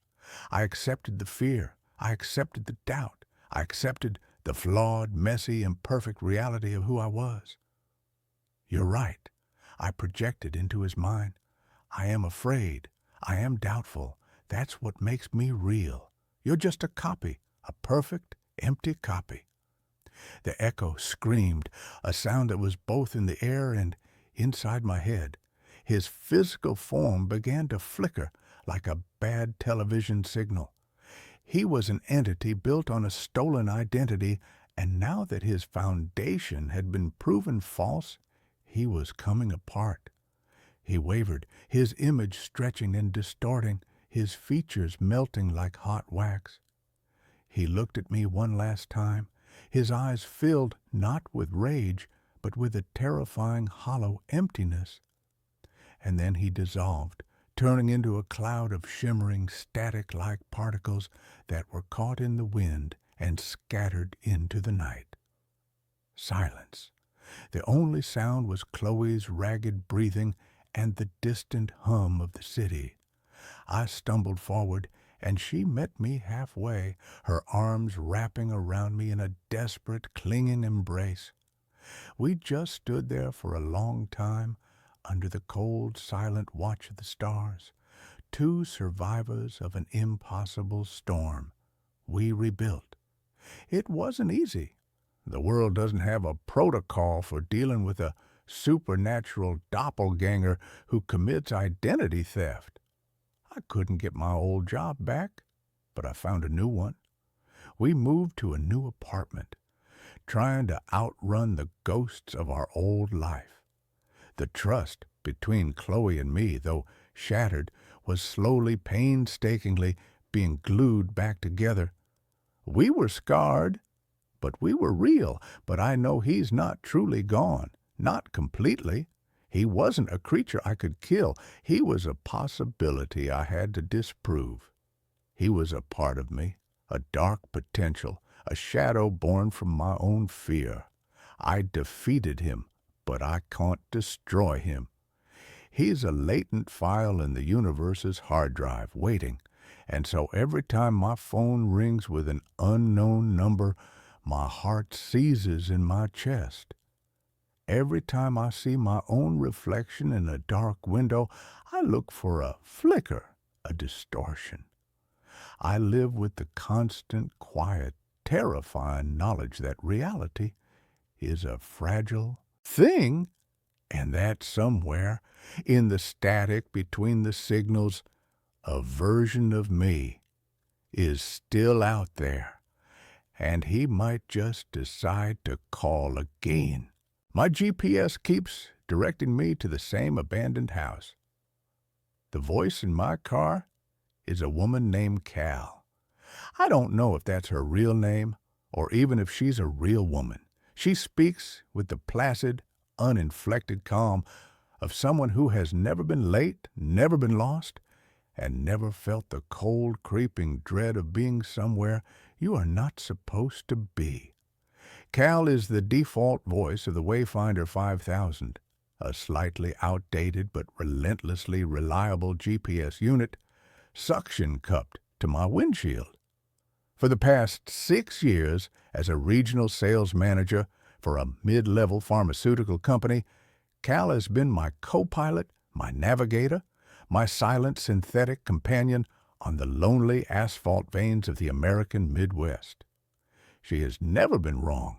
[SPEAKER 1] I accepted the fear. I accepted the doubt. I accepted the flawed, messy, imperfect reality of who I was. "You're right," I projected into his mind. "I am afraid. I am doubtful. That's what makes me real. You're just a copy, a perfect, empty copy." The echo screamed, a sound that was both in the air and inside my head. His physical form began to flicker like a bad television signal. He was an entity built on a stolen identity, and now that his foundation had been proven false, he was coming apart. He wavered, his image stretching and distorting, his features melting like hot wax. He looked at me one last time, his eyes filled not with rage, but with a terrifying hollow emptiness. And then he dissolved, turning into a cloud of shimmering static-like particles that were caught in the wind and scattered into the night. Silence. The only sound was Chloe's ragged breathing and the distant hum of the city. I stumbled forward, and she met me halfway, her arms wrapping around me in a desperate, clinging embrace. We just stood there for a long time, under the cold, silent watch of the stars, two survivors of an impossible storm. We rebuilt. It wasn't easy. The world doesn't have a protocol for dealing with a supernatural doppelganger who commits identity theft. I couldn't get my old job back, but I found a new one. We moved to a new apartment, trying to outrun the ghosts of our old life. The trust between Chloe and me, though shattered, was slowly, painstakingly being glued back together. We were scarred, but we were real. But I know he's not truly gone, not completely. He wasn't a creature I could kill. He was a possibility I had to disprove. He was a part of me, a dark potential, a shadow born from my own fear. I defeated him, but I can't destroy him. He's a latent file in the universe's hard drive, waiting. And so every time my phone rings with an unknown number, my heart seizes in my chest. Every time I see my own reflection in a dark window, I look for a flicker, a distortion. I live with the constant, quiet, terrifying knowledge that reality is a fragile thing, and that somewhere, in the static between the signals, a version of me is still out there, and he might just decide to call again. My GPS keeps directing me to the same abandoned house. The voice in my car is a woman named Cal. I don't know if that's her real name or even if she's a real woman. She speaks with the placid, uninflected calm of someone who has never been late, never been lost, and never felt the cold, creeping dread of being somewhere you are not supposed to be. Cal is the default voice of the Wayfinder 5000, a slightly outdated but relentlessly reliable GPS unit suction-cupped to my windshield. For the past 6 years, as a regional sales manager for a mid-level pharmaceutical company, Cal has been my co-pilot, my navigator, my silent synthetic companion on the lonely asphalt veins of the American Midwest. She has never been wrong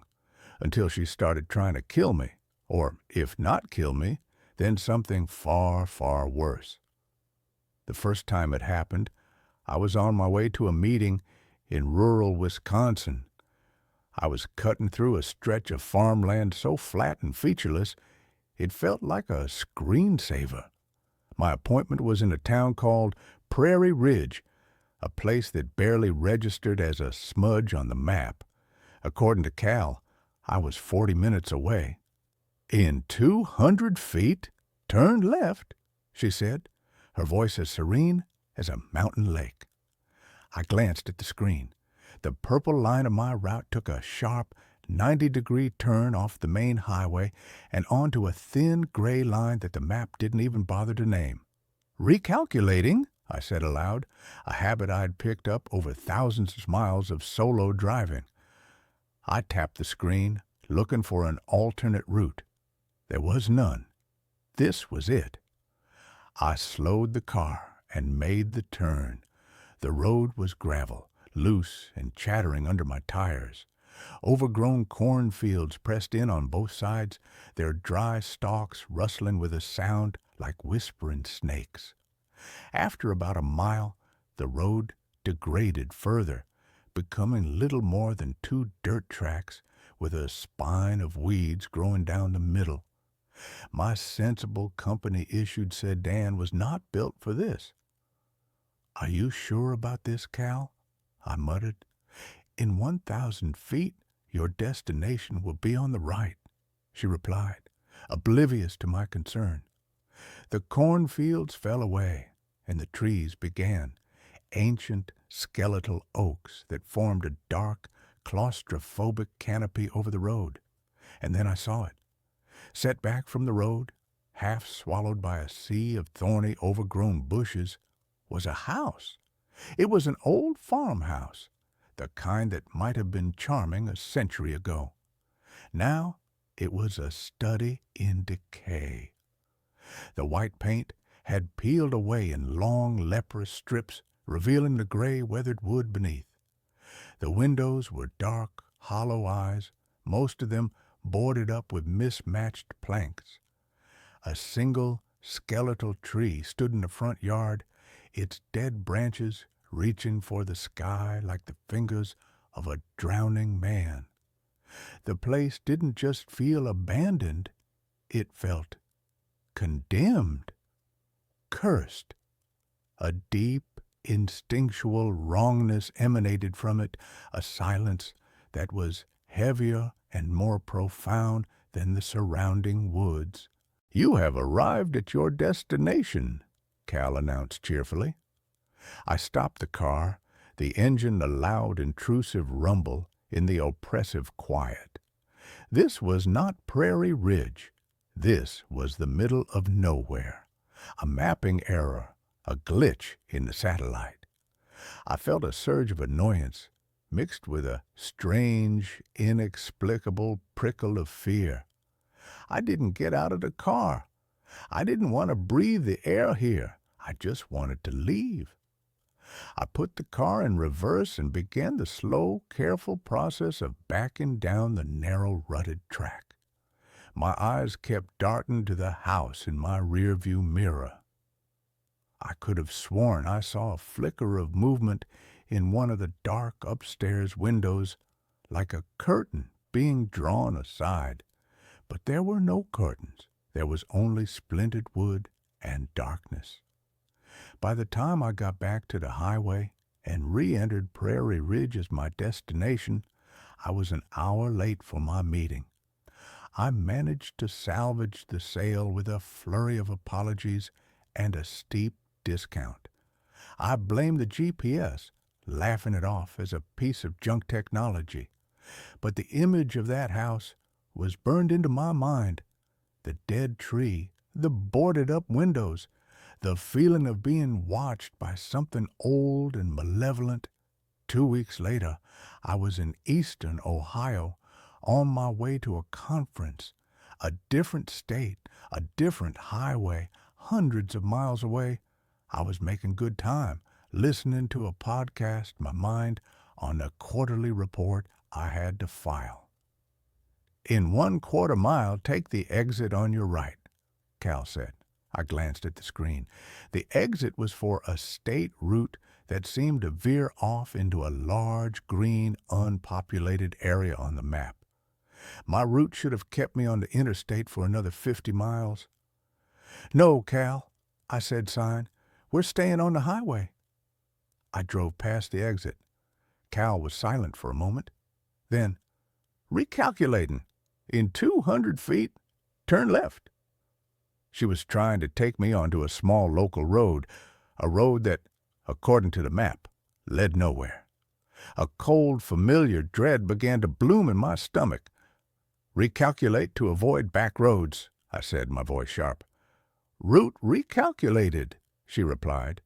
[SPEAKER 1] until she started trying to kill me, or if not kill me, then something far, far worse. The first time it happened, I was on my way to a meeting in rural Wisconsin. I was cutting through a stretch of farmland so flat and featureless, it felt like a screensaver. My appointment was in a town called Prairie Ridge, a place that barely registered as a smudge on the map. According to Cal, I was 40 minutes away. "In 200 feet, turn left," she said, her voice as serene as a mountain lake. I glanced at the screen. The purple line of my route took a sharp 90-degree turn off the main highway and onto a thin gray line that the map didn't even bother to name. "Recalculating," I said aloud, a habit I'd picked up over thousands of miles of solo driving. I tapped the screen, looking for an alternate route. There was none. This was it. I slowed the car and made the turn. The road was gravel, loose and chattering under my tires. Overgrown cornfields pressed in on both sides, their dry stalks rustling with a sound like whispering snakes. After about a mile, the road degraded further, becoming little more than 2 dirt tracks with a spine of weeds growing down the middle. My sensible company-issued sedan was not built for this. "Are you sure about this, Cal?" I muttered. "In 1,000 feet, your destination will be on the right," she replied, oblivious to my concern. The cornfields fell away, and the trees began, ancient skeletal oaks that formed a dark, claustrophobic canopy over the road. And then I saw it. Set back from the road, half swallowed by a sea of thorny, overgrown bushes, was a house. It was an old farmhouse, the kind that might have been charming a century ago. Now it was a study in decay. The white paint had peeled away in long, leprous strips, revealing the gray, weathered wood beneath. The windows were dark, hollow eyes, most of them boarded up with mismatched planks. A single skeletal tree stood in the front yard, its dead branches reaching for the sky like the fingers of a drowning man. The place didn't just feel abandoned, it felt condemned, cursed. A deep, instinctual wrongness emanated from it, a silence that was heavier and more profound than the surrounding woods. "You have arrived at your destination," Cal announced cheerfully. I stopped the car, the engine a loud, intrusive rumble in the oppressive quiet. This was not Prairie Ridge. This was the middle of nowhere. A mapping error, a glitch in the satellite. I felt a surge of annoyance, mixed with a strange, inexplicable prickle of fear. I didn't get out of the car. I didn't want to breathe the air here. I just wanted to leave. I put the car in reverse and began the slow, careful process of backing down the narrow, rutted track. My eyes kept darting to the house in my rearview mirror. I could have sworn I saw a flicker of movement in one of the dark upstairs windows, like a curtain being drawn aside. But there were no curtains. There was only splintered wood and darkness. By the time I got back to the highway and re-entered Prairie Ridge as my destination, I was an hour late for my meeting. I managed to salvage the sale with a flurry of apologies and a steep discount. I blamed the GPS, laughing it off as a piece of junk technology. But the image of that house was burned into my mind. The dead tree, the boarded-up windows, the feeling of being watched by something old and malevolent. 2 weeks later, I was in eastern Ohio, on my way to a conference, a different state, a different highway, hundreds of miles away. I was making good time, listening to a podcast, my mind on the quarterly report I had to file. "In 1/4 mile, take the exit on your right," Cal said. I glanced at the screen. The exit was for a state route that seemed to veer off into a large, green, unpopulated area on the map. My route should have kept me on the interstate for another 50 miles. "No, Cal," I said, sighing. "We're staying on the highway." I drove past the exit. Cal was silent for a moment. Then, "Recalculating. In 200 feet, turn left." She was trying to take me onto a small local road, a road that, according to the map, led nowhere. A cold, familiar dread began to bloom in my stomach. "Recalculate to avoid back roads," I said, my voice sharp. "Route recalculated," she replied.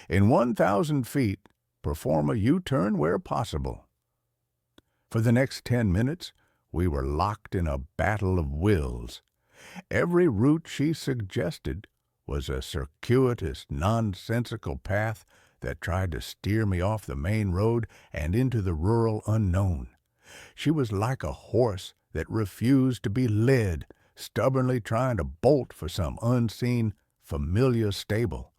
[SPEAKER 1] "In 1,000 feet, perform a U-turn where possible." For the next 10 minutes, we were locked in a battle of wills. Every route she suggested was a circuitous, nonsensical path that tried to steer me off the main road and into the rural unknown. She was like a horse that refused to be led, stubbornly trying to bolt for some unseen, familiar stable.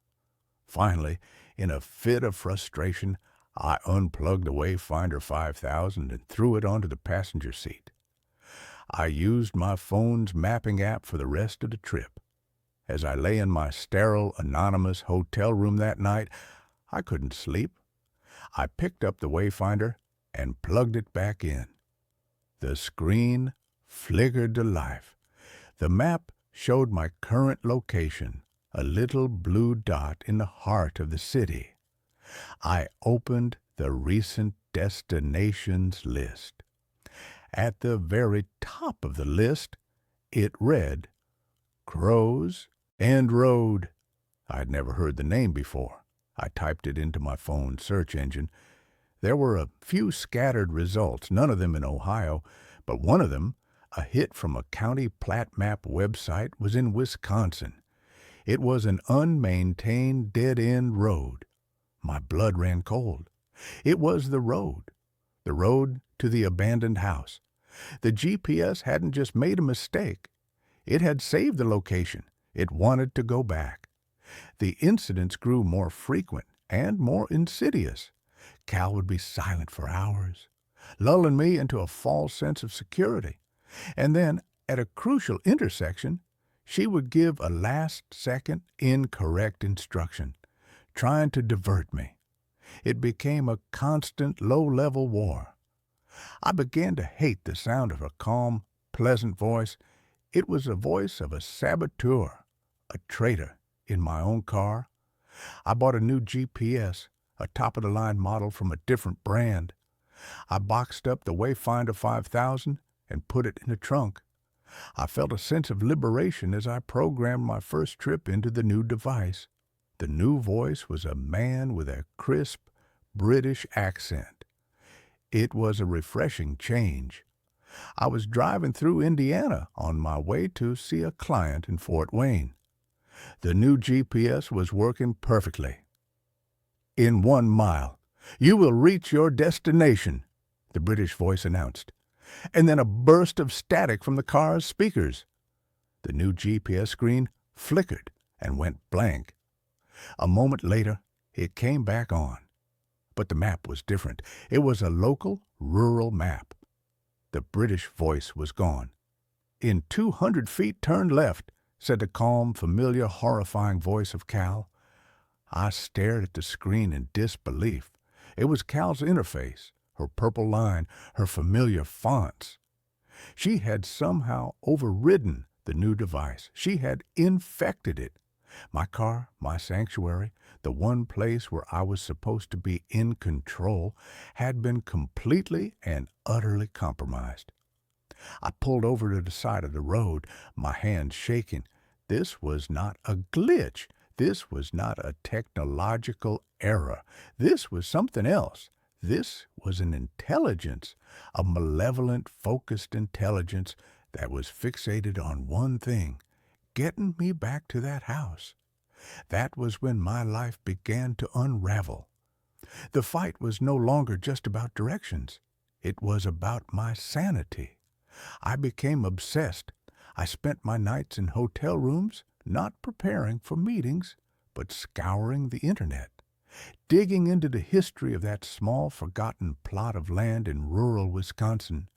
[SPEAKER 1] Finally, in a fit of frustration, I unplugged the Wayfinder 5000 and threw it onto the passenger seat. I used my phone's mapping app for the rest of the trip. As I lay in my sterile, anonymous hotel room that night, I couldn't sleep. I picked up the Wayfinder, and plugged it back in. The screen flickered to life. The map showed my current location, a little blue dot in the heart of the city. I opened the recent destinations list. At the very top of the list, it read, Crows End Road. I'd never heard the name before. I typed it into my phone's search engine. There were a few scattered results, none of them in Ohio, but one of them, a hit from a county plat map website, was in Wisconsin. It was an unmaintained dead-end road. My blood ran cold. It was the road to the abandoned house. The GPS hadn't just made a mistake. It had saved the location. It wanted to go back. The incidents grew more frequent and more insidious. Cal would be silent for hours, lulling me into a false sense of security. And then, at a crucial intersection, she would give a last-second incorrect instruction, trying to divert me. It became a constant low-level war. I began to hate the sound of her calm, pleasant voice. It was the voice of a saboteur, a traitor, in my own car. I bought a new GPS, a top-of-the-line model from a different brand. I boxed up the Wayfinder 5000 and put it in the trunk. I felt a sense of liberation as I programmed my first trip into the new device. The new voice was a man with a crisp British accent. It was a refreshing change. I was driving through Indiana on my way to see a client in Fort Wayne. The new GPS was working perfectly. In 1 mile, you will reach your destination, the British voice announced, and then a burst of static from the car's speakers. The new GPS screen flickered and went blank. A moment later, it came back on. But the map was different. It was a local, rural map. The British voice was gone. In 200 feet, turn left, said the calm, familiar, horrifying voice of Cal. I stared at the screen in disbelief. It was Cal's interface, her purple line, her familiar fonts. She had somehow overridden the new device. She had infected it. My car, my sanctuary, the one place where I was supposed to be in control, had been completely and utterly compromised. I pulled over to the side of the road, my hands shaking. This was not a glitch. This was not a technological error. This was something else. This was an intelligence, a malevolent, focused intelligence that was fixated on one thing, getting me back to that house. That was when my life began to unravel. The fight was no longer just about directions. It was about my sanity. I became obsessed. I spent my nights in hotel rooms, not preparing for meetings, but scouring the internet, digging into the history of that small, forgotten plot of land in rural Wisconsin.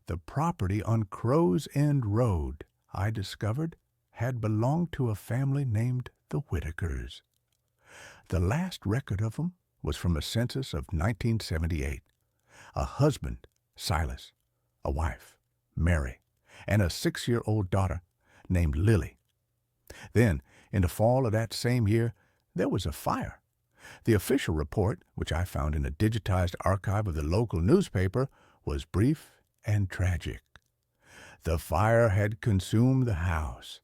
[SPEAKER 1] The property on Crow's End Road, I discovered, had belonged to a family named the Whitakers. The last record of them was from a census of 1978. A husband, Silas, a wife, Mary, and a 6-year-old daughter named Lily. Then, in the fall of that same year, there was a fire. The official report, which I found in a digitized archive of the local newspaper, was brief and tragic. The fire had consumed the house.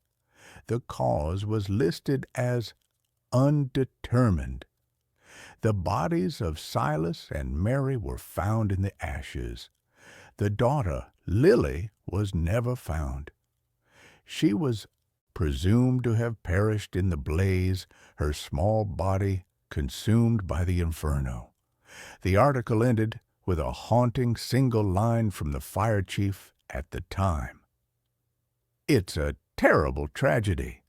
[SPEAKER 1] The cause was listed as undetermined. The bodies of Silas and Mary were found in the ashes. The daughter, Lily, was never found. She was presumed to have perished in the blaze, her small body consumed by the inferno. The article ended with a haunting single line from the fire chief at the time. It's a terrible tragedy.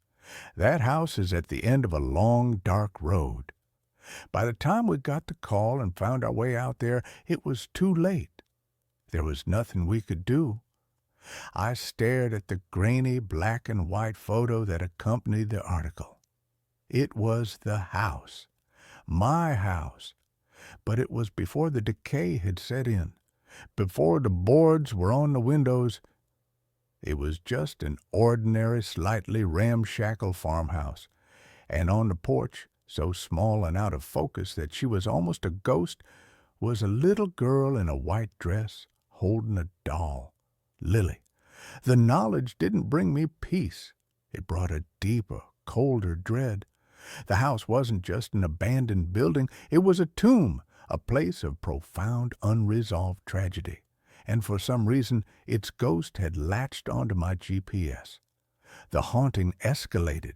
[SPEAKER 1] That house is at the end of a long, dark road. By the time we got the call and found our way out there, it was too late. There was nothing we could do. I stared at the grainy black and white photo that accompanied the article. It was the house, my house. But it was before the decay had set in, before the boards were on the windows. It was just an ordinary, slightly ramshackle farmhouse, and on the porch, so small and out of focus that she was almost a ghost, was a little girl in a white dress holding a doll, Lily. The knowledge didn't bring me peace. It brought a deeper, colder dread. The house wasn't just an abandoned building. It was a tomb, a place of profound, unresolved tragedy. And for some reason, its ghost had latched onto my GPS. The haunting escalated.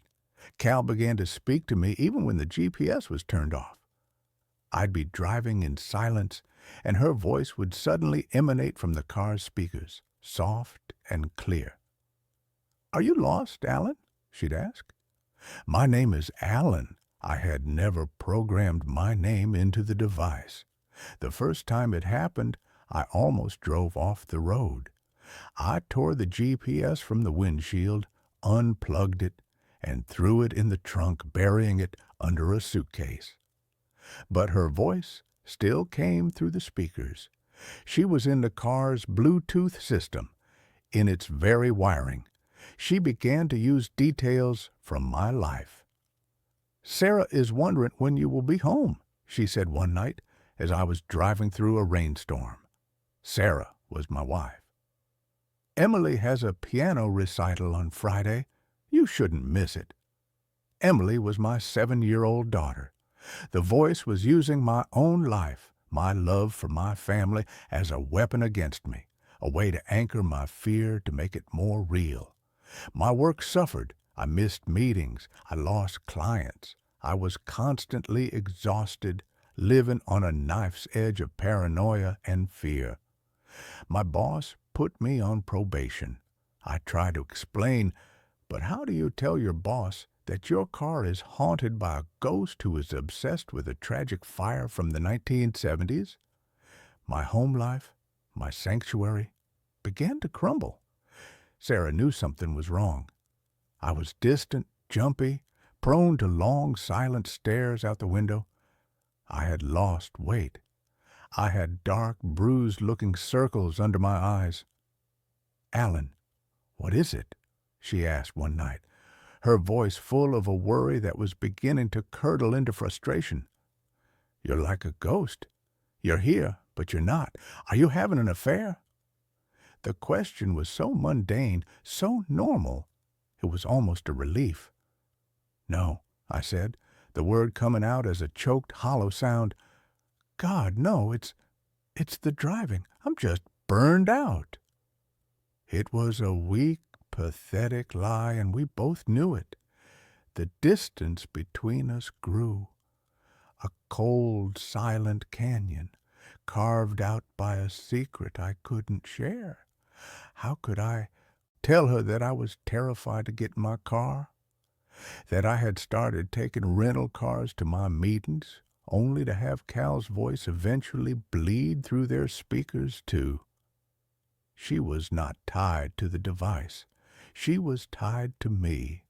[SPEAKER 1] Cal began to speak to me even when the GPS was turned off. I'd be driving in silence, and her voice would suddenly emanate from the car's speakers, soft and clear. "Are you lost, Alan?" she'd ask. My name is Alan. I had never programmed my name into the device. The first time it happened, I almost drove off the road. I tore the GPS from the windshield, unplugged it, and threw it in the trunk, burying it under a suitcase. But her voice still came through the speakers. She was in the car's Bluetooth system, in its very wiring. She began to use details from my life. "Sarah is wondering when you will be home," she said one night as I was driving through a rainstorm. Sarah was my wife. "Emily has a piano recital on Friday. You shouldn't miss it." Emily was my 7-year-old daughter. The voice was using my own life, my love for my family, as a weapon against me, a way to anchor my fear, to make it more real. My work suffered. I missed meetings. I lost clients. I was constantly exhausted, living on a knife's edge of paranoia and fear. My boss put me on probation. I tried to explain, but how do you tell your boss that your car is haunted by a ghost who is obsessed with a tragic fire from the 1970s? My home life, my sanctuary, began to crumble. Sarah knew something was wrong. I was distant, jumpy, prone to long, silent stares out the window. I had lost weight. I had dark, bruised-looking circles under my eyes. "Alan, what is it?" she asked one night, her voice full of a worry that was beginning to curdle into frustration. "You're like a ghost. You're here, but you're not. Are you having an affair?" The question was so mundane, so normal, it was almost a relief. "No," I said, the word coming out as a choked, hollow sound. "God, no, it's the driving. I'm just burned out." It was a weak, pathetic lie, and we both knew it. The distance between us grew. A cold, silent canyon, carved out by a secret I couldn't share. How could I tell her that I was terrified to get in my car? That I had started taking rental cars to my meetings, only to have Cal's voice eventually bleed through their speakers, too. She was not tied to the device. She was tied to me.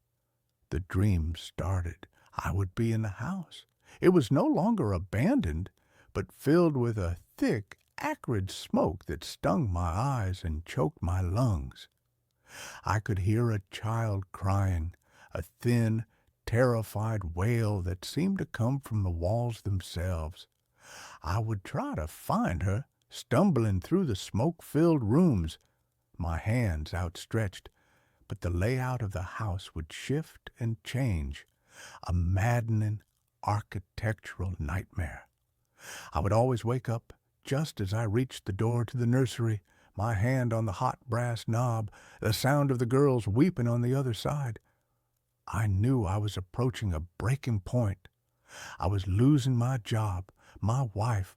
[SPEAKER 1] The dream started. I would be in the house. It was no longer abandoned, but filled with a thick, acrid smoke that stung my eyes and choked my lungs. I could hear a child crying, a thin, terrified wail that seemed to come from the walls themselves. I would try to find her, stumbling through the smoke-filled rooms, my hands outstretched, but the layout of the house would shift and change, a maddening architectural nightmare. I would always wake up just as I reached the door to the nursery, my hand on the hot brass knob, the sound of the girls weeping on the other side. I knew I was approaching a breaking point. I was losing my job, my wife,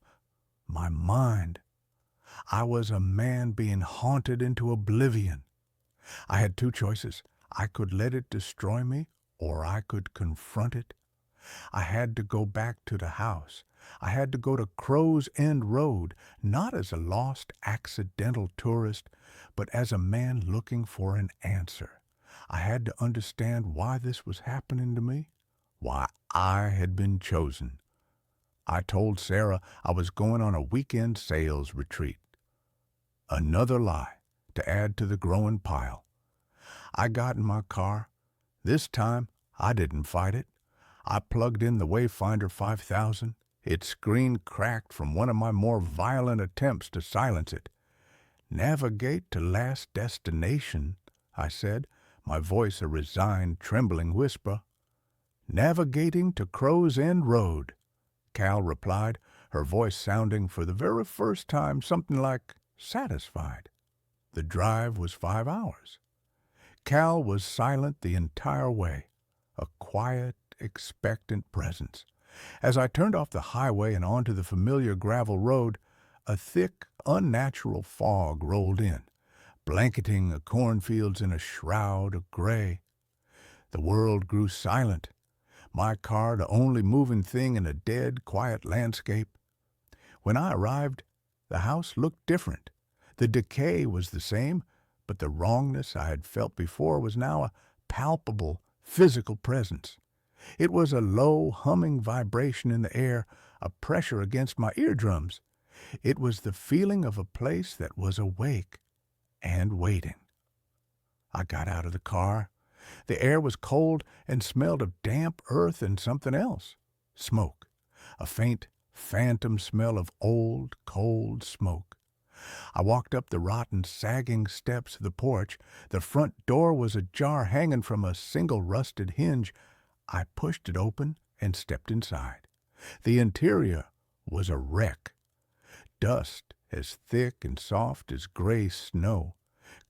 [SPEAKER 1] my mind. I was a man being haunted into oblivion. I had two choices. I could let it destroy me, or I could confront it. I had to go back to the house. I had to go to Crow's End Road, not as a lost, accidental tourist, but as a man looking for an answer. I had to understand why this was happening to me, why I had been chosen. I told Sarah I was going on a weekend sales retreat. Another lie to add to the growing pile. I got in my car. This time, I didn't fight it. I plugged in the Wayfinder 5000. Its screen cracked from one of my more violent attempts to silence it. "Navigate to last destination," I said, my voice a resigned, trembling whisper. "Navigating to Crow's End Road," Cal replied, her voice sounding for the very first time something like satisfied. The drive was 5 hours. Cal was silent the entire way, a quiet, expectant presence. As I turned off the highway and onto the familiar gravel road, a thick, unnatural fog rolled in, blanketing the cornfields in a shroud of gray. The world grew silent, my car the only moving thing in a dead, quiet landscape. When I arrived, the house looked different. The decay was the same, but the wrongness I had felt before was now a palpable, physical presence. It was a low, humming vibration in the air, a pressure against my eardrums. It was the feeling of a place that was awake and waiting. I got out of the car. The air was cold and smelled of damp earth and something else. Smoke. A faint, phantom smell of old, cold smoke. I walked up the rotten, sagging steps of the porch. The front door was ajar, hanging from a single rusted hinge. I pushed it open and stepped inside. The interior was a wreck. Dust as thick and soft as gray snow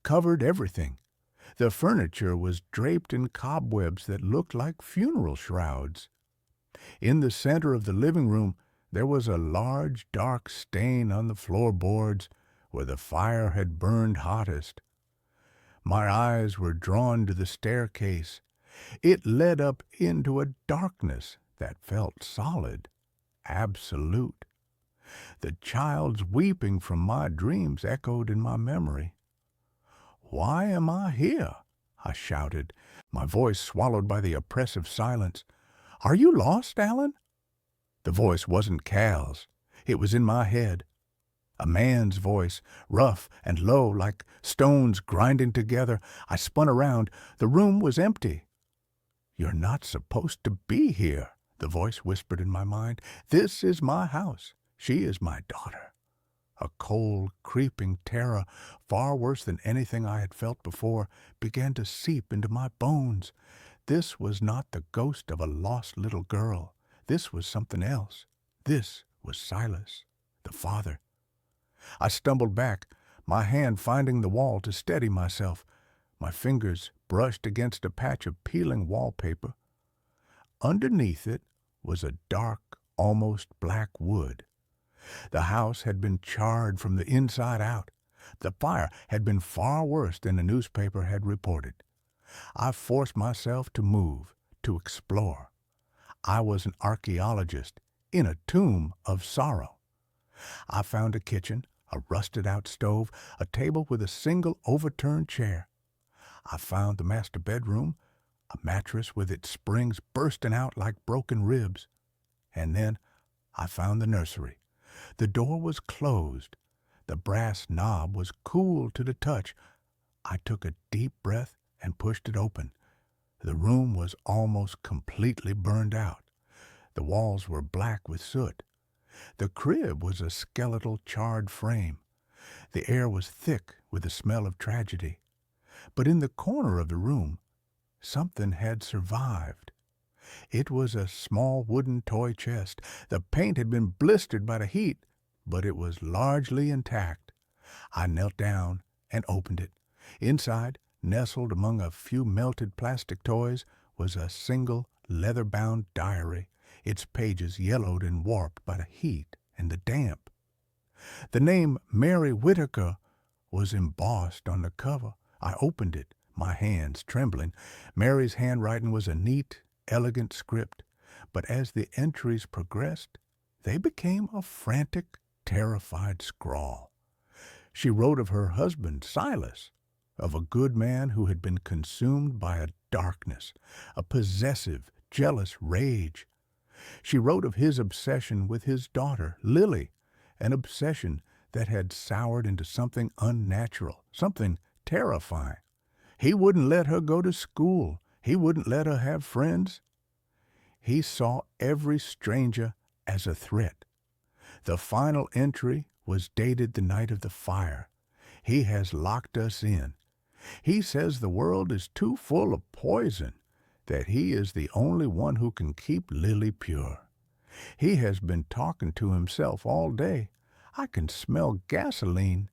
[SPEAKER 1] covered everything. The furniture was draped in cobwebs that looked like funeral shrouds. In the center of the living room, there was a large, dark stain on the floorboards where the fire had burned hottest. My eyes were drawn to the staircase. It led up into a darkness that felt solid, absolute. The child's weeping from my dreams echoed in my memory. "Why am I here?" I shouted, my voice swallowed by the oppressive silence. "Are you lost, Alan?" The voice wasn't Cal's. It was in my head. A man's voice, rough and low, like stones grinding together. I spun around. The room was empty. "You're not supposed to be here," the voice whispered in my mind. "This is my house. She is my daughter." A cold, creeping terror, far worse than anything I had felt before, began to seep into my bones. This was not the ghost of a lost little girl. This was something else. This was Silas, the father. I stumbled back, my hand finding the wall to steady myself. My fingers brushed against a patch of peeling wallpaper. Underneath it was a dark, almost black wood. The house had been charred from the inside out. The fire had been far worse than the newspaper had reported. I forced myself to move, to explore. I was an archaeologist in a tomb of sorrow. I found a kitchen, a rusted-out stove, a table with a single overturned chair. I found the master bedroom, a mattress with its springs bursting out like broken ribs. And then I found the nursery. The door was closed. The brass knob was cool to the touch. I took a deep breath and pushed it open. The room was almost completely burned out. The walls were black with soot. The crib was a skeletal, charred frame. The air was thick with the smell of tragedy. But in the corner of the room, something had survived. It was a small wooden toy chest. The paint had been blistered by the heat, but it was largely intact. I knelt down and opened it. Inside, nestled among a few melted plastic toys, was a single leather-bound diary, its pages yellowed and warped by the heat and the damp. The name Mary Whitaker was embossed on the cover. I opened it, my hands trembling. Mary's handwriting was a neat, elegant script, but as the entries progressed, they became a frantic, terrified scrawl. She wrote of her husband, Silas, of a good man who had been consumed by a darkness, a possessive, jealous rage. She wrote of his obsession with his daughter, Lily, an obsession that had soured into something unnatural, something terrifying. He wouldn't let her go to school. He wouldn't let her have friends. He saw every stranger as a threat. The final entry was dated the night of the fire. He has locked us in. He says the world is too full of poison, that he is the only one who can keep Lily pure. He has been talking to himself all day. I can smell gasoline.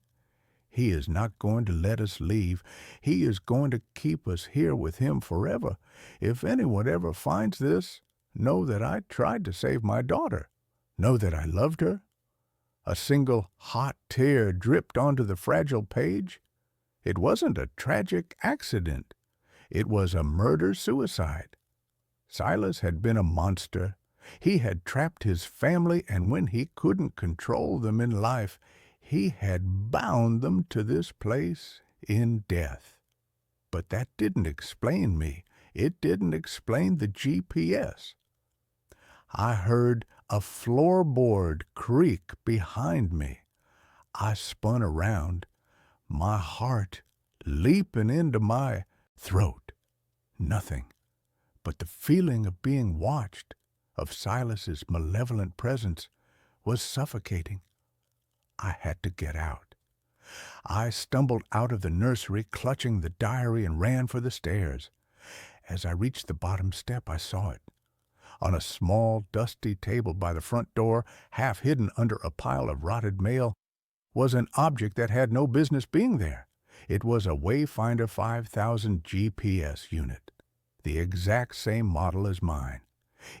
[SPEAKER 1] He is not going to let us leave. He is going to keep us here with him forever. If anyone ever finds this, know that I tried to save my daughter. Know that I loved her. A single hot tear dripped onto the fragile page. It wasn't a tragic accident. It was a murder-suicide. Silas had been a monster. He had trapped his family, and when he couldn't control them in life, he had bound them to this place in death. But that didn't explain me. It didn't explain the GPS. I heard a floorboard creak behind me. I spun around, my heart leaping into my throat. Nothing but the feeling of being watched, of Silas's malevolent presence, was suffocating. I had to get out. I stumbled out of the nursery, clutching the diary, and ran for the stairs. As I reached the bottom step, I saw it. On a small, dusty table by the front door, half hidden under a pile of rotted mail, was an object that had no business being there. It was a Wayfinder 5000 GPS unit, the exact same model as mine.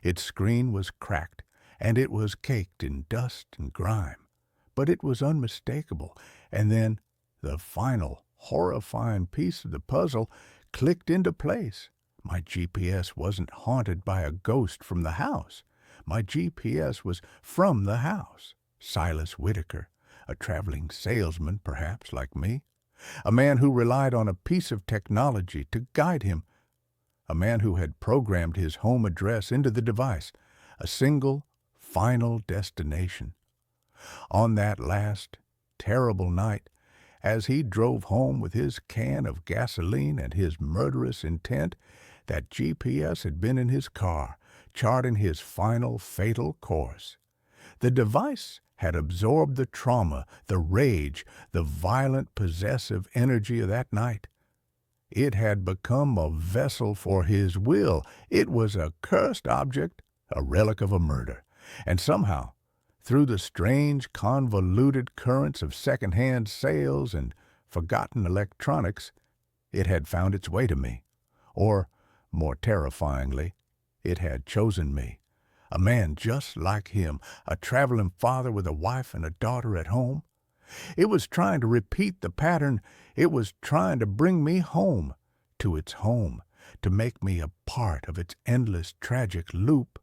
[SPEAKER 1] Its screen was cracked, and it was caked in dust and grime, but it was unmistakable. And then the final, horrifying piece of the puzzle clicked into place. My GPS wasn't haunted by a ghost from the house. My GPS was from the house. Silas Whitaker, a traveling salesman, perhaps, like me. A man who relied on a piece of technology to guide him. A man who had programmed his home address into the device. A single, final destination. On that last, terrible night, as he drove home with his can of gasoline and his murderous intent, that GPS had been in his car, charting his final fatal course. The device had absorbed the trauma, the rage, the violent possessive energy of that night. It had become a vessel for his will. It was a cursed object, a relic of a murder. And somehow, through the strange, convoluted currents of second-hand sales and forgotten electronics, it had found its way to me. Or, more terrifyingly, it had chosen me. A man just like him, a traveling father with a wife and a daughter at home. It was trying to repeat the pattern. It was trying to bring me home, to its home, to make me a part of its endless tragic loop.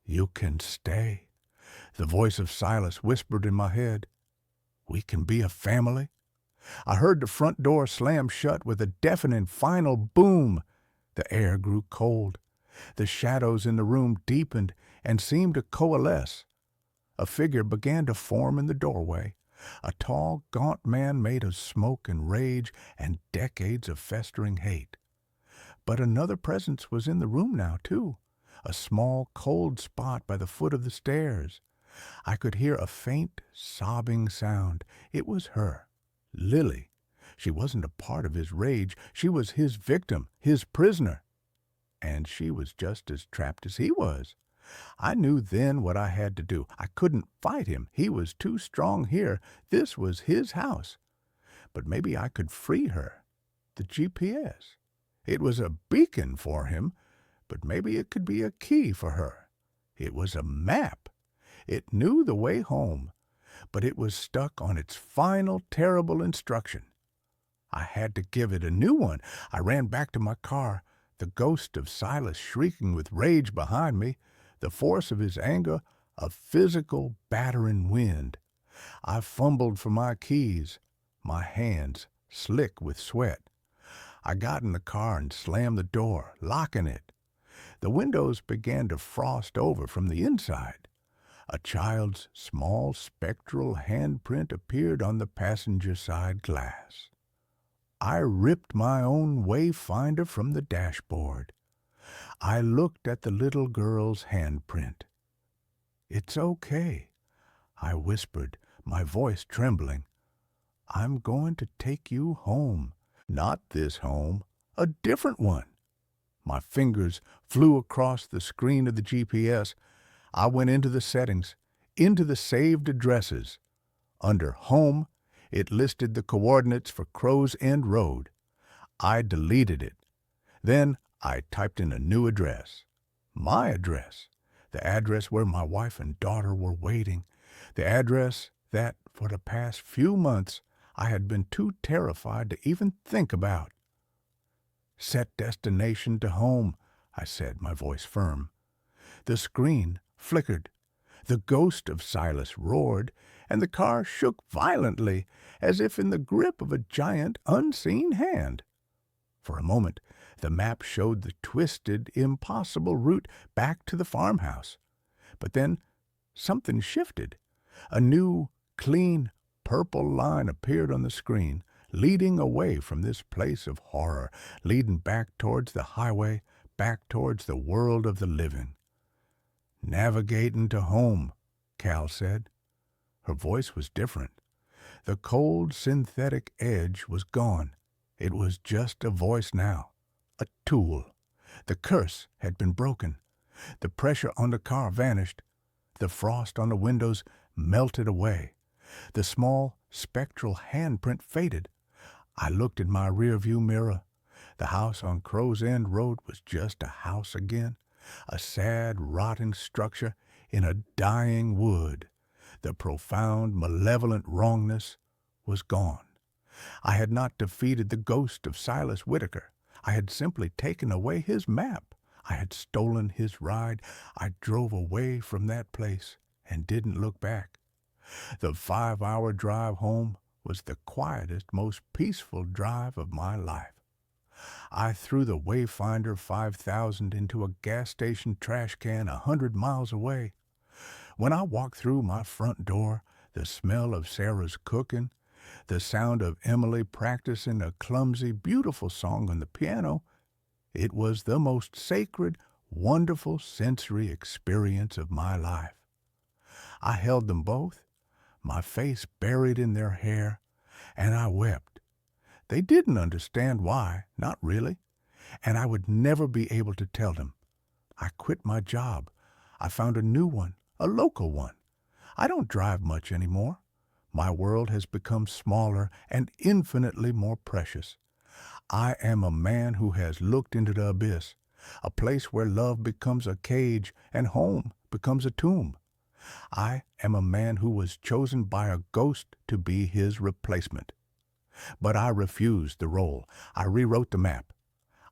[SPEAKER 1] You can stay, the voice of Silas whispered in my head. We can be a family. I heard the front door slam shut with a deafening final boom. The air grew cold. The shadows in the room deepened and seemed to coalesce. A figure began to form in the doorway. A tall, gaunt man made of smoke and rage and decades of festering hate. But another presence was in the room now, too. A small, cold spot by the foot of the stairs. I could hear a faint, sobbing sound. It was her, Lily. She wasn't a part of his rage. She was his victim, his prisoner. And she was just as trapped as he was. I knew then what I had to do. I couldn't fight him. He was too strong here. This was his house. But maybe I could free her. The GPS. It was a beacon for him, but maybe it could be a key for her. It was a map. It knew the way home, but it was stuck on its final terrible instruction. I had to give it a new one. I ran back to my car, the ghost of Silas shrieking with rage behind me, the force of his anger a physical battering wind. I fumbled for my keys, my hands slick with sweat. I got in the car and slammed the door, locking it. The windows began to frost over from the inside. A child's small spectral handprint appeared on the passenger side glass. I ripped my own wayfinder from the dashboard. I looked at the little girl's handprint. "It's okay," I whispered, my voice trembling. "I'm going to take you home. Not this home, a different one." My fingers flew across the screen of the GPS. I went into the settings, into the saved addresses. Under Home, it listed the coordinates for Crow's End Road. I deleted it. Then I typed in a new address. My address. The address where my wife and daughter were waiting. The address that, for the past few months, I had been too terrified to even think about. "Set destination to home," I said, my voice firm. The screen flickered. The ghost of Silas roared, and the car shook violently, as if in the grip of a giant, unseen hand. For a moment, the map showed the twisted, impossible route back to the farmhouse. But then something shifted. A new, clean, purple line appeared on the screen, leading away from this place of horror, leading back towards the highway, back towards the world of the living. "Navigating to home," Cal said. Her voice was different. The cold, synthetic edge was gone. It was just a voice now, a tool. The curse had been broken. The pressure on the car vanished. The frost on the windows melted away. The small, spectral handprint faded. I looked in my rearview mirror. The house on Crow's End Road was just a house again, a sad, rotting structure in a dying wood. The profound, malevolent wrongness was gone. I had not defeated the ghost of Silas Whitaker. I had simply taken away his map. I had stolen his ride. I drove away from that place and didn't look back. The 5-hour drive home was the quietest, most peaceful drive of my life. I threw the Wayfinder 5000 into a gas station trash can 100 miles away. When I walked through my front door, the smell of Sarah's cooking, the sound of Emily practicing a clumsy, beautiful song on the piano, it was the most sacred, wonderful sensory experience of my life. I held them both, my face buried in their hair, and I wept. They didn't understand why, not really, and I would never be able to tell them. I quit my job. I found a new one, a local one. I don't drive much anymore. My world has become smaller and infinitely more precious. I am a man who has looked into the abyss, a place where love becomes a cage and home becomes a tomb. I am a man who was chosen by a ghost to be his replacement. But I refused the role. I rewrote the map.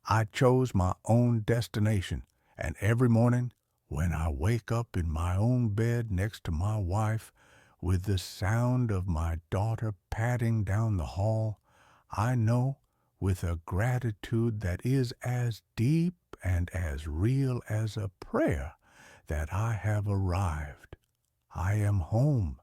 [SPEAKER 1] I chose my own destination, and every morning, when I wake up in my own bed next to my wife, with the sound of my daughter padding down the hall, I know, with a gratitude that is as deep and as real as a prayer, that I have arrived. I am home.